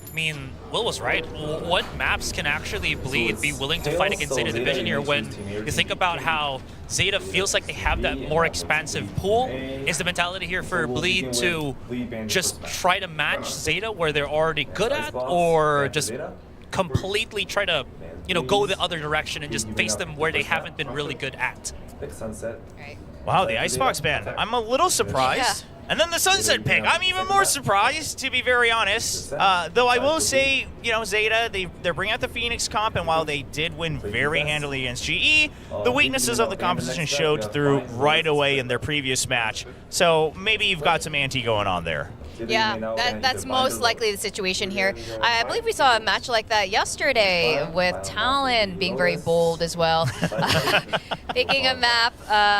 I mean, Will was right. What maps can actually Bleed be willing to fight against Zeta Division here when you think about how Zeta feels like they have that more expansive pool? Is the mentality here for Bleed to just try to match Zeta where they're already good at, or just completely try to, you know, go the other direction and just face them where they haven't been really good at? Wow, the Icebox ban. I'm a little surprised. And then the Sunset pick. I'm even more surprised, to be very honest. Though I will say, you know, Zeta, they're bringing out the Phoenix comp, and while they did win very handily against GE, the weaknesses of the composition showed through right away in their previous match. So maybe you've got some anti going on there. Yeah, that's most likely the situation here. I believe we saw a match like that yesterday with Talon being very bold as well. Picking a map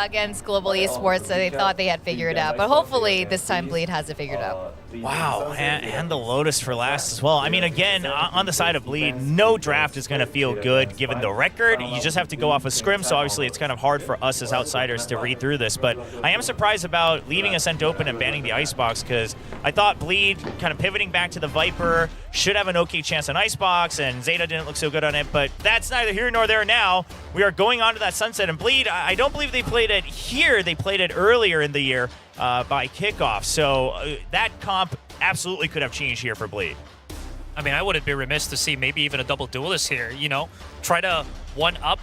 against Global Esports that they thought they had figured out. But hopefully this time Bleed has it figured out. Wow, and the Lotus for last as well. I mean, again, on the side of Bleed, no draft is going to feel good given the record. You just have to go off of scrim, so obviously it's kind of hard for us as outsiders to read through this. But I am surprised about leaving Ascent open and banning the Icebox, because I thought Bleed, kind of pivoting back to the Viper, should have an okay chance on Icebox, and Zeta didn't look so good on it. But that's neither here nor there now. We are going on to that Sunset, and Bleed, I don't believe they played it here. They played it earlier in the year by kickoff. So that comp absolutely could have changed here for Bleed. I mean, I wouldn't be remiss to see maybe even a double duelist here, you know? Try to one-up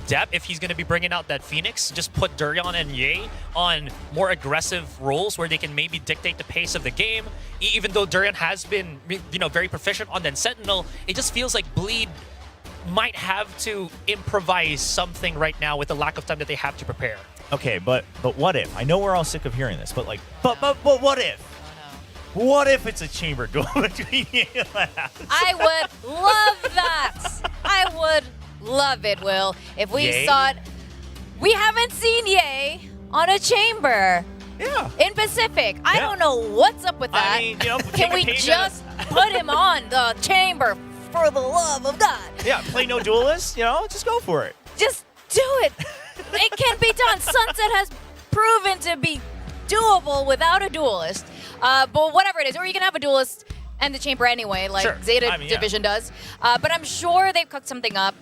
Depp if he's going to be bringing out that Phoenix. Just put Durian and Ye on more aggressive roles where they can maybe dictate the pace of the game. Even though Durian has been, you know, very proficient on the Sentinel, it just feels like Bleed might have to improvise something right now with the lack of time that they have to prepare. Okay, but what if? I know we're all sick of hearing this, but like, but what if? What if it's a chamber duel between you and Labs? I would love that. I would love it, Will. If we Ye? saw it, we haven't seen Ye on a chamber. Yeah. In Pacific. I don't know what's up with that. I mean, you know, can we just put him on the chamber for the love of God? Yeah, play no duelist, you know, just go for it. Just do it. It can be done. Sunset has proven to be doable without a duelist. But whatever it is, or you can have a duelist and the chamber anyway, like Sure. Zeta Division does. But I'm sure they've cooked something up.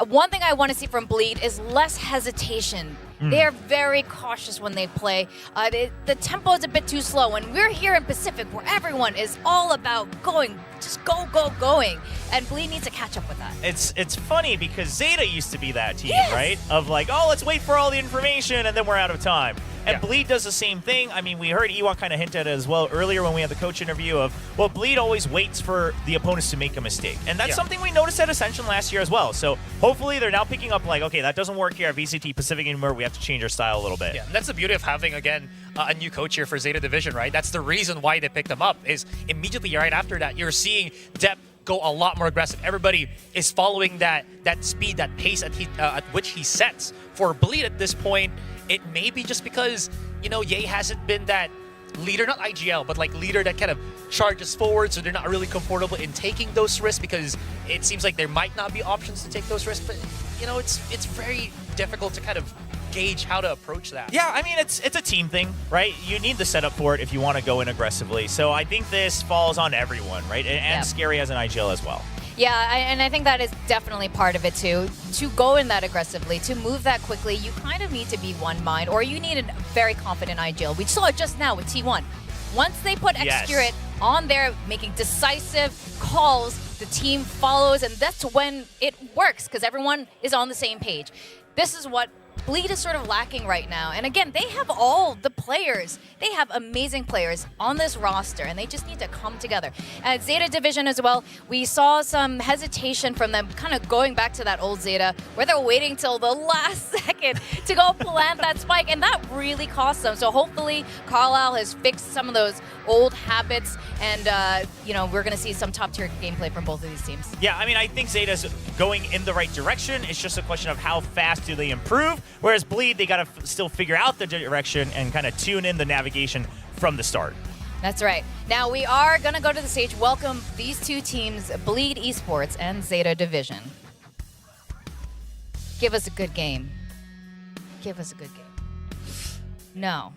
One thing I want to see from Bleed is less hesitation. They are very cautious when they play. The tempo is a bit too slow, and we're here in Pacific where everyone is all about going, just going. And Bleed needs to catch up with that. It's funny because Zeta used to be that team, right? Of like, oh, let's wait for all the information and then we're out of time. And Bleed does the same thing. I mean, we heard Ewok kind of hint at it as well earlier when we had the coach interview of, well, Bleed always waits for the opponents to make a mistake. And that's something we noticed at Ascension last year as well. So hopefully they're now picking up like, okay, that doesn't work here at VCT Pacific anymore. We have to change our style a little bit. Yeah, and that's the beauty of having, again, a new coach here for Zeta Division, right? That's the reason why they picked him up, is immediately right after that, you're seeing Depp go a lot more aggressive. Everybody is following that speed, that pace at which he sets. For Bleed at this point, it may be just because, you know, Ye hasn't been that leader, not IGL, but like leader that kind of charges forward, so they're not really comfortable in taking those risks because it seems like there might not be options to take those risks. But, you know, it's very difficult to kind of gauge how to approach that. Yeah, I mean, it's a team thing, right? You need the setup for it if you want to go in aggressively. So I think this falls on everyone, right? And Scary as an IGL as well. Yeah, and I think that is definitely part of it too. To go in that aggressively, to move that quickly, you kind of need to be one mind, or you need a very confident IGL. We saw it just now with T1. Once they put Excurate on there, making decisive calls, the team follows, and that's when it works, because everyone is on the same page. This is what Bleed is sort of lacking right now. And again, they have all the players. They have amazing players on this roster, and they just need to come together. At Zeta Division as well, we saw some hesitation from them kind of going back to that old Zeta, where they're waiting till the last second to go plant that spike, and that really cost them. So hopefully Carlisle has fixed some of those old habits, and you know, we're going to see some top-tier gameplay from both of these teams. Yeah, I mean, I think Zeta's going in the right direction. It's just a question of how fast do they improve, whereas Bleed, they got to still figure out the direction and kind of tune in the navigation from the start. That's right. Now we are going to go to the stage, welcome these two teams, Bleed Esports and Zeta Division. Give us a good game. Give us a good game. No.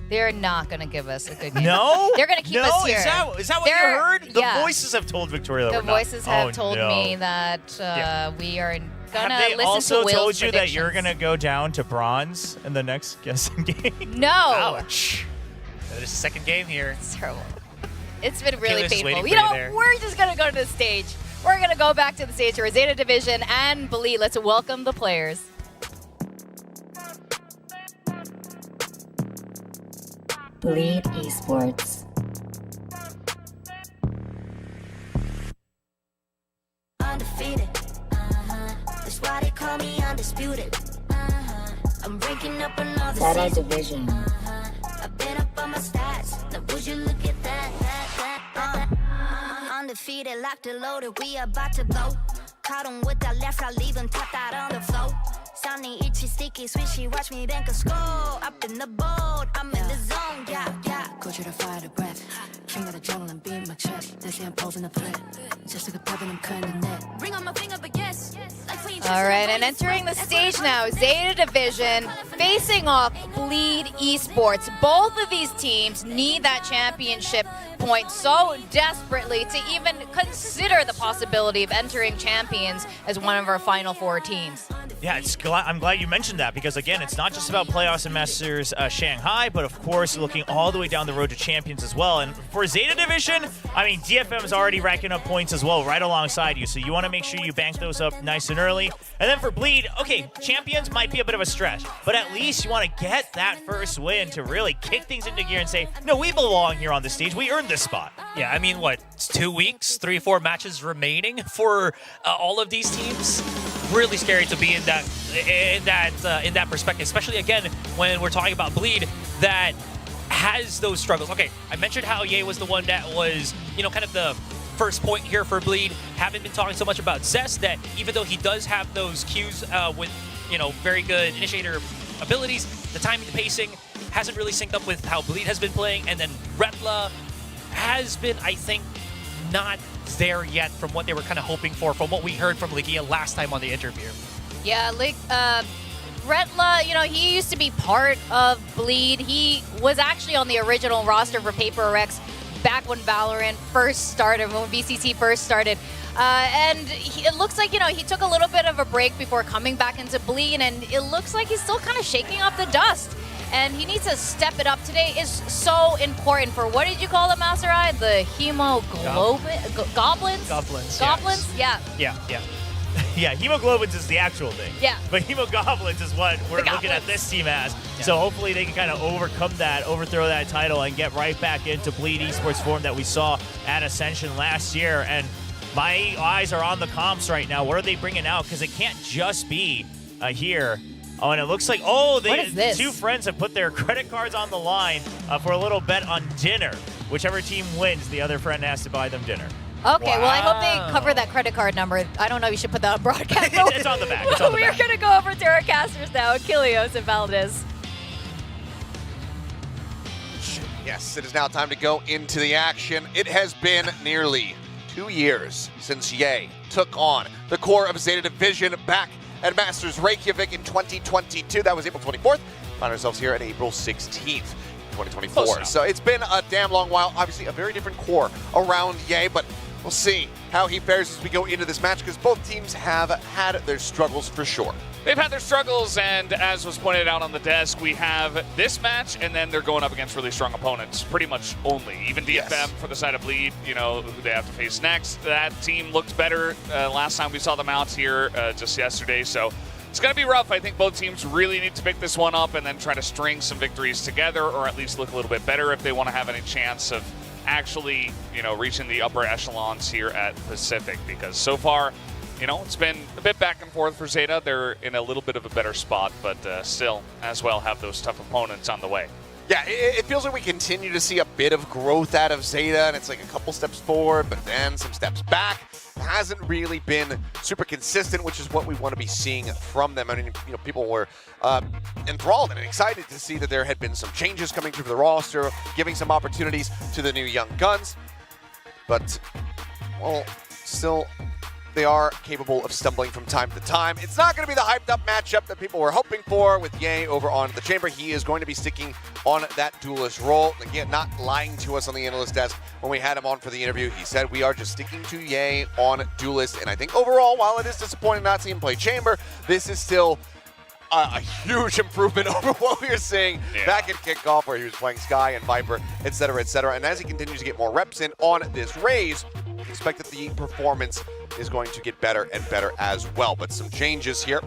They're not going to give us a good game. No? They're going to keep us here. Is that what you heard? The yeah. voices have told Victoria that The we're not. voices have told no. me that we are going to Have they listen also to Will's told you that predictions. you're going to go down to bronze in the next guessing game? No. Ouch. That is the second game here. It's terrible. It's been really Kayla's just painful. waiting You for you know, there. we're just going to go to the stage. We're going to go back to the stage for Zeta Division and Bleed. Let's welcome the players. Bleed Esports. Undefeated. That's why they call me undisputed. I'm breaking up another Zeta season. Division. I've been up on my stats. Now would you look at that? Undefeated, locked and loaded. We about to go. Caught him with that left, I leave him tapped out on the floor. Sounding itchy, sticky, swishy. Watch me bank a score. Up in the boat, I'm in the zone. Yeah, yeah. Culture to fire the breath. King of the jungle and beat my chest. They say I'm posing a threat. Just like a pebble, I'm cutting the net. Ring on my finger, but yes. All right, and entering the stage now, Zeta Division facing off Bleed Esports. Both of these teams need that championship point so desperately to even consider the possibility of entering champions as one of our final four teams. Yeah, I'm glad you mentioned that because, again, it's not just about playoffs and Masters Shanghai, but, of course, looking all the way down the road to champions as well. And for Zeta Division, I mean, DFM is already racking up points as well right alongside you, so you want to make sure you bank those up nice and early. And then for Bleed, okay, champions might be a bit of a stretch, but at least you want to get that first win to really kick things into gear and say, no, we belong here on the stage. We earned this spot. Yeah, I mean, what, it's 2 weeks, 3-4 matches remaining for all of these teams? Really scary to be in that perspective, especially again when we're talking about Bleed that has those struggles. Okay, I mentioned how Ye was the one that was, you know, kind of the first point here for Bleed. Haven't been talking so much about Zest, that even though he does have those cues with, you know, very good initiator abilities, the timing, the pacing hasn't really synced up with how Bleed has been playing. And then Retla has been, I think, not there yet from what they were kind of hoping for, from what we heard from Ligia last time on the interview. Yeah, like Retla, you know, he used to be part of Bleed. He was actually on the original roster for Paper Rex back when VALORANT first started, when VCT first started. And it looks like, you know, he took a little bit of a break before coming back into Bleed, and it looks like he's still kind of shaking off the dust. And he needs to step it up. Today is so important for, what did you call them, Master Eye? The goblins? Goblins? Yeah. Yeah. Yeah, hemoglobins is the actual thing. Yeah. But hemogoblins is what we're looking at this team as. Yeah. So hopefully they can kind of overcome that, overthrow that title, and get right back into Bleed Esports form that we saw at Ascension last year. And my eyes are on the comps right now. What are they bringing out? Because it can't just be here. Oh, and it looks like, What is this? two friends have put their credit cards on the line for a little bet on dinner. Whichever team wins, the other friend has to buy them dinner. Okay, well, I hope they cover that credit card number. I don't know if you should put that on broadcast. It's on the back. It's on the We're back. going to go over to our casters now, Achilleos and Valdez. Yes, it is now time to go into the action. It has been nearly 2 years since Ye took on the core of Zeta Division back at Masters Reykjavik in 2022. That was April 24th. Find ourselves here at April 16th, 2024. So it's been a damn long while. Obviously, a very different core around Ye, but we'll see how he fares as we go into this match because both teams have had their struggles for sure. They've had their struggles, and as was pointed out on the desk, we have this match, and then they're going up against really strong opponents, pretty much only. Even DFM for the side of Bleed, you know, who they have to face next. That team looked better last time we saw them out here just yesterday, so it's going to be rough. I think both teams really need to pick this one up and then try to string some victories together, or at least look a little bit better if they want to have any chance of actually, reaching the upper echelons here at Pacific. Because so far, it's been a bit back and forth for Zeta. They're in a little bit of a better spot, but still, as well, have those tough opponents on the way. Yeah, it feels like we continue to see a bit of growth out of Zeta, and it's like a couple steps forward, but then some steps back. It hasn't really been super consistent, which is what we want to be seeing from them. I mean, people were enthralled and excited to see that there had been some changes coming through the roster, giving some opportunities to the new young guns. But, well, still, they are capable of stumbling from time to time. It's not going to be the hyped-up matchup that people were hoping for with Ye over on the Chamber. He is going to be sticking on that duelist role. Again, not lying to us on the analyst desk when we had him on for the interview. He said we are just sticking to Ye on duelist. And I think overall, while it is disappointing not seeing him play Chamber, this is still a huge improvement over what we were seeing back at kickoff, where he was playing Sky and Viper, etc., etc. And as he continues to get more reps in on this Raze, expect that the performance is going to get better and better as well. But some changes here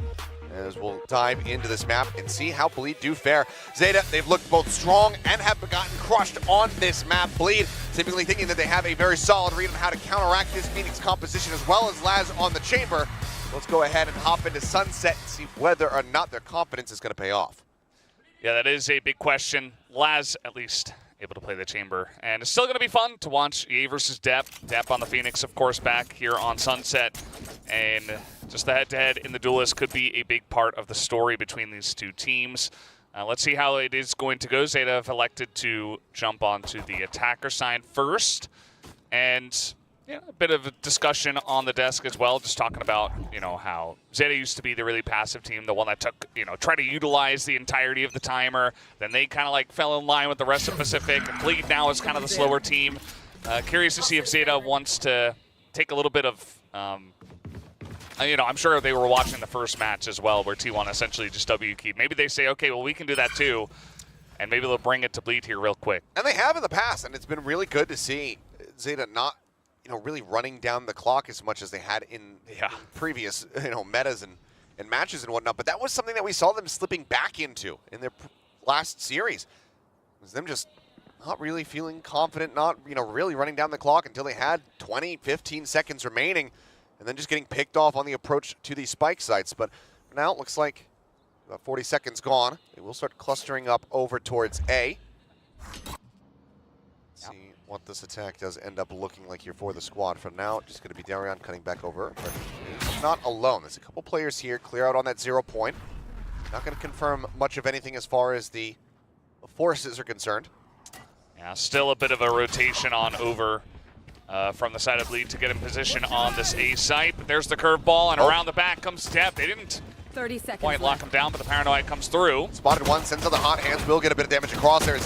as we'll dive into this map and see how Bleed do fare. Zeta, they've looked both strong and have gotten crushed on this map. Bleed typically thinking that they have a very solid read on how to counteract this Phoenix composition, as well as Laz on the Chamber. Let's go ahead and hop into Sunset and see whether or not their confidence is going to pay off. Yeah, that is a big question. Laz, at least, able to play the Chamber. And it's still going to be fun to watch Ye versus Depp. Depp on the Phoenix, of course, back here on Sunset. And just the head-to-head in the Duelist could be a big part of the story between these two teams. Let's see how it is going to go. Zeta have elected to jump onto the attacker side first. And a bit of a discussion on the desk as well, just talking about, how Zeta used to be the really passive team, the one that took, tried to utilize the entirety of the timer. Then they kind of like fell in line with the rest of Pacific. And Bleed now is kind of the slower team. Curious to see if Zeta wants to take a little bit of, I'm sure they were watching the first match as well, where T1 essentially just W-keyed. Maybe they say, okay, well, we can do that too. And maybe they'll bring it to Bleed here real quick. And they have in the past, and it's been really good to see Zeta not really running down the clock as much as they had in previous, metas and matches and whatnot. But that was something that we saw them slipping back into in their last series. It was them just not really feeling confident, not, really running down the clock until they had 20, 15 seconds remaining, and then just getting picked off on the approach to these spike sites. But now it looks like about 40 seconds gone. They will start clustering up over towards A. What this attack does end up looking like here for the squad. For now, just going to be Darion cutting back over, but he's not alone. There's a couple players here, clear out on that 0 point. Not going to confirm much of anything as far as the forces are concerned. Yeah, still a bit of a rotation on over from the side of Bleed to get in position on this A site. But there's the curveball, and around the back comes Depp. They didn't 30 seconds quite lock him down, but the Paranoid comes through. Spotted one, sends on the hot hands, will get a bit of damage across there.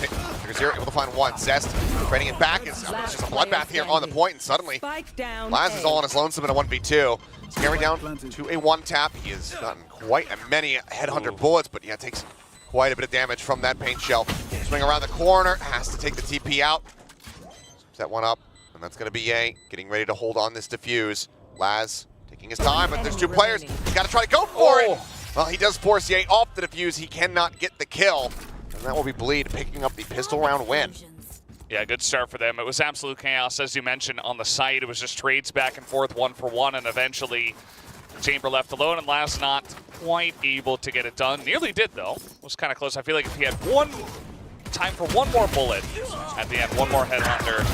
Zero able to find one. Zest trading it back. It's just a bloodbath here on the point, and suddenly Laz is all on his lonesome in a 1v2. He's carried down to a one-tap. He has gotten quite many headhunter bullets, but takes quite a bit of damage from that paint shell. Swing around the corner, has to take the TP out. Sweeps that one up, and that's going to be Ye getting ready to hold on this defuse. Laz taking his time, but there's two players. He's got to try to go for it. Well, he does force Ye off the defuse. He cannot get the kill. And that will be Bleed picking up the pistol round win. Yeah, good start for them. It was absolute chaos, as you mentioned, on the site. It was just trades back and forth, 1-for-1, and eventually Chamber left alone, and Laz not quite able to get it done. Nearly did, though. It was kind of close. I feel like if he had time for one more bullet at the end, one more headhunter,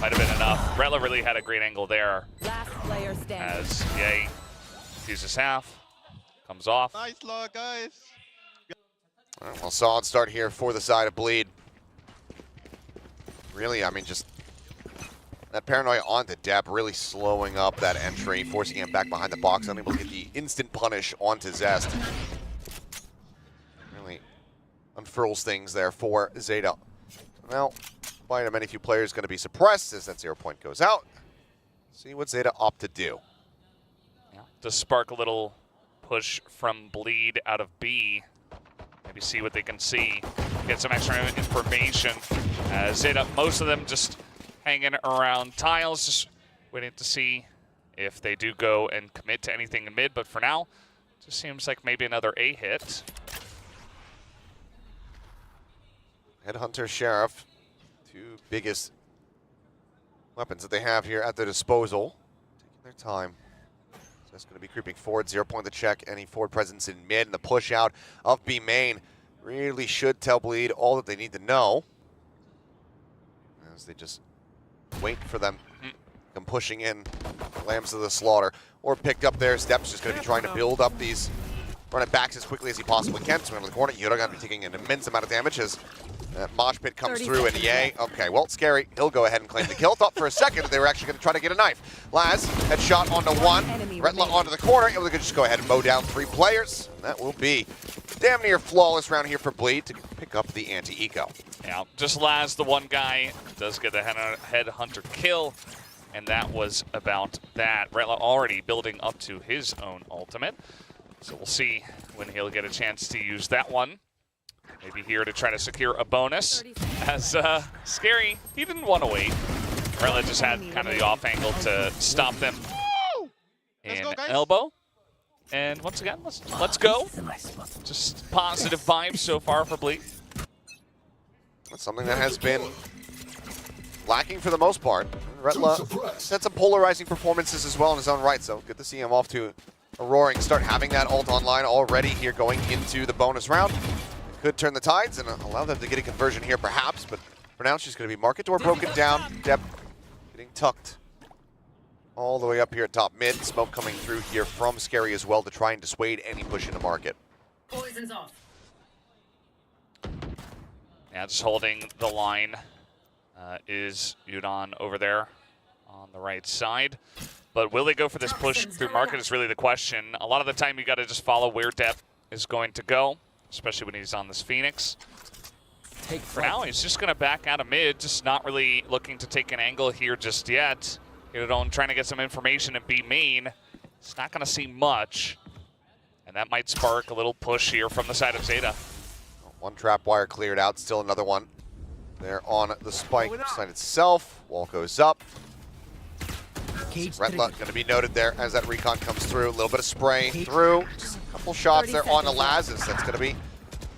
might have been enough. Retla really had a great angle there. Last player standing. As Ye uses half, comes off. Nice luck, guys. All right, well, solid start here for the side of Bleed. Really, I mean, just that Paranoia onto Depp, really slowing up that entry, forcing him back behind the box, unable to get the instant punish onto Zest. Really unfurls things there for Zeta. Well, quite a many few players going to be suppressed as that 0 point goes out. See what Zeta opt to do. Yeah. To spark a little push from Bleed out of B. Maybe see what they can see. Get some extra information. Zeta, most of them just hanging around tiles, just waiting to see if they do go and commit to anything in mid. But for now, Just seems like maybe another A hit. Headhunter, Sheriff, two biggest weapons that they have here at their disposal. Taking their time. So that's going to be creeping forward. 0 point to check any forward presence in mid. And the push out of B main really should tell Bleed all that they need to know. As they just wait for them come pushing in. Lambs to the slaughter. Or picked up there. Steps just going to be trying to build up these run it back as quickly as he possibly can. Swing over the corner. Yoda going to be taking an immense amount of damage as that mosh pit comes through in EA. Okay, well, Scary. He'll go ahead and claim the kill. Thought for a second that they were actually going to try to get a knife. Laz, headshot onto one. Retla onto the corner. Able to just go ahead and mow down 3 players. That will be damn near flawless round here for Bleed to pick up the anti-eco. Yeah, just Laz, the one guy, does get the headhunter kill. And that was about that. Retla already building up to his own ultimate. So we'll see when he'll get a chance to use that one. Maybe here to try to secure a bonus. As Scary, he didn't want to wait. Retla just had kind of the off angle to stop them. And elbow. And once again, let's go. Just positive vibes so far for Bleak. That's something that has been lacking for the most part. Retla had some polarizing performances as well in his own right, so good to see him off to a roaring start, having that ult online already here going into the bonus round. Could turn the tides and allow them to get a conversion here perhaps, but for now it's just going to be market door broken down. Dep getting tucked all the way up here at top mid. Smoke coming through here from Scary as well to try and dissuade any push into market. Poison's off. Yeah, just holding the line is Yudon over there on the right side. But will they go for this push through market is really the question. A lot of the time you got to just follow where Dep is going to go, especially when he's on this Phoenix. For now, he's just going to back out of mid, just not really looking to take an angle here just yet. Yudon trying to get some information and B main. It's not going to see much. And that might spark a little push here from the side of Zeta. One trap wire cleared out, still another one there on the spike side itself. Wall goes up. Retla going to be noted there as that recon comes through. A little bit of spray through. Just a couple shots there on the Lazes. That's going to be...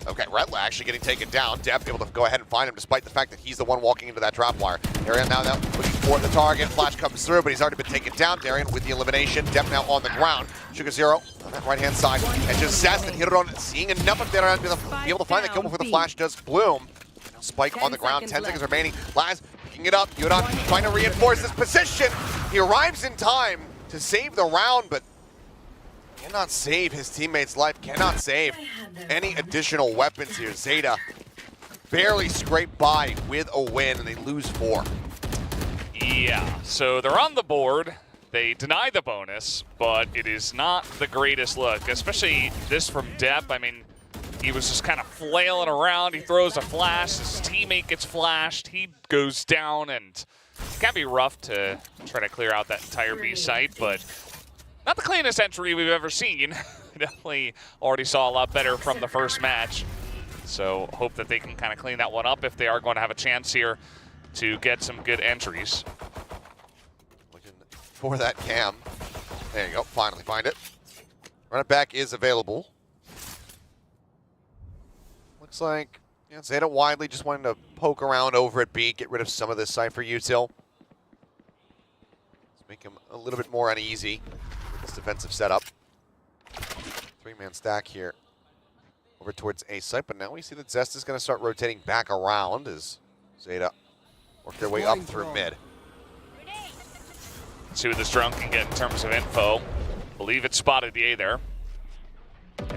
Okay, Retla actually getting taken down. Dep able to go ahead and find him despite the fact that he's the one walking into that trap wire. Darian now looking for the target. Flash comes through, but he's already been taken down. Darian with the elimination. Dep now on the ground. Sugar Zero on that right-hand side. And just Zest and Hirodon seeing enough of Darian to be able to find the kill before the flash does bloom. Spike on the ground. 10 seconds remaining. Laz picking it up. Yudon trying to reinforce this position. He arrives in time to save the round, but cannot save his teammate's life. Cannot save any additional weapons here. Zeta barely scraped by with a win, and they lose 4. Yeah, so they're on the board. They deny the bonus, but it is not the greatest look, especially this from Dep. I mean, he was just kind of flailing around. He throws a flash. His teammate gets flashed. He goes down, and it can be rough to try to clear out that entire B site, but not the cleanest entry we've ever seen. Definitely already saw a lot better from the first match. So hope that they can kind of clean that one up if they are going to have a chance here to get some good entries. Looking for that cam. There you go, finally find it. Run it back is available. Looks like Zeta widely just wanting to poke around over at B, get rid of some of this Cypher util. Let's make him a little bit more uneasy with this defensive setup. 3-man stack here over towards A site, but now we see that Zest is going to start rotating back around as Zeta work their way up through mid. Let's see what this drone can get in terms of info. Believe it spotted the A there.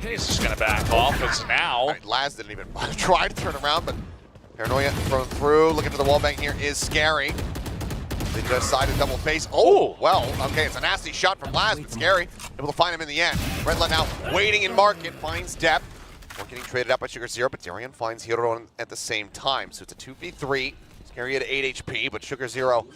He's just going to back off as now. Right, Laz didn't even try to turn around, but Paranoia thrown through. Looking for the wallbang here is Scary. They just sided double face. Oh, well, okay, it's a nasty shot from Laz, but Scary able to find him in the end. Redlet now waiting in market, finds Dep. We're getting traded out by Sugar Zero, but Darian finds Hirodon at the same time. So it's a 2v3. Scary at 8 HP, but Sugar Zero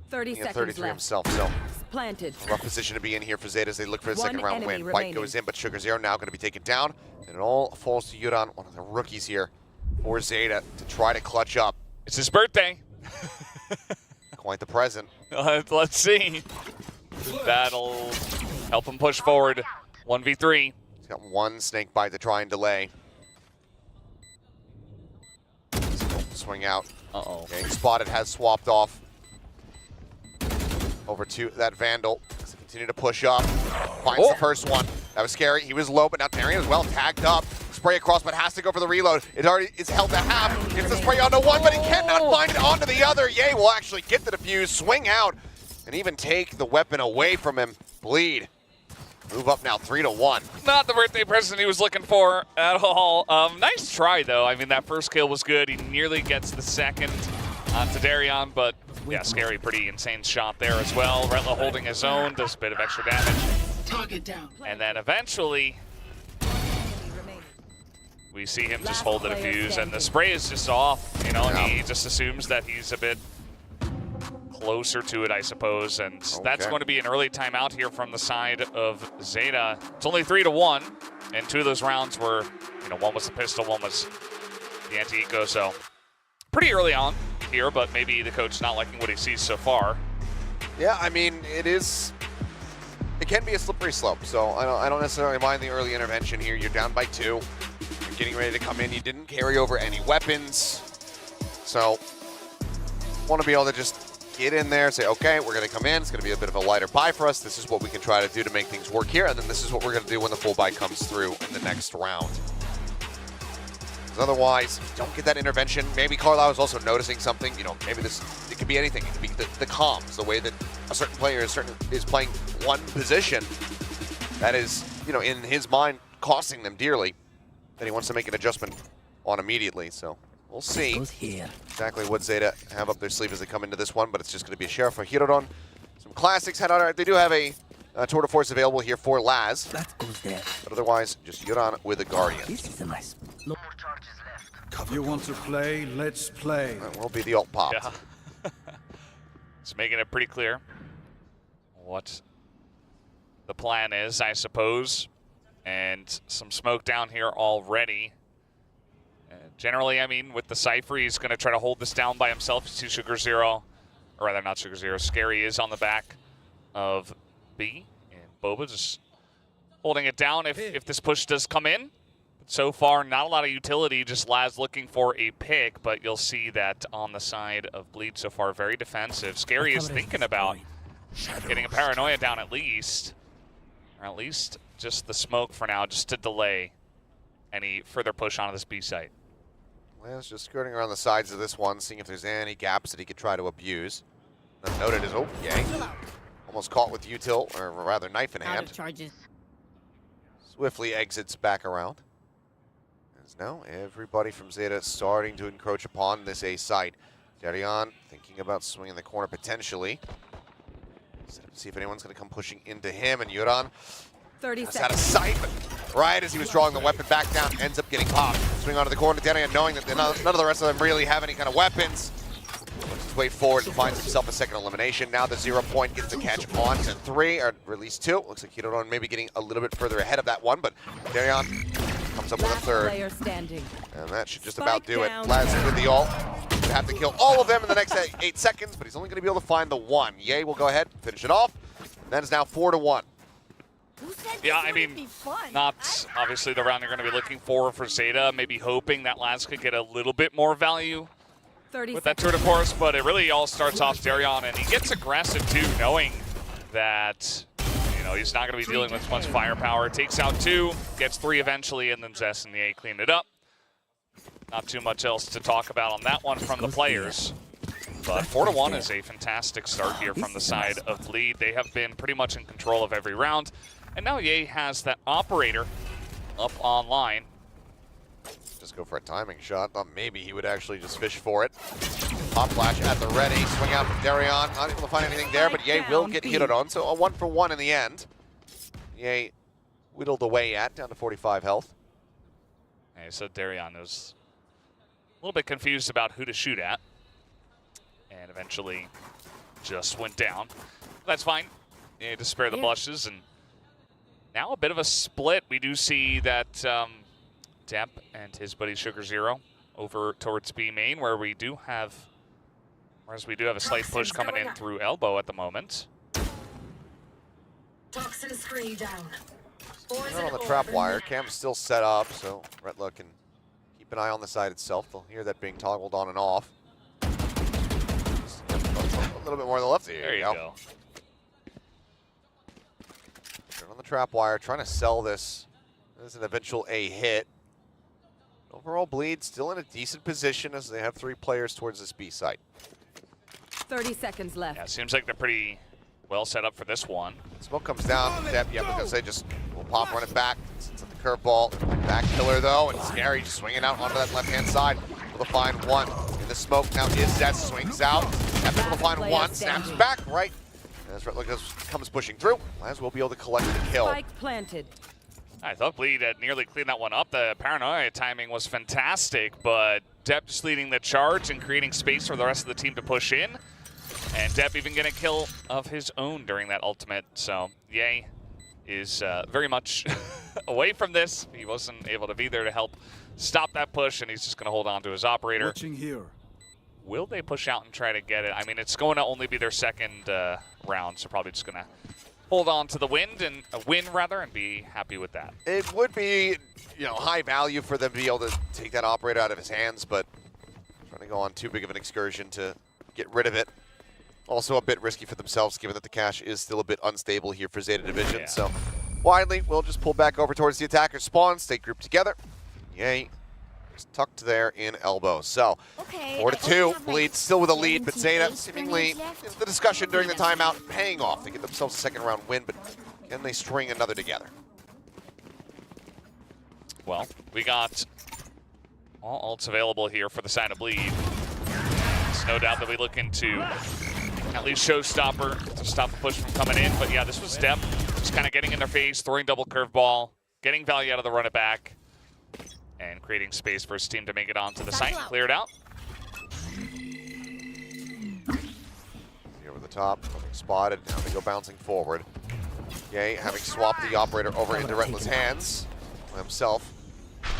30 seconds 33 left. himself, so Planted. a rough position to be in here for Zeta as they look for the One second round enemy win. Bite remaining. goes in, but Sugar Zero now going to be taken down, and it all falls to Yudon, one of the rookies here for Zeta to try to clutch up. It's his birthday. Quite the present. Let's see. Battle Help him push forward. 1v3. He's got one snake bite to try and delay. Swing out. Uh-oh. Getting spotted, has swapped off. Over to that Vandal. Does he continue to push up? Finds the first one. That was scary. He was low, but now Darian is well tagged up. Spray across, but has to go for the reload. It already is held to half. Gets the spray onto one, but he cannot find it onto the other. Ye will actually get the defuse, swing out, and even take the weapon away from him. Bleed. Move up now 3-1. Not the birthday present he was looking for at all. Nice try, though. I mean, that first kill was good. He nearly gets the second onto Darian, but yeah, scary, pretty insane shot there as well. Retla holding his own, does a bit of extra damage. Target down. And then eventually, we see him just hold the defuse, and the spray is just off. You know, he just assumes that he's a bit closer to it, I suppose, and that's going to be an early timeout here from the side of Zeta. It's only 3-1, and 2 of those rounds were, you know, one was the pistol, one was the anti-eco, so pretty early on here, but maybe the coach not liking what he sees so far. Yeah, I mean, it can be a slippery slope, so I don't necessarily mind the early intervention here. You're down by 2. You're getting ready to come in. You didn't carry over any weapons, so want to be able to just get in there, say, okay, we're going to come in. It's going to be a bit of a lighter buy for us. This is what we can try to do to make things work here, and then this is what we're going to do when the full buy comes through in the next round. Because otherwise, if you don't get that intervention. Maybe Carlisle is also noticing something. You know, maybe it could be anything. It could be the comms, the way that a certain player is playing one position that is, you know, in his mind costing them dearly, that he wants to make an adjustment on immediately. So we'll see exactly what Zeta have up their sleeve as they come into this one, but it's just going to be a Sheriff for Hirodon. Some classics head on. They do have a tour de force available here for Laz. That goes there. But otherwise, just Yuran with a Guardian. If you want to play, let's play. That will be the ult pop. Yeah. It's making it pretty clear what the plan is, I suppose. And some smoke down here already. Generally, I mean, with the Cypher, he's going to try to hold this down by himself. You see Sugar Zero, or rather not Sugar Zero, Scary is on the back of B, and Boba just holding it down if this push does come in. But so far, not a lot of utility, just Laz looking for a pick, but you'll see that on the side of Bleed so far, very defensive. Scary is thinking about getting a Paranoia down at least, or at least just the smoke for now, just to delay any further push onto this B site. Laz just skirting around the sides of this one, seeing if there's any gaps that he could try to abuse. Then noted is, oh, Yang. Almost caught with util, or rather knife in hand. Swiftly exits back around. As now everybody from Zeta starting to encroach upon this A site. Darian thinking about swinging the corner potentially. See if anyone's going to come pushing into him, and Yuran 30 has seconds. had a sight, but right as he was drawing the weapon back down, ends up getting popped. Swing onto the corner, Darian knowing that none of the rest of them really have any kind of weapons. Works his way forward and finds himself a second elimination. Now the 0 point gets to catch on to 3, or at least 2. Looks like Hirodon maybe getting a little bit further ahead of that one, but Darian comes up with a third. Player standing. And that should just about do it. Laz with the ult. He'll have to kill all of them in the next 8 seconds, but he's only going to be able to find the one. Ye will go ahead, finish it off. That is now 4-1. Yeah, I mean, not obviously the round you're going to be looking for Zeta. Maybe hoping that Laz could get a little bit more value with that tour de force, but it really all starts off Darian, and he gets aggressive too, knowing that, you know, he's not going to be dealing with much firepower. Takes out 2, gets 3 eventually, and then Zess and the A cleaned it up. Not too much else to talk about on that one from the players. But 4-1 is a fantastic start here from the side of Bleed. They have been pretty much in control of every round. And now Ye has that operator up online. Just go for a timing shot. Thought maybe he would actually just fish for it. Pop flash at the ready. Swing out from Darian. Not able to find anything there, but Ye will get hit on. So a 1-for-1 in the end. Ye whittled away down to 45 health. Okay, so Darian was a little bit confused about who to shoot at. And eventually just went down. That's fine. You need to spare the blushes. And now a bit of a split. We do see that Depp and his buddy Sugar Zero over towards B main, where we do have a slight push coming in through elbow at the moment. Toxin screen down. Not on the trap wire. Cam's still set up, so Retla can keep an eye on the side itself. They'll hear that being toggled on and off. A little bit more on the left. There you go. Turn on the trap wire, trying to sell this as an eventual A hit. Overall, Bleed still in a decent position as they have 3 players towards this B site. 30 seconds left. Yeah, seems like they're pretty well set up for this one. Smoke comes down. Dep, yeah, because they just will pop, run it back. It's at the curveball. Back killer though, and Scary just swinging out onto that left-hand side. Able to find one in the smoke. Now Izzet swings out. Dep able to find one. Snaps back right as Retla comes pushing through. Laz will be able to collect the kill. Spike planted. I thought Bleed had nearly cleaned that one up. The paranoia timing was fantastic, but Depp just leading the charge and creating space for the rest of the team to push in. And Depp even getting a kill of his own during that ultimate. So Ye is very much away from this. He wasn't able to be there to help stop that push, and he's just going to hold on to his operator. Watching here. Will they push out and try to get it? I mean, it's going to only be their second round, so probably just going to hold on to the win, and be happy with that. It would be, high value for them to be able to take that operator out of his hands, but trying to go on too big of an excursion to get rid of it. Also a bit risky for themselves, given that the cache is still a bit unstable here for Zeta Division. Yeah. So, widely, we'll just pull back over towards the attacker spawn, stay grouped together. Yay. Just tucked there in elbow. So, 4-2. Bleed still with a lead, but Zeta seemingly, the discussion during the timeout, paying off to get themselves a second round win, but can they string another together? Well, we got all ults available here for the side of Bleed. It's no doubt that we look into at least showstopper to stop the push from coming in. But yeah, this was Depp just kind of getting in their face, throwing double curveball, getting value out of the run it back, and creating space for his team to make it onto the site. Cleared out. Over the top, spotted. Now they go bouncing forward. Yay, having swapped the operator over into Retla's hands himself.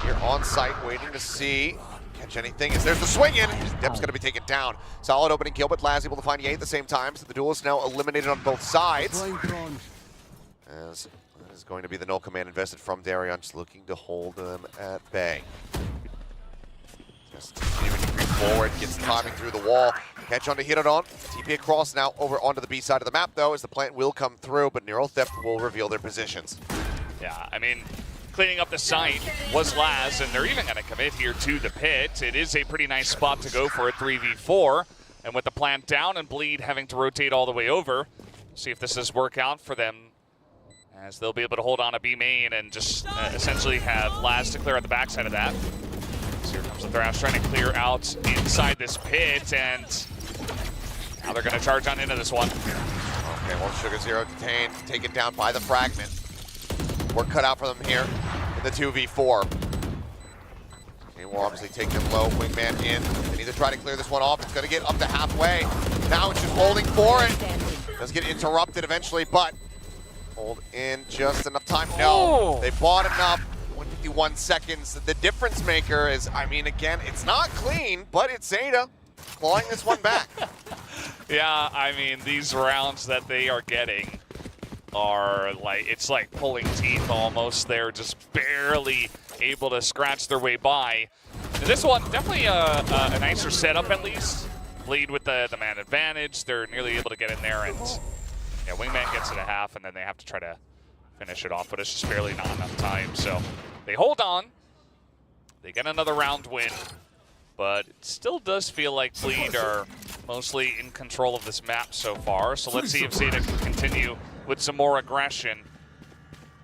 Here on site, waiting to see. Catch anything as there's the swing in. Depp's going to be taken down. Solid opening kill, but Laz able to find Ye at the same time. So the duel is now eliminated on both sides. As that is going to be the null command invested from Darion, just looking to hold them at bay. Just continuing to creep forward, gets timing through the wall. Catch onto Hirodon. TP across now over onto the B side of the map though, as the plant will come through, but Neural Theft will reveal their positions. Yeah, I mean, cleaning up the site was Laz, and they're even going to commit here to the pit. It is a pretty nice spot to go for a 3v4, and with the plant down and Bleed having to rotate all the way over, see if this does work out for them, as they'll be able to hold on a B main and just essentially have Laz to clear out the backside of that. So here comes the Thrash trying to clear out inside this pit, and now they're going to charge on into this one. Okay, well, Sugar Zero detained, taken down by the fragment. Work cut out for them here in the 2v4. They will obviously take them low, wingman in. They need to try to clear this one off. It's going to get up to halfway. Now it's just holding for it. Does get interrupted eventually, but hold in just enough time. No, they bought enough. 151 seconds. The difference maker is, I mean, again, it's not clean, but it's Zeta clawing this one back. Yeah, I mean, these rounds that they are getting are like, it's like pulling teeth almost. They're just barely able to scratch their way by. And this one, definitely a nicer setup at least. Bleed with the man advantage. They're nearly able to get in there, and yeah, Wingman gets it a half, and then they have to try to finish it off, but it's just barely not enough time. So they hold on. They get another round win, but it still does feel like Bleed are mostly in control of this map so far. So let's see if Zeta can continue with some more aggression.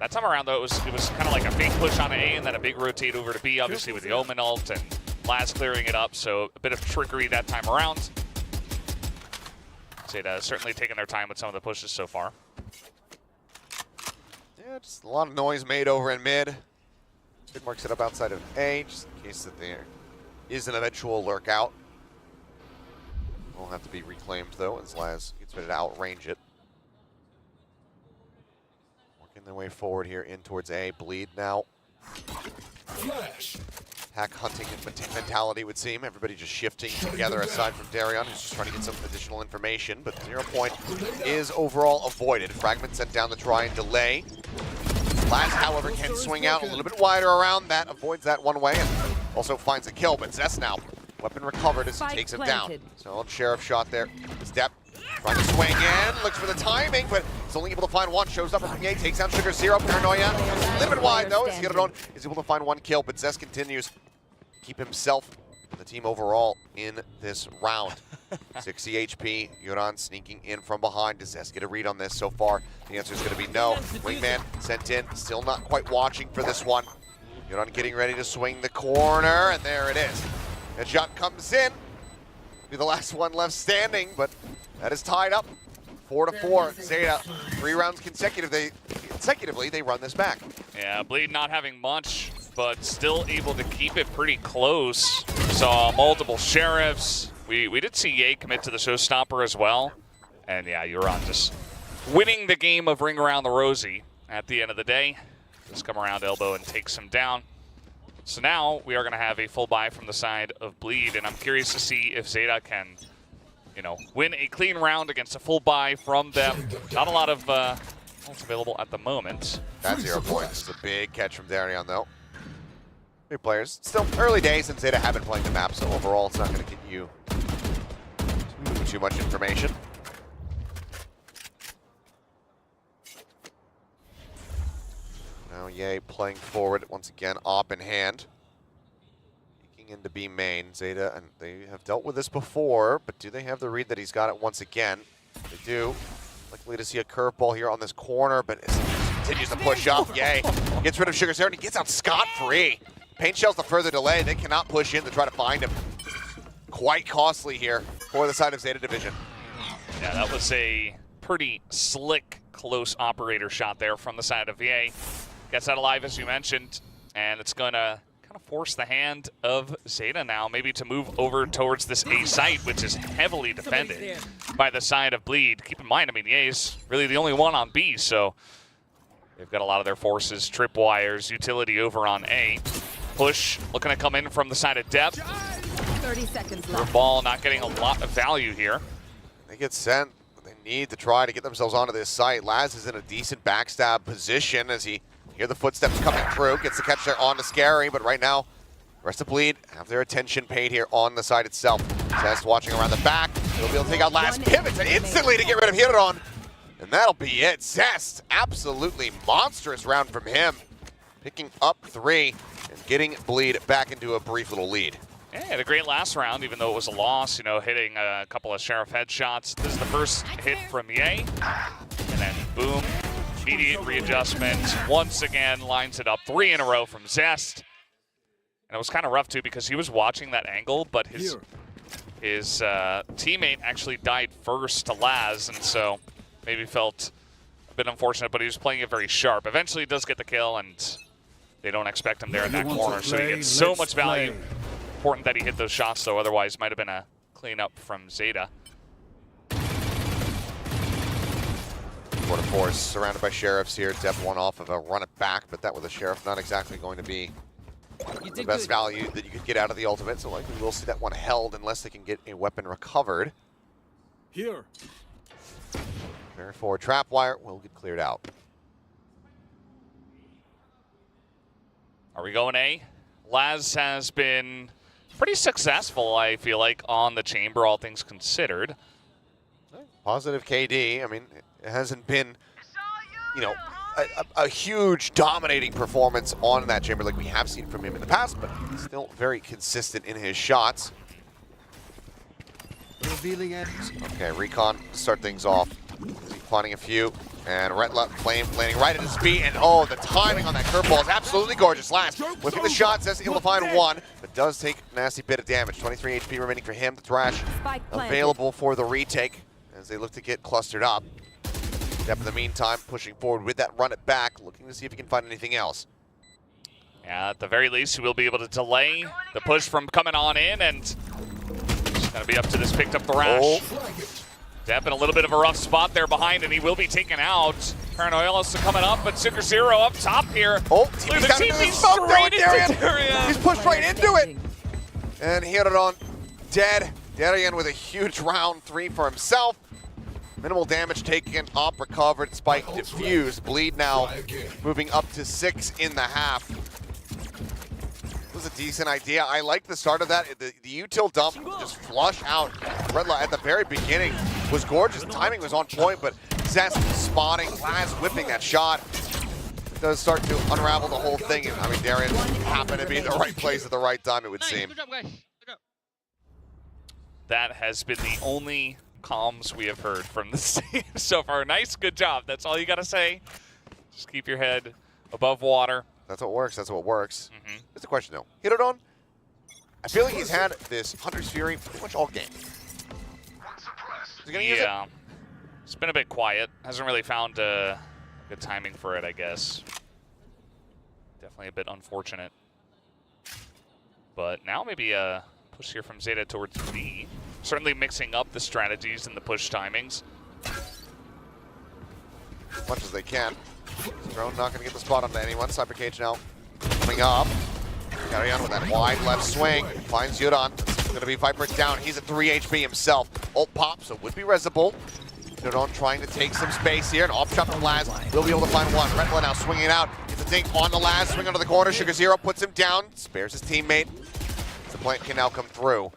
That time around, though, it was kind of like a big push on A and then a big rotate over to B, obviously with the Omen ult and Laz clearing it up. So a bit of trickery that time around. Zeta certainly taking their time with some of the pushes so far. Yeah, just a lot of noise made over in mid. Big mark set up outside of A, just in case that there is an eventual lurk out. Will have to be reclaimed, though, as Laz gets ready to outrange it. Working their way forward here in towards A. Bleed now. Flash. pack hunting mentality would seem. Everybody just shifting together aside from Darion, who's just trying to get some additional information, but 0 point is overall avoided. Fragment sent down to try and delay. Laz, however, can swing out a little bit wider around that, avoids that one way, and also finds a kill, but Zest now, weapon recovered as he takes him down. So Sheriff shot there. Step, trying to swing in, looks for the timing, but he's only able to find one. Shows up from VA, takes down Sugar Zero. Paranoia, a little bit wide though, as Hirodon is able to find one kill, but Zest continues to keep himself and the team overall in this round. 60 HP, Yuran sneaking in from behind. Does Zest get a read on this so far? The answer is going to be no. Wingman sent in, still not quite watching for this one. Yuran getting ready to swing the corner, and there it is. Headshot comes in. Be the last one left standing, but that is tied up. 4-4. Zeta, 3 rounds consecutively, they run this back. Yeah, Bleed not having much, but still able to keep it pretty close. Saw multiple sheriffs. We did see Ye commit to the showstopper as well. And yeah, Euron just winning the game of Ring Around the Rosie at the end of the day. Just come around elbow and takes him down. So now we are going to have a full buy from the side of Bleed, and I'm curious to see if Zeta can, you know, win a clean round against a full buy from them. Not a lot of points available at the moment. That's 0 points. It's a big catch from Darion, though. New players. Still early days since Zeta have been playing the map, so overall it's not going to get you too much information. Now Ye playing forward once again, op in hand. Peeking into B main. Zeta, and they have dealt with this before, but do they have the read that he's got it once again? They do. Likely to see a curveball here on this corner, but as he continues to push up, Ye gets rid of Sugar Zero and he gets out scot-free. Paint Shell's the further delay. They cannot push in to try to find him. Quite costly here for the side of Zeta Division. Yeah, that was a pretty slick, close operator shot there from the side of VA. Gets out alive, as you mentioned, and it's going to kind of force the hand of Zeta now, maybe to move over towards this A site, which is heavily defended by the side of Bleed. Keep in mind, I mean, the A is really the only one on B, so they've got a lot of their forces, tripwires, utility over on A. Push looking to come in from the side of Depth. 30 seconds left. Ball not getting a lot of value here. They get sent. They need to try to get themselves onto this site. Laz is in a decent backstab position as he hear the footsteps coming through. Gets the catch there on the Scary, but right now, the rest of Bleed have their attention paid here on the site itself. Zest watching around the back. He'll be able to take out Laz. Pivots instantly to get rid of Hirodon. And that'll be it. Zest, absolutely monstrous round from him. Picking up 3 and getting Bleed back into a brief little lead. Yeah, had a great last round, even though it was a loss, you know, hitting a couple of Sheriff headshots. This is the first hit from Ye. And then boom, immediate readjustment. Once again, lines it up 3 in a row from Zest. And it was kind of rough too because he was watching that angle, but his teammate actually died first to Laz, and so maybe felt a bit unfortunate, but he was playing it very sharp. Eventually he does get the kill, and they don't expect him there in that corner, so he gets so much value. Important that he hit those shots, though, otherwise might have been a cleanup from Zeta. 4-4, surrounded by Sheriffs here. Depth one off of a run it back, but that with a Sheriff not exactly going to be the best value that you could get out of the ultimate, so likely we'll see that one held unless they can get a weapon recovered. Here. Very forward trap wire will get cleared out. Are we going A? Laz has been pretty successful, I feel like, on the chamber, all things considered. Positive KD. I mean, it hasn't been, you know, a huge dominating performance on that chamber like we have seen from him in the past, but he's still very consistent in his shots. Revealing it. Okay, Recon to start things off. He's finding a few. And Retla Flame landing right at his feet, and oh, the timing on that curveball is absolutely gorgeous. Last, whipping the shot, says able to find one, but does take a nasty bit of damage. 23 HP remaining for him. The Thrash available for the retake as they look to get clustered up. Dep in the meantime, pushing forward with that run it back, looking to see if he can find anything else. Yeah, at the very least, he will be able to delay the push from coming on in, and it's going to be up to this picked up Thrash. Oh. Depp in a little bit of a rough spot there behind, and he will be taken out. Paranoia also coming up, but Sugar Zero up top here. Oh, Look, TP's the got TP into the smoke there with straight into Darian. He's pushed right into it. And he hit it on dead. Darian with a huge round 3 for himself. Minimal damage taken, op recovered, spike diffused. Bleed now moving up to 6 in the half. It was a decent idea. I like the start of that. The util dump just flush out. Redla at the very beginning was gorgeous. The timing was on point, but Zest spotting, Laz whipping that shot. Does start to unravel the whole thing. And I mean, Darian happened to be in the right place at the right time, it would seem. That has been the only comms we have heard from this team so far. Nice, good job. That's all you got to say. Just keep your head above water. That's what works. That's what works. Here's the question, though. Hit it on. I feel like he's had this Hunter's Fury pretty much all game. Is he going to use it? It's been a bit quiet. Hasn't really found good timing for it, I guess. Definitely a bit unfortunate. But now maybe a push here from Zeta towards B. Certainly mixing up the strategies and the push timings. As much as they can. Drone not going to get the spot onto anyone. Cyber Cage now coming up. Carry-on with that wide left swing. Finds Yudan. It's going to be Viper down. He's at 3 HP himself. Ult pop, so would be Resable. Yudan trying to take some space here. An off shot from Laz. Will be able to find one. Retla now swinging out. Gets a dink on the Laz. Swing onto the corner. Sugar Zero puts him down. Spares his teammate. The plant can now come through.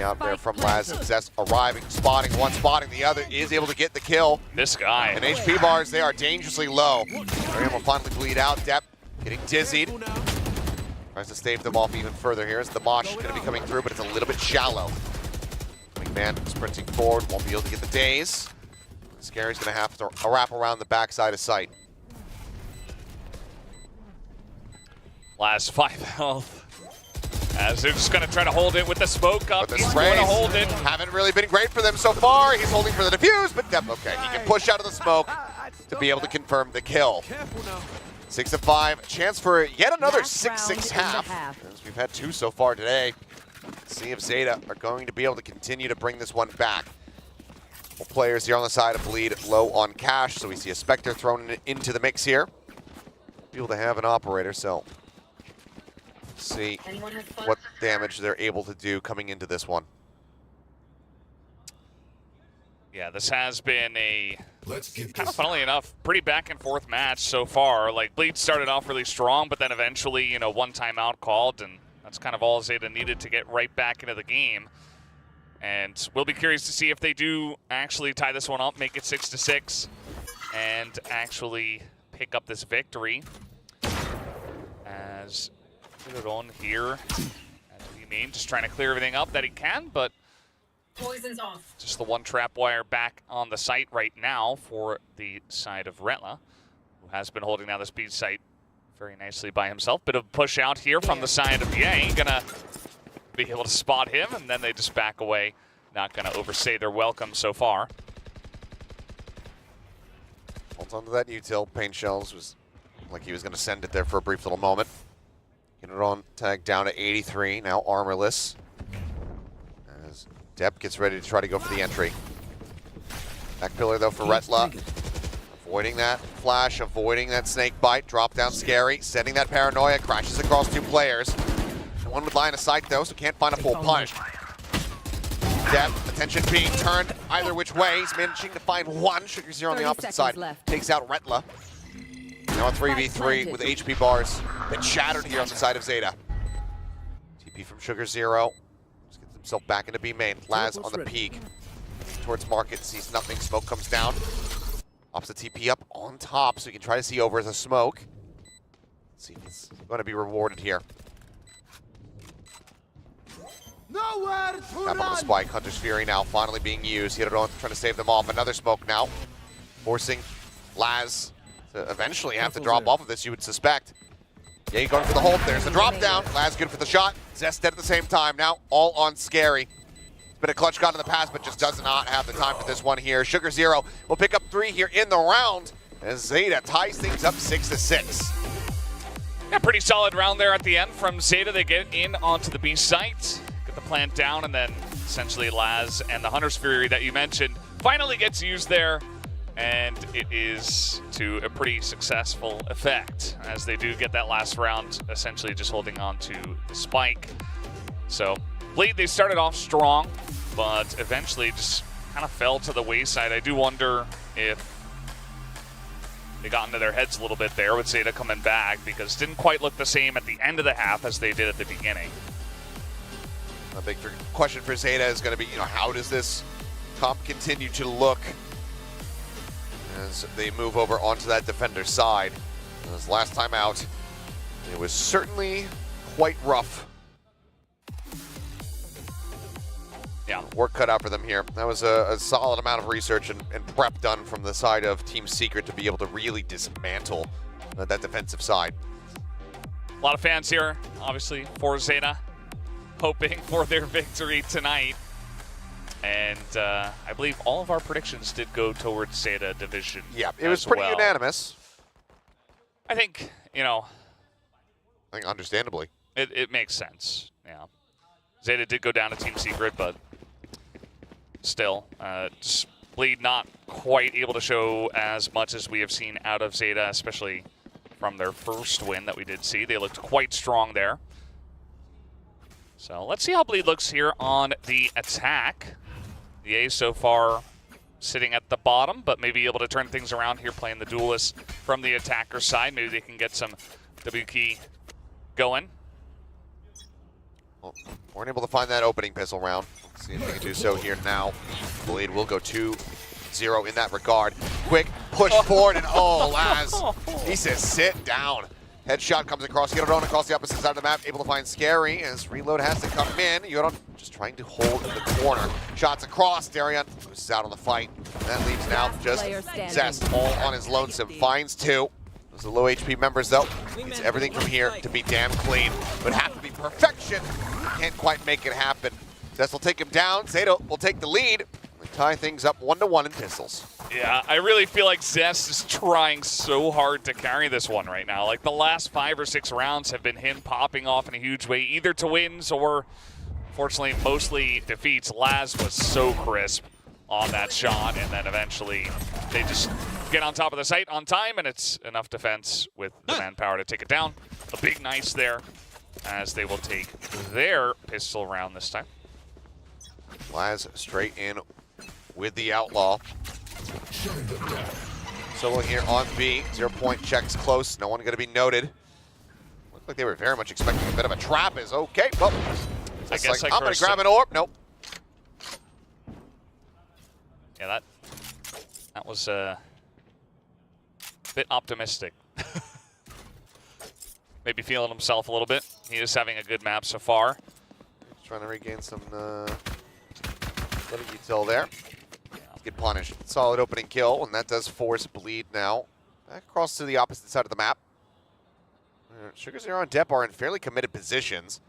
Out there from Laz and Zest arriving, spotting one, spotting the other, is able to get the kill. This guy. And HP bars, they are dangerously low. They're able to finally bleed out. Depp getting dizzied. Tries to stave them off even further here as the Mosh going to be coming through, but it's a little bit shallow. McMahon sprinting forward, won't be able to get the daze. Scary's going to have to wrap around the backside of sight. Last 5 health. As they're just going to try to hold it with the smoke up. But the He's sprays going to hold it. haven't really been great for them so far. He's holding for the defuse, but Depp, okay. He can push out of the smoke to be able to confirm the kill. 6 of 5. Chance for yet another 6-6 half. As we've had 2 so far today. See if Zeta are going to be able to continue to bring this one back. Well, players here on the side of Bleed low on cash, so we see a Spectre thrown into the mix here. Be able to have an operator, so see what damage they're able to do coming into this one. Yeah, this has been a, kind of funnily enough, pretty back and forth match so far. Like, Bleed started off really strong, but then eventually, you know, one timeout called, and that's kind of all Zeta needed to get right back into the game. And we'll be curious to see if they do actually tie this one up, make it 6-6, and actually pick up this victory. As put it on here, just trying to clear everything up that he can, but Poison's off. just the one trap wire back on the site right now for the side of Retla, who has been holding down the speed site very nicely by himself. Bit of push out here from the side of Yang, gonna be able to spot him, and then they just back away. Not gonna overstay their welcome so far. Holds onto that util. Pain Shells was like he was gonna send it there for a brief little moment. Get it on, tag down to 83, now armorless. As Depp gets ready to try to go for the entry. Back pillar though for Retla. Avoiding that flash, avoiding that snake bite. Drop down Scary, sending that paranoia, crashes across 2 players. One with line of sight though, so can't find a full punch. Depp, attention being turned either which way. He's managing to find one. Sugar Zero on the opposite side. Takes out Retla. Now a 3v3 with HP bars. Been shattered here on the side of Zeta. TP from Sugar Zero. Just gets himself back into B main. Laz on the peak. Towards market, sees nothing. Smoke comes down. Ops the TP up on top, so you can try to see over as a smoke. Let's see if it's going to be rewarded here. Tap on the spike. Hunter's Fury now finally being used. Hit it on, trying to save them off. Another smoke now. Forcing Laz to eventually have to drop off of this, you would suspect. Yeah, you're going for the hold. There's the drop down. Laz good for the shot. Zest dead at the same time. Now all on Scary. It's been a clutch shot in the past, but just does not have the time for this one here. Sugar Zero will pick up 3 here in the round as Zeta ties things up 6-6. Yeah, pretty solid round there at the end from Zeta. They get in onto the B site, get the plant down, and then essentially Laz and the Hunter's Fury that you mentioned finally gets used there, and it is to a pretty successful effect as they do get that last round, essentially just holding on to the spike. So Bleed, they started off strong, but eventually just kind of fell to the wayside. I do wonder if they got into their heads a little bit there with Zeta coming back, because it didn't quite look the same at the end of the half as they did at the beginning. A big question for Zeta is going to be, how does this comp continue to look as they move over onto that defender side? As last time out, it was certainly quite rough. Yeah, work cut out for them here. That was a solid amount of research and prep done from the side of Team Secret to be able to really dismantle that defensive side. A lot of fans here, obviously, for Zeta, hoping for their victory tonight. And I believe all of our predictions did go towards Zeta division. Yeah, it was pretty unanimous. I think, I think understandably. It makes sense, yeah. Zeta did go down to Team Secret, but still, just Bleed not quite able to show as much as we have seen out of Zeta, especially from their first win that we did see. They looked quite strong there. So let's see how Bleed looks here on the attack. The A so far sitting at the bottom, but maybe able to turn things around here, playing the duelist from the attacker side. Maybe they can get some W key going. Well, weren't able to find that opening pistol round. Let's see if they can do so here now. Bleed will go 2-0 in that regard. Quick push forward, and Laz, he says sit down. Headshot comes across, Yorodon across the opposite side of the map, able to find Scary as reload has to come in. Yorodon just trying to hold in the corner. Shots across, Darion loses out on the fight. And that leaves now just Zest all on his lonesome. Finds two. Those are low HP members though. It's everything from here to be damn clean. Would have to be perfection. Can't quite make it happen. Zest will take him down. Zeta will take the lead. We tie things up 1-1 in pistols. Yeah, I really feel like Zest is trying so hard to carry this one right now. Like the last 5 or 6 rounds have been him popping off in a huge way, either to wins or, fortunately, mostly defeats. Laz was so crisp on that shot, and then eventually they just get on top of the site on time, and it's enough defense with the manpower to take it down. A big nice there as they will take their pistol round this time. Laz straight in with the Outlaw. Solo here on B. 0 point checks close. No one going to be noted. Looked like they were very much expecting a bit of a trap. Is okay. Well, I guess I'm going to grab an orb. Nope. Yeah, that was a bit optimistic. Maybe feeling himself a little bit. He is having a good map so far. Trying to regain some little util there. Get punished. Solid opening kill, and that does force Bleed now back across to the opposite side of the map. Sugar Zero and Depp are in fairly committed positions.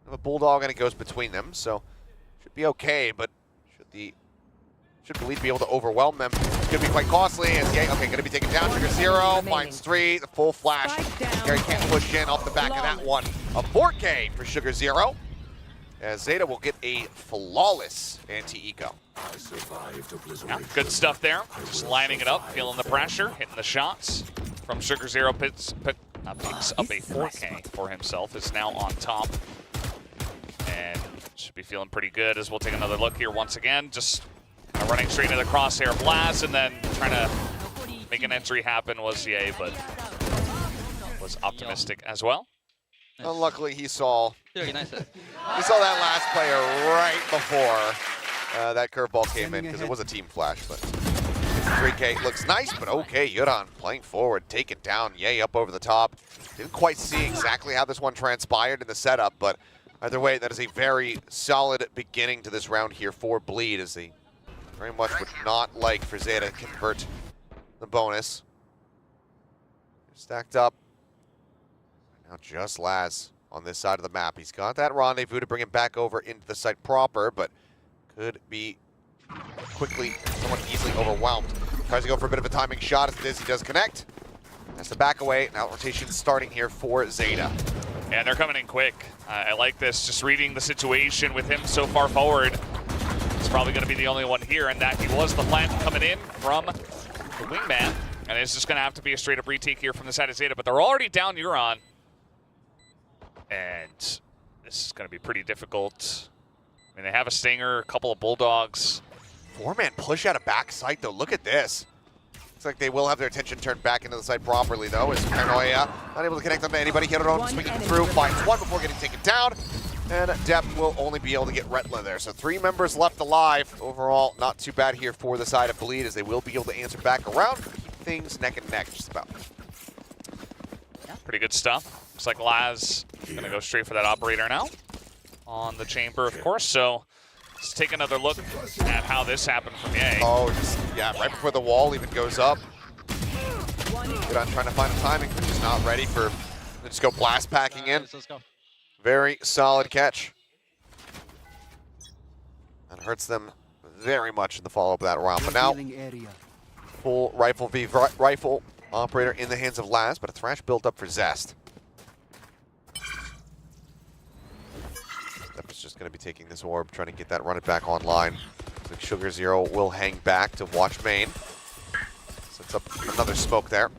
They have a Bulldog, and it goes between them, so should be okay, but should Bleed be able to overwhelm them? It's going to be quite costly. And okay, going to be taken down. Sugar Zero finds 3, the full flash. Gary can't push in off the back of that one. A 4K for Sugar Zero, as Zeta will get a flawless anti-eco. Yeah, good stuff there. Just lining it up, feeling the pressure, hitting the shots from Sugar Zero. Picks up a 4K for himself. Is now on top, and should be feeling pretty good. As we'll take another look here once again. Just running straight into the crosshair of Laz, and then trying to make an entry happen was EA, but was optimistic as well. Unluckily, he saw that last player right before that curveball came in, because it was a team flash. But 3K looks nice, but okay, Yuran playing forward, taken down, Yay up over the top. Didn't quite see exactly how this one transpired in the setup, but either way, that is a very solid beginning to this round here for Bleed, as they very much would not like for Zeta to convert the bonus. Stacked up. Now just Laz on this side of the map. He's got that rendezvous to bring him back over into the site proper, but could be quickly, somewhat easily overwhelmed. Tries to go for a bit of a timing shot as Dizzy does connect. Has to back away. Now rotation starting here for Zeta. And they're coming in quick. I like this, just reading the situation with him so far forward. It's probably going to be the only one here, and that he was the plant coming in from the wingman. And it's just going to have to be a straight-up retake here from the side of Zeta, but they're already down Euron. And this is going to be pretty difficult. I mean, they have a Stinger, a couple of Bulldogs. 4-man push out of backside, though. Look at this. Looks like they will have their attention turned back into the side properly, though, as Paranoia not able to connect onto anybody. Hiroron swinging through, finds one before getting taken down. And Depp will only be able to get Retla there. So 3 members left alive. Overall, not too bad here for the side of Bleed, as they will be able to answer back around. Keep things neck and neck, just about. Yeah, pretty good stuff. Looks like Laz going to go straight for that operator now on the chamber, of course. So let's take another look at how this happened from Ye. Oh, just, yeah, right before the wall even goes up. Good on trying to find the timing, but just not ready for, just go blast packing in. Let's go. Very solid catch. That hurts them very much in the follow-up of that round. But now, full rifle v rifle operator in the hands of Laz, but a thrash built up for Zest. That was just going to be taking this orb, trying to get that run it back online. So Sugar Zero will hang back to watch main. Sets up another smoke there.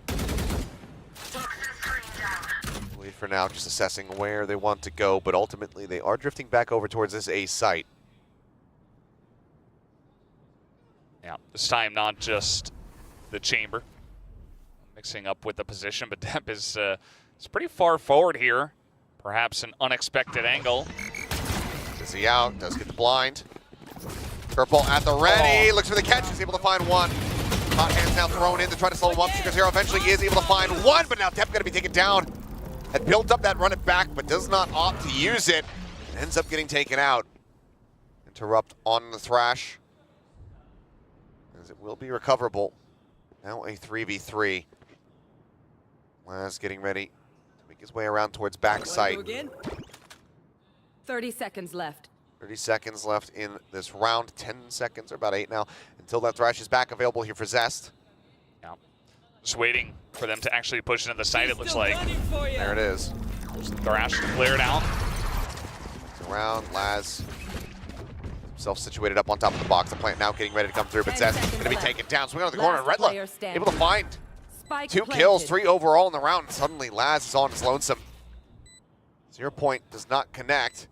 Wait for now, just assessing where they want to go, but ultimately they are drifting back over towards this A site. Yeah, this time not just the chamber. Mixing up with the position, but Depp is pretty far forward here. Perhaps an unexpected angle. Dizzy out, does get the blind. Purple at the ready, looks for the catch, is able to find one. Hot hands now thrown in to try to slow him up. Sugar Zero eventually is able to find one, but now Depp going to be taken down. Had built up that run it back, but does not opt to use it. And ends up getting taken out. Interrupt on the Thrash, as it will be recoverable. Now a 3v3. Laz getting ready to make his way around towards backside. 30 seconds left. 30 seconds left in this round. 10 seconds, or about 8 now, until that Thrash is back available here for Zest. Yeah. Just waiting for them to actually push into the site, it looks like. There it is. There's the Thrash cleared out. It's around, Laz. Himself situated up on top of the box. The plant now getting ready to come through, but Zest going to be taken down. Swing on the corner, Redla able to find Spike 2 planted. kills, 3 overall in the round. And suddenly Laz is on his lonesome. 0 point does not connect.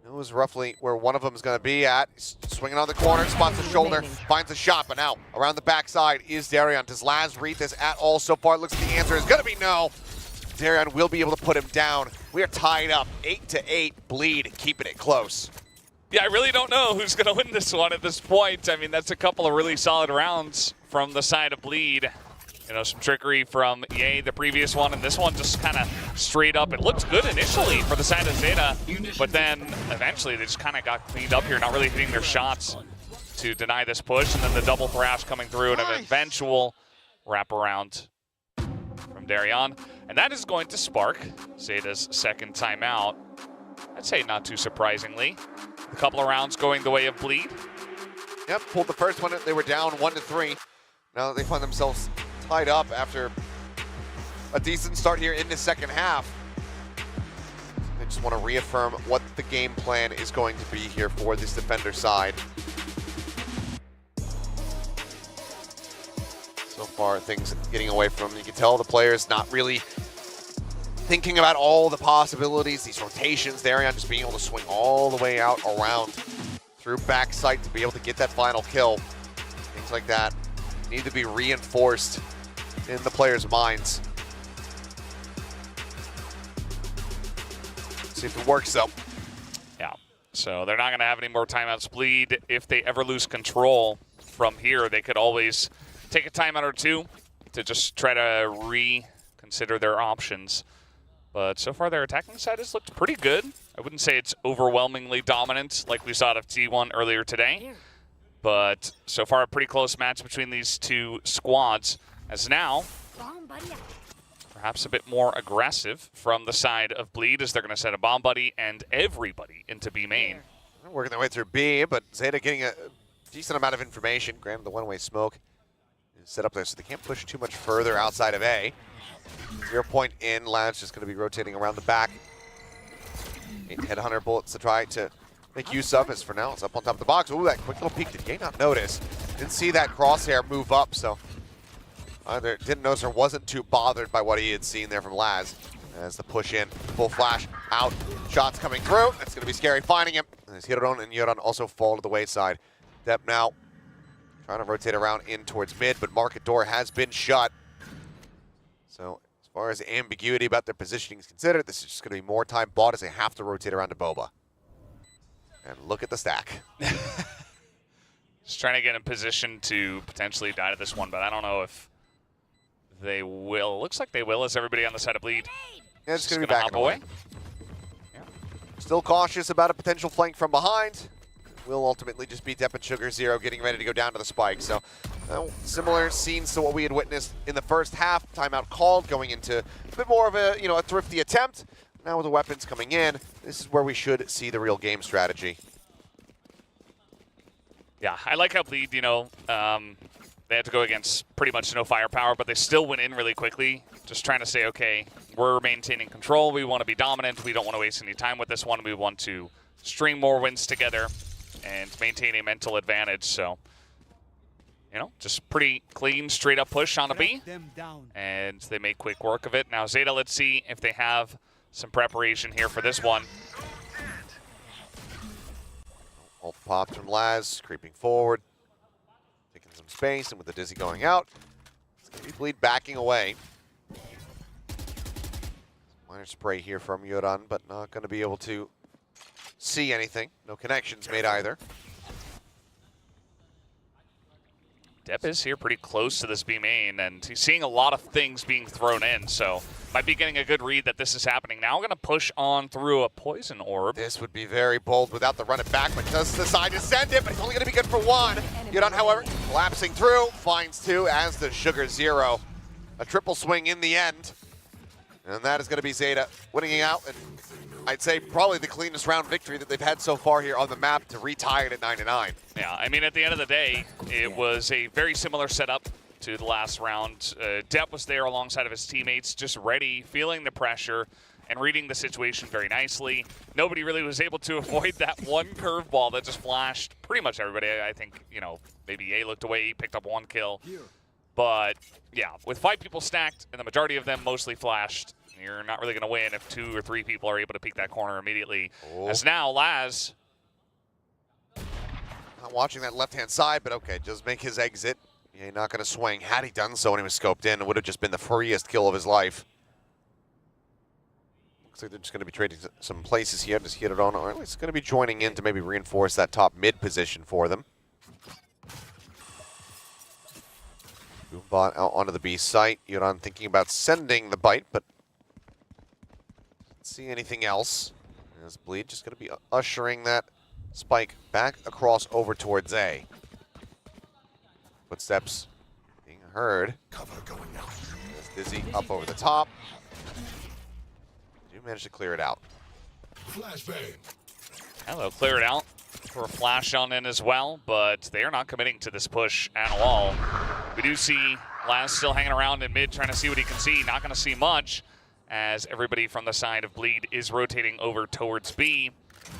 Knows roughly where one of them is going to be at. He's swinging on the corner, spots the shoulder, finds a shot, but now around the backside is Darion. Does Laz read this at all so far? It looks like the answer is going to be no. Darion will be able to put him down. We are tied up, 8-8, Bleed, keeping it close. Yeah, I really don't know who's going to win this one at this point. I mean, that's a couple of really solid rounds from the side of Bleed. You know, some trickery from Ye, the previous one, and this one just kind of straight up. It looked good initially for the side of Zeta, but then eventually they just kind of got cleaned up here, not really hitting their shots to deny this push, and then the double Thrash coming through and an eventual wraparound from Darion. And that is going to spark Zeta's second timeout. I'd say not too surprisingly. A couple of rounds going the way of Bleed. Yep, pulled the first one. They were down 1-3. Now they find themselves tied up after a decent start here in the second half. They just want to reaffirm what the game plan is going to be here for this defender side. So far, things getting away from them. You can tell the players not really thinking about all the possibilities, these rotations, Darion just being able to swing all the way out around through backside to be able to get that final kill. Things like that need to be reinforced in the players' minds. See if it works though. Yeah, so they're not going to have any more timeouts. Bleed, if they ever lose control from here, they could always take a timeout or two to just try to reconsider their options. But so far, their attacking side has looked pretty good. I wouldn't say it's overwhelmingly dominant like we saw out of T1 earlier today. But so far, a pretty close match between these two squads. As now, perhaps a bit more aggressive from the side of Bleed, as they're going to set a bomb buddy and everybody into B main. Working their way through B, but Zeta getting a decent amount of information. Granted, the one-way smoke is set up there, so they can't push too much further outside of A. 0 point in, Lance just going to be rotating around the back. 8 headhunter bullets to try to make use of, as for now it's up on top of the box. Ooh, that quick little peek. Did Ye not notice? Didn't see that crosshair move up, so either didn't notice or wasn't too bothered by what he had seen there from Laz. As the push in, full flash, out, shots coming through. That's going to be scary finding him. As Hirodon and Yoran also fall to the wayside. Depp now trying to rotate around in towards mid, but market door has been shut. So as far as ambiguity about their positioning is considered, this is just going to be more time bought as they have to rotate around to Boba. And look at the stack. Just trying to get in position to potentially die to this one, but I don't know if they will. Looks like they will, as everybody on the side of Bleed. Yeah, it's going to be back away. Yeah. Still cautious about a potential flank from behind. Will ultimately just be Depp and Sugar Zero getting ready to go down to the spike. So similar scenes to what we had witnessed in the first half. Timeout called, going into a bit more of a a thrifty attempt. Now with the weapons coming in, this is where we should see the real game strategy. Yeah, I like how Bleed, they had to go against pretty much no firepower, but they still went in really quickly, just trying to say, okay, we're maintaining control. We want to be dominant. We don't want to waste any time with this one. We want to string more wins together and maintain a mental advantage. So, just pretty clean, straight up push on a B. And they make quick work of it. Now, Zeta, let's see if they have some preparation here for this one. Ult popped from Laz, creeping forward. Taking some space, and with the Dizzy going out, it's going to be Bleed backing away. Minor spray here from Yoran, but not going to be able to see anything. No connections made either. Depp is here pretty close to this B main, and he's seeing a lot of things being thrown in, so might be getting a good read that this is happening. Now we're going to push on through a poison orb. This would be very bold without the run it back, but does decide to send it, but it's only going to be good for one. Yoran, however, collapsing through, finds two as the Sugar Zero. A triple swing in the end, and that is going to be Zeta winning out, and I'd say probably the cleanest round victory that they've had so far here on the map to retie it at 9-9. Yeah, I mean, at the end of the day, it was a very similar setup to the last round. Depp was there alongside of his teammates, just ready, feeling the pressure, and reading the situation very nicely. Nobody really was able to avoid that one curveball that just flashed pretty much everybody. I think, maybe A looked away, picked up one kill. But, yeah, with 5 people stacked, and the majority of them mostly flashed, you're not really going to win if 2 or 3 people are able to peek that corner immediately. Oh. As now, Laz. Not watching that left-hand side, but okay, just make his exit. Yeah, not going to swing. Had he done so when he was scoped in, it would have just been the freest kill of his life. Looks like they're just going to be trading some places here. Just hit it on, or at least going to be joining in to maybe reinforce that top mid position for them. Bot out onto the B site. Yoran thinking about sending the bite, but see anything else. As Bleed just going to be ushering that spike back across over towards A. Footsteps being heard. Cover going out. Dizzy up over the top. You managed to clear it out. Flashbang. And they'll clear it out for a flash on in as well, but they are not committing to this push at all. We do see Laz still hanging around in mid, trying to see what he can see. Not going to see much, as everybody from the side of Bleed is rotating over towards B.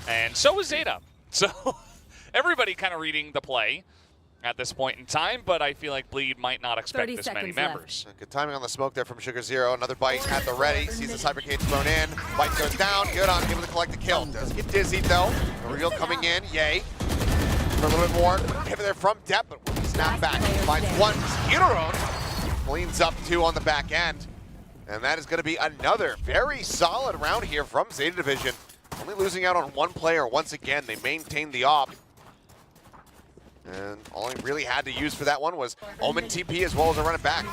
And so is Zeta. So everybody kind of reading the play at this point in time, but I feel like Bleed might not expect this many members. Good timing on the smoke there from Sugar Zero. Another bite at the ready. Sees the Cyber Cage thrown in. Bite goes down. Good on, able to collect the kill. Does get dizzy though. The reveal coming in. Yay. For a little bit more. Pivot there from Depp, but when he snap back, he finds one. Hirodon cleans up 2 on the back end. And that is going to be another very solid round here from Zeta Division. Only losing out on 1 player once again. They maintained the op. And all he really had to use for that one was Omen TP as well as a run it back.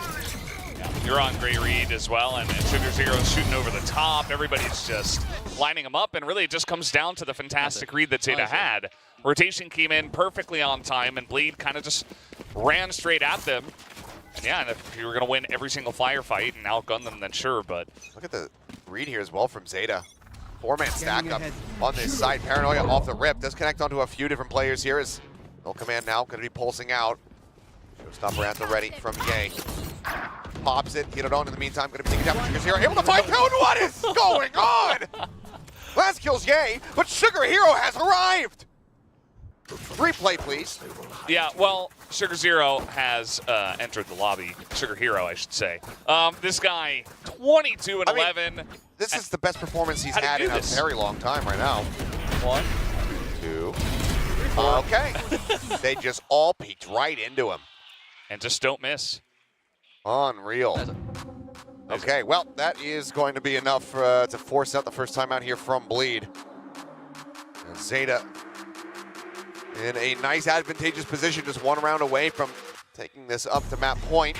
Yeah, you're on great read as well, and Sugar Zero's shooting over the top. Everybody's just lining them up, and really it just comes down to the fantastic read that Zeta had. Rotation came in perfectly on time, and Bleed kind of just ran straight at them. And yeah, and if you were going to win every single firefight and outgun them, then sure, but... Look at the read here as well from Zeta. 4-man stack up on this side. Paranoia off the rip. Does connect onto a few different players here as No Command now going to be pulsing out. Showstopper at the ready from Ye. Pops it, get it on in the meantime. Going to be taking down Sugar Zero. Able to find out what is going on! Last kills yay, but Sugar Hero has arrived! Replay, please. Yeah, well, Sugar Zero has entered the lobby. Sugar Hero, I should say. This guy, 22 and 11. This is the best performance he's had in a very long time right now. 1, 2. Okay. They just all peeked right into him. And just don't miss. Unreal. Okay, well, that is going to be enough to force out the first time out here from Bleed. And Zeta in a nice advantageous position, just one round away from taking this up to map point.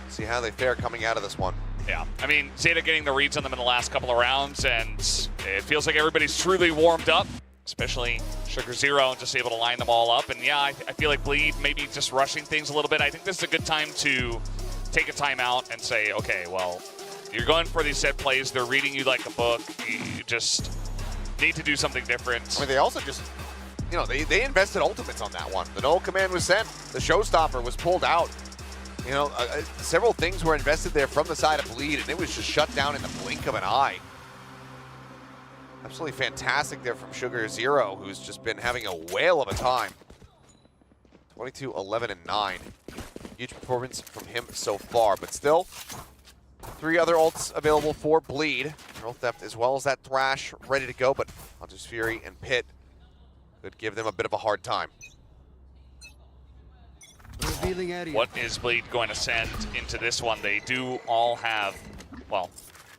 See how they fare coming out of this one. Yeah, I mean, Zeta getting the reads on them in the last couple of rounds, and it feels like everybody's truly warmed up, especially Sugar Zero, and just able to line them all up. And yeah, I feel like Bleed maybe just rushing things a little bit. I think this is a good time to take a timeout and say, okay, well, you're going for these set plays. They're reading you like a book. You just need to do something different. I mean, they also just, you know, they invested ultimates on that one. The null command was sent. The showstopper was pulled out. You know, several things were invested there from the side of Bleed, and it was just shut down in the blink of an eye. Absolutely fantastic there from Sugar Zero, who's just been having a whale of a time. 22, 11, and 9. Huge performance from him so far, but still, 3 other ults available for Bleed. Neural Theft as well as that Thrash ready to go, but Hunter's Fury and Pit could give them a bit of a hard time. What is Bleed going to send into this one? They do all have, well,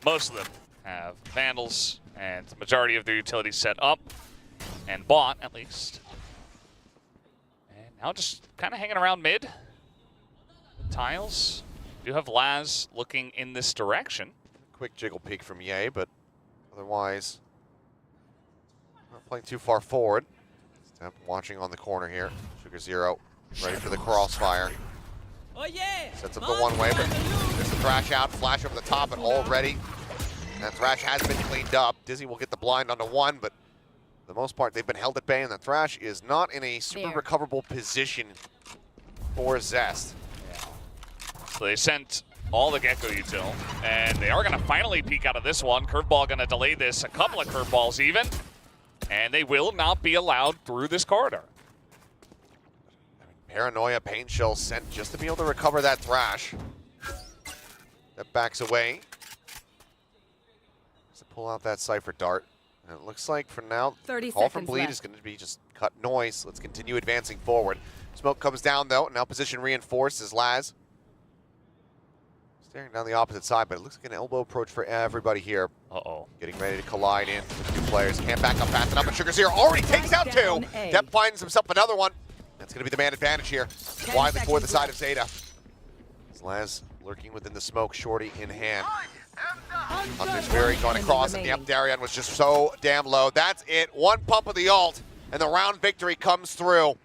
most of them have Vandals, and the majority of their utilities set up and bought, at least. And now just kind of hanging around mid. Tiles. Do have Laz looking in this direction. Quick jiggle peek from Ye, but otherwise not playing too far forward. Step watching on the corner here. Sugar Zero ready for the crossfire. Oh yeah! Sets up the one-way, but there's the Thrash out. Flash over the top, and already that Thrash has been cleaned up. Dizzy will get the blind onto one, but for the most part, they've been held at bay, and the Thrash is not in a super recoverable position for Zest. So they sent all the Gecko util, and they are going to finally peek out of this one. Curveball going to delay this, a couple of curveballs even, and they will not be allowed through this corridor. Paranoia Pain Shell sent just to be able to recover that Thrash. That backs away. To pull out that Cypher Dart. And it looks like for now, 30 call from seconds Bleed left. is going to be just cut noise. Let's continue advancing forward. Smoke comes down though. Now position reinforced as Laz staring down the opposite side, but it looks like an elbow approach for everybody here. Uh-oh. Getting ready to collide in with 2 players. Can't back up fast enough, but Sugar Zero already takes out 2. Depp finds himself another one. That's going to be the man advantage here. Widely for the side of Zeta. Laz lurking within the smoke, Shorty in hand. Hunter's Fury going across, and yep, Darian was just so damn low. That's it. One pump of the ult, and the round victory comes through.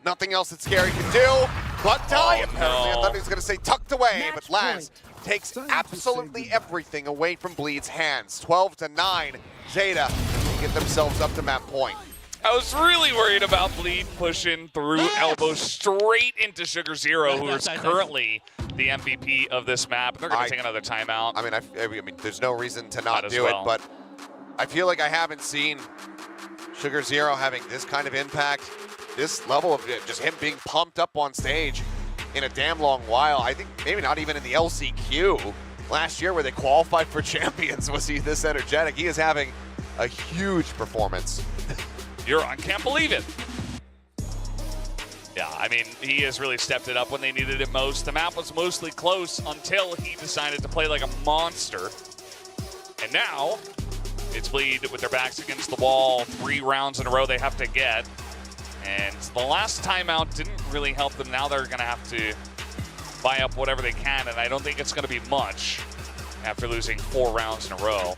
Nothing else that Scary can do but die, apparently. I thought he was going to say tucked away, but Laz takes absolutely everything away from Bleed's hands. 12-9, Zeta get themselves up to map point. I was really worried about Bleed pushing through elbow straight into Sugar Zero, who is currently the MVP of this map. They're going to take another timeout. I mean, there's no reason to not do it, but I feel like I haven't seen Sugar Zero having this kind of impact, this level of just him being pumped up on stage in a damn long while. I think maybe not even in the LCQ last year where they qualified for champions was he this energetic. He is having a huge performance. I can't believe it. Yeah, I mean, he has really stepped it up when they needed it most. The map was mostly close until he decided to play like a monster. And now, it's Bleed with their backs against the wall. 3 rounds in a row they have to get. And the last timeout didn't really help them. Now they're going to have to buy up whatever they can, and I don't think it's going to be much after losing 4 rounds in a row.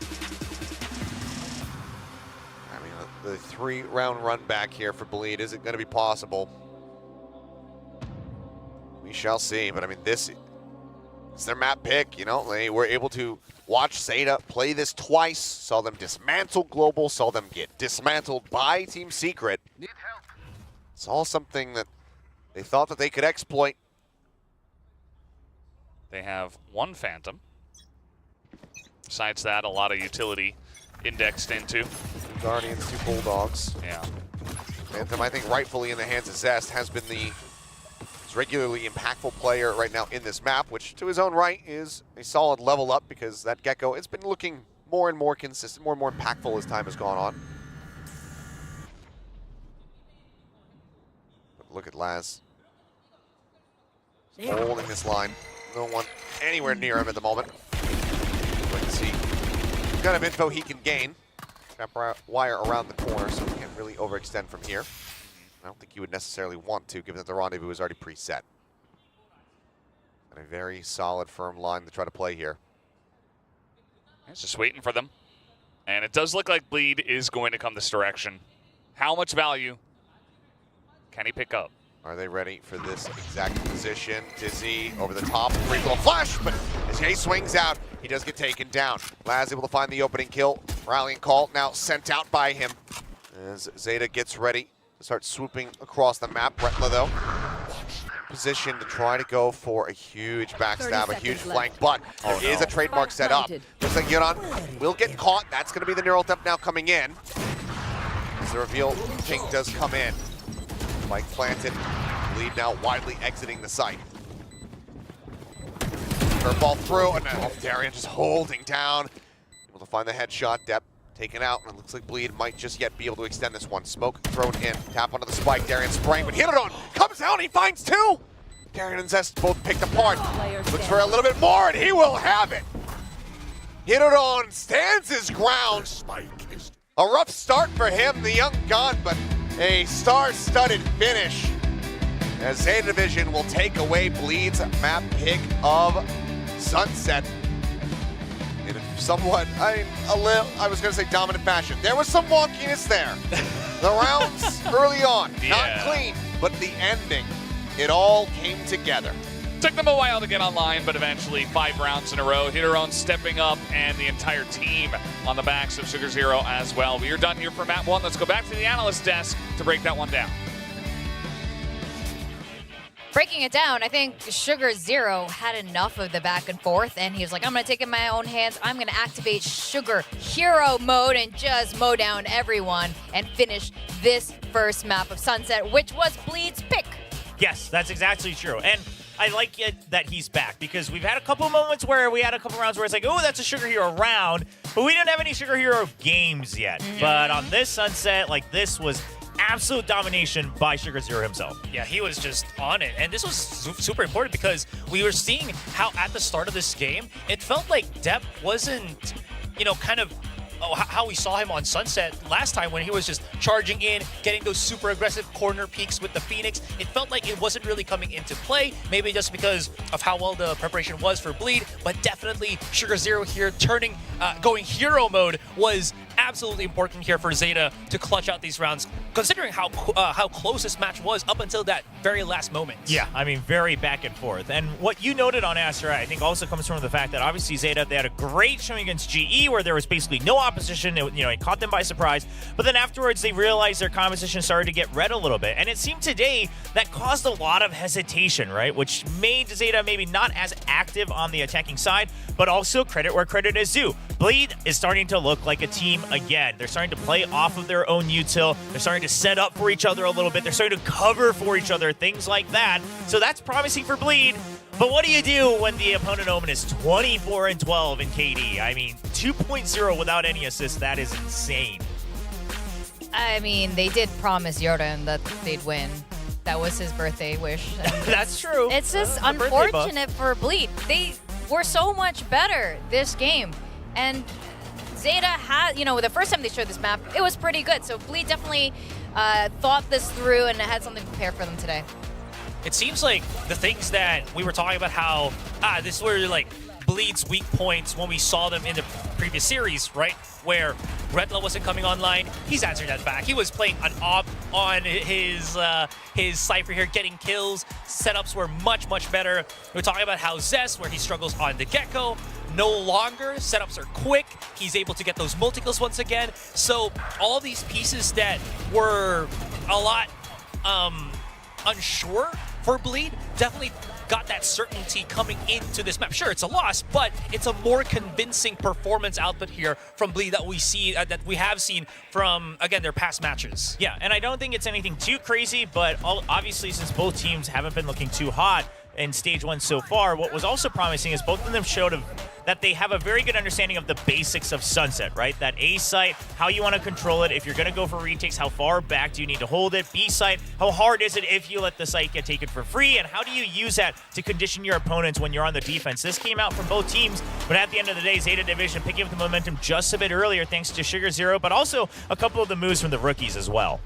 The 3-round run back here for Bleed, is it going to be possible? We shall see, but I mean, this is their map pick, you know? They were able to watch Zeta play this twice, saw them dismantle Global, saw them get dismantled by Team Secret. It's all something that they thought that they could exploit. They have 1 Phantom. Besides that, a lot of utility indexed into. Guardians, 2 Bulldogs. Yeah. Phantom, I think rightfully in the hands of Zest, has been the regularly impactful player right now in this map, which to his own right is a solid level up because that Gecko has been looking more and more consistent, more and more impactful as time has gone on. But look at Laz. Holding this line. No one anywhere near him at the moment. Let's see what kind of info he can gain. Got wire around the corner, so he can't really overextend from here. I don't think he would necessarily want to, given that the rendezvous is already preset. And a very solid, firm line to try to play here. It's just waiting for them. And it does look like Bleed is going to come this direction. How much value can he pick up? Are they ready for this exact position? Dizzy over the top, brief little flash, but as Jay swings out, he does get taken down. Laz able to find the opening kill. Rallying call now sent out by him. As Zeta gets ready to start swooping across the map. Retla though, position to try to go for a huge backstab, a huge flank, but there is a trademark set up. Looks like Yuron will get caught. That's going to be the neural theft now coming in. As the reveal ping does come in. Spike planted, Bleed now widely exiting the site. Curveball through, and Darian just holding down. Able to find the headshot, Depth taken out, and it looks like Bleed might just yet be able to extend this one. Smoke thrown in, tap onto the spike, Darian spraying, but Hiruron comes out, he finds 2! Darian and Zest both picked apart. Looks for a little bit more, and he will have it! Hiruron stands his ground. A rough start for him, the young gun, but a star-studded finish as Zeta Division will take away Bleed's map pick of Sunset in a somewhat, I was going to say dominant fashion. There was some wonkiness there. The rounds early on, not clean, but the ending, it all came together. Took them a while to get online, but eventually 5 rounds in a row. Hiruron stepping up and the entire team on the backs of Sugar Zero as well. We are done here for map 1. Let's go back to the analyst desk to break that one down. Breaking it down, I think Sugar Zero had enough of the back and forth, and he was like, I'm going to take it in my own hands. I'm going to activate Sugar Hero mode and just mow down everyone and finish this first map of Sunset, which was Bleed's pick. Yes, that's exactly true. And I like it that he's back because we've had a couple moments where we had a couple rounds where it's like, oh, that's a Sugar Hero round, but we didn't have any Sugar Hero games yet. But on this Sunset, like this was absolute domination by Sugar Zero himself. Yeah, he was just on it. And this was super important because we were seeing how at the start of this game, it felt like Depp wasn't, kind of how we saw him on Sunset last time when he was just charging in, getting those super aggressive corner peeks with the Phoenix. It felt like it wasn't really coming into play, maybe just because of how well the preparation was for Bleed, but definitely Sugar Zero here going hero mode was absolutely important here for Zeta to clutch out these rounds, considering how close this match was up until that very last moment. Yeah, I mean, very back and forth. And what you noted on Astra, I think also comes from the fact that obviously Zeta, they had a great showing against GE where there was basically no opposition. It caught them by surprise. But then afterwards, they realized their composition started to get red a little bit. And it seemed today that caused a lot of hesitation, right? Which made Zeta maybe not as active on the attacking side, but also credit where credit is due. Bleed is starting to look like a team again. They're starting to play off of their own util. They're starting to set up for each other a little bit. They're starting to cover for each other, things like that. So that's promising for Bleed. But what do you do when the opponent Omen is 24-12 in KD? I mean, 2.0 without any assists, that is insane. I mean, they did promise Jordan that they'd win. That was his birthday wish. That's true. It's just unfortunate for Bleed. They were so much better this game. And Zeta had, the first time they showed this map, it was pretty good. So Bleed definitely thought this through and had something prepared for them today. It seems like the things that we were talking about, how this were like Bleed's weak points when we saw them in the previous series, right? Where Retla wasn't coming online, he's answering that back. He was playing an op on his Cypher here, getting kills. Setups were much, much better. We're talking about how Zest, where he struggles on the Gecko, no longer. Setups are quick. He's able to get those multi-kills once again. So all these pieces that were a lot unsure for Bleed definitely got that certainty coming into this map. Sure, it's a loss, but it's a more convincing performance output here from Bleed that we have seen from, again, their past matches. Yeah, and I don't think it's anything too crazy, but obviously since both teams haven't been looking too hot in Stage 1 so far, what was also promising is both of them showed that they have a very good understanding of the basics of Sunset, right? That A site, how you want to control it. If you're going to go for retakes, how far back do you need to hold it? B site, how hard is it if you let the site get taken for free? And how do you use that to condition your opponents when you're on the defense? This came out from both teams, but at the end of the day, Zeta Division picking up the momentum just a bit earlier thanks to Sugar Zero, but also a couple of the moves from the rookies as well.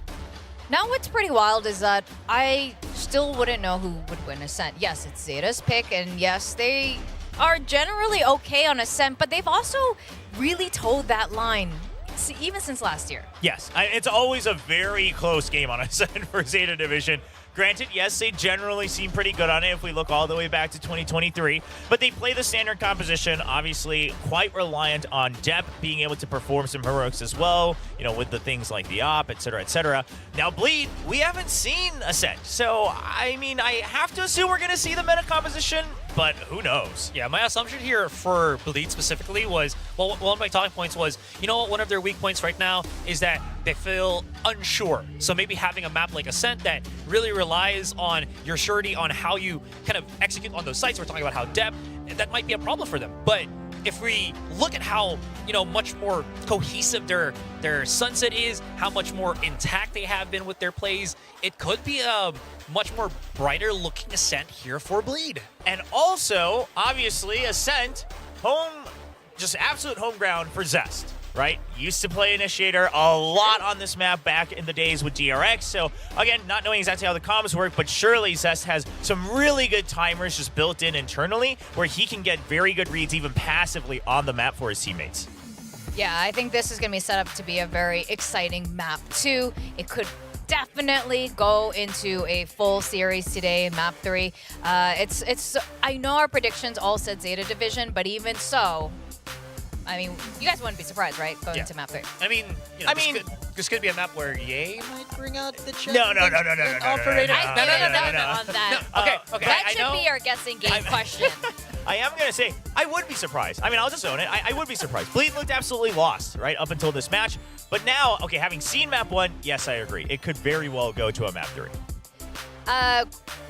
Now what's pretty wild is that I still wouldn't know who would win Ascent. Yes, it's Zeta's pick, and yes, they are generally okay on Ascent, but they've also really toed that line even since last year. Yes, it's always a very close game on Ascent for Zeta Division. Granted, yes, they generally seem pretty good on it if we look all the way back to 2023, but they play the standard composition, obviously quite reliant on Depth being able to perform some heroics as well, you know, with the things like the op, etc., etc. Now, Bleed, we haven't seen Ascent, so, I mean, I have to assume we're going to see the meta composition, but who knows? Yeah, my assumption here for Bleed specifically was, well, one of my talking points was, you know what, one of their weak points right now is that they feel unsure. So maybe having a map like Ascent that really relies on your surety on how you kind of execute on those sites. We're talking about how Depth, that might be a problem for them. But if we look at how, you know, much more cohesive their Sunset is, how much more intact they have been with their plays, it could be a much more brighter looking Ascent here for Bleed. And also, obviously, Ascent, just absolute home ground for Zest, right? Used to play Initiator a lot on this map back in the days with DRX. So again, not knowing exactly how the comms work, but surely Zest has some really good timers just built in internally where he can get very good reads even passively on the map for his teammates. Yeah, I think this is going to be set up to be a very exciting map too. It could definitely go into a full series today in map 3. I know our predictions all said Zeta Division, but even so, I mean, you guys wouldn't be surprised, right? Going into map 3. I mean, you know, this could be a map where Ye might bring out the chat. No. Operator. I on that. Okay. That should be our guessing game question. I am going to say, I would be surprised. I mean, I'll just own it. I would be surprised. Bleed looked absolutely lost, right, up until this match. But now, okay, having seen map 1, yes, I agree. It could very well go to a map 3.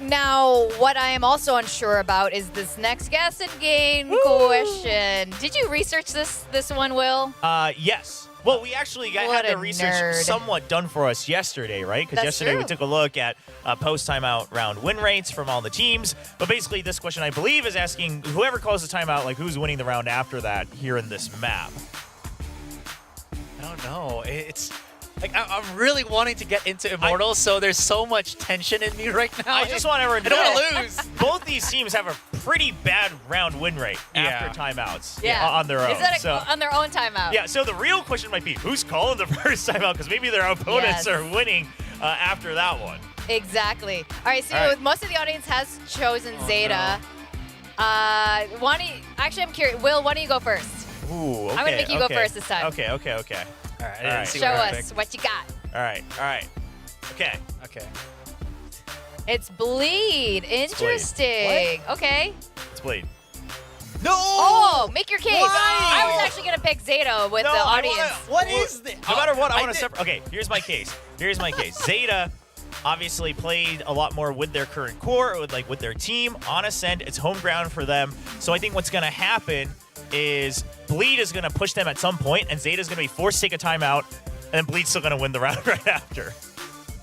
Now, what I am also unsure about is this next guess and game question. Did you research this one, Will? Yes. Well, we actually had the research somewhat done for us yesterday, right? Because yesterday we took a look at post-timeout round win rates from all the teams. But basically, this question, I believe, is asking whoever calls the timeout, like, who's winning the round after that here in this map? I don't know. It's like I'm really wanting to get into Immortals, so there's so much tension in me right now. I just want everyone to know. I don't know. want to lose. Both these teams have a pretty bad round win rate after timeouts on their own. Is that on their own timeout? Yeah, so the real question might be, who's calling the first timeout? Because maybe their opponents are winning after that one. Exactly. All right, so most of the audience has chosen Zeta. No. Actually, I'm curious. Will, why don't you go first? Ooh, okay. I'm going to make you go first this time. Okay. All right. Show us what you got. All right. Okay. It's Bleed. Interesting. Okay. It's Bleed. No! Oh, make your case. Why? I was actually going to pick Zeta with the audience. What is this? No matter what, I want to separate. Okay, here's my case. Zeta obviously played a lot more with their current core, with their team on Ascent. It's home ground for them. So I think what's going to happen is Bleed is going to push them at some point, and Zeta's going to be forced to take a timeout, and then Bleed's still going to win the round right after.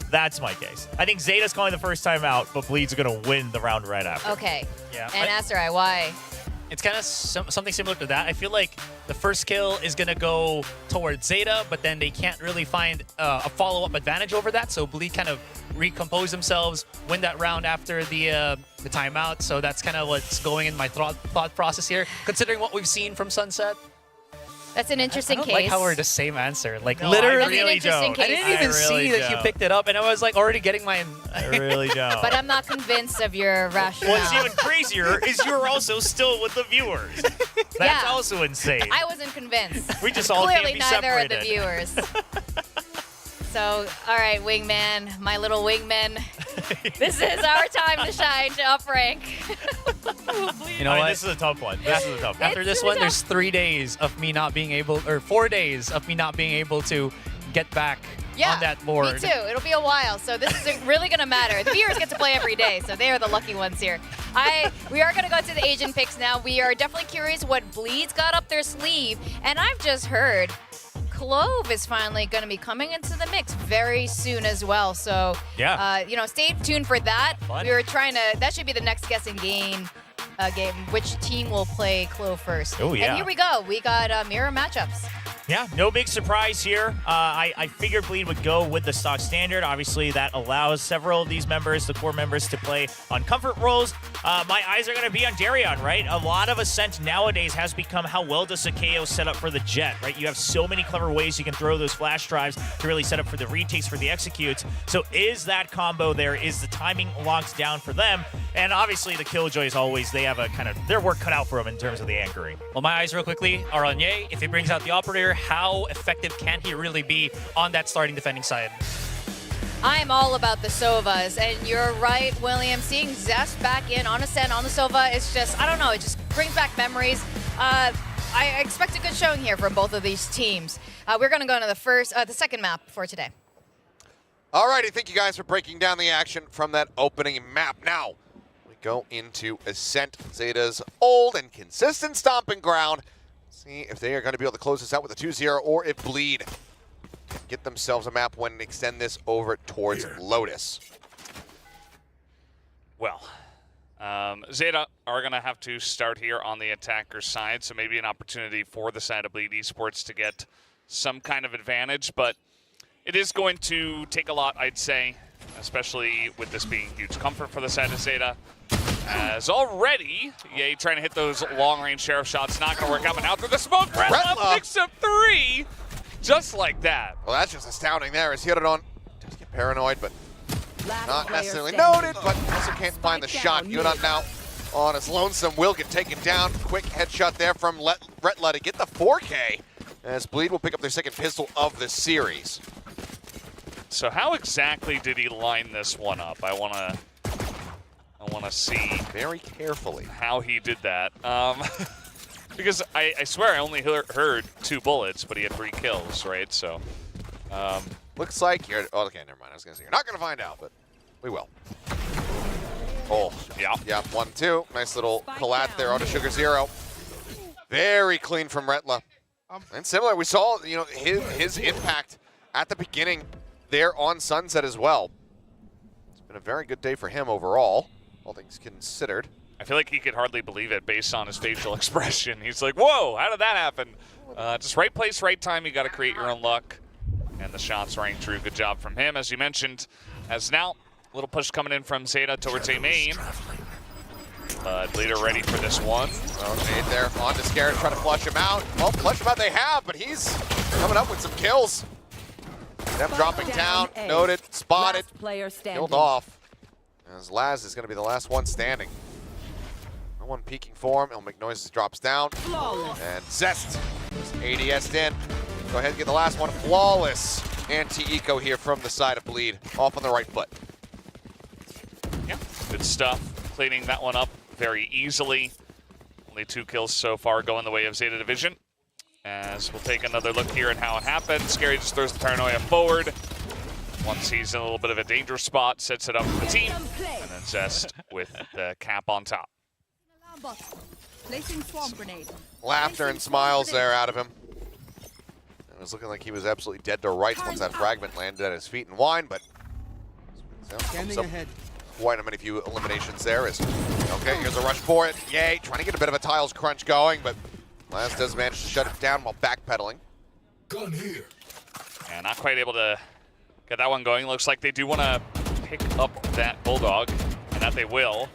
That's my case. I think Zeta's calling the first timeout, but Bleed's going to win the round right after. Okay. Yeah. And Asterai, why? It's kind of something similar to that. I feel like the first kill is going to go towards Zeta, but then they can't really find a follow-up advantage over that, so Bleed kind of recompose themselves, win that round after the timeout. So that's kind of what's going in my thought process here, considering what we've seen from Sunset. That's an interesting case. I don't like how we're the same answer. Like, no, literally, I really don't. I didn't even see that you picked it up, and I was like already getting my... I really don't. But I'm not convinced of your rationale. What's even crazier is you're also still with the viewers. That's also insane. I wasn't convinced. We just all Clearly can't be neither separated. are the viewers. So, all right, wingman, my little wingman. This is our time to shine, to up rank. You know what? This is a tough one. This is a tough one. After this one, there's 3 days of me not being able, or 4 days of me not being able to get back on that board. Me too. It'll be a while, so this isn't really going to matter. The viewers get to play every day, so they are the lucky ones here. We are going to go to the Asian picks now. We are definitely curious what Bleed's got up their sleeve, and I've just heard Clove is finally going to be coming into the mix very soon as well. So, stay tuned for that. We were trying to. That should be the next guessing game. Which team will play Clove first? Oh yeah. And here we go. We got mirror matchups. Yeah, no big surprise here. I figured Bleed would go with the stock standard. Obviously, that allows several of these members, the core members, to play on comfort roles. My eyes are going to be on Darion, right? A lot of Ascent nowadays has become how well does Sakeo set up for the Jet, right? You have so many clever ways you can throw those flash drives to really set up for the retakes, for the executes. So is that combo there? Is the timing locked down for them? And obviously, the Killjoys always, they have a kind of their work cut out for them in terms of the anchoring. Well, my eyes real quickly are on Ye. If he brings out the Operator, how effective can he really be on that starting defending side? I am all about the Sovas, and you're right, William. Seeing Zest back in on Ascent on the Sova, it's just, I don't know, it just brings back memories. I expect a good showing here from both of these teams. We're going to go into the second map for today. Alrighty, thank you guys for breaking down the action from that opening map. Now, we go into Ascent, Zeta's old and consistent stomping ground. See if they are going to be able to close this out with a 2-0, or if Bleed can get themselves a map win and extend this over towards Lotus. Well, Zeta are going to have to start here on the attacker side, so maybe an opportunity for the side of Bleed Esports to get some kind of advantage, but it is going to take a lot, I'd say, especially with this being huge comfort for the side of Zeta. As already, Ye trying to hit those long-range sheriff shots, not going to work out, but now through the smoke, Redla picks up 3, just like that. Well, that's just astounding there as Hirodon does get paranoid, but not necessarily noted, but also can't find the shot. Hirodon now on his lonesome will get taken down. Quick headshot there from Retla to get the 4K, as Bleed will pick up their second pistol of the series. So how exactly did he line this one up? I want to see very carefully how he did that. Because I swear I only heard 2 bullets, but he had 3 kills, right? So looks like you're. Oh, okay, never mind. I was gonna say you're not gonna find out, but we will. Oh, yeah, 1-2. Nice little collat there on a Sugar Zero. Very clean from Retla. And similar, we saw his impact at the beginning there on Sunset as well. It's been a very good day for him overall, all things considered. I feel like he could hardly believe it based on his facial expression. He's like, whoa, how did that happen? Just right place, right time. You got to create your own luck. And the shots rang true. Good job from him, as you mentioned. As now, a little push coming in from Zeta towards A main. But Leader ready for this one. Oh, Nate there on to Scarrett, trying to flush him out. Well, flush him out they have, but he's coming up with some kills. Them dropping down, noted, spotted, killed off. As Laz is going to be the last one standing. No one peeking for him. He'll make noises, drops down. And Zest is ADS'd in. Go ahead and get the last one. Flawless anti-eco here from the side of Bleed. Off on the right foot. Yeah, good stuff. Cleaning that one up very easily. Only 2 kills so far going the way of Zeta Division. As we'll take another look here at how it happened. Scary just throws the paranoia forward. Once he's in a little bit of a dangerous spot, sets it up for the team. And then Zest with the cap on top. Laughter and smiles there out of him. It was looking like he was absolutely dead to rights once that fragment landed at his feet and whined, but Scanning ahead. Quite a few eliminations there. Okay, here's a rush for it. Yay, trying to get a bit of a tiles crunch going, but Laz does manage to shut it down while backpedaling. Gun here. And not quite able to get that one going. Looks like they do want to pick up that Bulldog, and that they will.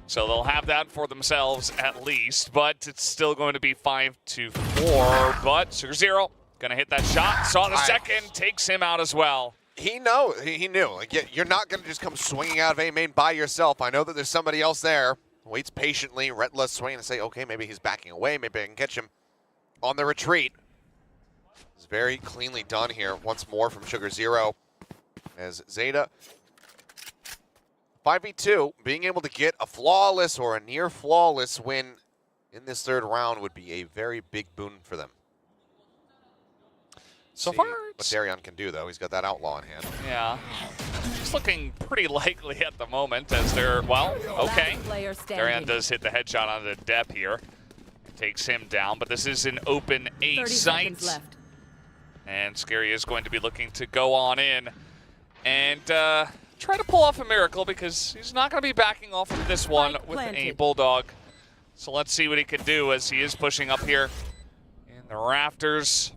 So they'll have that for themselves at least, but it's still going to be 5-4. But Sugar Zero gonna hit that shot. Saw the second, takes him out as well. He knew. Like, you're not gonna just come swinging out of A main by yourself. I know that there's somebody else there. Waits patiently. Retla swinging and say, okay, maybe he's backing away. Maybe I can catch him on the retreat. It's very cleanly done here once more from Sugar Zero, as Zeta 5v2, being able to get a flawless or a near flawless win in this third round would be a very big boon for them. So far, what Darion can do, though. He's got that outlaw in hand. Yeah. It's looking pretty likely at the moment as they're, well, okay. Darion does hit the headshot on the Depp here. It takes him down, but this is an open A site. And Scary is going to be looking to go on in and try to pull off a miracle because he's not going to be backing off of this one with a Bulldog. So let's see what he can do as he is pushing up here in the rafters.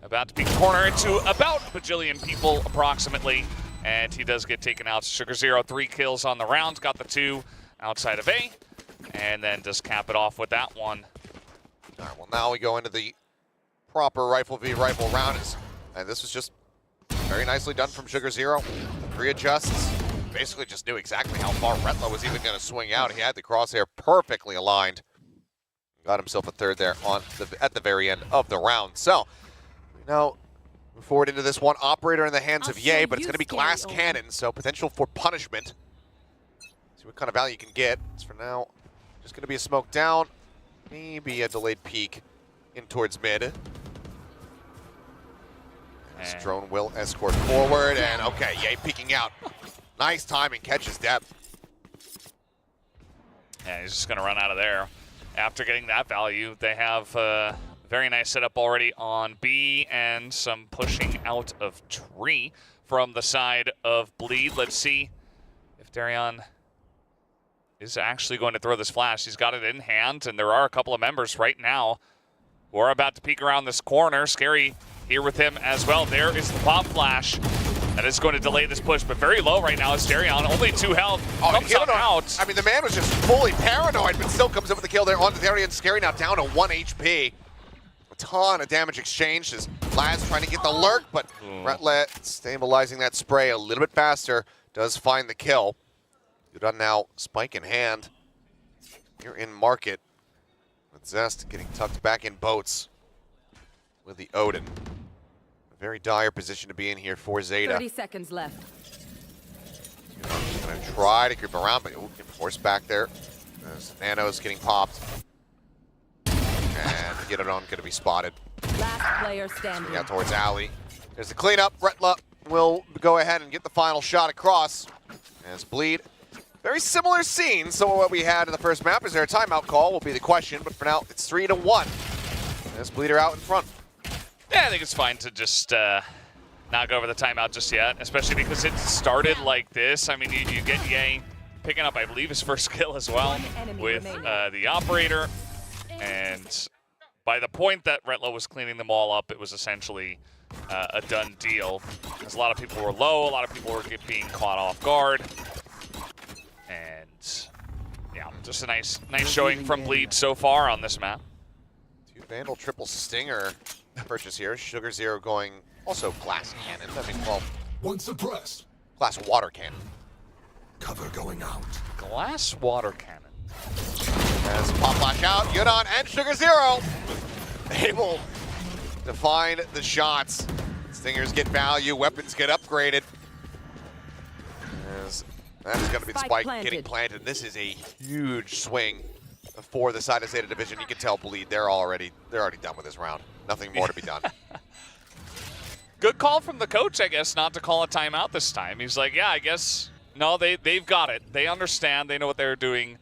About to be cornered into about a bajillion people approximately. And he does get taken out. Sugar Zero, 3 kills on the round. Got the 2 outside of A. And then just cap it off with that one. All right, well, now we go into the proper rifle v rifle round. And this was just very nicely done from Sugar Zero. 3 adjusts. Basically just knew exactly how far Retla was even going to swing out. He had the crosshair perfectly aligned. Got himself a third there at the very end of the round. So, now move forward into this one. Operator in the hands of Ye, but it's going to be glass cannon, so potential for punishment. See what kind of value you can get. It's for now just going to be a smoke down. Maybe a delayed peek in towards mid. This drone will escort forward, and okay, Ye peeking out. Nice timing, catches depth. Yeah, he's just going to run out of there. After getting that value, they have very nice setup already on B and some pushing out of tree from the side of Bleed. Let's see if Darion is actually going to throw this flash. He's got it in hand, and there are a couple of members right now who are about to peek around this corner. Scary here with him as well. There is the pop flash. That is going to delay this push, but very low right now is Darion. Only 2 health. Comes out. I mean, the man was just fully paranoid, but still comes up with the kill there onto Darion. Scary now down to 1 HP. A ton of damage exchanged as Laz trying to get the lurk, but Retlet stabilizing that spray a little bit faster. Does find the kill. Good on now, spike in hand. You're in market. With Zest getting tucked back in boats with the Odin. Very dire position to be in here for Zeta. 30 seconds left. Gonna try to creep around, but get forced back there. As Nano's getting popped. And get it on, gonna be spotted. Last player standing. Swing out towards Alley. There's the cleanup. Retla will go ahead and get the final shot across. As Bleed. Very similar scene. So what we had in the first map. Is there a timeout call? Will be the question. But for now, it's 3-1. As Bleeder out in front. Yeah, I think it's fine to just not go over the timeout just yet, especially because it started like this. I mean, you get Ye picking up, I believe, his first kill as well with the operator. And by the point that Retlo was cleaning them all up, it was essentially a done deal. Because a lot of people were low, a lot of people were being caught off guard. And yeah, just a nice showing from Bleed so far on this map. 2 Vandal triple stinger purchase here. Sugar Zero going also glass cannon. I mean, well, one suppressed. Glass water cannon. Cover going out. Glass water cannon. As pop flash out, Yudon and Sugar Zero able to find the shots. Stingers get value, weapons get upgraded. As that is going to be the spike getting planted. This is a huge swing for the side of Zeta Division. You can tell Bleed, they're already done with this round. Nothing more to be done. Good call from the coach, I guess, not to call a timeout this time. He's like, yeah, I guess, no, they've got it. They understand. They know what they're doing.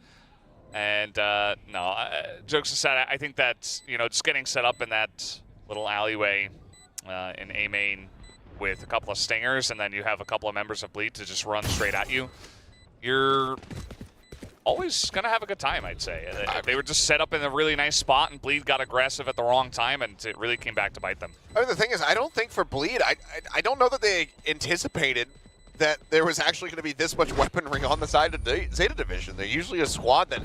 And, no, jokes aside, I think that, you know, just getting set up in that little alleyway in A main with a couple of stingers, and then you have a couple of members of Bleed to just run straight at you, you're always going to have a good time, I'd say. They were just set up in a really nice spot, and Bleed got aggressive at the wrong time, and it really came back to bite them. I mean, the thing is, I don't think for Bleed, I don't know that they anticipated that there was actually going to be this much weaponry on the side of the Zeta Division. They're usually a squad that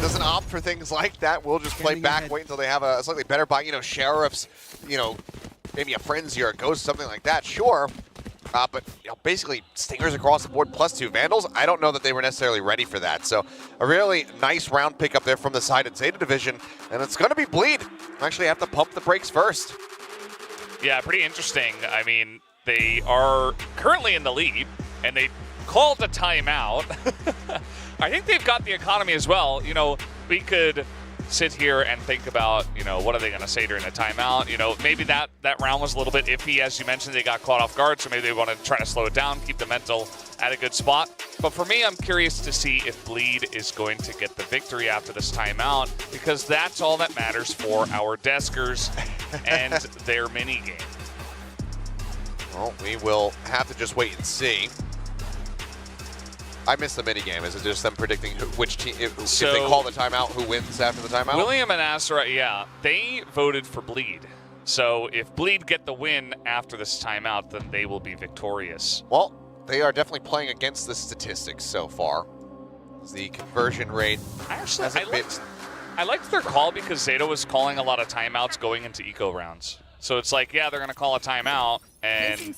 doesn't opt for things like that. We'll just play back, wait until they have a slightly better buy. You know, Sheriffs, you know, maybe a Frenzy or a Ghost, something like that, sure. But you know, basically stingers across the board plus 2 Vandals. I don't know that they were necessarily ready for that. So a really nice round pickup there from the side of Zeta Division, and it's going to be Bleed. Actually have to pump the brakes first. Yeah, pretty interesting. I mean, they are currently in the lead, and they called a timeout. I think they've got the economy as well. You know, we could sit here and think about, you know, what are they going to say during the timeout? You know, maybe that round was a little bit iffy. As you mentioned, they got caught off guard, so maybe they want to try to slow it down, keep the mental at a good spot. But for me, I'm curious to see if Bleed is going to get the victory after this timeout, because that's all that matters for our Deskers and their mini game. Well, we will have to just wait and see. I missed the minigame. Is it just them predicting which team, if they call the timeout, who wins after the timeout? William and Asra, yeah, they voted for Bleed. So if Bleed get the win after this timeout, then they will be victorious. Well, they are definitely playing against the statistics so far. The conversion rate I liked their call because Zeta was calling a lot of timeouts going into eco rounds. So it's like, yeah, they're going to call a timeout and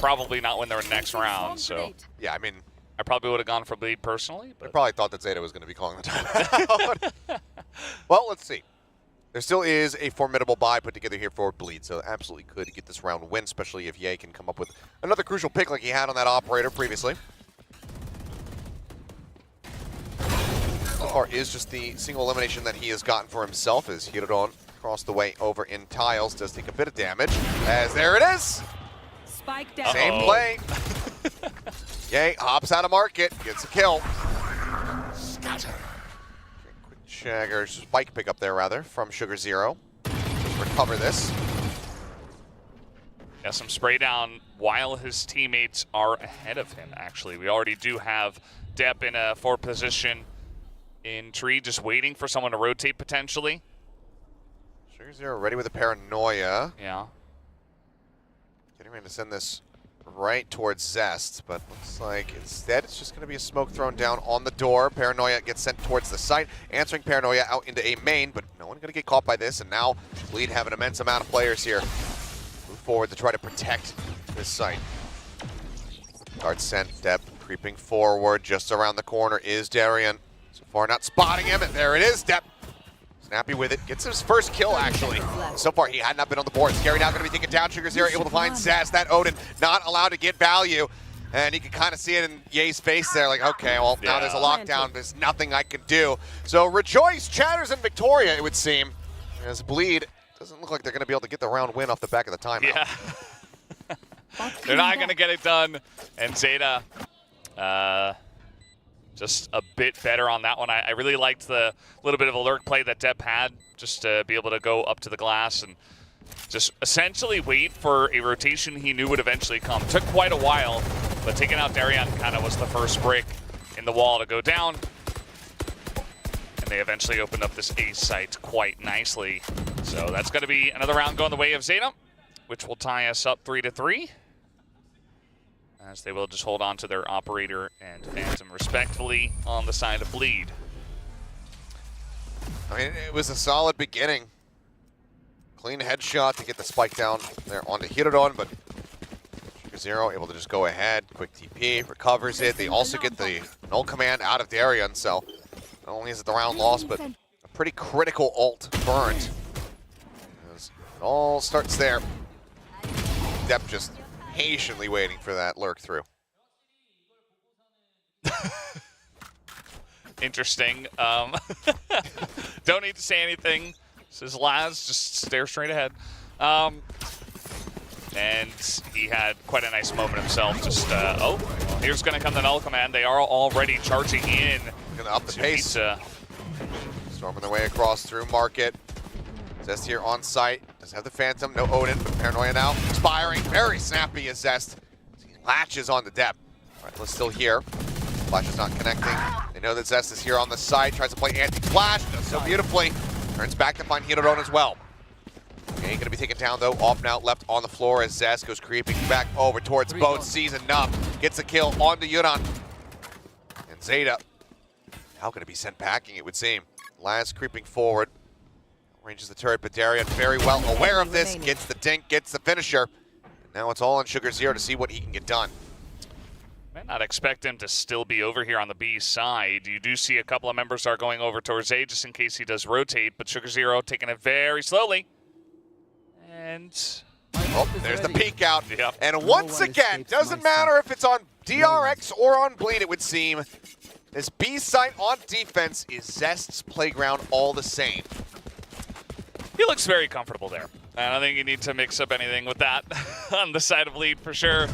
probably not win their next round. So yeah, I mean, I probably would have gone for Bleed personally. But I probably thought that Zeta was going to be calling the timeout. Well, let's see. There still is a formidable buy put together here for Bleed, so absolutely could get this round win, especially if Ye can come up with another crucial pick like he had on that operator previously. So far is just the single elimination that he has gotten for himself as Hirodon across the way over in tiles. Does take a bit of damage, as there it is! Spike down. Same play. Ye hops out of market, gets a kill. Scatter. Quick check, or spike pick up there rather, from Sugar Zero. Let's recover this. Yeah, some spray down while his teammates are ahead of him, actually. We already do have Depp in a forward position in tree, just waiting for someone to rotate potentially. Sugar Zero ready with a paranoia. Yeah. Getting ready to send this right towards Zest, but looks like instead it's just going to be a smoke thrown down on the door. Paranoia gets sent towards the site, answering Paranoia out into a main, but no one going to get caught by this, and now Bleed have an immense amount of players here. Move forward to try to protect this site. Card sent, Depp creeping forward. Just around the corner is Darian. So far not spotting him, and there it is, Depp. Snappy with it, gets his first kill actually. So far he had not been on the board. Scary now going to be taken down. Sugar Zero able to find Zaz. That Odin not allowed to get value. And you can kind of see it in Ye's face there, like, okay, well, now there's a lockdown. There's nothing I can do. So Rejoice, Chatters, and Victoria, it would seem. As Bleed, doesn't look like they're going to be able to get the round win off the back of the timeout. Yeah. They're not going to get it done. And Zeta, just a bit better on that one. I really liked the little bit of a lurk play that Depp had, just to be able to go up to the glass and just essentially wait for a rotation he knew would eventually come. Took quite a while, but taking out Darian kind of was the first brick in the wall to go down. And they eventually opened up this A site quite nicely. So that's going to be another round going the way of Zeta, which will tie us up 3-3. As they will just hold on to their operator and Phantom respectfully on the side of Bleed. I mean, it was a solid beginning. Clean headshot to get the spike down there onto Hirodon, but Sugar Zero able to just go ahead. Quick TP, recovers it. They also get the null command out of Darian, so not only is it the round lost, but a pretty critical ult burnt. It all starts there. Depp just patiently waiting for that lurk through. Interesting. Don't need to say anything, says Laz, just stare straight ahead. And he had quite a nice moment himself. Just, oh, here's going to come the null command. They are already charging in. Gonna up the pace. Storming their way across through market. Zest here on site. Does have the Phantom, no Odin, but Paranoia now. Expiring, very snappy as Zest. He latches on the Depp. All right, let's still here. Flash is not connecting. They know that Zest is here on the side. Tries to play anti-flash, does so beautifully. Turns back to find Hirodon as well. Okay, gonna be taken down though. Off now, left on the floor as Zest goes creeping back over towards boat. Sees enough. Gets a kill onto Yuran. And Zeta now gonna be sent packing, it would seem. Laz creeping forward. Ranges the turret, but Darian very well aware of this. Gets the dink, gets the finisher. And now it's all on Sugar Zero to see what he can get done. Might not expect him to still be over here on the B side. You do see a couple of members are going over towards A just in case he does rotate, but Sugar Zero taking it very slowly. And oh, there's the peek out. Yep. And once again, doesn't matter if it's on DRX or on Bleed, it would seem. This B site on defense is Zest's playground all the same. He looks very comfortable there. I don't think you need to mix up anything with that on the side of Bleed for sure.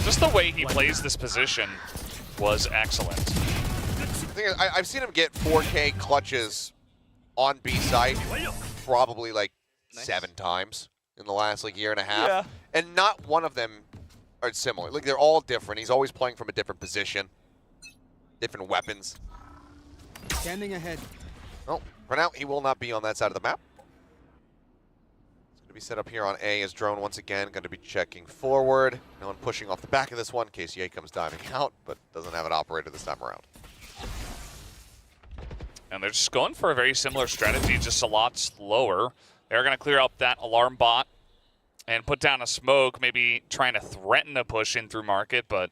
Just the way he plays this position was excellent. The thing is, I've seen him get 4K clutches on B site probably like 7 times in the last like year and a half. Yeah. And not one of them are similar. Like they're all different. He's always playing from a different position, different weapons. Scanning ahead. Oh, for now, he will not be on that side of the map. It's going to be set up here on A as Drone once again. Going to be checking forward. No one pushing off the back of this one in case Ye comes diving out, but doesn't have it operator this time around. And they're just going for a very similar strategy, just a lot slower. They're going to clear up that alarm bot and put down a smoke, maybe trying to threaten a push in through market, but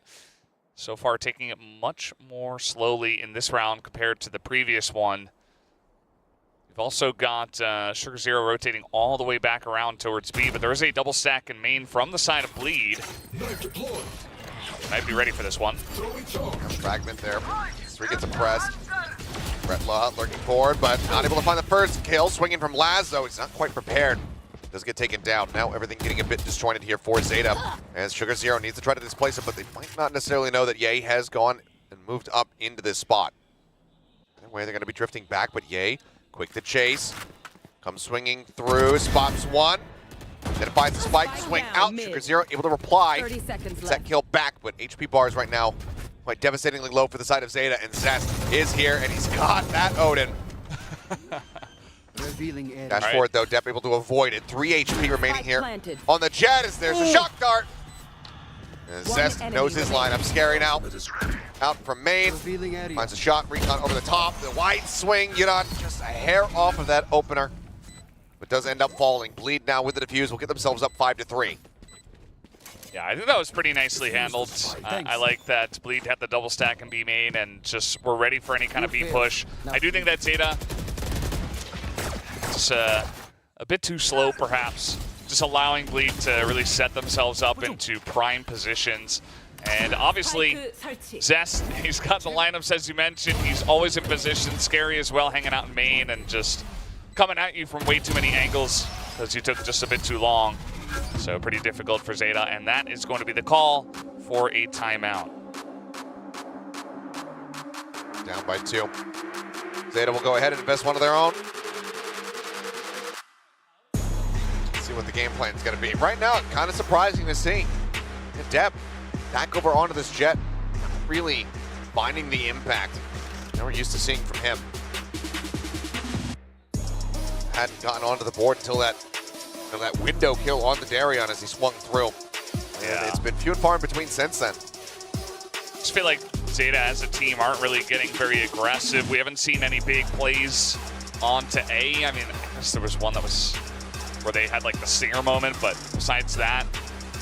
so far taking it much more slowly in this round compared to the previous one. We've also got Sugar Zero rotating all the way back around towards B, but there is a double stack in main from the side of Bleed. Might be ready for this one. Fragment there. 3 gets impressed. Brett Law lurking forward, but not able to find the first kill. Swinging from Laz, though. He's not quite prepared. Does get taken down. Now everything getting a bit disjointed here for Zeta. As Sugar Zero needs to try to displace him, but they might not necessarily know that Ye has gone and moved up into this spot. Anyway, they're going to be drifting back, but Ye, quick to chase. Comes swinging through, spots one. Then finds the spike, swing out. Sugar Zero able to reply. 30 seconds Gets that kill back, but HP bars right now quite devastatingly low for the side of Zeta, and Zest is here, and he's got that Odin. Revealing edge. Dash forward though, Depp able to avoid it. 3 HP remaining here on the Jet as there's a shock dart. And Zest knows his lineup. Scary now. Out from main. Finds a shot, recon over the top. The wide swing, just a hair off of that opener. But does end up falling. Bleed now with the defuse will get themselves up 5-3. Yeah, I think that was pretty nicely handled. I like that Bleed had the double stack and B main and just were ready for any kind of B push. I do think that Zeta is a bit too slow, perhaps. Just allowing Bleed to really set themselves up into prime positions. And obviously, Zest, he's got the lineups as you mentioned. He's always in position, scary as well, hanging out in main and just coming at you from way too many angles because you took just a bit too long. So pretty difficult for Zeta, and that is going to be the call for a timeout. Down by 2. Zeta will go ahead and invest one of their own. Let's see what the game plan is going to be. Right now, kind of surprising to see. Depp back over onto this Jet, really finding the impact that we're used to seeing from him. Hadn't gotten onto the board until that window kill on the Darion as he swung through. And it's been few and far in between since then. Just feel like Zeta as a team aren't really getting very aggressive. We haven't seen any big plays onto A. I mean, I guess there was one that was where they had like the stinger moment, but besides that,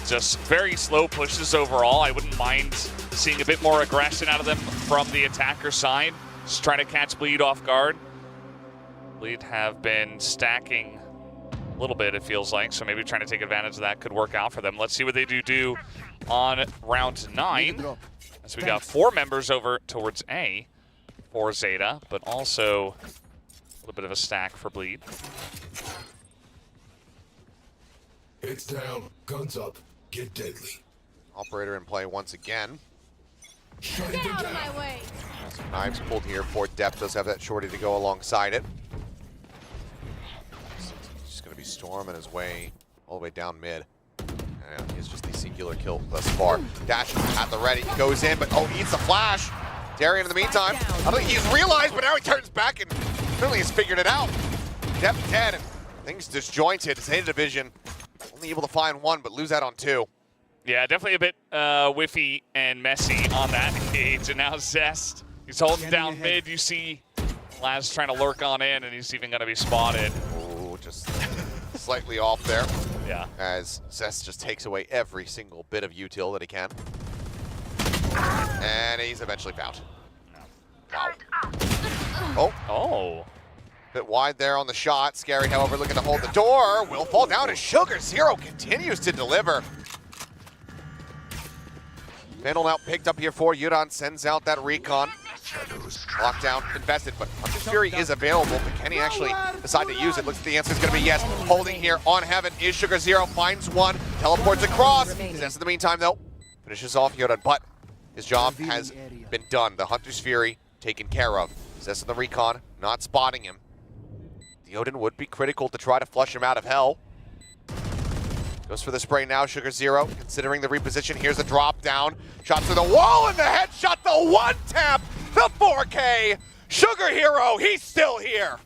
just very slow pushes overall. I wouldn't mind seeing a bit more aggression out of them from the attacker side. Just trying to catch Bleed off guard. Bleed have been stacking a little bit, it feels like, so maybe trying to take advantage of that could work out for them. Let's see what they do on round 9. As we got 4 members over towards A for Zeta, but also a little bit of a stack for Bleed. Heads down, guns up, get deadly. Operator in play once again. Get out of my way. Some knives pulled here for Depp. Does have that shorty to go alongside it. He's going to be storming his way all the way down mid. And he's just the singular kill thus far. Dash at the ready, goes in, but oh, eats the flash. Darion in the meantime, I don't think he's realized, but now he turns back and really has figured it out. Depp dead, and things disjointed. Zeta Division only able to find 1, but lose out on 2. Yeah, definitely a bit whiffy and messy on that engage. And now Zest, he's holding down mid. You see Laz trying to lurk on in, and he's even going to be spotted. Oh, just slightly off there. Yeah. As Zest just takes away every single bit of util that he can. And he's eventually found. Wow. Oh. Oh. Bit wide there on the shot. Scary, however, looking to hold the door. Will fall down as Sugar Zero continues to deliver. Vandal now picked up here for Yudan, sends out that recon. Lockdown invested, but Hunter's Fury is available. But can he actually decide to use it? Looks like the answer is going to be yes. Holding here on Heaven is Sugar Zero, finds one, teleports across. Zest in the meantime, though, finishes off Yudan, but his job has been done. The Hunter's Fury taken care of. Zest in the recon, not spotting him. The Odin would be critical to try to flush him out of hell. Goes for the spray now, Sugar Zero, considering the reposition. Here's the drop down. Shot through the wall and the headshot, the one tap, the 4K. Sugar Hero, he's still here.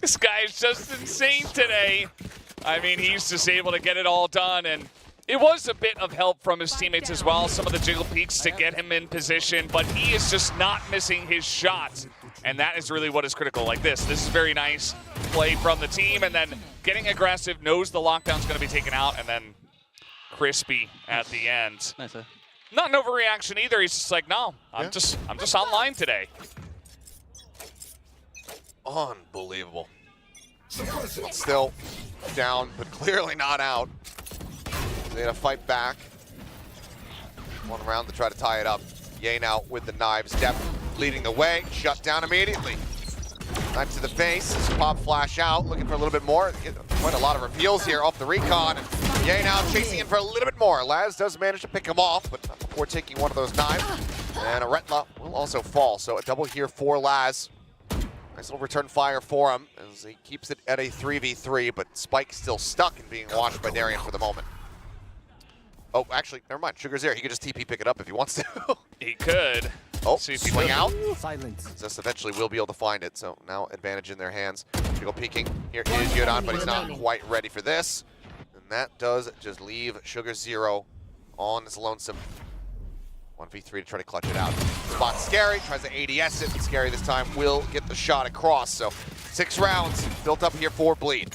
This guy is just insane today. I mean, he's just able to get it all done, and it was a bit of help from his teammates as well. Some of the jiggle peeks to get him in position, but he is just not missing his shots. And that is really what is critical. Like this is very nice play from the team, and then getting aggressive, knows the lockdown's going to be taken out, and then crispy at the end. Nice. Not an overreaction either. He's just like, no, I'm just online today. Unbelievable. Still down, but clearly not out. They had to fight back. One round to try to tie it up. Ye now with the knives. Depth leading the way. Shut down immediately. Knife to the face. Pop flash out. Looking for a little bit more. Quite a lot of reveals here off the recon. And Ye now chasing in for a little bit more. Laz does manage to pick him off, but not before taking one of those knives. And a Retla will also fall. So a double here for Laz. Nice little return fire for him as he keeps it at a 3v3, but Spike still stuck and being watched by Darian for the moment. Oh, actually, never mind. Sugar's there. He could just TP pick it up if he wants to. He could. Oh, see if he swing does. out. Silence. Zest eventually will be able to find it, so now advantage in their hands. Jiggle peeking. Here is Yudan, but he's not quite ready for this. And that does just leave Sugar Zero on his lonesome. 1v3 to try to clutch it out. Spot Scary, tries to ADS it, but Scary this time will get the shot across. So 6 rounds built up here for Bleed.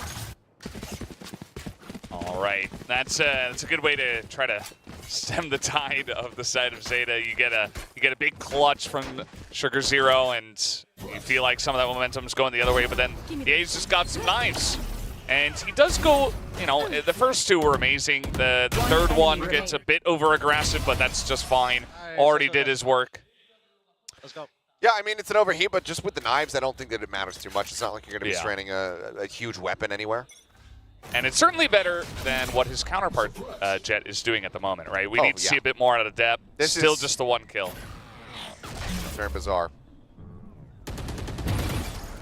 All right, that's a good way to try to stem the tide of the side of Zeta. You get a big clutch from Sugar Zero, and you feel like some of that momentum is going the other way. But then he's just got some knives, and he does go. You know, the first 2 were amazing. The third one gets a bit over aggressive, but that's just fine. Already did his work. Let's go. Yeah, I mean, it's an overheat, but just with the knives, I don't think that it matters too much. It's not like you're going to be stranding a huge weapon anywhere. And it's certainly better than what his counterpart, Jet, is doing at the moment, right? We need to see a bit more out of depth. This Still is just the 1 kill. Very bizarre.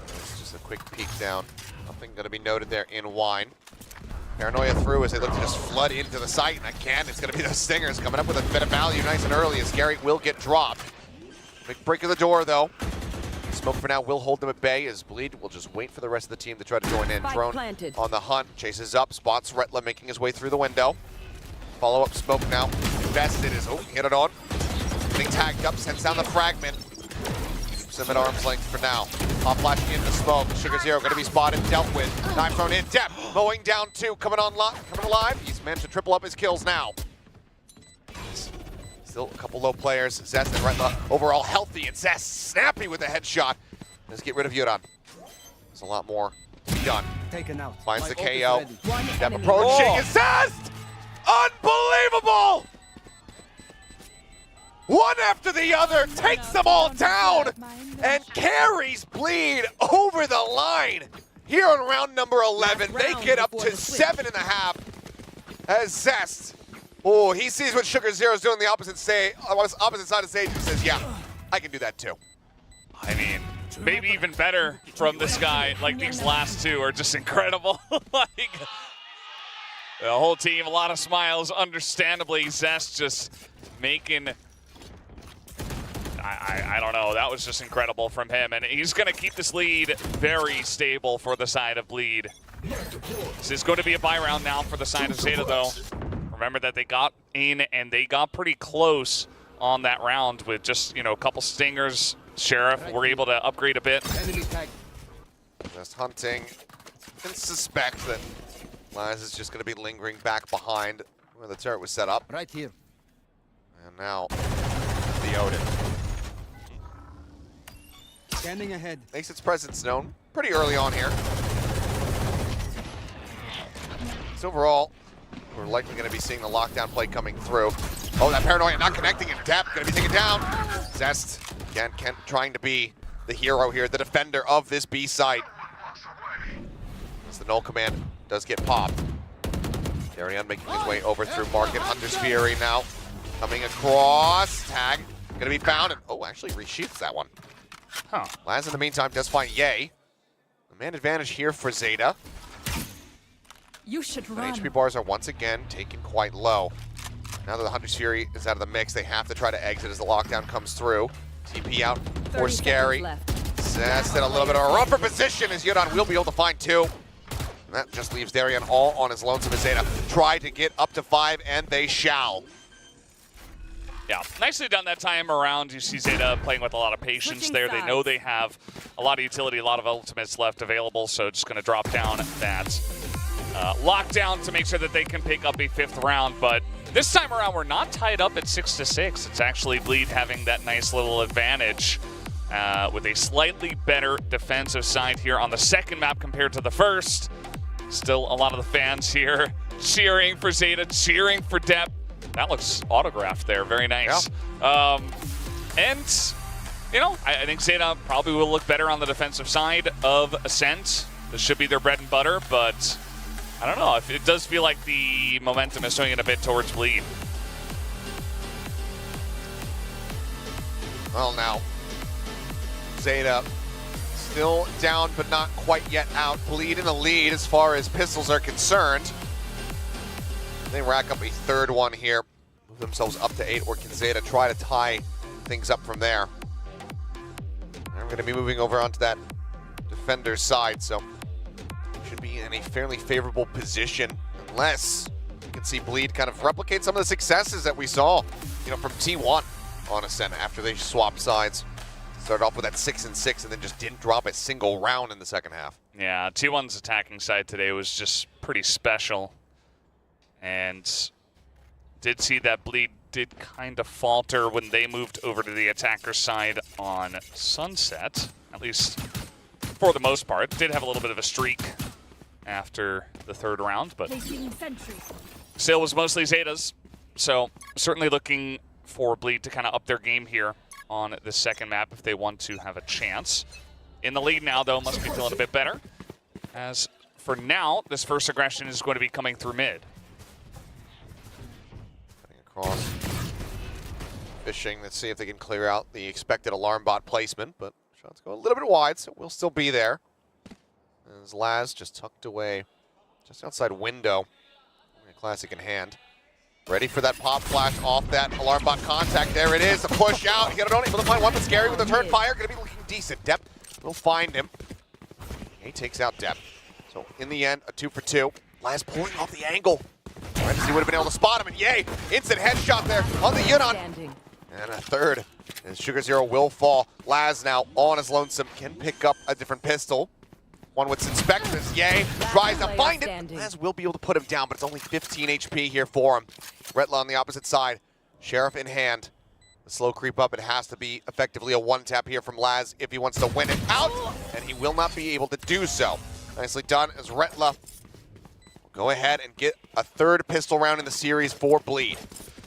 It's just a quick peek down. Nothing going to be noted there in Wine. Paranoia through as they look to just flood into the site, and again, it's going to be those Stingers coming up with a bit of value nice and early as Gary will get dropped. Big break of the door, though. Smoke for now will hold them at bay as Bleed will just wait for the rest of the team to try to join in. Drone on the hunt, chases up, spots Retla making his way through the window. Follow up Smoke now. Invested is, hit it on. Getting tagged up, sends down the fragment. Keeps him at arm's length for now. Pop flash into Smoke. Sugar Zero going to be spotted, dealt with. Knife thrown in depth. Mowing down 2, coming alive. He's managed to triple up his kills now. Still a couple low players. Zest and Retla overall healthy, and Zest snappy with a headshot. Let's get rid of Yudan. There's a lot more to be done. Taken out. Finds the KO. Step approaching, and Zest! Unbelievable! One after the other, takes them all down, and carries Bleed over the line. Here on round number 11, they get up to 7.5 as Zest. Oh, he sees what Sugar Zero's doing on the opposite side of stage. He says, yeah, I can do that too. I mean, maybe even better from this guy. Like, these last 2 are just incredible. Like, the whole team, a lot of smiles. Understandably, Zest just making... I don't know. That was just incredible from him. And he's going to keep this lead very stable for the side of Bleed. This is going to be a buy round now for the side of Zeta, though. Remember that they got in and they got pretty close on that round with just, a couple Stingers. Sheriff were able to upgrade a bit. Just hunting. Can suspect that Laz is just going to be lingering back behind where the turret was set up. Right here. And now the Odin. Standing ahead. Makes its presence known pretty early on here. So overall, we're likely going to be seeing the lockdown play coming through. Oh, that paranoia not connecting in depth. Going to be taken down. Zest, again, Kent trying to be the hero here, the defender of this B site. As the null command does get popped. Darian making his way over through Market. Hunter's Fury now coming across. Tag going to be found. And, oh, actually resheaths that one. Huh. Laz in the meantime does find Ye. The man advantage here for Zeta. You should The run. HP bars are once again taken quite low. Now that the Hunter's Fury is out of the mix, they have to try to exit as the lockdown comes through. TP out for Scary. Zest in a little bit of a rougher position as Yudon will be able to find 2. And that just leaves Darian all on his lonesome as Zeta try to get up to 5, and they shall. Yeah, nicely done that time around. You see Zeta playing with a lot of patience there. They know they have a lot of utility, a lot of ultimates left available, so just going to drop down that lockdown to make sure that they can pick up a 5th round. But this time around, we're not tied up at 6-6. It's actually Bleed having that nice little advantage with a slightly better defensive side here on the second map compared to the first. Still a lot of the fans here cheering for Zeta, cheering for Depp. That looks autographed there. Very nice. Yeah. And, you know, I think Zeta probably will look better on the defensive side of Ascent. This should be their bread and butter, but I don't know. It does feel like the momentum is swinging a bit towards Bleed. Well, now, Zeta still down, but not quite yet out. Bleed in the lead as far as pistols are concerned. They rack up a 3rd one here, move themselves up to 8, or can Zeta try to tie things up from there? We're going to be moving over onto that defender side, so should be in a fairly favorable position, unless you can see Bleed kind of replicate some of the successes that we saw, you know, from T1 on Ascent after they swapped sides. Started off with that 6-6 and then just didn't drop a single round in the second half. Yeah, T1's attacking side today was just pretty special. And did see that Bleed did kind of falter when they moved over to the attacker side on Sunset, at least for the most part. Did have a little bit of a streak after the 3rd round, but still was mostly Zetas. So certainly looking for Bleed to kind of up their game here on the second map if they want to have a chance. In the lead now, though, must be feeling a bit better. As for now, this first aggression is going to be coming through mid. Across. Fishing, let's see if they can clear out the expected alarm bot placement, but shots go a little bit wide, so we'll still be there. As Laz just tucked away just outside window. Classic in hand. Ready for that pop flash off that alarm bot contact. There it is, the push out. Hirarone able to find one, but Scary with the turn fire. Gonna be looking decent. Depp will find him. He takes out Depp. So in the end, a 2 for 2. Laz pulling off the angle. Right as he would have been able to spot him, and yay, instant headshot there on the Yudon. And a 3rd, and Sugar Zero will fall. Laz now on his lonesome, can pick up a different pistol. One with Inspectors, yay, tries to find it. Laz will be able to put him down, but it's only 15 HP here for him. Retla on the opposite side, Sheriff in hand. The slow creep up, it has to be effectively a 1-tap here from Laz if he wants to win it out, and he will not be able to do so. Nicely done as Retla go ahead and get a 3rd pistol round in the series for Bleed.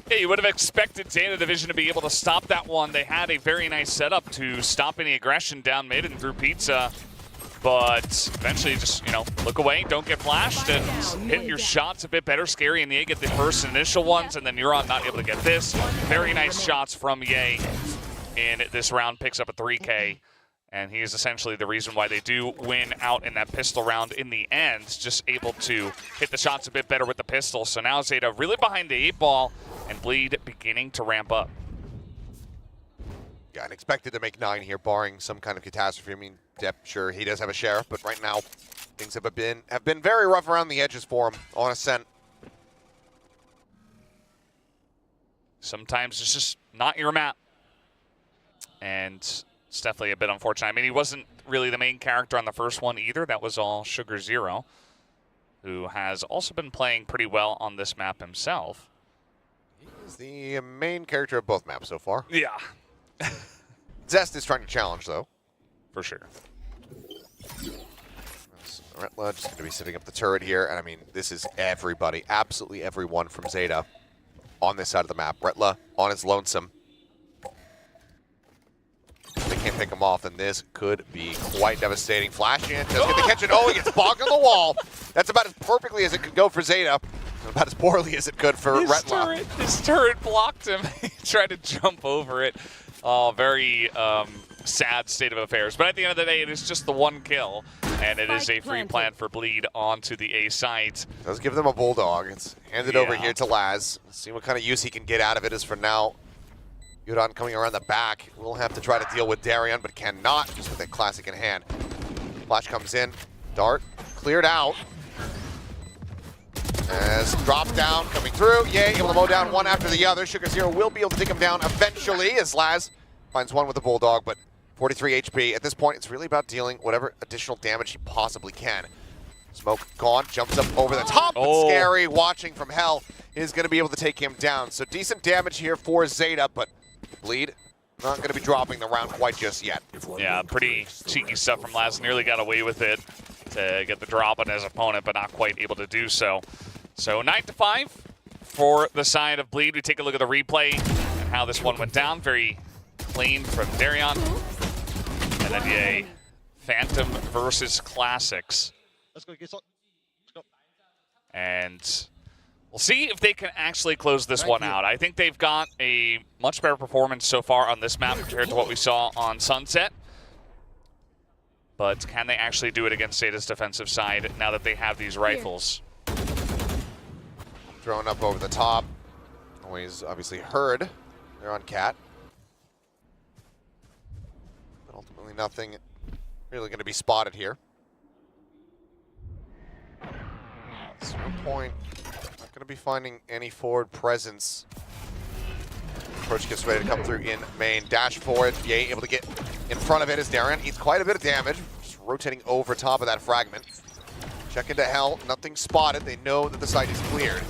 Yeah, you would have expected Zeta Division to be able to stop that one. They had a very nice setup to stop any aggression down mid and through Pizza. But eventually just, you know, look away, don't get flashed, and hit your shots a bit better. Scary and Ye get the first initial ones, and then Neuron not able to get this. Very nice shots from Ye in this round, picks up a 3K. And he is essentially the reason why they do win out in that pistol round in the end. Just able to hit the shots a bit better with the pistol. So now Zeta really behind the 8-ball, and Bleed beginning to ramp up. Yeah, and expected to make 9 here, barring some kind of catastrophe. I mean, Depp, sure, he does have a sheriff, but right now things have been very rough around the edges for him on Ascent. Sometimes it's just not your map. And it's definitely a bit unfortunate. I mean, he wasn't really the main character on the first one either. That was all Sugar Zero, who has also been playing pretty well on this map himself. He's the main character of both maps so far. Yeah. Zest is trying to challenge, though. For sure. Retla just going to be setting up the turret here, and I mean, this is everybody, absolutely everyone from Zeta on this side of the map. Retla on his lonesome. If they can't pick him off, then this could be quite devastating. Flash in, does get the catch, and oh, he gets bogged on the wall. That's about as perfectly as it could go for Zeta, and about as poorly as it could for Retla. His turret blocked him. He tried to jump over it. Oh, very sad state of affairs. But at the end of the day, it is just the one kill, and it is a free plant for Bleed onto the A site. Does give them a bulldog. It's handed over here to Laz. Let's see what kind of use he can get out of it. As for now, Yuran coming around the back. We'll have to try to deal with Darian, but cannot, just with that classic in hand. Flash comes in. Dart cleared out. As drop down coming through. Yay, able to mow down one after the other. Sugar Zero will be able to take him down eventually as Laz finds one with the bulldog, but 43 HP. At this point, it's really about dealing whatever additional damage he possibly can. Smoke gone, jumps up over the top, but Scary, watching from hell, is going to be able to take him down. So decent damage here for Zeta, but Bleed not going to be dropping the round quite just yet. Yeah, pretty cheeky stuff from Laz. Nearly got away with it to get the drop on his opponent, but not quite able to do so. So 9-5 for the side of Bleed. We take a look at the replay and how this one went down. Very clean from Darian. And then a Phantom versus Classics. Let's go, let's go. And we'll see if they can actually close this one out. I think they've got a much better performance so far on this map compared to what we saw on Sunset. But can they actually do it against Zeta's defensive side now that they have these rifles? Thrown up over the top. Always obviously heard. They're on Cat. But ultimately nothing really going to be spotted here. At some point, not going to be finding any forward presence. Approach gets ready to come through in main. Dash forward. Yay, able to get in front of it as Darian eats quite a bit of damage. Just rotating over top of that fragment. Check into hell. Nothing spotted. They know that the site is cleared.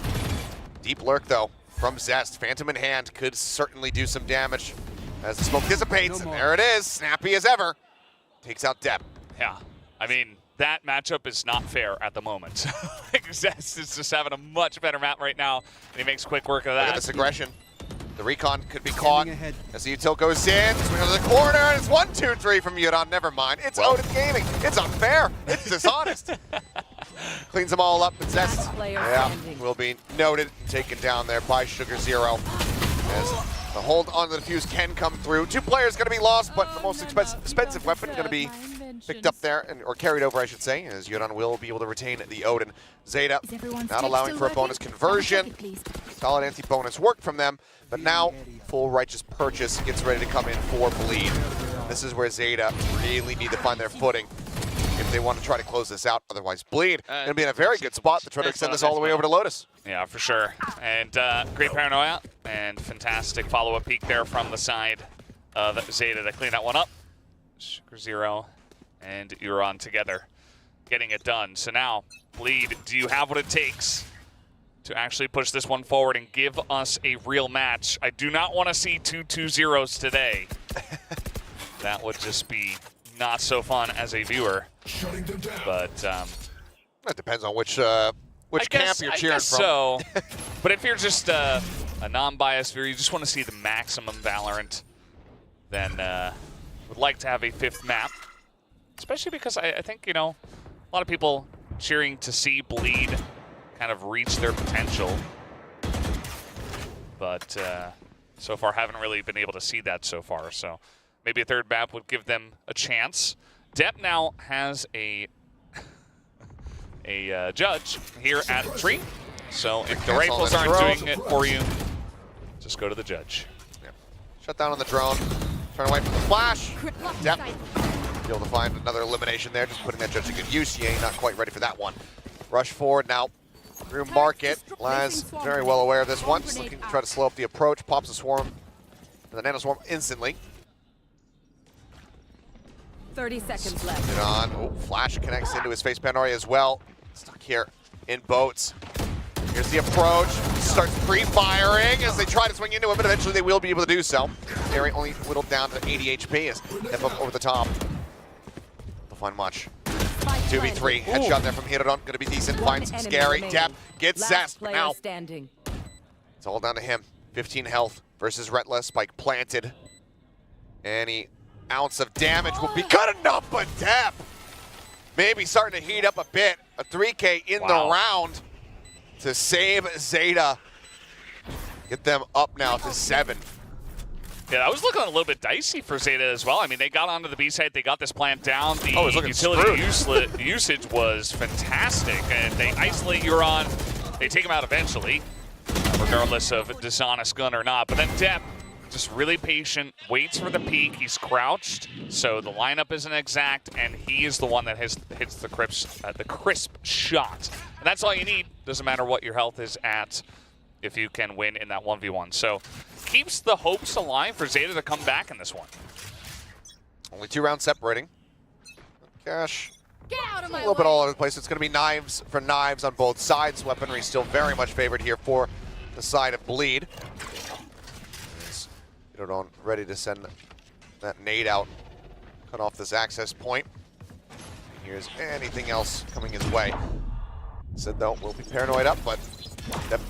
Deep lurk, though, from Zest. Phantom in hand could certainly do some damage as the smoke dissipates. And there it is. Snappy as ever. Takes out Depp. Yeah. I mean, that matchup is not fair at the moment. Zest is just having a much better map right now, and he makes quick work of that. Look at this aggression. The recon could be caught as the util goes in. Swing into the corner, and it's 1-2-3 from Yuran. Never mind. It's Odin Gaming. It's unfair. It's dishonest. Cleans them all up, but Zest, will be noted and taken down there by Sugar Zero. As the hold on the defuse can come through. 2 players going to be lost, but the most expensive weapon going to be picked up there, or carried over, I should say, as Yuran will be able to retain the Odin. Zeta not allowing for a bonus conversion. Solid anti-bonus work from them, but now full Righteous Purchase gets ready to come in for Bleed. This is where Zeta really need to find their footing if they want to try to close this out. Otherwise, Bleed going to be in a very good spot to try to extend this all the way over to Lotus. Yeah, for sure. And great paranoia and fantastic follow-up peek there from the side of Zeta to clean that one up. Sugar Zero and Yuran together getting it done. So now, Bleed, do you have what it takes to actually push this one forward and give us a real match? I do not want to see 2 2-0s today. That would just be not so fun as a viewer. But it depends on which camp you're cheering from. So, but if you're just a non-biased viewer, you just want to see the maximum Valorant, then would like to have a 5th map. Especially because I think, you know, a lot of people cheering to see Bleed kind of reach their potential. But so far haven't really been able to see that so far. So maybe a 3rd map would give them a chance. Depp now has a judge here at 3. So if the rifles aren't doing it for you, just go to the judge. Yeah. Shut down on the drone. Turn away from the flash. Depp be able to find another elimination there, just putting that judge to good use. He ain't not quite ready for that one. Rush forward now through market. Laz very well aware of this one. Just looking to try to slow up the approach. Pops a swarm. And the nano swarm instantly. 30 seconds left. Oh, flash connects into his face Pandoria as well. Stuck here in boats. Here's the approach. Starts pre-firing as they try to swing into him, but eventually they will be able to do so. Area only whittled down to 80 HP as step up over the top. They'll find much. 2v3, headshot there from Hirodon, gonna be decent, finds Scary, Dep, gets Zest, but now standing. it's all down to him. 15 health versus Retless, spike planted. Any ounce of damage will be good enough, but Dep maybe starting to heat up a bit. A 3K in the round to save Zeta. Get them up now to 7. Yeah, that was looking a little bit dicey for Zeta as well. I mean, they got onto the B side, they got this plant down. The utility usage was fantastic, and they isolate Euron. They take him out eventually, regardless of dishonest gun or not. But then Dep, just really patient, waits for the peak. He's crouched, so the lineup isn't exact, and he is the one that hits the crisp shot. And that's all you need. Doesn't matter what your health is at if you can win in that 1v1. So keeps the hopes alive for Zeta to come back in this one. Only 2 rounds separating. Cash. Get out of my A little bit all over the place. It's going to be knives for knives on both sides. Weaponry still very much favored here for the side of Bleed. Hirodon ready to send that nade out, cut off this access point. Here's anything else coming his way. Said though, we'll be paranoid up, but Dep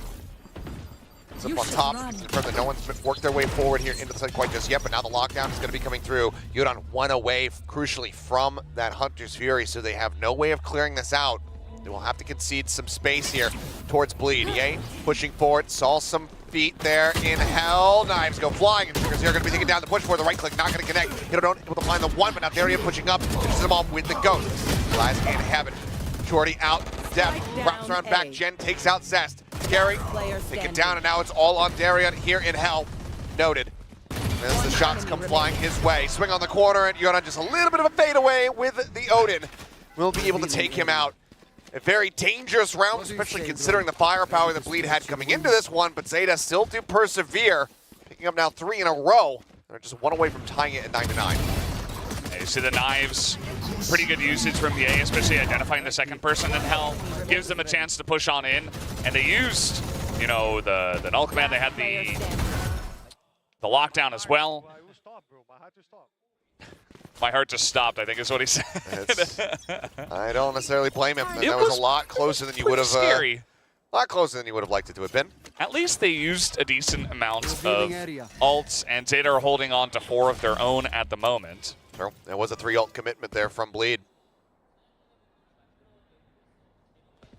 is up on top. Confirm that no one's worked their way forward here into the site quite just yet, but now the lockdown is going to be coming through. Hirodon 1 away, crucially, from that Hunter's Fury, so they have no way of clearing this out. They will have to concede some space here towards Bleed. Yay, pushing forward, saw some feet there in hell. Knives go flying, and Triggers here are going to be taking down the push for the right click, not going to connect. Hirodon able to find the one, but now Daria pushing up, finishes them off with the ghost. Last in heaven. Jordy out, Dep wraps around back, Jen takes out Zest. Scary, take it down, and now it's all on Darian here in hell. Noted. As the shots come flying his way. Swing on the corner, and Hirodon just a little bit of a fadeaway with the Odin. Will be able to take him out. A very dangerous round, especially considering the firepower that Bleed had coming into this one, but Zeta still do persevere, picking up now 3 in a row. They're just 1 away from tying it at 9-9. Yeah, you see the knives, pretty good usage from Ye, especially identifying the second person in hell, gives them a chance to push on in, and they used, you know, the null command. They had the lockdown as well. My heart just stopped, I think is what he said. I don't necessarily blame him. That was a lot closer than you would have. Scary. A lot closer than you would have liked it to have been. At least they used a decent amount of ults, and Zeta are holding on to 4 of their own at the moment. So there was a 3 ult commitment there from Bleed.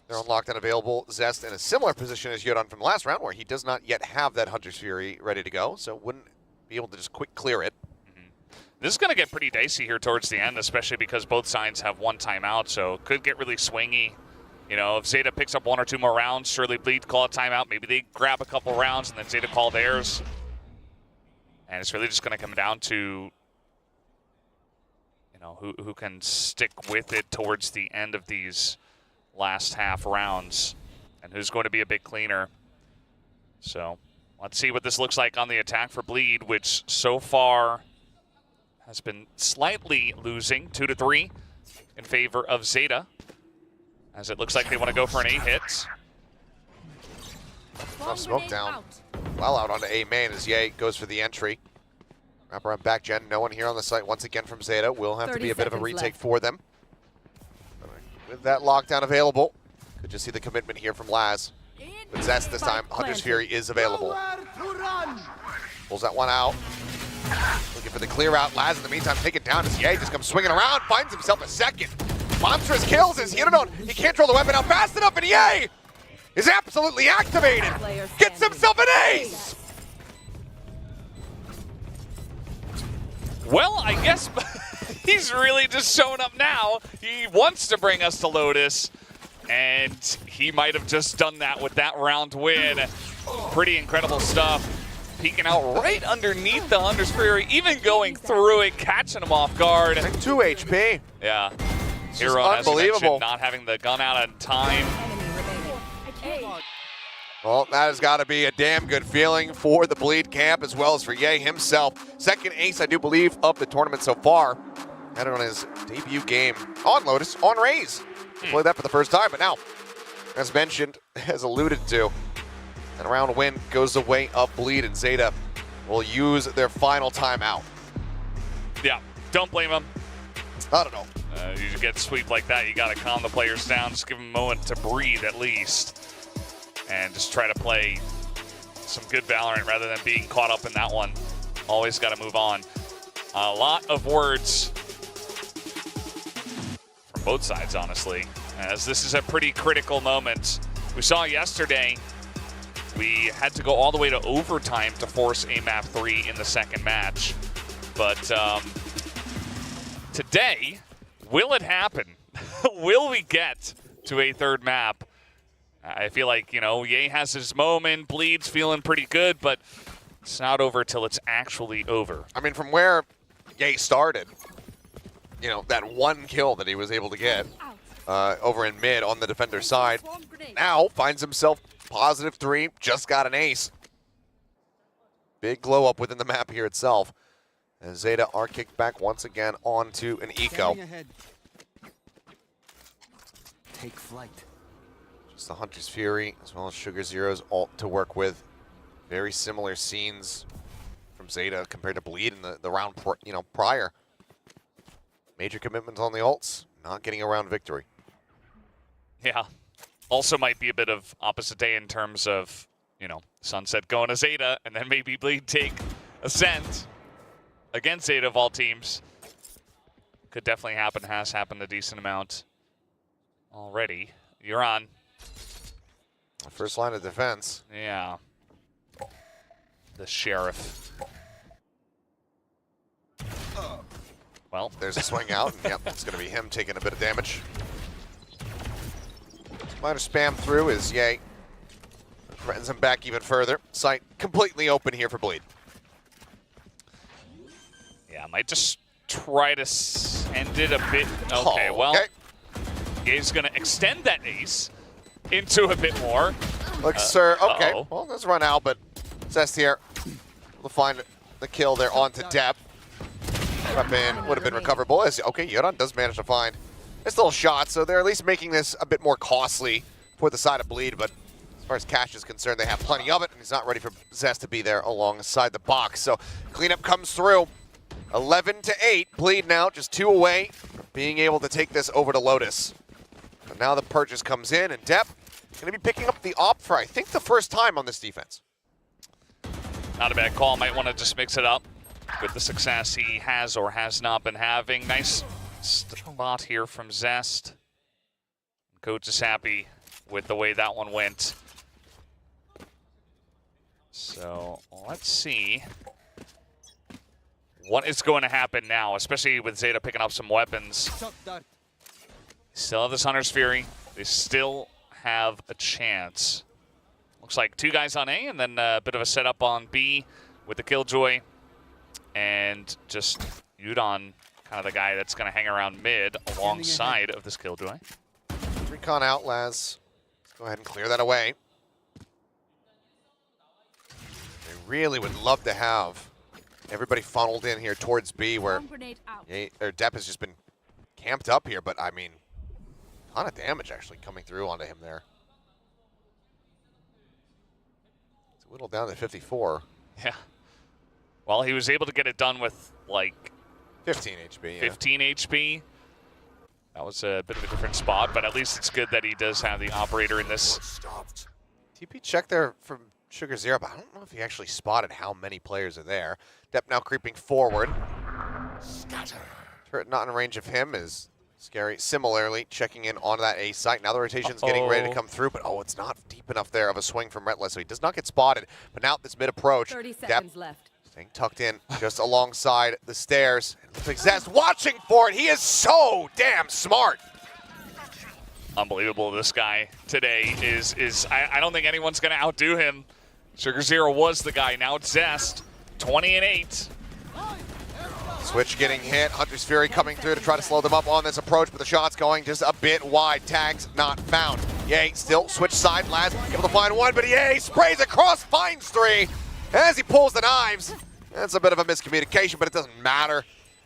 They're on lockdown available. Zest in a similar position as Hirodon from last round, where he does not yet have that Hunter's Fury ready to go, so wouldn't be able to just quick clear it. This is going to get pretty dicey here towards the end, especially because both sides have 1 timeout, so it could get really swingy. You know, if Zeta picks up 1 or 2 more rounds, surely Bleed call a timeout. Maybe they grab a couple rounds and then Zeta call theirs. And it's really just going to come down to, you know, who can stick with it towards the end of these last half rounds and who's going to be a bit cleaner. So let's see what this looks like on the attack for Bleed, which so far has been slightly losing 2-3 in favor of Zeta, as it looks like they want to go for an A hit. Smoke down. Well out onto A main as Ye goes for the entry. Wrap around back gen. No one here on the site once again from Zeta. Will have to be a bit of a retake for them. With that lockdown available, could just see the commitment here from Laz. But Zest this time, Hunter's Fury is available. Pulls that one out. Looking for the clear out. Laz in the meantime take it down as Ye just comes swinging around, finds himself a second. Monstrous kills as Hirodon. He can't throw the weapon out fast enough, and Ye is absolutely activated. Gets himself an ace. Well, I guess he's really just showing up now. He wants to bring us to Lotus, and he might have just done that with that round win. Pretty incredible stuff. Peeking out right underneath the Hunter's Fury, even going through it, catching him off guard. 2 HP. Yeah. Hero, as you mentioned, not having the gun out on time. Well, that has got to be a damn good feeling for the Bleed camp as well as for Ye himself. Second ace, I do believe, of the tournament so far. Had it on his debut game on Lotus, on Raze. Played that for the first time, but now, as mentioned, as alluded to, and a round win goes the way of Bleed, and Zeta will use their final timeout. Yeah, don't blame him. Not at all. You get sweep like that, you got to calm the players down. Just give them a moment to breathe at least. And just try to play some good Valorant rather than being caught up in that one. Always got to move on. A lot of words from both sides, honestly, as this is a pretty critical moment. We saw yesterday, we had to go all the way to overtime to force a map 3 in the second match. But today, will it happen? Will we get to a third map? I feel like, you know, Ye has his moment, Bleed's feeling pretty good, but it's not over till it's actually over. I mean, from where Ye started, you know, that one kill that he was able to get over in mid on the defender side, now finds himself +3, just got an ace. Big glow up within the map here itself. And Zeta are kicked back once again onto an eco. Take flight. Just the Hunter's Fury as well as Sugar Zero's ult to work with. Very similar scenes from Zeta compared to Bleed in the round prior. Major commitments on the ults, not getting around victory. Yeah. Also might be a bit of opposite day in terms of, you know, Sunset going to Zeta and then maybe Bleed take Ascent against Zeta of all teams. Could definitely happen, has happened a decent amount already. You're on. First line of defense. Yeah. The Sheriff. Well, there's a swing out. Yep, it's going to be him taking a bit of damage. Minor spam through is Ye. Threatens him back even further. Sight completely open here for Bleed. Yeah, might just try to end it a bit. Okay, well, Ye's going to extend that ace into a bit more. Looks, sir. Okay, well, let's run out, but Zest here will find the kill there onto Dep. Weapon would have been recoverable. Okay, Yodan does manage to find this little shot, so they're at least making this a bit more costly for the side of Bleed, but as far as cash is concerned, they have plenty of it, and he's not ready for Zest to be there alongside the box. So cleanup comes through. 11-8. Bleed now just 2 away from being able to take this over to Lotus. But now the purchase comes in, and Dep going to be picking up the op for, I think, the first time on this defense. Not a bad call. Might want to just mix it up with the success he has or has not been having. Nice spot here from Zest. Coach is happy with the way that one went. So let's see what is going to happen now, especially with Zeta picking up some weapons. Still have this Hunter's Fury. They still have a chance. Looks like 2 guys on A and then a bit of a setup on B with the Killjoy. And just Yudon, kind of the guy that's going to hang around mid alongside of this Killjoy. Recon out, Laz. Let's go ahead and clear that away. They really would love to have everybody funneled in here towards B, where Dep has just been camped up here, but I mean, a ton of damage actually coming through onto him there. It's a little down to 54. Yeah. Well, he was able to get it done with like 15 HP. 15 HP. That was a bit of a different spot, but at least it's good that he does have the operator in this. TP check there from Sugar Zero, but I don't know if he actually spotted how many players are there. Dep now creeping forward. Turret not in range of him is Scary. Similarly, checking in on that A site. Now the rotation's getting ready to come through, but it's not deep enough there of a swing from Retless, so he does not get spotted. But now this mid approach, 30 seconds left. Staying tucked in just alongside the stairs. It looks like Zest watching for it. He is so damn smart. Unbelievable. This guy today is I don't think anyone's going to outdo him. Sugar Zero was the guy. Now it's Zest. 20-8. Switch getting hit. Hunter's Fury coming through to try to slow them up on this approach, but the shot's going just a bit wide. Tags not found. Ye still switch side. Laz able to find one, but Ye sprays across, finds 3. As he pulls the knives. That's a bit of a miscommunication, but it doesn't matter.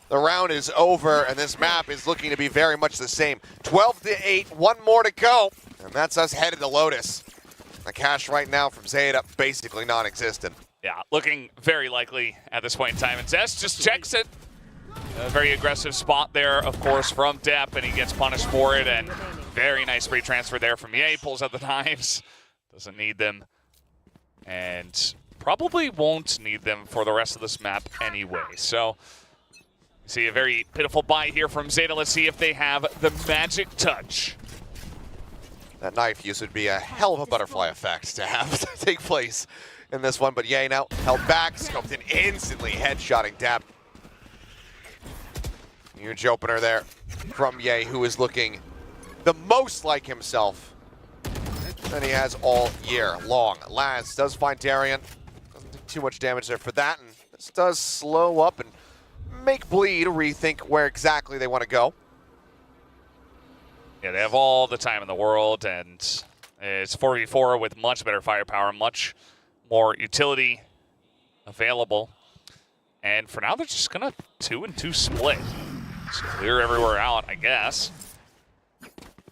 The round is over, and this map is looking to be very much the same. 12-8, 1 more to go, and that's us headed to Lotus. The cash right now from Zeta, basically non-existent. Yeah, looking very likely at this point in time. And Zest just checks it. A very aggressive spot there, of course, from Depp, and he gets punished for it. And very nice free transfer there from Ye. Pulls out the knives. Doesn't need them. And probably won't need them for the rest of this map anyway. So, you see a very pitiful buy here from Zeta. Let's see if they have the magic touch. That knife use would be a hell of a butterfly effect to have take place in this one. But Ye now held back. Cropton instantly headshotting Depp. Huge opener there from Ye, who is looking the most like himself than he has all year long. Laz does find Darian. Doesn't do too much damage there for that. And this does slow up and make Bleed rethink where exactly they want to go. Yeah, they have all the time in the world, and it's 4v4 with much better firepower, much more utility available. And for now, they're just going to 2-2 split. Just clear everywhere out, I guess.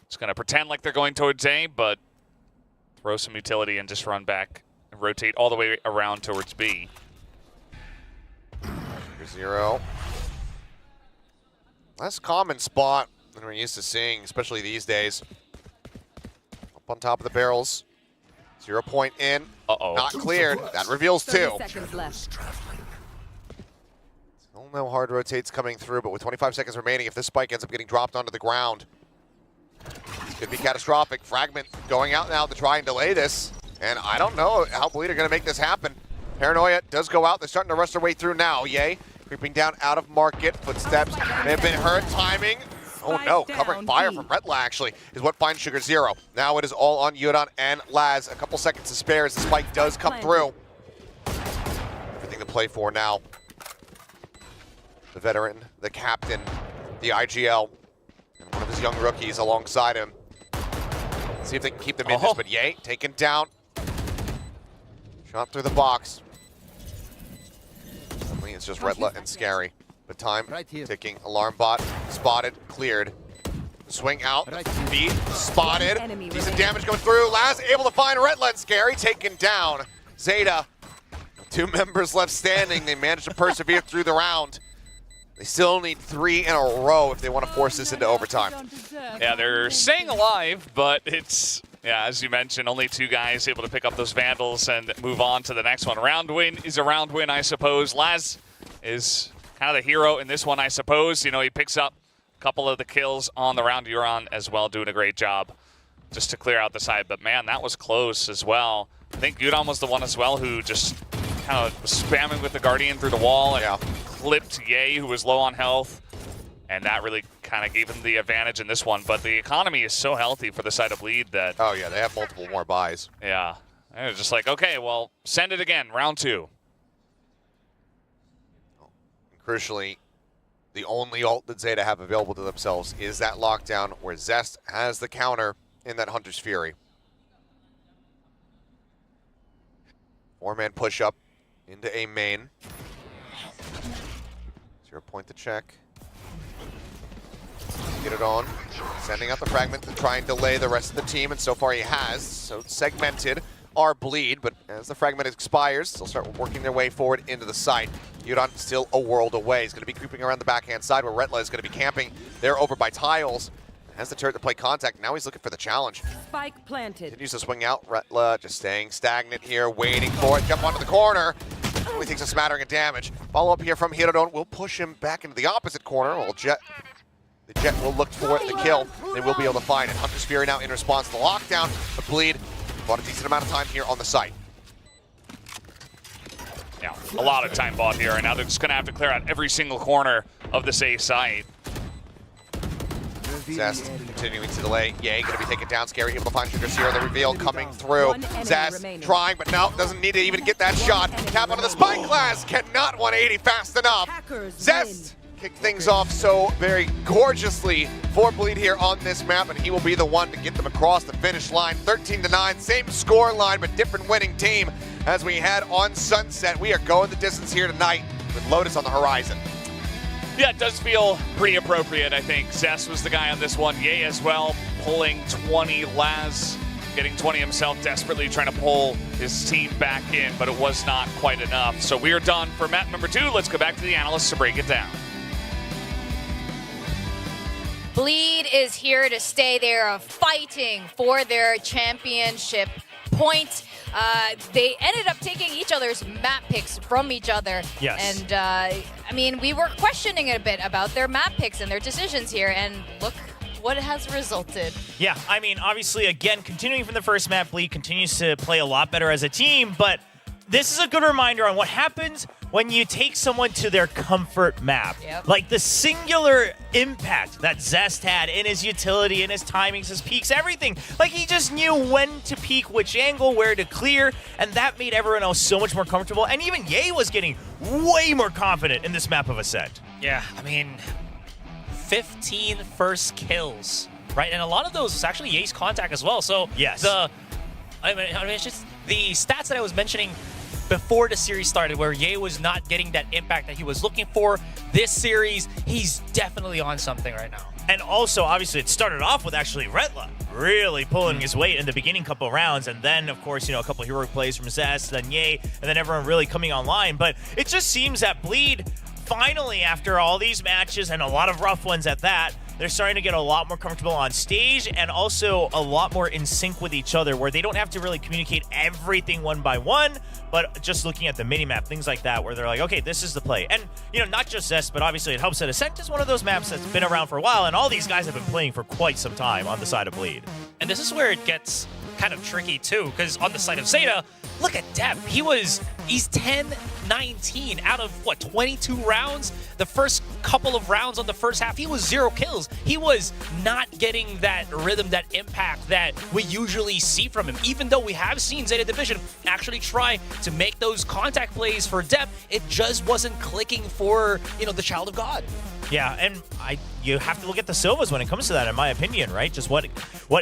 Just going to pretend like they're going towards A, but throw some utility and just run back and rotate all the way around towards B. 0. Less common spot than we're used to seeing, especially these days. Up on top of the barrels. 0 point in. Not cleared. That reveals 2. 30 seconds left. Still no hard rotates coming through, but with 25 seconds remaining, if this spike ends up getting dropped onto the ground, this could be catastrophic. Fragment going out now to try and delay this. And I don't know how Bleed are going to make this happen. Paranoia does go out. They're starting to rush their way through now. Ye creeping down out of market. Footsteps may have been hurt. Timing. Oh no, covering fire from Retla actually is what finds Sugar 0. Now it is all on Yudan and Laz. A couple seconds to spare as the spike does come through. Everything to play for now. The veteran, the captain, the IGL, and one of his young rookies alongside him. Let's see if they can keep them in this, but Ye taken down. Shot through the box. Suddenly it's just Retla and Scary. But time ticking. Alarm bot spotted, cleared. Swing out, feet spotted. Decent damage going through. Laz able to find Retla and Scary taken down. Zeta, 2 members left standing. They managed to persevere through the round. They still need 3 in a row if they want to force this into overtime. Yeah, they're staying alive, but it's, yeah, as you mentioned, only 2 guys able to pick up those Vandals and move on to the next one. Round win is a round win, I suppose. Laz is kind of the hero in this one, I suppose. You know, he picks up a couple of the kills on the round you're on as well, doing a great job just to clear out the side. But man, that was close as well. I think Yudan was the one as well who just kind of was spamming with the Guardian through the wall and clipped Ye, who was low on health. And that really kind of gave him the advantage in this one. But the economy is so healthy for the side of Bleed that... Oh yeah, they have multiple more buys. Yeah. They're just like, okay, well, send it again, round 2. Crucially, the only ult that Zeta have available to themselves is that lockdown where Zest has the counter in that Hunter's Fury. 4-man push-up into A main. 0 point to check. Get it on. Sending out the fragment to try and delay the rest of the team, and so far he has. So segmented are Bleed, but as the fragment expires, they'll start working their way forward into the site. Yudan still a world away. He's going to be creeping around the backhand side where Retla is going to be camping. They're over by tiles. Has the turret to play contact. Now he's looking for the challenge. Spike planted. Continues to swing out. Retla just staying stagnant here, waiting for it. Jump onto the corner. Only takes a smattering of damage. Follow up here from Hirodon will push him back into the opposite corner. Well, the Jet will look for the kill. They will be able to find it. Hunter's Fury now in response to the lockdown. The Bleed bought a decent amount of time here on the site. Yeah, a lot of time bought here, and now they're just going to have to clear out every single corner of this A site. Zest continuing to delay. Ye going to be taken down. Scary able to find Sugar Zero. The reveal coming through. Zest trying, but no, doesn't need to even get that shot. Tap onto the spike glass. Cannot 180 fast enough. Zest kicked things off so very gorgeously for Bleed here on this map, and he will be the one to get them across the finish line. 13-9, same score line, but different winning team as we head on Sunset. We are going the distance here tonight with Lotus on the horizon. Yeah, it does feel pretty appropriate, I think. Zest was the guy on this one. Ye as well, pulling 20. Laz getting 20 himself, desperately trying to pull his team back in, but it was not quite enough. So we are done for map number 2. Let's go back to the analysts to break it down. Bleed is here to stay. They are fighting for their championship point. They ended up taking each other's map picks from each other. Yes. And I mean, we were questioning a bit about their map picks and their decisions here, and look what has resulted. Yeah, I mean, obviously, again, continuing from the first map, Bleed continues to play a lot better as a team, but this is a good reminder on what happens when you take someone to their comfort map. Yep. Like the singular impact that Zest had in his utility, in his timings, his peaks, everything. Like he just knew when to peek, which angle, where to clear, and that made everyone else so much more comfortable. And even Ye was getting way more confident in this map of Ascent. Yeah, I mean, 15 first kills, right? And a lot of those was actually Ye's contact as well. So yes. I mean, it's just the stats that I was mentioning before the series started, where Ye was not getting that impact that he was looking for. This series, he's definitely on something right now. And also, obviously, it started off with actually Retla really pulling his weight in the beginning couple of rounds, and then, of course, you know, a couple of heroic plays from Zest, then Ye, and then everyone really coming online. But it just seems that Bleed, finally, after all these matches, and a lot of rough ones at that, they're starting to get a lot more comfortable on stage and also a lot more in sync with each other, where they don't have to really communicate everything one by one, but just looking at the minimap, things like that, where they're like, okay, this is the play. And, you know, not just Zest, but obviously it helps that Ascent is one of those maps that's been around for a while, and all these guys have been playing for quite some time on the side of Bleed. And this is where it gets kind of tricky too, because on the side of Zeta, look at Depp. He's 10-19 out of, what, 22 rounds? The first couple of rounds on the first half, he was 0 kills. He was not getting that rhythm, that impact that we usually see from him. Even though we have seen Zeta Division actually try to make those contact plays for Depp, it just wasn't clicking for, you know, the Child of God. Yeah, and you have to look at the Silvas when it comes to that, in my opinion, right? Just what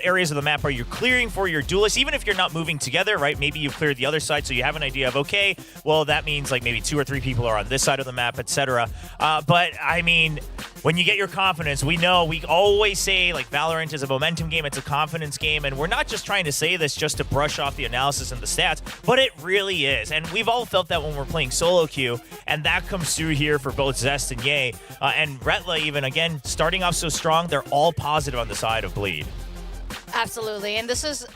areas of the map are you clearing for your duelists, even if you're not moving together, right? Maybe you've cleared the other side, so you have an idea of, okay, well, that means like maybe 2 or 3 people are on this side of the map, etc. But, I mean, when you get your confidence, we always say, like, Valorant is a momentum game, it's a confidence game, and we're not just trying to say this just to brush off the analysis and the stats, but it really is. And we've all felt that when we're playing solo queue, and that comes through here for both Zest and Ye, and Retla even, again, starting off so strong, they're all positive on the side of Bleed. Absolutely, and this is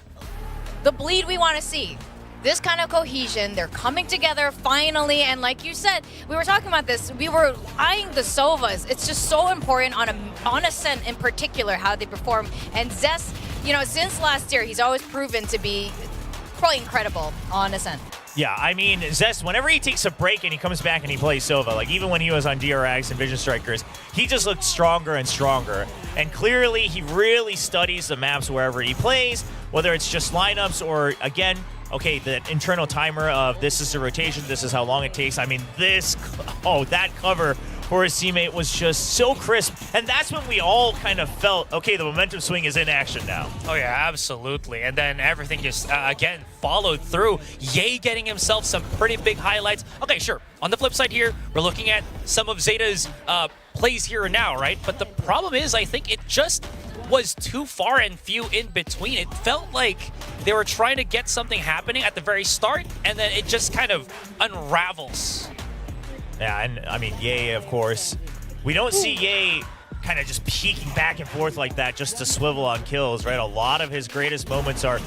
the Bleed we want to see. This kind of cohesion, they're coming together finally, and like you said, we were talking about this, we were eyeing the Sovas. It's just so important on Ascent in particular, how they perform. And Zest, you know, since last year, he's always proven to be quite incredible on Ascent. Yeah, I mean, Zest, whenever he takes a break and he comes back and he plays Sova, like even when he was on DRX and Vision Strikers, he just looked stronger and stronger. And clearly, he really studies the maps wherever he plays, whether it's just lineups or, again, okay, the internal timer of this is the rotation, this is how long it takes. I mean, that cover for his teammate was just so crisp. And that's when we all kind of felt, okay, the momentum swing is in action now. Oh, yeah, absolutely. And then everything just, again, followed through. Ye getting himself some pretty big highlights. Okay, sure. On the flip side here, we're looking at some of Zeta's plays here and now, right? But the problem is, I think it just was too far and few in between. It felt like they were trying to get something happening at the very start, and then it just kind of unravels. Yeah, and I mean, Ye, of course. We don't see Ye kind of just peeking back and forth like that just to swivel on kills, right? A lot of his greatest moments are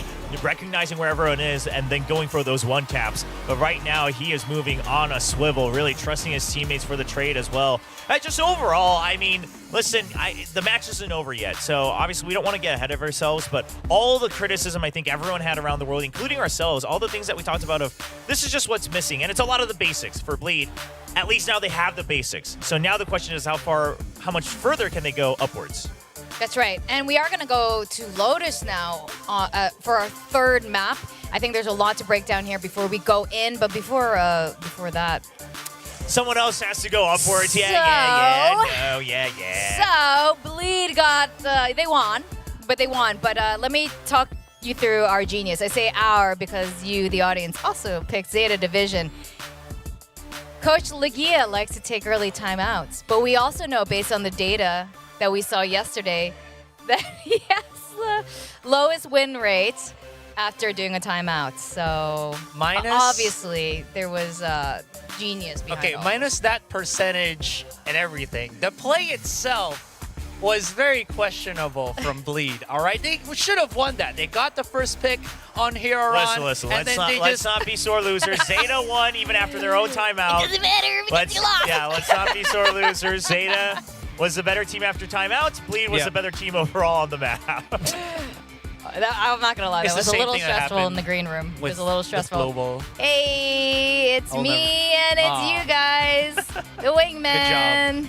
recognizing where everyone is and then going for those one taps. But right now, he is moving on a swivel, really trusting his teammates for the trade as well. Just overall, I mean, listen, the match isn't over yet, so obviously we don't want to get ahead of ourselves, but all the criticism I think everyone had around the world, including ourselves, all the things that we talked about of this is just what's missing, and it's a lot of the basics for Bleed. At least now they have the basics. So now the question is how much further can they go upwards? That's right. And we are going to go to Lotus now for our third map. I think there's a lot to break down here before we go in, but before that, someone else has to go upwards. Yeah. So Bleed they won. But let me talk you through our genius. I say our because you, the audience, also picked Zeta Division. Coach Legia likes to take early timeouts, but we also know, based on the data that we saw yesterday, that he has the lowest win rate after doing a timeout. So obviously there was genius behind Okay, minus that percentage and everything. The play itself was very questionable from Bleed. All right, they should have won that. They got the first pick on Heron. Listen. and Let's not be sore losers. Zeta won even after their own timeout. It doesn't matter because you lost. Yeah, let's not be sore losers. Zeta was the better team after timeouts. Bleed was the better team overall on the map. I'm not gonna lie, It's that was the a same little thing that stressful in happened the green room. It with- was a little with stressful. Global. Hey, it's I'll me and it's Aw. you guys, the wingman.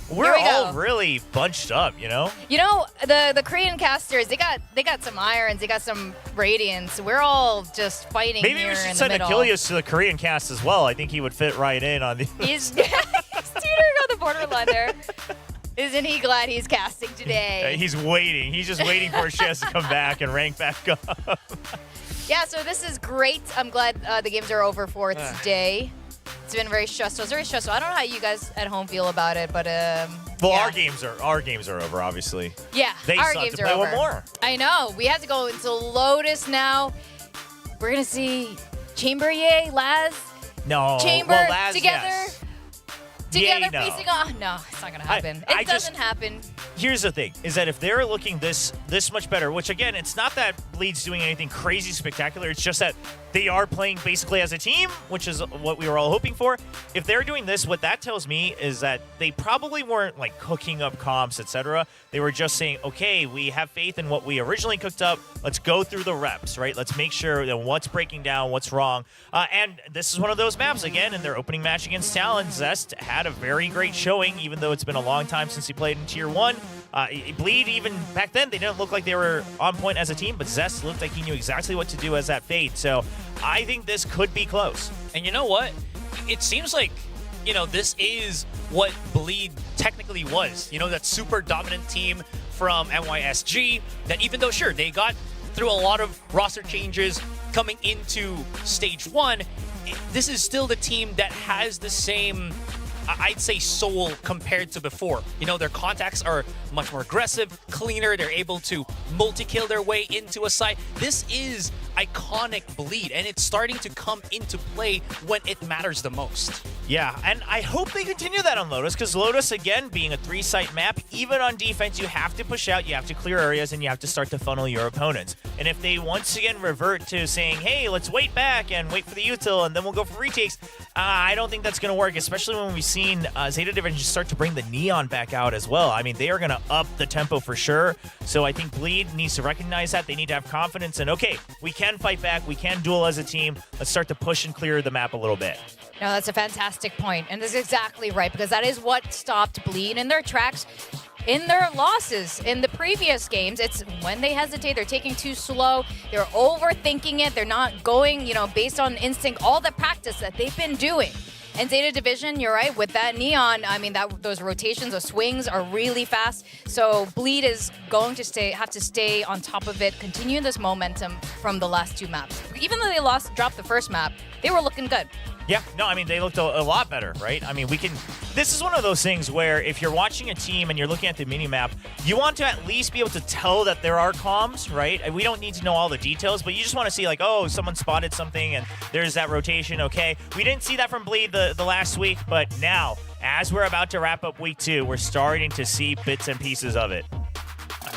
We're Here we all go. really bunched up, you know? You know, the Korean casters, they got some irons, they got some radiance. We're all just fighting Maybe here we should in the send middle. Achilles to the Korean cast as well. I think he would fit right in on the. He's teetering on the borderline there. Isn't he glad he's casting today? He's waiting. He's just waiting for Shez to come back and rank back up. Yeah, so this is great. I'm glad the games are over for today. It's been very stressful. It's very stressful. I don't know how you guys at home feel about it, but Well, yeah. our games are over, obviously. Yeah, They our still have games to are play over. one more. I know. We have to go into Lotus now. We're gonna see Chamber, yay, Laz. No. Chamber well, Laz, together. yes. Together Yay, no. facing off. No, it's not gonna happen. I It just- doesn't happen. Here's the thing, is that if they're looking this much better, which again, it's not that Bleed's doing anything crazy spectacular, it's just that they are playing basically as a team, which is what we were all hoping for. If they're doing this, what that tells me is that they probably weren't like cooking up comps, etc. They were just saying, okay, we have faith in what we originally cooked up. Let's go through the reps, right? Let's make sure that what's breaking down, what's wrong. And this is one of those maps, again, in their opening match against Talon. Zest had a very great showing, even though it's been a long time since he played in Tier 1. Bleed, even back then, they didn't look like they were on point as a team, but Zest looked like he knew exactly what to do as that Fade. So I think this could be close. And you know what? It seems like, this is what Bleed technically was. That super dominant team from NYSG that even though, sure, they got through a lot of roster changes coming into Stage 1, this is still the team that has the same, I'd say, soul compared to before. Their contacts are much more aggressive, cleaner. They're able to multi-kill their way into a site. This is iconic Bleed, and it's starting to come into play when it matters the most. Yeah, and I hope they continue that on Lotus, because Lotus, again, being a 3-site map, even on defense, you have to push out, you have to clear areas, and you have to start to funnel your opponents. And if they once again revert to saying, hey, let's wait back and wait for the util, and then we'll go for retakes, I don't think that's going to work, especially when we've seen Zeta Division start to bring the Neon back out as well. I mean, they are going to up the tempo for sure. So I think Bleed needs to recognize that. They need to have confidence in, okay, we can fight back, we can duel as a team. Let's start to push and clear the map a little bit. No, that's a fantastic point, and that's exactly right, because that is what stopped Bleed in their tracks in their losses in the previous games. It's when they hesitate, they're taking too slow, they're overthinking it, they're not going, based on instinct, all the practice that they've been doing. And Zeta Division, you're right, with that Neon, I mean, those rotations, those swings are really fast. So Bleed is going to have to stay on top of it, continue this momentum from the last two maps. Even though they dropped the first map, they were looking good. Yeah, no, I mean, they looked a lot better, right? I mean, this is one of those things where if you're watching a team and you're looking at the mini-map, you want to at least be able to tell that there are comms, right? And we don't need to know all the details, but you just want to see like, oh, someone spotted something and there's that rotation, okay? We didn't see that from Bleed the last week, but now, as we're about to wrap up week 2, we're starting to see bits and pieces of it.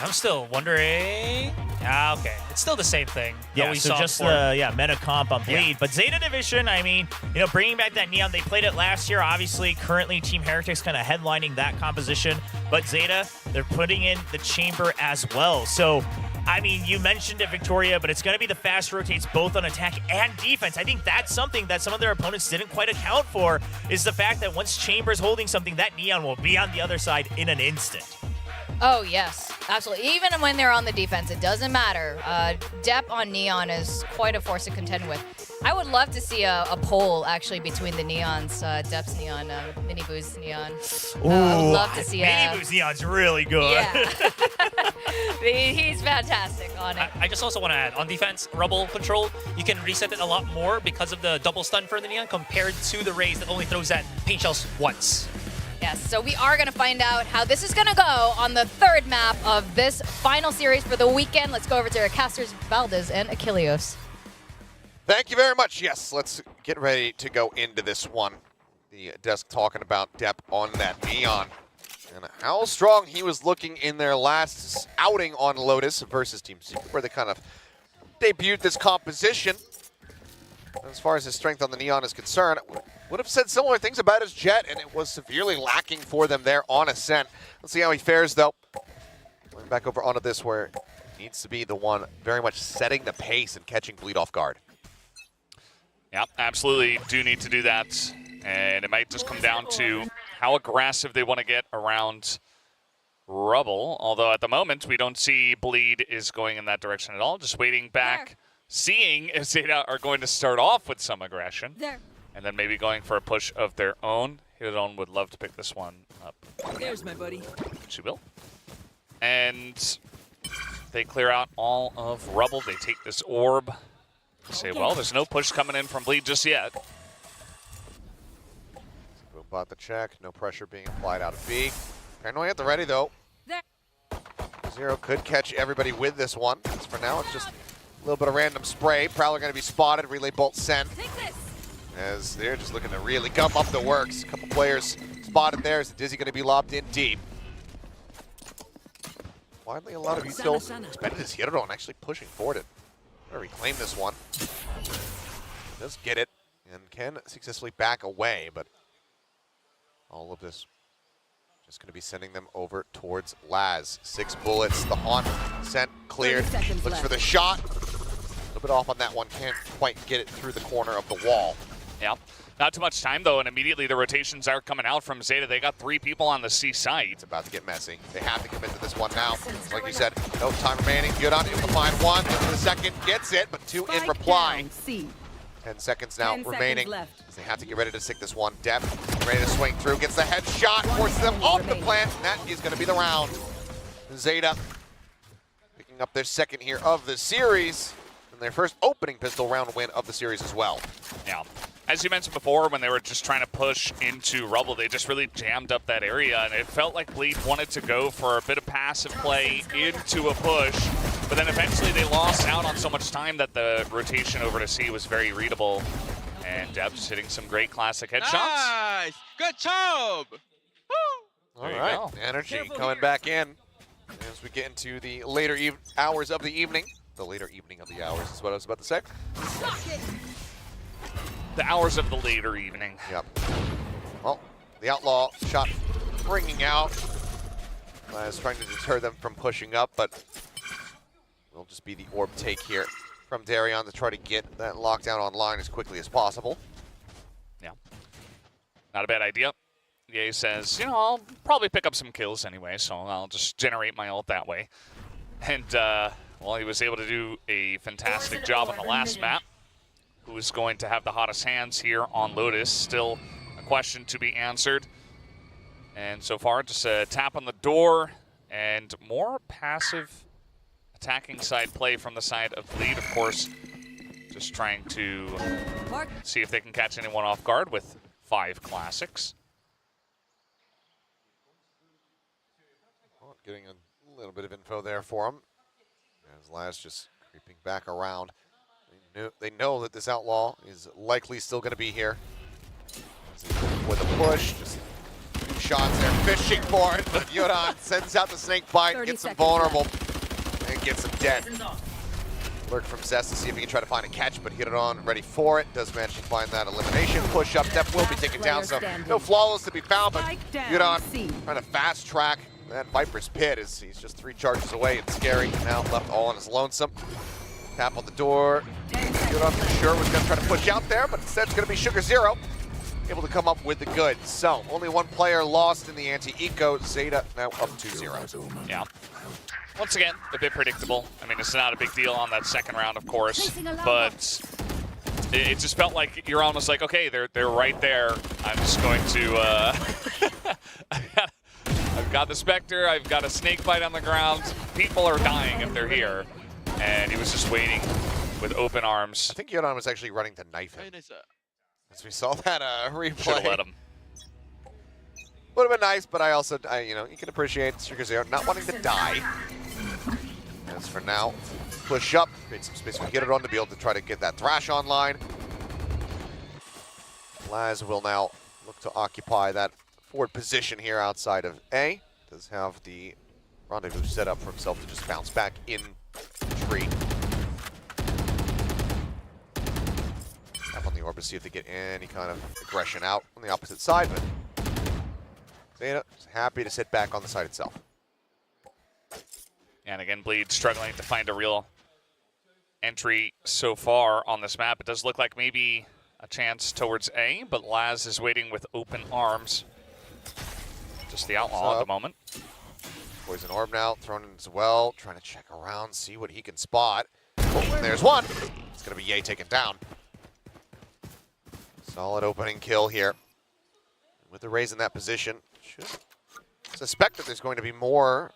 I'm still wondering. Okay, it's still the same thing. that Yeah, we so saw just before. the meta comp on Bleed. Yeah. But Zeta Division, I mean, bringing back that Neon, they played it last year. Obviously, currently Team Heretics kind of headlining that composition. But Zeta, they're putting in the Chamber as well. So, I mean, you mentioned it, Victoria, but it's going to be the fast rotates both on attack and defense. I think that's something that some of their opponents didn't quite account for, is the fact that once Chamber's holding something, that Neon will be on the other side in an instant. Oh, yes, absolutely. Even when they're on the defense, it doesn't matter. Dep on Neon is quite a force to contend with. I would love to see a poll, actually, between the Neons, Dep's Neon, Mini Boo's Neon. I would love to see Mini Boo's Neon's really good. Yeah. He's fantastic on it. I just also want to add, on defense, Rubble control, you can reset it a lot more because of the double stun for the Neon compared to the Raze that only throws that paint shells once. Yes, so we are going to find out how this is going to go on the third map of this final series for the weekend. Let's go over to our casters, Valdez and Achilles. Thank you very much. Yes, let's get ready to go into this one. The desk talking about Dep on that Neon. And how strong he was looking in their last outing on Lotus versus Team Secret, where they kind of debuted this composition. As far as his strength on the Neon is concerned, would have said similar things about his Jet, and it was severely lacking for them there on Ascent. Let's see how he fares, though. Going back over onto this, where he needs to be the one very much setting the pace and catching Bleed off guard. Yep, absolutely do need to do that. And it might just come down to how aggressive they want to get around Rubble. Although at the moment, we don't see Bleed is going in that direction at all. Just waiting back, seeing if Zeta are going to start off with some aggression. And then maybe going for a push of their own. Hidon would love to pick this one up. There's my buddy. She will. And they clear out all of Rubble. They take this orb. They say, well, there's no push coming in from Bleed just yet. Bought the check, no pressure being applied out of B. Paranoia at the ready though. Zero could catch everybody with this one. As for now, it's just a little bit of random spray. Prowler going to be spotted, relay bolt sent. As they're just looking to really gum up the works. A couple players spotted there. Is Dizzy going to be lobbed in deep? Widely, a lot of Util expended his Hidon actually pushing forward it. Going to reclaim this one. Does get it and can successfully back away, but all of this just going to be sending them over towards Laz. 6 bullets, the haunt sent, cleared, looks for the shot. A little bit off on that one, can't quite get it through the corner of the wall. Yeah, not too much time though, and immediately the rotations are coming out from Zeta. They got 3 people on the C site. It's about to get messy. They have to commit to this one now. Like you said, no time remaining. Yudon able to find one, into the second, gets it, but 2 in reply. 10 seconds now remaining. As they have to get ready to stick this one. Depth ready to swing through, gets the headshot, forces them off the plant, and that is going to be the round. Zeta picking up their second here of the series, and their first opening pistol round win of the series as well. Yeah. As you mentioned before, when they were just trying to push into Rubble, they just really jammed up that area, and it felt like Bleed wanted to go for a bit of passive play into a push, but then eventually they lost out on so much time that the rotation over to C was very readable, and Deb's hitting some great classic headshots. Nice! Good job! All right, energy coming back in as we get into the later hours of the evening. The later evening of the hours is what I was about to say. The hours of the later evening. Yep. Well, the Outlaw shot ringing out. I was trying to deter them from pushing up, but it'll just be the orb take here from Darion to try to get that lockdown online as quickly as possible. Yeah. Not a bad idea. Ye says, you know, I'll probably pick up some kills anyway, so I'll just generate my ult that way. And, well, he was able to do a fantastic job on the last map. Who's going to have the hottest hands here on Lotus? Still a question to be answered. And so far, just a tap on the door and more passive attacking side play from the side of Bleed. Of course, just trying to see if they can catch anyone off guard with 5 classics. Well, getting a little bit of info there for him. As Laz just creeping back around. They know that this Outlaw is likely still going to be here. With a push, just 2 shots there, fishing for it, but Yudon sends out the snake bite, gets him vulnerable, and gets him dead. Lurk from Zest to see if he can try to find a catch, but Hidon ready for it. Does manage to find that elimination. Push up, Dep will be taken down, so no flawless to be found, but Yudon trying to fast track that Viper's pit as he's just 3 charges away. It's scary, now left all on his lonesome. Tap on the door. Yudon for sure was going to try to push out there, but instead it's going to be Sugar Zero. Able to come up with the goods. So, only 1 player lost in the anti-eco. Zeta now up 2-0. Yeah. Once again, a bit predictable. I mean, it's not a big deal on that second round, of course, but it just felt like you're almost like, okay, they're right there. I'm just going to, I've got the Spectre, I've got a snake bite on the ground. People are dying if they're here. And he was just waiting with open arms. I think Yudon was actually running to knife him. As we saw that replay. Should have let him. Would have been nice, but I also, you know, you can appreciate Sugar Zero not wanting to die. As for now, push up, create some space for Hidon to be able to try to get that Thrash online. Laz will now look to occupy that forward position here outside of A. Does have the rendezvous set up for himself to just bounce back in tree. Tap on the orb to see if they get any kind of aggression out on the opposite side, but Zeta is happy to sit back on the side itself. And again, Bleed struggling to find a real entry so far on this map. It does look like maybe a chance towards A, but Laz is waiting with open arms. Just the outlaw at the moment. Poison orb now, thrown in as well. Trying to check around, see what he can spot. Oh, there's one. It's going to be Ye taken down. Solid opening kill here. With the Raze in that position, should suspect that there's going to be more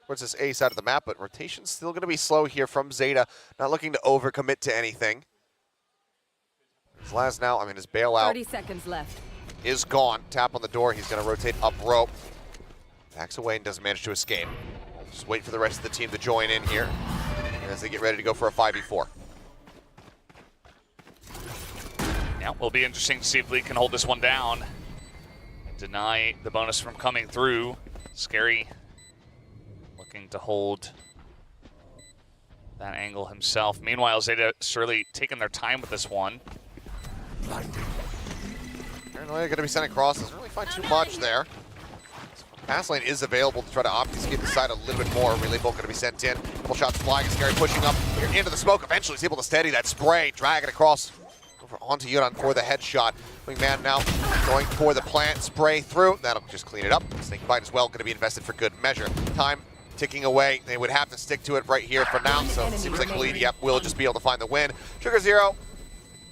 towards this A side of the map, but rotation's still going to be slow here from Zeta. Not looking to overcommit to anything. His last now, I mean, his bailout 30 seconds left. Is gone. Tap on the door. He's going to rotate up rope. Backs away and doesn't manage to escape. Just wait for the rest of the team to join in here as they get ready to go for a 5v4. Yeah, will be interesting to see if Lee can hold this one down and deny the bonus from coming through. Scary looking to hold that angle himself. Meanwhile, Zeta surely taking their time with this one. Paranoia going to be sent across. Doesn't really find too much there. Pass lane is available to try to obfuscate the side a little bit more. Relay bolt going to be sent in. Couple shots flying. Scary pushing up into the smoke. Eventually he's able to steady that spray. Drag it across over onto Yuran for the headshot. Wingman now going for the plant. Spray through. That'll just clean it up. Snake bite as well. Going to be invested for good measure. Time ticking away. They would have to stick to it right here for now. So it seems like Bleed, yep, will just be able to find the win. Trigger Zero.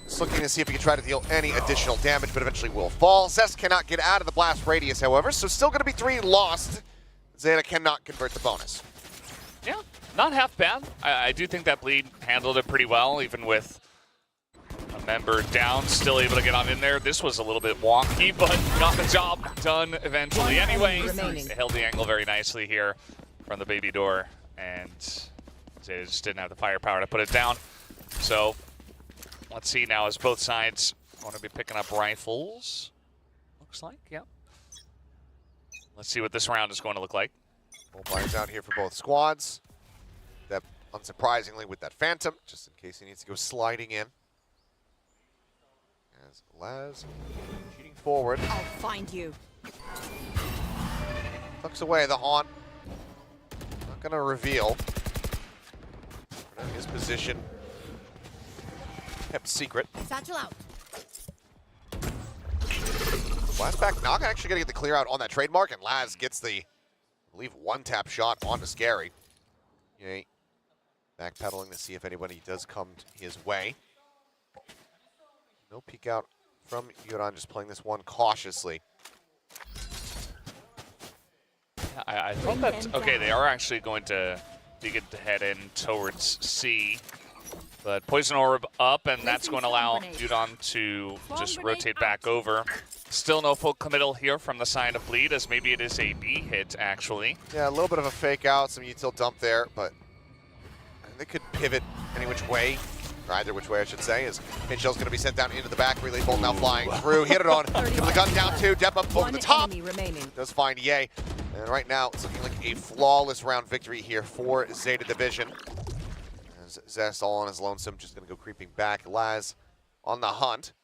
Just looking to see if he can try to deal any additional damage, but eventually will fall. Zest cannot get out of the blast radius, however, so still going to be 3 lost. Zeta cannot convert the bonus. Yeah, not half bad. I do think that Bleed handled it pretty well, even with a member down, still able to get on in there. This was a little bit wonky, but got the job done eventually. Anyway, they held the angle very nicely here from the baby door, and Zeta just didn't have the firepower to put it down. So let's see now as both sides want to be picking up rifles. Looks like, yeah. Let's see what this round is going to look like. Full buyers out here for both squads. That, unsurprisingly, with that Phantom, just in case he needs to go sliding in. As Laz cheating forward. I'll find you. Tucks away the Haunt. Not going to reveal. His position kept secret. Satchel out. Laz back. Naga actually going to get the clear out on that trademark, and Laz gets the, I believe, one-tap shot onto Scary. Yay. Backpedaling to see if anybody does come his way. No peek out from Yuran, just playing this one cautiously. Yeah, I thought that, okay, they are actually going to begin to head in towards C. But Poison Orb up, and that's going to allow Yuran to just rotate back over. Still no full committal here from the side of Bleed, as maybe it is a B hit, actually. Yeah, a little bit of a fake out, some util dump there, but they could pivot any which way, or either which way I should say, as Pinshell's going to be sent down into the back. Relay bolt now flying through. Hit it on, give the gun down too. Dep up over the top. Does find Ye. And right now, it's looking like a flawless round victory here for Zeta Division. As Zest all on his lonesome, just going to go creeping back. Laz on the hunt.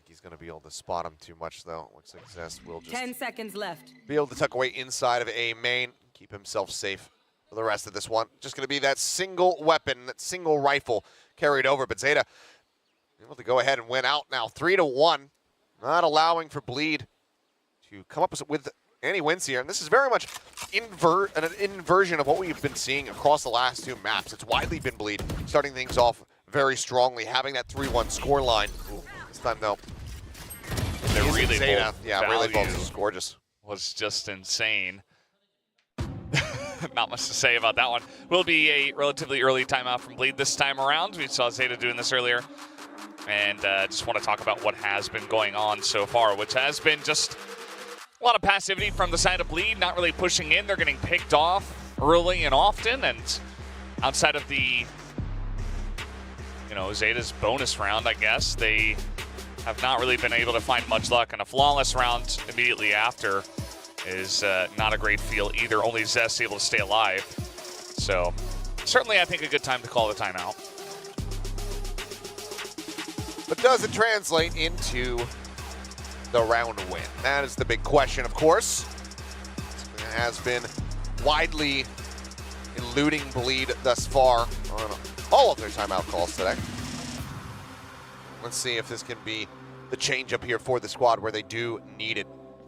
He's going to be able to spot him too much, though. Looks like Zest will just 10 seconds left. be able to tuck away inside of A main, keep himself safe for the rest of this one. Just going to be that single weapon, that single rifle carried over. But Zeta able to go ahead and win out now, 3-1. Not allowing for Bleed to come up with any wins here. And this is very much an inversion of what we've been seeing across the last 2 maps. It's widely been Bleed starting things off very strongly, having that 3-1 score line. This time, though, the relay Zeta. bolt Yeah, relay bolt is gorgeous. Was just insane. Not much to say about that one. Will be a relatively early timeout from Bleed this time around. We saw Zeta doing this earlier. And just want to talk about what has been going on so far, which has been just a lot of passivity from the side of Bleed, not really pushing in. They're getting picked off early and often, and outside of the, Zeta's bonus round, I guess, they have not really been able to find much luck, and a flawless round immediately after is not a great feel either. Only Zest able to stay alive. So certainly I think a good time to call the timeout. But does it translate into the round win? That is the big question, of course. It has been widely eluding Bleed thus far on all of their timeout calls today. Let's see if this can be the change up here for the squad where they do need it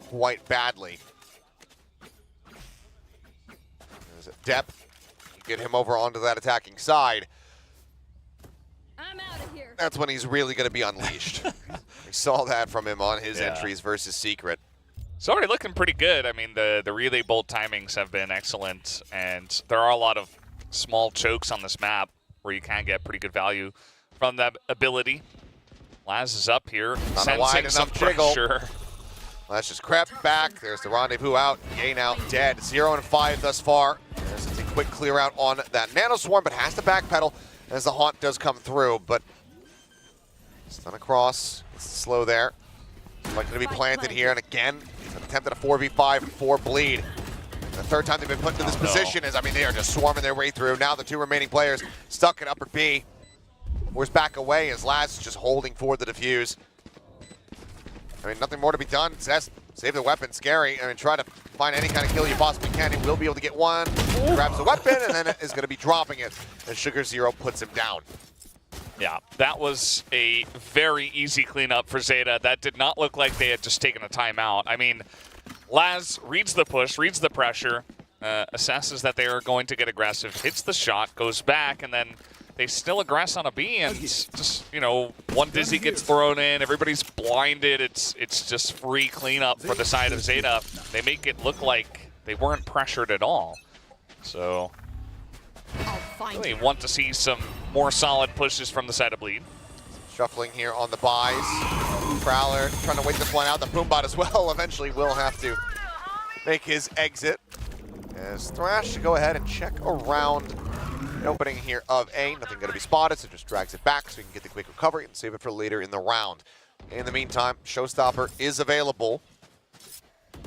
quite badly. There's a depth. You get him over onto that attacking side. I'm out of here. That's when he's really going to be unleashed. We saw that from him on his entries versus Secret. It's already looking pretty good. I mean, the relay bolt timings have been excellent, and there are a lot of small chokes on this map where you can get pretty good value from that ability. Laz is up here, sensing some pressure. Laz just crept back. There's the rendezvous out. Yay now dead. 0 and 5 thus far. This is a quick clear out on that Nano Swarm, but has to backpedal as the Haunt does come through. But stun across. It's slow there. Like going to be planted here, and again, it's an attempt at a 4v5 for Bleed. The third time they've been put into this position is, I mean, they are just swarming their way through. Now the two remaining players stuck at upper B. Where's back away as Laz is just holding for the defuse. I mean, nothing more to be done. Zest, save the weapon. Scary. I mean, try to find any kind of kill you possibly can. He will be able to get one. Grabs the weapon and then is going to be dropping it. And Sugar Zero puts him down. Yeah, that was a very easy cleanup for Zeta. That did not look like they had just taken a timeout. I mean, Laz reads the push, reads the pressure, assesses that they are going to get aggressive, hits the shot, goes back, and then they still aggress on a B, and just, you know, one Dizzy gets thrown in, everybody's blinded. It's just free cleanup for the side of Zeta. They make it look like they weren't pressured at all. So really want to see some more solid pushes from the side of Bleed. Shuffling here on the buys. Prowler trying to wait this one out. The Boombot as well eventually will have to make his exit. As Thrash to go ahead and check around the opening here of A. Nothing going to be spotted, so just drags it back so he can get the quick recovery and save it for later in the round. In the meantime, Showstopper is available.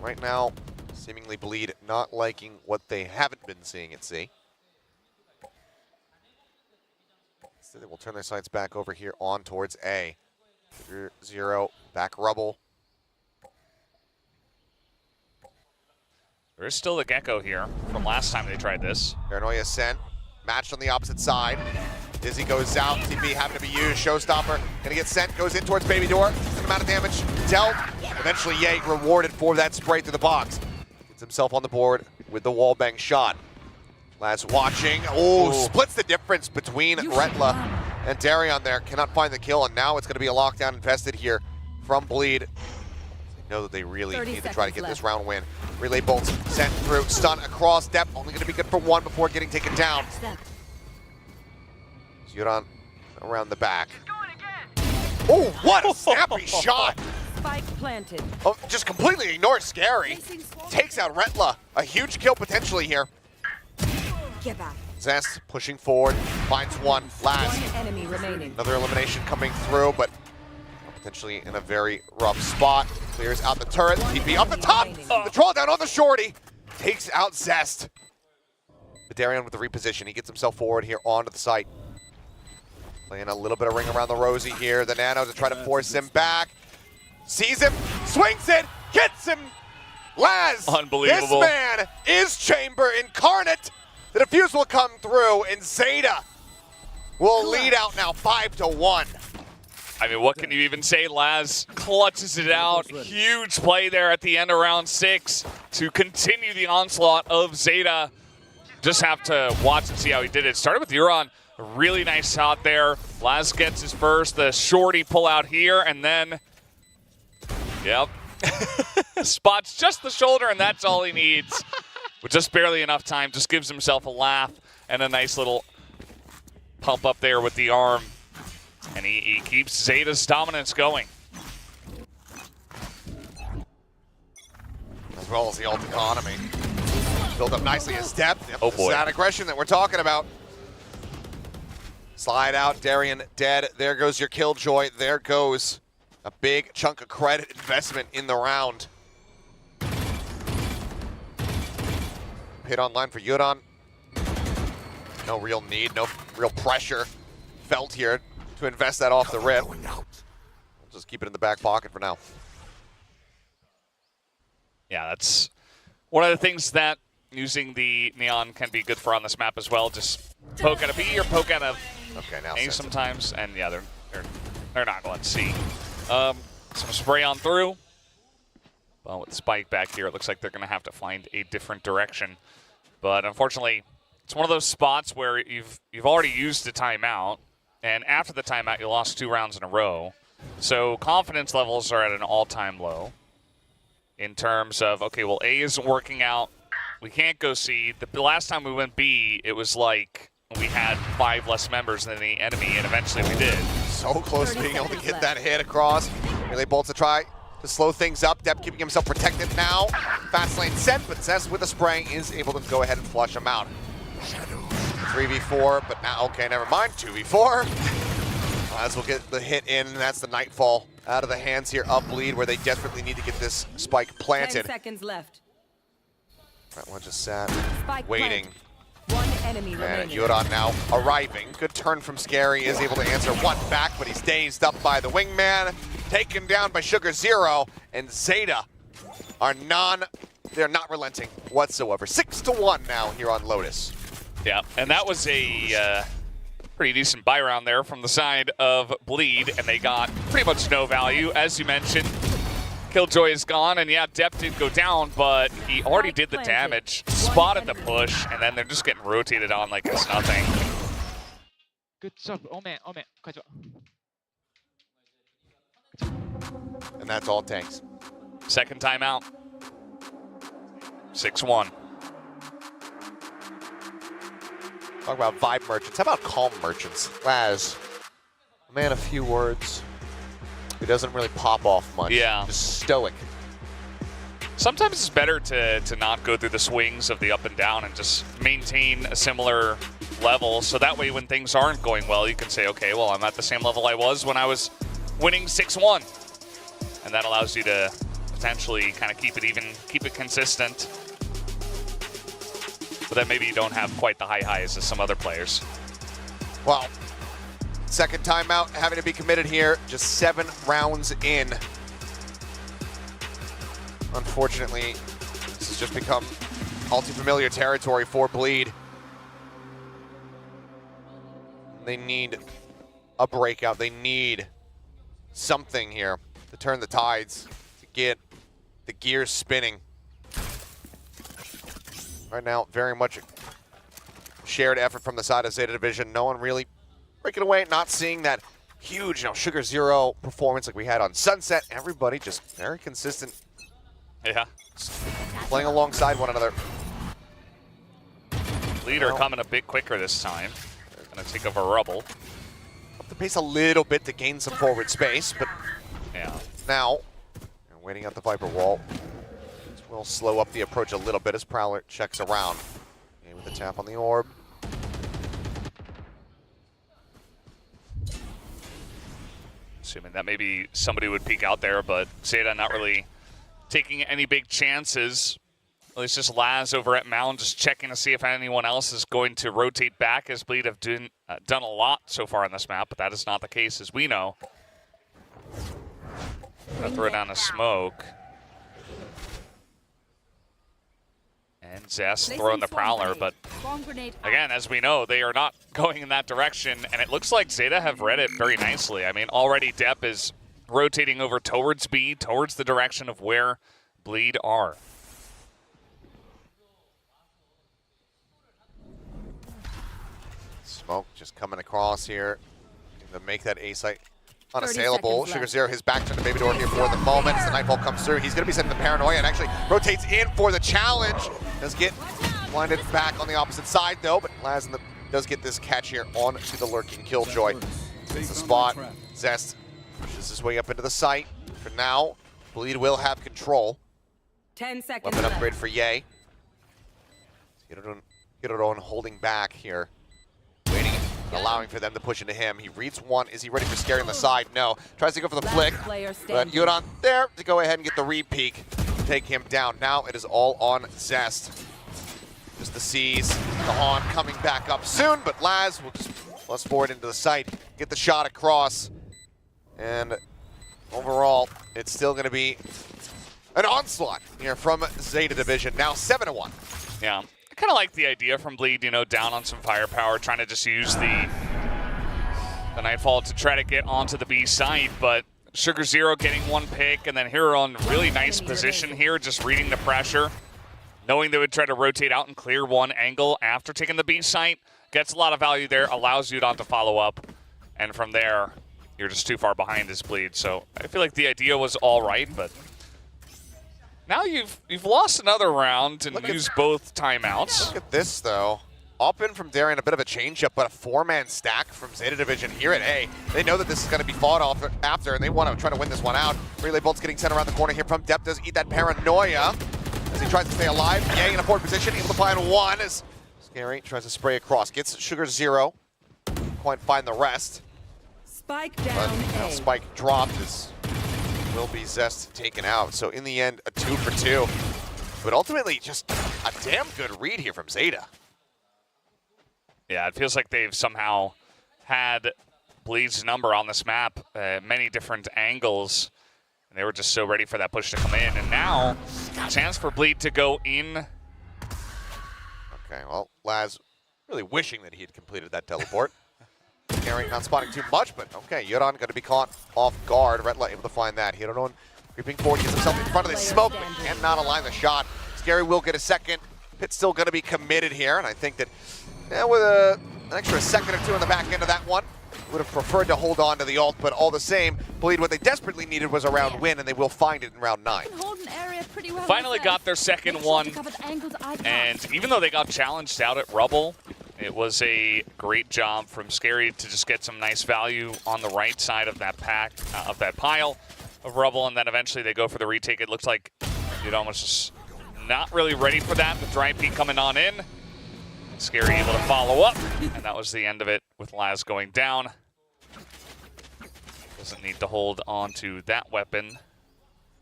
Right now, seemingly Bleed not liking what they haven't been seeing at C. They will turn their sights back over here on towards A. Zero, back rubble. There is still the Gecko here from last time they tried this. Paranoia sent, matched on the opposite side. Dizzy goes out, TP having to be used. Showstopper gonna get sent, goes in towards Baby Door. Decent amount of damage dealt. Eventually Ye rewarded for that spray through the box. Gets himself on the board with the wallbang shot. Laz watching. Oh, splits the difference between Retla and Darion there. Cannot find the kill, and now it's going to be a lockdown invested here from Bleed. They know that they really need to try to get this round win. Relay bolts sent through. Stun across. Depth only going to be good for one before getting taken down. Zuran around the back. Oh, what a snappy shot. Spike planted. Oh, just completely ignores Scary. Takes out Retla. A huge kill potentially here. Get back. Zest pushing forward, finds one. Laz. One enemy remaining. Another elimination coming through, but potentially in a very rough spot. Clears out the turret. TP up the top. The draw down on the shorty. Takes out Zest. Darion with the reposition. He gets himself forward here onto the site. Playing a little bit of ring around the Rosie here. The Nano to try to force him back. Sees him, swings it, gets him. Laz. Unbelievable. This man is Chamber incarnate. The defuse will come through, and Zeta will lead out now 5-1. I mean, what can you even say? Laz clutches it out. Huge play there at the end of round 6 to continue the onslaught of Zeta. Just have to watch and see how he did it. Started with Euron. A really nice shot there. Laz gets his first. The shorty pull out here, and then, yep. Spots just the shoulder, and that's all he needs. With just barely enough time, just gives himself a laugh and a nice little pump up there with the arm. And he keeps Zeta's dominance going. As well as the ult economy. Built up nicely as depth. Yep, oh boy. That aggression that we're talking about. Slide out, Darion dead. There goes your Killjoy. There goes A big chunk of credit investment in the round. Hit online for Yuran. No real need, no real pressure felt here to invest that off the rip. We'll just keep it in the back pocket for now. Yeah, that's one of the things that using the Neon can be good for on this map as well. Just poke out of B or poke out of A sometimes, and yeah, they're not going to see. Some spray on through. Well, with Spike back here, it looks like they're going to have to find a different direction. But unfortunately, it's one of those spots where you've already used the timeout, and after the timeout, you lost 2 rounds in a row. So confidence levels are at an all-time low in terms of, okay, well, A isn't working out. We can't go C. The last time we went B, it was like we had 5 less members than the enemy, and eventually we did. So close to being able to get that hit across. Really bolts to try to slow things up. Depp keeping himself protected now. Fast lane set, but Zest with the spray is able to go ahead and flush him out. 3v4, but now, okay, never mind. 2v4. As we'll get the hit in, and that's the Nightfall out of the hands here of Bleed, where they desperately need to get this spike planted. 10 seconds left. That one just sat, Spike waiting. One enemy And remaining. Yuran now arriving. Good turn from Scary, is able to answer one back, but he's dazed up by the wingman. Taken down by Sugar Zero, and Zeta are they're not relenting whatsoever. 6-1 now here on Lotus. Yeah, and that was a pretty decent buy round there from the side of Bleed, and they got pretty much no value, as you mentioned. Killjoy is gone, and yeah, Depp did go down, but he already did the damage, spotted the push, and then they're just getting rotated on like it's nothing. Good job. Oh man, good job. And that's all it takes. Second timeout. 6-1. Talk about vibe merchants. How about calm merchants? Laz, a man of few words. Who doesn't really pop off much. Yeah. Just stoic. Sometimes it's better to not go through the swings of the up and down and just maintain a similar level. So that way when things aren't going well, you can say, okay, well, I'm at the same level I was when I was winning 6-1. And that allows you to potentially kind of keep it even, keep it consistent. But then maybe you don't have quite the high highs as some other players. Well, second timeout having to be committed here. Just 7 rounds in. Unfortunately, this has just become all too familiar territory for Bleed. They need a breakout. They need something here to turn the tides, to get the gears spinning. Right now, very much a shared effort from the side of Zeta Division. No one really breaking away, not seeing that huge, Sugar Zero performance like we had on Sunset. Everybody just very consistent. Yeah. Playing alongside one another. Leader coming a bit quicker this time. They're going to take over Rubble. Up the pace a little bit to gain some forward space, but yeah. Now, waiting at the Viper wall. This will slow up the approach a little bit as Prowler checks around. Okay, with a tap on the orb. Assuming that maybe somebody would peek out there, but Zeta not really taking any big chances. Well, it's just Laz over at Mound just checking to see if anyone else is going to rotate back, as Bleed have done a lot so far on this map, but that is not the case as we know. Gonna throw down a smoke. And Zest throwing the Prowler, but again, as we know, they are not going in that direction, and it looks like Zeta have read it very nicely. I mean, already Depp is rotating over towards B, towards the direction of where Bleed are. Smoke just coming across here to make that A site unassailable. Sugar Zero, his back to the baby door here for the moment. As the Nightfall comes through, he's going to be sending the Paranoia and actually rotates in for the challenge. Does get blinded back on the opposite side though, but Laz does get this catch here on to the lurking Killjoy. It's the spot. Zest pushes his way up into the site. For now, Bleed will have control. 10 seconds Weapon upgrade for Ye. Get it on holding back here. Waiting allowing for them to push into him. He reads one. Is he ready for Scary on the side? No. Tries to go for the flick, but Yuran there to go ahead and get the re-peek, take him down. Now it is all on Zest. Just the C's, the Han coming back up soon, but Laz will just plus forward into the site, get the shot across, and overall, it's still going to be an onslaught here from Zeta Division. Now 7-1. Yeah, I kind of like the idea from Bleed, you know, down on some firepower, trying to just use the Nightfall to try to get onto the B side, but Sugar Zero getting one pick, and then Hero on really nice position here, just reading the pressure, knowing they would try to rotate out and clear one angle after taking the B site. Gets a lot of value there, allows Yudon to follow up, and from there, you're just too far behind this Bleed. So I feel like the idea was all right, but now you've lost another round and used both timeouts. Look at this, though. Up in from Darien, a bit of a changeup, but a four-man stack from Zeta Division here at A. They know that this is going to be fought off after, and they want to try to win this one out. Relay Bolt's getting sent around the corner here from Depp. Does eat that paranoia as he tries to stay alive. Yang in a forward position, able to find one as Scary tries to spray across. Gets Sugar Zero. Quite find the rest. Spike down. But now Spike dropped as will be Zest taken out. So in the end, a 2 for 2. But ultimately, just a damn good read here from Zeta. Yeah, it feels like they've somehow had Bleed's number on this map, many different angles, and they were just so ready for that push to come in. And now, chance for Bleed to go in. Okay, well, Laz really wishing that he had completed that teleport. Scary not spotting too much, but okay, Yuran going to be caught off guard. Redla able to find that. Hironon creeping forward, gets himself in front of the smoke, but cannot align the shot. Scary will get a second. Pit's still going to be committed here, and I think that with an extra second or two on the back end of that one, would have preferred to hold on to the ult, but all the same, Bleed, what they desperately needed was a round win, and they will find it in round 9. Finally got their second one, and even though they got challenged out at Rubble, it was a great job from Scary to just get some nice value on the right side of that pack, of that pile of Rubble, and then eventually they go for the retake. It looks like you'd almost just not really ready for that. The dry peak coming on in. Scary able to follow up, and that was the end of it with Laz going down. Doesn't need to hold on to that weapon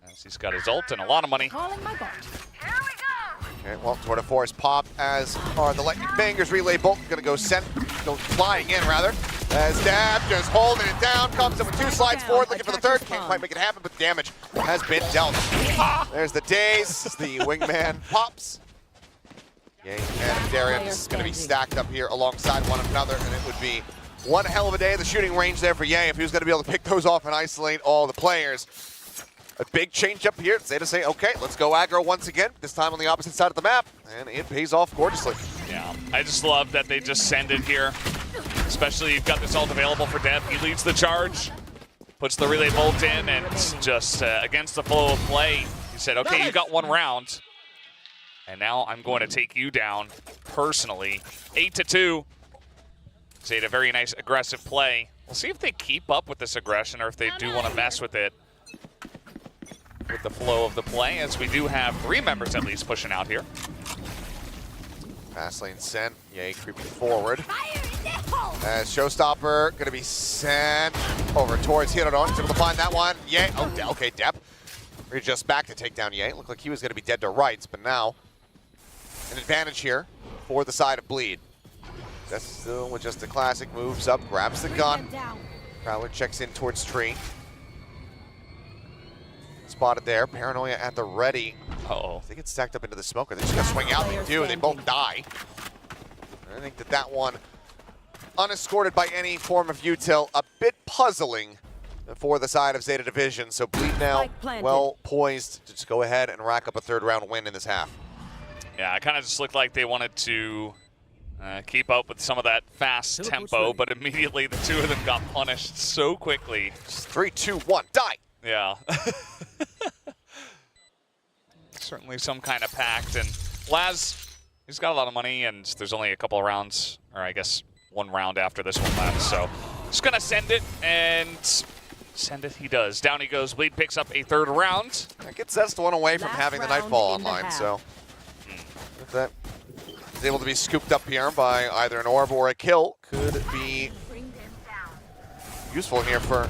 as he's got his ult and a lot of money. Okay, well, Tour de Force pop as are the Lightning Bangers. Relay Bolt going to go flying in, rather. As Dab just holding it down, comes up with 2 slides forward, looking for the third. Can't quite make it happen, but damage has been dealt. There's the Daze, the wingman pops. Yang and Darian's going to be stacked up here alongside one another, and it would be one hell of a day at the shooting range there for Yang if he was going to be able to pick those off and isolate all the players. A big change up here. Zeta say, okay, let's go aggro once again, this time on the opposite side of the map, and it pays off gorgeously. Yeah, I just love that they just send it here, especially you've got this ult available for Dev. He leads the charge, puts the relay bolt in, and just against the flow of play, he said, okay, you got 1 round. And now I'm going to take you down personally. 8-2. Zeta, very nice aggressive play. We'll see if they keep up with this aggression or if they do want to mess with it with the flow of the play, as we do have 3 members at least pushing out here. Fast lane sent. Yay, creeping forward. As Showstopper going to be sent over towards Hirodon. He's able to find that one. Yay. Oh, okay, Depp. We're just back to take down Yay. Looked like he was going to be dead to rights, but now an advantage here for the side of Bleed. That's still with just a classic, moves up, grabs the gun. Prowler checks in towards tree. Spotted there, Paranoia at the ready. Uh-oh. They get stacked up into the smoker. They're just gonna swing out, they do, they both die. I think that one, unescorted by any form of util, a bit puzzling for the side of Zeta Division. So Bleed now well poised to just go ahead and rack up a 3rd round win in this half. Yeah, it kind of just looked like they wanted to keep up with some of that fast tempo, but immediately the 2 of them got punished so quickly. 3, 2, 1, die! Yeah. Certainly some kind of pact, and Laz, he's got a lot of money, and there's only a couple of rounds, or I guess 1 round after this one left, so just gonna send it, and send it he does. Down he goes. Bleed picks up a 3rd round. That gets Zest one away from having the Nightfall online, so with that is able to be scooped up here by either an orb or a kill. Could be useful here for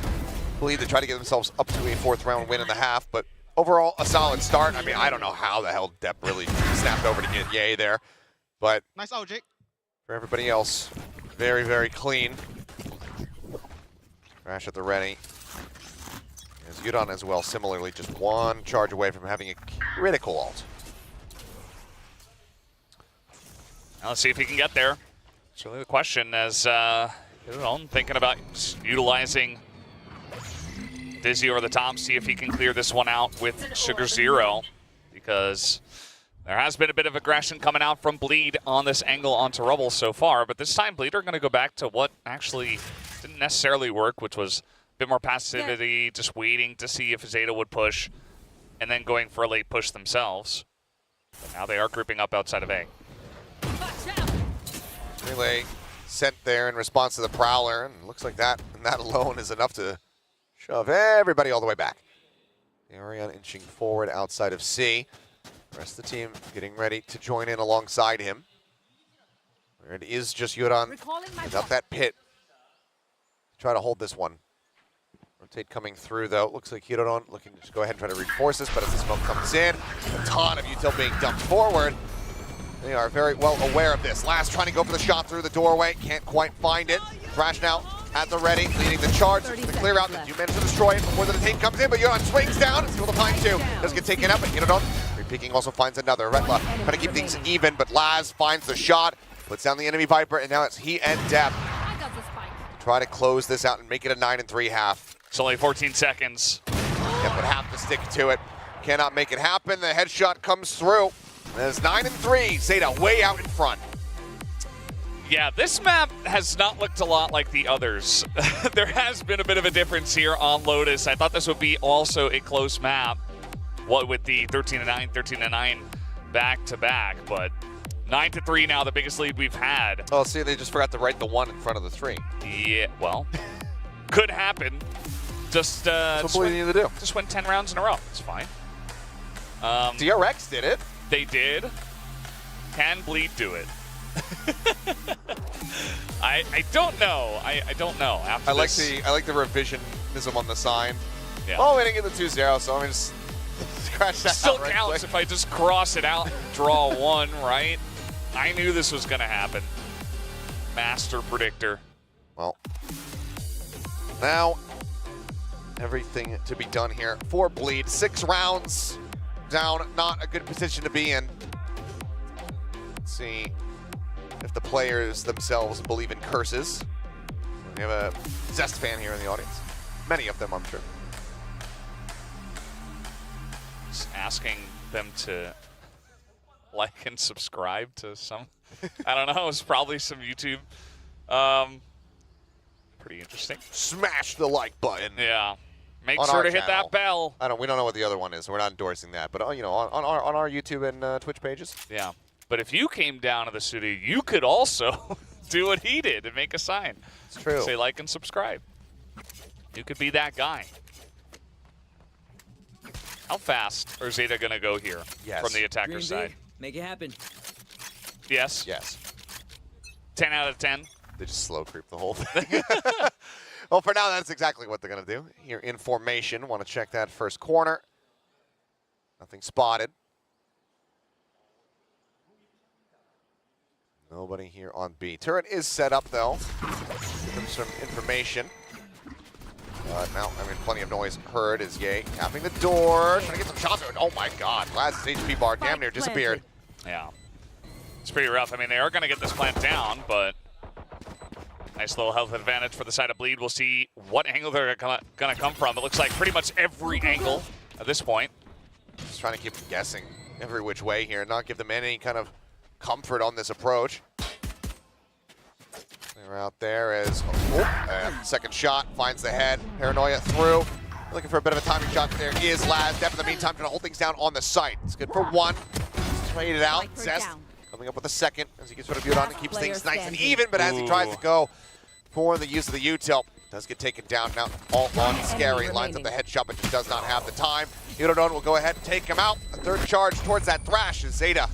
Bleed to try to get themselves up to a 4th round win in the half, but overall a solid start. I mean, I don't know how the hell Depp really snapped over to get Yay there, but nice OJ. For everybody else, very, very clean. Crash at the ready. As Yudon as well, similarly, just one charge away from having a critical ult. Now let's see if he can get there. It's really the question as Yudon thinking about utilizing Dizzy over the top, see if he can clear this one out with Sugar Zero, because there has been a bit of aggression coming out from Bleed on this angle onto Rubble so far, but this time Bleed are going to go back to what actually didn't necessarily work, which was a bit more passivity, just waiting to see if Zeta would push, and then going for a late push themselves. But now they are grouping up outside of A. Relay sent there in response to the Prowler, and looks like that, and that alone is enough to shove everybody all the way back. Arion inching forward outside of C. The rest of the team getting ready to join in alongside him. Where it is just Yuran without that pit. Try to hold this one. Rotate coming through though. Looks like Yuran looking to just go ahead and try to reinforce this, but as the smoke comes in, a ton of util being dumped forward. They are very well aware of this. Last trying to go for the shot through the doorway. Can't quite find it. Thrash now at the ready, leading the charge. The clear out. They do manage to destroy it before the detain comes in, but Yuran swings down. It's able to find two. Does get taken up, but Yuran re-peeking also finds another. Retla trying to keep things even, but Laz finds the shot, puts down the enemy Viper, and now it's he and Depp. Try to close this out and make it a 9-3 half. It's only 14 seconds. Yeah, but have to stick to it. Cannot make it happen. The headshot comes through. It's 9-3. Zeta way out in front. Yeah, this map has not looked a lot like the others. There has been a bit of a difference here on Lotus. I thought this would be also a close map, what with the 13-9, 13-9 back-to-back, but 9-3 now, the biggest lead we've had. Oh, see, they just forgot to write the 1 in front of the 3. Yeah, well, could happen. Just That's what we need to do. Just win 10 rounds in a row. It's fine. DRX did it. They did. Can Bleed do it? I don't know. I don't know. After I like the revisionism on the sign. Yeah. Oh, we didn't get the 2-0, so I'm just scratch that. Still out right counts quick. if I just cross it out and draw 1, right? I knew this was going to happen. Master predictor. Well, now everything to be done here for Bleed. 6 rounds down, not a good position to be in. Let's see if the players themselves believe in curses. We have a Zest fan here in the audience. Many of them, I'm sure. Just asking them to like and subscribe to some, I don't know, it's probably some YouTube. Pretty interesting. Smash the like button. Yeah. Make On sure our to hit channel. that bell. We don't know what the other one is, so we're not endorsing that. But you know, on our YouTube and Twitch pages. Yeah. But if you came down to the studio, you could also do what he did and make a sign. It's true. Say like and subscribe. You could be that guy. How fast are Zeta going to go here from the attacker side? Make it happen. Yes. Yes. 10 out of 10. They just slow creep the whole thing. Well, for now, that's exactly what they're going to do. Here in formation. Want to check that first corner. Nothing spotted. Nobody here on B. Turret is set up, though. Give them some information. Now, I mean, plenty of noise heard as Ye tapping the door, trying to get some shots. Oh my God, last HP bar damn near disappeared. Yeah. It's pretty rough. I mean, they are going to get this plant down, but nice little health advantage for the side of Bleed. We'll see what angle they're going to come from. It looks like pretty much every angle at this point. Just trying to keep them guessing every which way here, not give them any kind of comfort on this approach. They're out there as second shot finds the head. Paranoia through. Looking for a bit of a timing shot. There is Laz. Depp in the meantime trying to hold things down on the site. It's good for 1. Trade it out. Zest coming up with a second as he gets rid of Yudon and keeps things nice and even. But as he tries to go for the use of the util, does get taken down now. All on Scary. Lines up the headshot, but he does not have the time. Yudon will go ahead and take him out. A third charge towards that Thrash as Zeta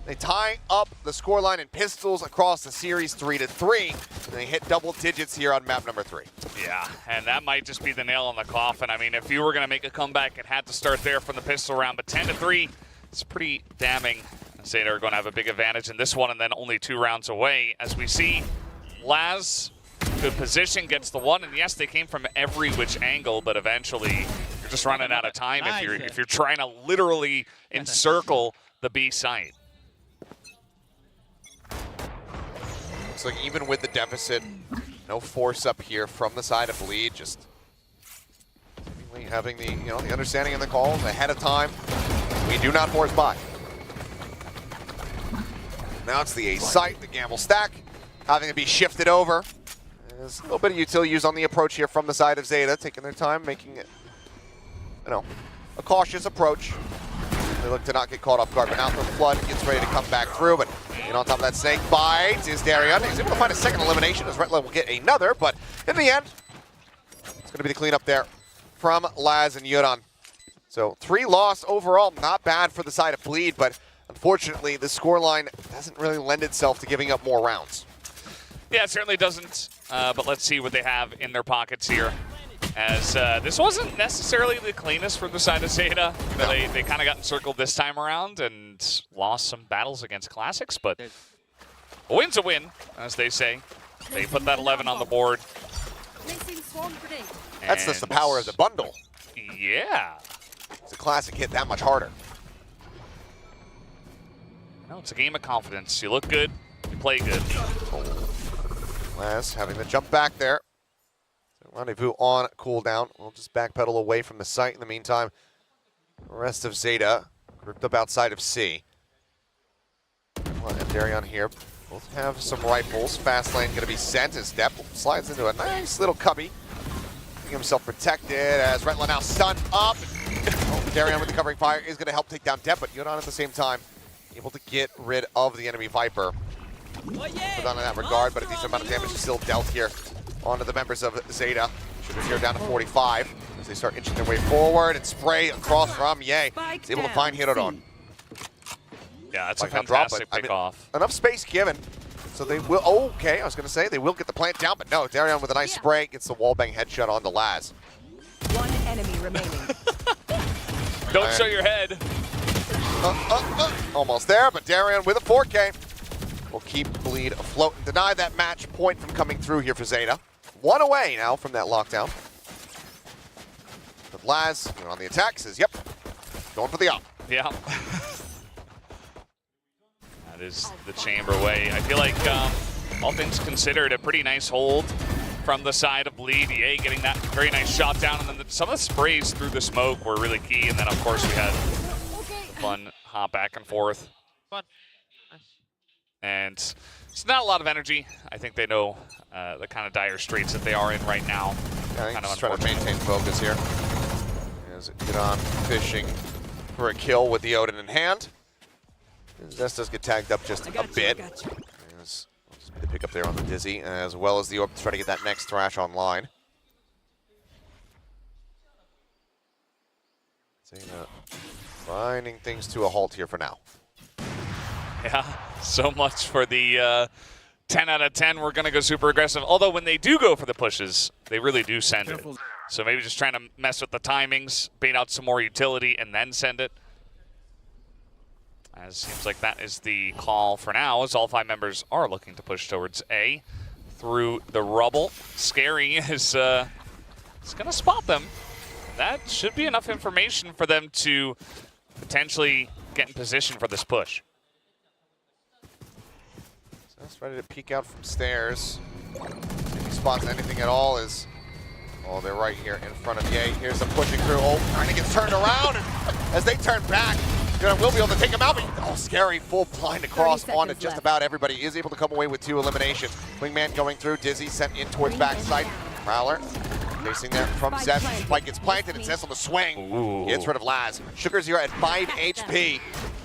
They tie up the scoreline in pistols across the series 3-3. And they hit double digits here on map number 3. Yeah, and that might just be the nail in the coffin. I mean, if you were going to make a comeback, it had to start there from the pistol round. But 10-3, it's pretty damning. Zeta are going to have a big advantage in this one, and then only 2 rounds away. As we see, Laz, good position, gets the one. And yes, they came from every which angle, but eventually you're just running out of time if you're trying to literally encircle the B site. Looks like even with the deficit, no force up here from the side of Bleed, just having the the understanding in the calls ahead of time. We do not force buy. Now it's the A site, the gamble stack, having to be shifted over. There's a little bit of utility used on the approach here from the side of Zeta, taking their time, making it, a cautious approach. They look to not get caught off guard, but now the Flood gets ready to come back through, but on top of that snake bite is Darian. He's able to find a second elimination as Retla will get another, but in the end, it's going to be the cleanup there from Laz and Yuran. So 3 loss overall, not bad for the side of Bleed, but unfortunately, the scoreline doesn't really lend itself to giving up more rounds. Yeah, it certainly doesn't, but let's see what they have in their pockets here. As this wasn't necessarily the cleanest for the side of Zeta. They kind of got encircled this time around and lost some battles against Classics, but a win's a win, as they say. They put that 11 on the board. That's just the power of the bundle. Yeah. It's a Classic hit that much harder. No, it's a game of confidence. You look good, you play good. Laz having to jump back there. Rendezvous on cooldown. We'll just backpedal away from the site in the meantime. The rest of Zeta grouped up outside of C. And Darian here both have some rifles. Fast lane going to be sent as Depp slides into a nice little cubby. Getting himself protected as Retla now stunned up. Darian with the covering fire is going to help take down Depp, but Yuran at the same time able to get rid of the enemy Viper. Put on in that regard, but a decent amount of damage is still dealt here onto the members of Zeta. Shooters here down to 45 as they start inching their way forward and spray across from Ye. He's able to find Hirodon. Yeah, that's a fantastic pick-off. Enough space given, so they will, okay, I was going to say, they will get the plant down, but no, Darian with a nice spray gets the wallbang headshot onto Laz. 1 enemy remaining. Don't show your head. Almost there, but Darian with a 4K will keep Bleed afloat and deny that match point from coming through here for Zeta. 1 away now from that lockdown. But Laz on the attack says, yep, going for the op. Yeah. That is the chamber way. I feel like, all things considered, a pretty nice hold from the side of Bleed. EA getting that very nice shot down, and then some of the sprays through the smoke were really key. And then, of course, we had fun hop back and forth. Fun. And it's not a lot of energy. I think they know the kind of dire straits that they are in right now. I think just trying to maintain focus here. As Yuran fishing for a kill with the Odin in hand. Zest does get tagged up just a bit. Just the pick up there on the Dizzy, as well as the Orb to try to get that next Thrash online. Zeta grinding things to a halt here for now. Yeah, so much for the 10 out of 10. We're going to go super aggressive. Although when they do go for the pushes, they really do send it. So maybe just trying to mess with the timings, bait out some more utility, and then send it. As seems like that is the call for now, as all 5 members are looking to push towards A through the rubble. Scary is going to spot them. That should be enough information for them to potentially get in position for this push. Just ready to peek out from stairs. If he spots anything at all is, oh, they're right here in front of Ye. Here's them pushing through. Oh, trying to get turned around. And as they turn back, will be able to take him out. But, oh, scary, full blind across onto just about everybody. He is able to come away with 2 eliminations. Wingman going through. Dizzy sent in towards backside. Prowler facing there from Zest. Spike gets planted and Zest on the swing. Ooh. Gets rid of Laz. Sugar's here at 5 HP.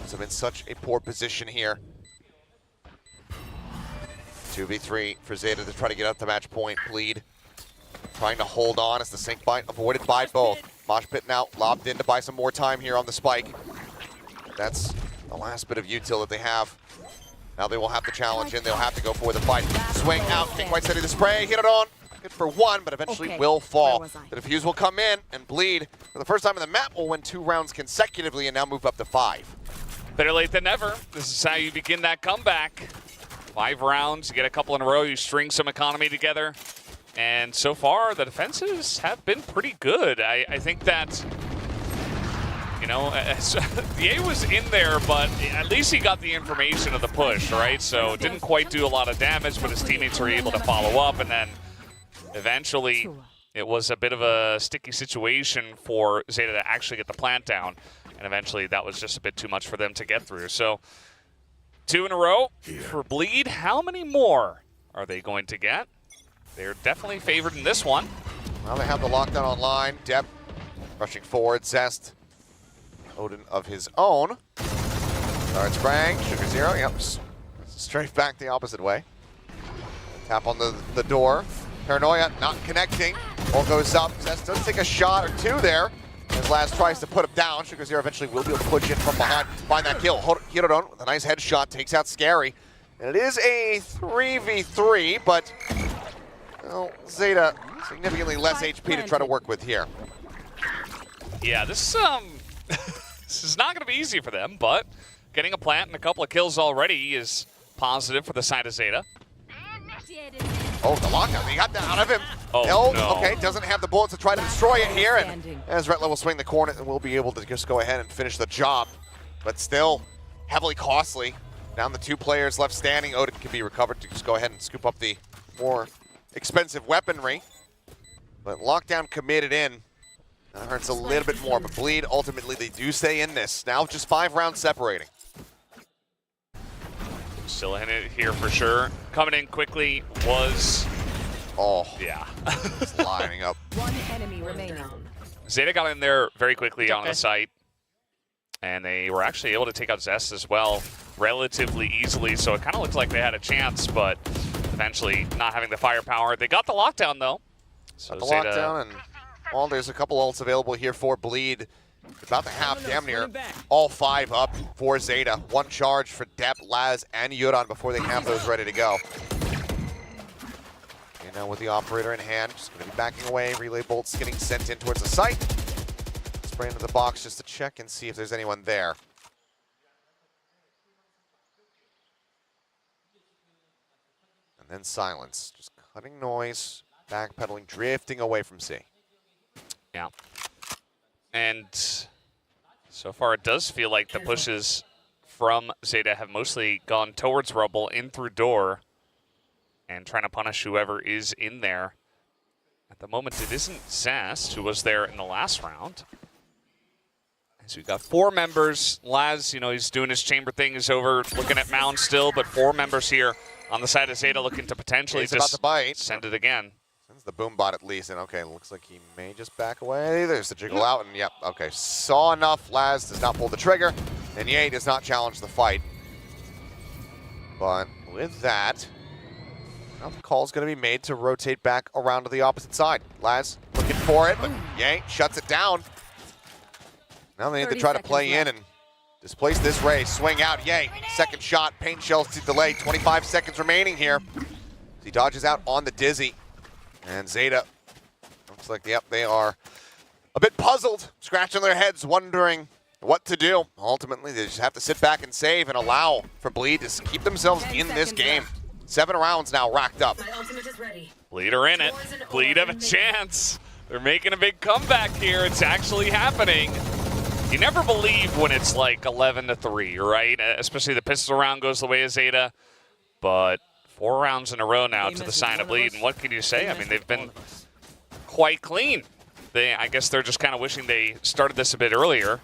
So in such a poor position here. 2v3 for Zeta to try to get up to match point. Bleed trying to hold on as the sink bite avoided by both. Mosh Pit now lobbed in to buy some more time here on the spike. That's the last bit of util that they have. Now they will have to challenge in. They'll have to go for the fight. Swing out. King quite steady the spray. Hit it on. Good for one, but eventually will fall. The defuse will come in and bleed. For the first time in the map, will win 2 rounds consecutively and now move up to 5. Better late than never. This is how you begin that comeback. 5 rounds, you get a couple in a row, you string some economy together. And so far, the defenses have been pretty good. I think that, you know, the A was in there, but at least he got the information of the push, right? So didn't quite do a lot of damage, but his teammates were able to follow up, and then eventually it was a bit of a sticky situation for Zeta to actually get the plant down, and eventually that was just a bit too much for them to get through. So 2 in a row for Bleed. How many more are they going to get? They're definitely favored in this one. Well, they have the lockdown online. Depp rushing forward. Zest, Odin of his own. Starts spraying. Sugar Zero. Yep. Straight back the opposite way. Tap on the door. Paranoia not connecting. Ball goes up. Zest does take a shot or 2 there. As Laz tries to put him down. Sugar Zero eventually will be able to push in from behind. Find that kill. Hirodon with a nice headshot. Takes out Scary. And it is a 3v3, but well, Zeta significantly less HP to try to work with here. Yeah, this this is not going to be easy for them, but getting a plant and a couple of kills already is positive for the side of Zeta. Oh, the lockdown. They got that out of him. Oh, no. Okay, doesn't have the bullets to try to destroy it here. And as Retla will swing the corner, and will be able to just go ahead and finish the job. But still heavily costly. Down the 2 players left standing. Odin can be recovered to just go ahead and scoop up the more expensive weaponry. But lockdown committed in. That hurts a little bit more, but Bleed, ultimately, they do stay in this. Now just 5 rounds separating. Still in it here for sure. Coming in quickly was... Oh. Yeah. It's lining up. 1 enemy remaining. Zeta got in there very quickly on the site. And they were actually able to take out Zest as well relatively easily. So it kind of looked like they had a chance, but eventually not having the firepower. They got the lockdown, though. So Got the Zeta... lockdown, and well, there's a couple ults available here for Bleed. About to have damn near all 5 up for Zeta. 1 charge for Depp, Laz, and Yuran before they have those ready to go. And now with the operator in hand, just going to be backing away. Relay bolts getting sent in towards the site. Spray into the box just to check and see if there's anyone there. And then silence. Just cutting noise, backpedaling, drifting away from C. Yeah. And so far it does feel like the pushes from Zeta have mostly gone towards Rubble, in through door, and trying to punish whoever is in there. At the moment, it isn't Zast, who was there in the last round. So we've got 4 members. Laz, you know, he's doing his chamber thing. He's over looking at Mound still, but 4 members here on the side of Zeta looking to potentially He's about to bite. send it again. Sends the boom bot at least, and okay, looks like he may just back away. There's the jiggle out, and yep, okay. Saw enough. Laz does not pull the trigger, and Ye does not challenge the fight. But with that, now the call is going to be made to rotate back around to the opposite side. Laz looking for it, but Ye shuts it down. Now they need to try to play in and displace this Ray. Swing out, Ye. Second shot, paint shells to delay. 25 seconds remaining here. He dodges out on the Dizzy. And Zeta, looks like, yep, they are a bit puzzled, scratching their heads, wondering what to do. Ultimately, they just have to sit back and save and allow for Bleed to keep themselves in this game. 7 rounds now racked up. Bleed are in it. Bleed have a chance. They're making a big comeback here. It's actually happening. You never believe when it's like 11-3, right? Especially the pistol round goes the way of Zeta. But 4 rounds in a row now to the side of Bleed. And what can you say? I mean, they've been quite clean. I guess they're just kind of wishing they started this a bit earlier.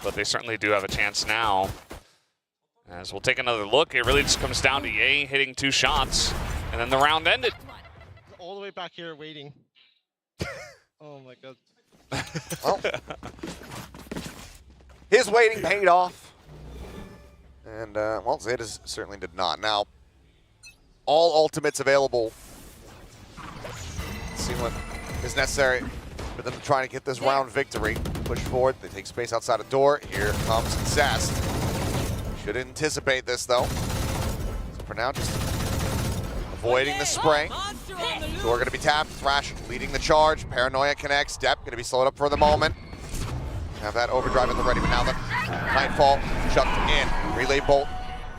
But they certainly do have a chance now. As we'll take another look, it really just comes down to Ye hitting 2 shots. And then the round ended. All the way back here waiting. Oh my god. Well, his waiting paid off. And, well, Zeta certainly did not. Now, all ultimates available. Let's see what is necessary for them to try to get this round victory. Push forward, they take space outside the door. Here comes Zest. Should anticipate this, though. So for now, just avoiding the spray. Door going to be tapped. Thrash leading the charge. Paranoia connects. Depp going to be slowed up for the moment. Have that overdrive at the ready, but now the Nightfall chucked in. Relay Bolt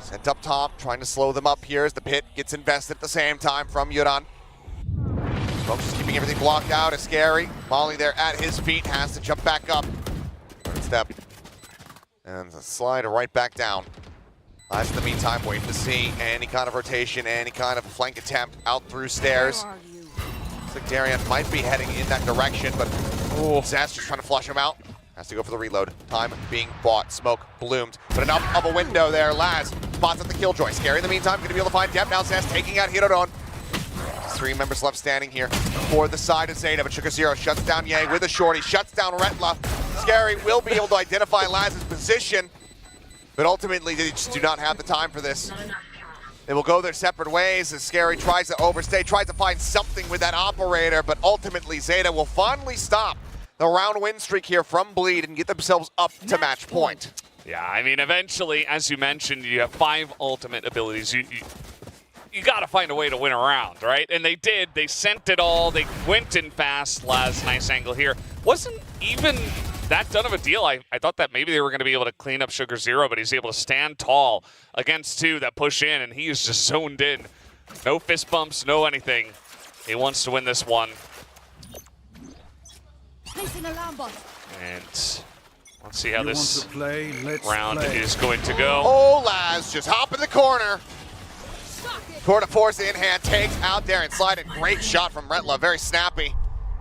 sent up top, trying to slow them up here as the pit gets invested at the same time from Yuran. Smoke's just keeping everything blocked out. Is scary. Molly there at his feet has to jump back up. Third step. And the slide right back down. Last in the meantime, waiting to see any kind of rotation, any kind of flank attempt out through stairs. Looks like Darian might be heading in that direction, but Zaz just trying to flush him out. Has to go for the reload. Time being bought. Smoke bloomed. But enough of a window there. Laz spots at the Killjoy. Scary in the meantime. Going to be able to find Depp. Now Zaz taking out Hirodon. 3 members left standing here for the side of Zeta. But Sugar Zero shuts down Ye with a shorty. Shuts down Retla. Scary will be able to identify Laz's position. But ultimately, they just do not have the time for this. They will go their separate ways as Scary tries to overstay, tries to find something with that operator. But ultimately, Zeta will finally stop the round win streak here from Bleed and get themselves up to match point. Yeah, I mean, eventually, as you mentioned, you have 5 ultimate abilities. You got to find a way to win a round, right? And they did. They sent it all. They went in fast. Laz, nice angle here. Wasn't even that done of a deal. I thought that maybe they were going to be able to clean up Sugar Zero, but he's able to stand tall against 2 that push in, and he is just zoned in. No fist bumps, no anything. He wants to win this one. And let's see how this round is going to go. Oh, Laz, just hop in the corner. Tour de force in hand, takes out there and slide. Great shot from Retla, very snappy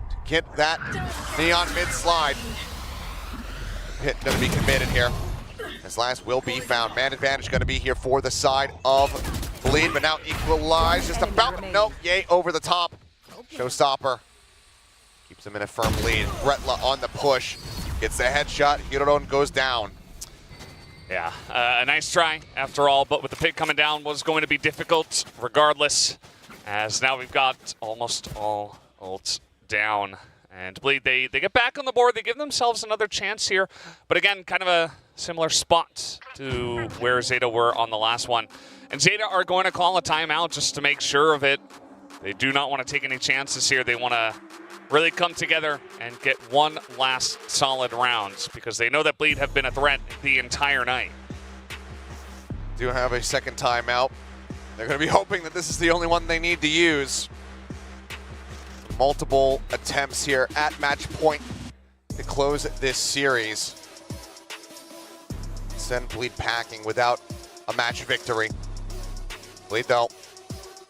to get that Neon mid slide. Hit going to be committed here. As Laz will be found. Man advantage going to be here for the side of Bleed, but now equalize just about. Nope, Ye over the top. Showstopper. Keeps him in a firm lead. Retla on the push. Gets the headshot. Hirodon goes down. Yeah, a nice try after all, but with the pit coming down was going to be difficult regardless, as now we've got almost all ults down. And Bleed, they get back on the board. They give themselves another chance here, but again, kind of a similar spot to where Zeta were on the last one. And Zeta are going to call a timeout just to make sure of it. They do not want to take any chances here. They want to really come together and get one last solid round because they know that Bleed have been a threat the entire night. Do have a second timeout. They're going to be hoping that this is the only one they need to use. Multiple attempts here at match point to close this series. Send Bleed packing without a match victory. Bleed, though,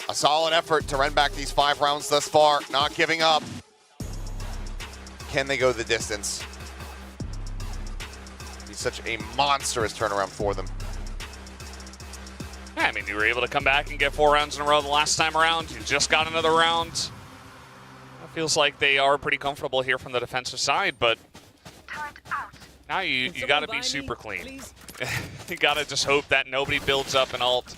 a solid effort to run back these 5 rounds thus far, not giving up. Can they go the distance? Be such a monstrous turnaround for them. Yeah, I mean, you were able to come back and get 4 rounds in a row the last time around. You just got another round. It feels like they are pretty comfortable here from the defensive side, but now you got to be super clean. You got to just hope that nobody builds up an ult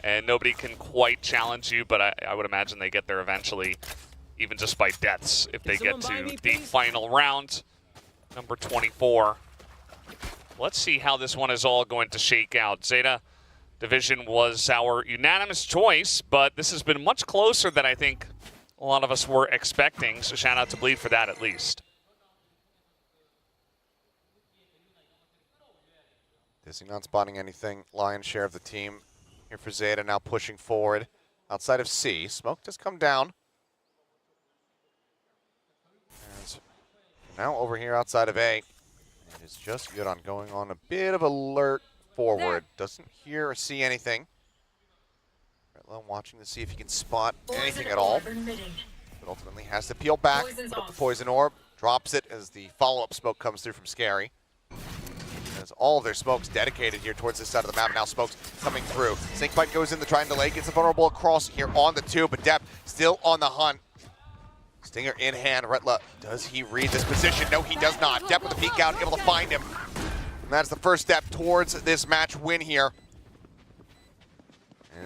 and nobody can quite challenge you, but I would imagine they get there eventually, even just by deaths, if they get to the final round, number 24. Let's see how this one is all going to shake out. Zeta Division was our unanimous choice, but this has been much closer than I think a lot of us were expecting, so shout out to Bleed for that at least. Disney not spotting anything. Lion's share of the team here for Zeta, now pushing forward outside of C. Smoke just come down. And now over here outside of A. It is just Yuran going on a bit of alert forward. Doesn't hear or see anything. Retla watching to see if he can spot anything at all. But ultimately has to peel back. Put up the poison orb. Drops it as the follow-up smoke comes through from Scary. As all of their smokes dedicated here towards this side of the map. Now smokes coming through. Snakebite goes in to try and delay. Gets a vulnerable across here on the 2, but Depp still on the hunt. Stinger in hand. Retla, does he read this position? No, he does not. Depp with a peek out, able to find him. And that's the first step towards this match win here.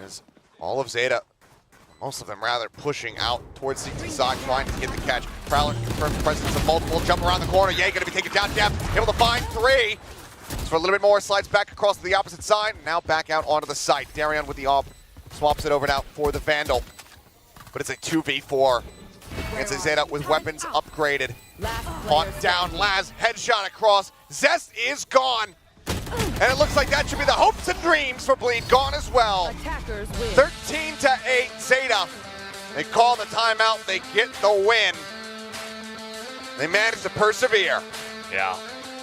As all of Zeta, most of them rather, pushing out towards CT side, trying to get the catch. Prowler confirms the presence of multiple. Jump around the corner. Ye going to be taken down. Depp able to find 3. for a little bit more, slides back across to the opposite side, now back out onto the site. Darion with the AWP, swaps it over now for the Vandal. But it's a 2v4 against a Zeta with weapons upgraded. On down, Laz, headshot across. Zest is gone. And it looks like that should be the hopes and dreams for Bleed gone as well. 13-8 Zeta. They call the timeout, they get the win. They manage to persevere. Yeah.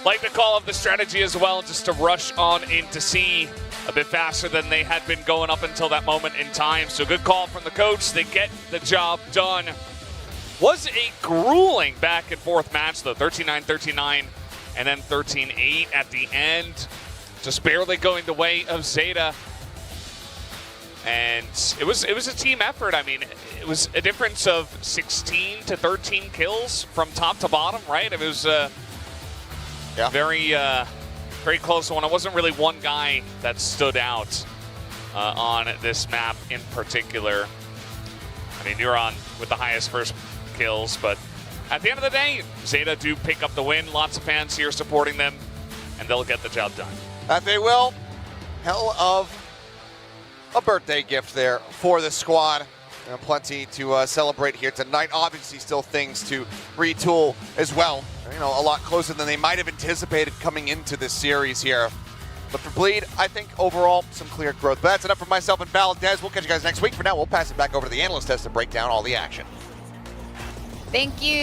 Like the call of the strategy as well, just to rush on into C a bit faster than they had been going up until that moment in time. So good call from the coach. They get the job done. Was a grueling back and forth match though. 13-9, and then 13-8 at the end. Just barely going the way of Zeta. And it was a team effort. I mean, it was a difference of 16 to 13 kills from top to bottom, right? It was very close one. It wasn't really one guy that stood out on this map in particular. I mean, Neuron with the highest first kills, but at the end of the day, Zeta do pick up the win. Lots of fans here supporting them, and they'll get the job done. That they will. Hell of a birthday gift there for the squad. And plenty to celebrate here tonight. Obviously, still things to retool as well. You know, a lot closer than they might have anticipated coming into this series here. But for Bleed, I think overall some clear growth. But that's enough for myself and Valdez. We'll catch you guys next week. For now, we'll pass it back over to the analyst desk to break down all the action. Thank you.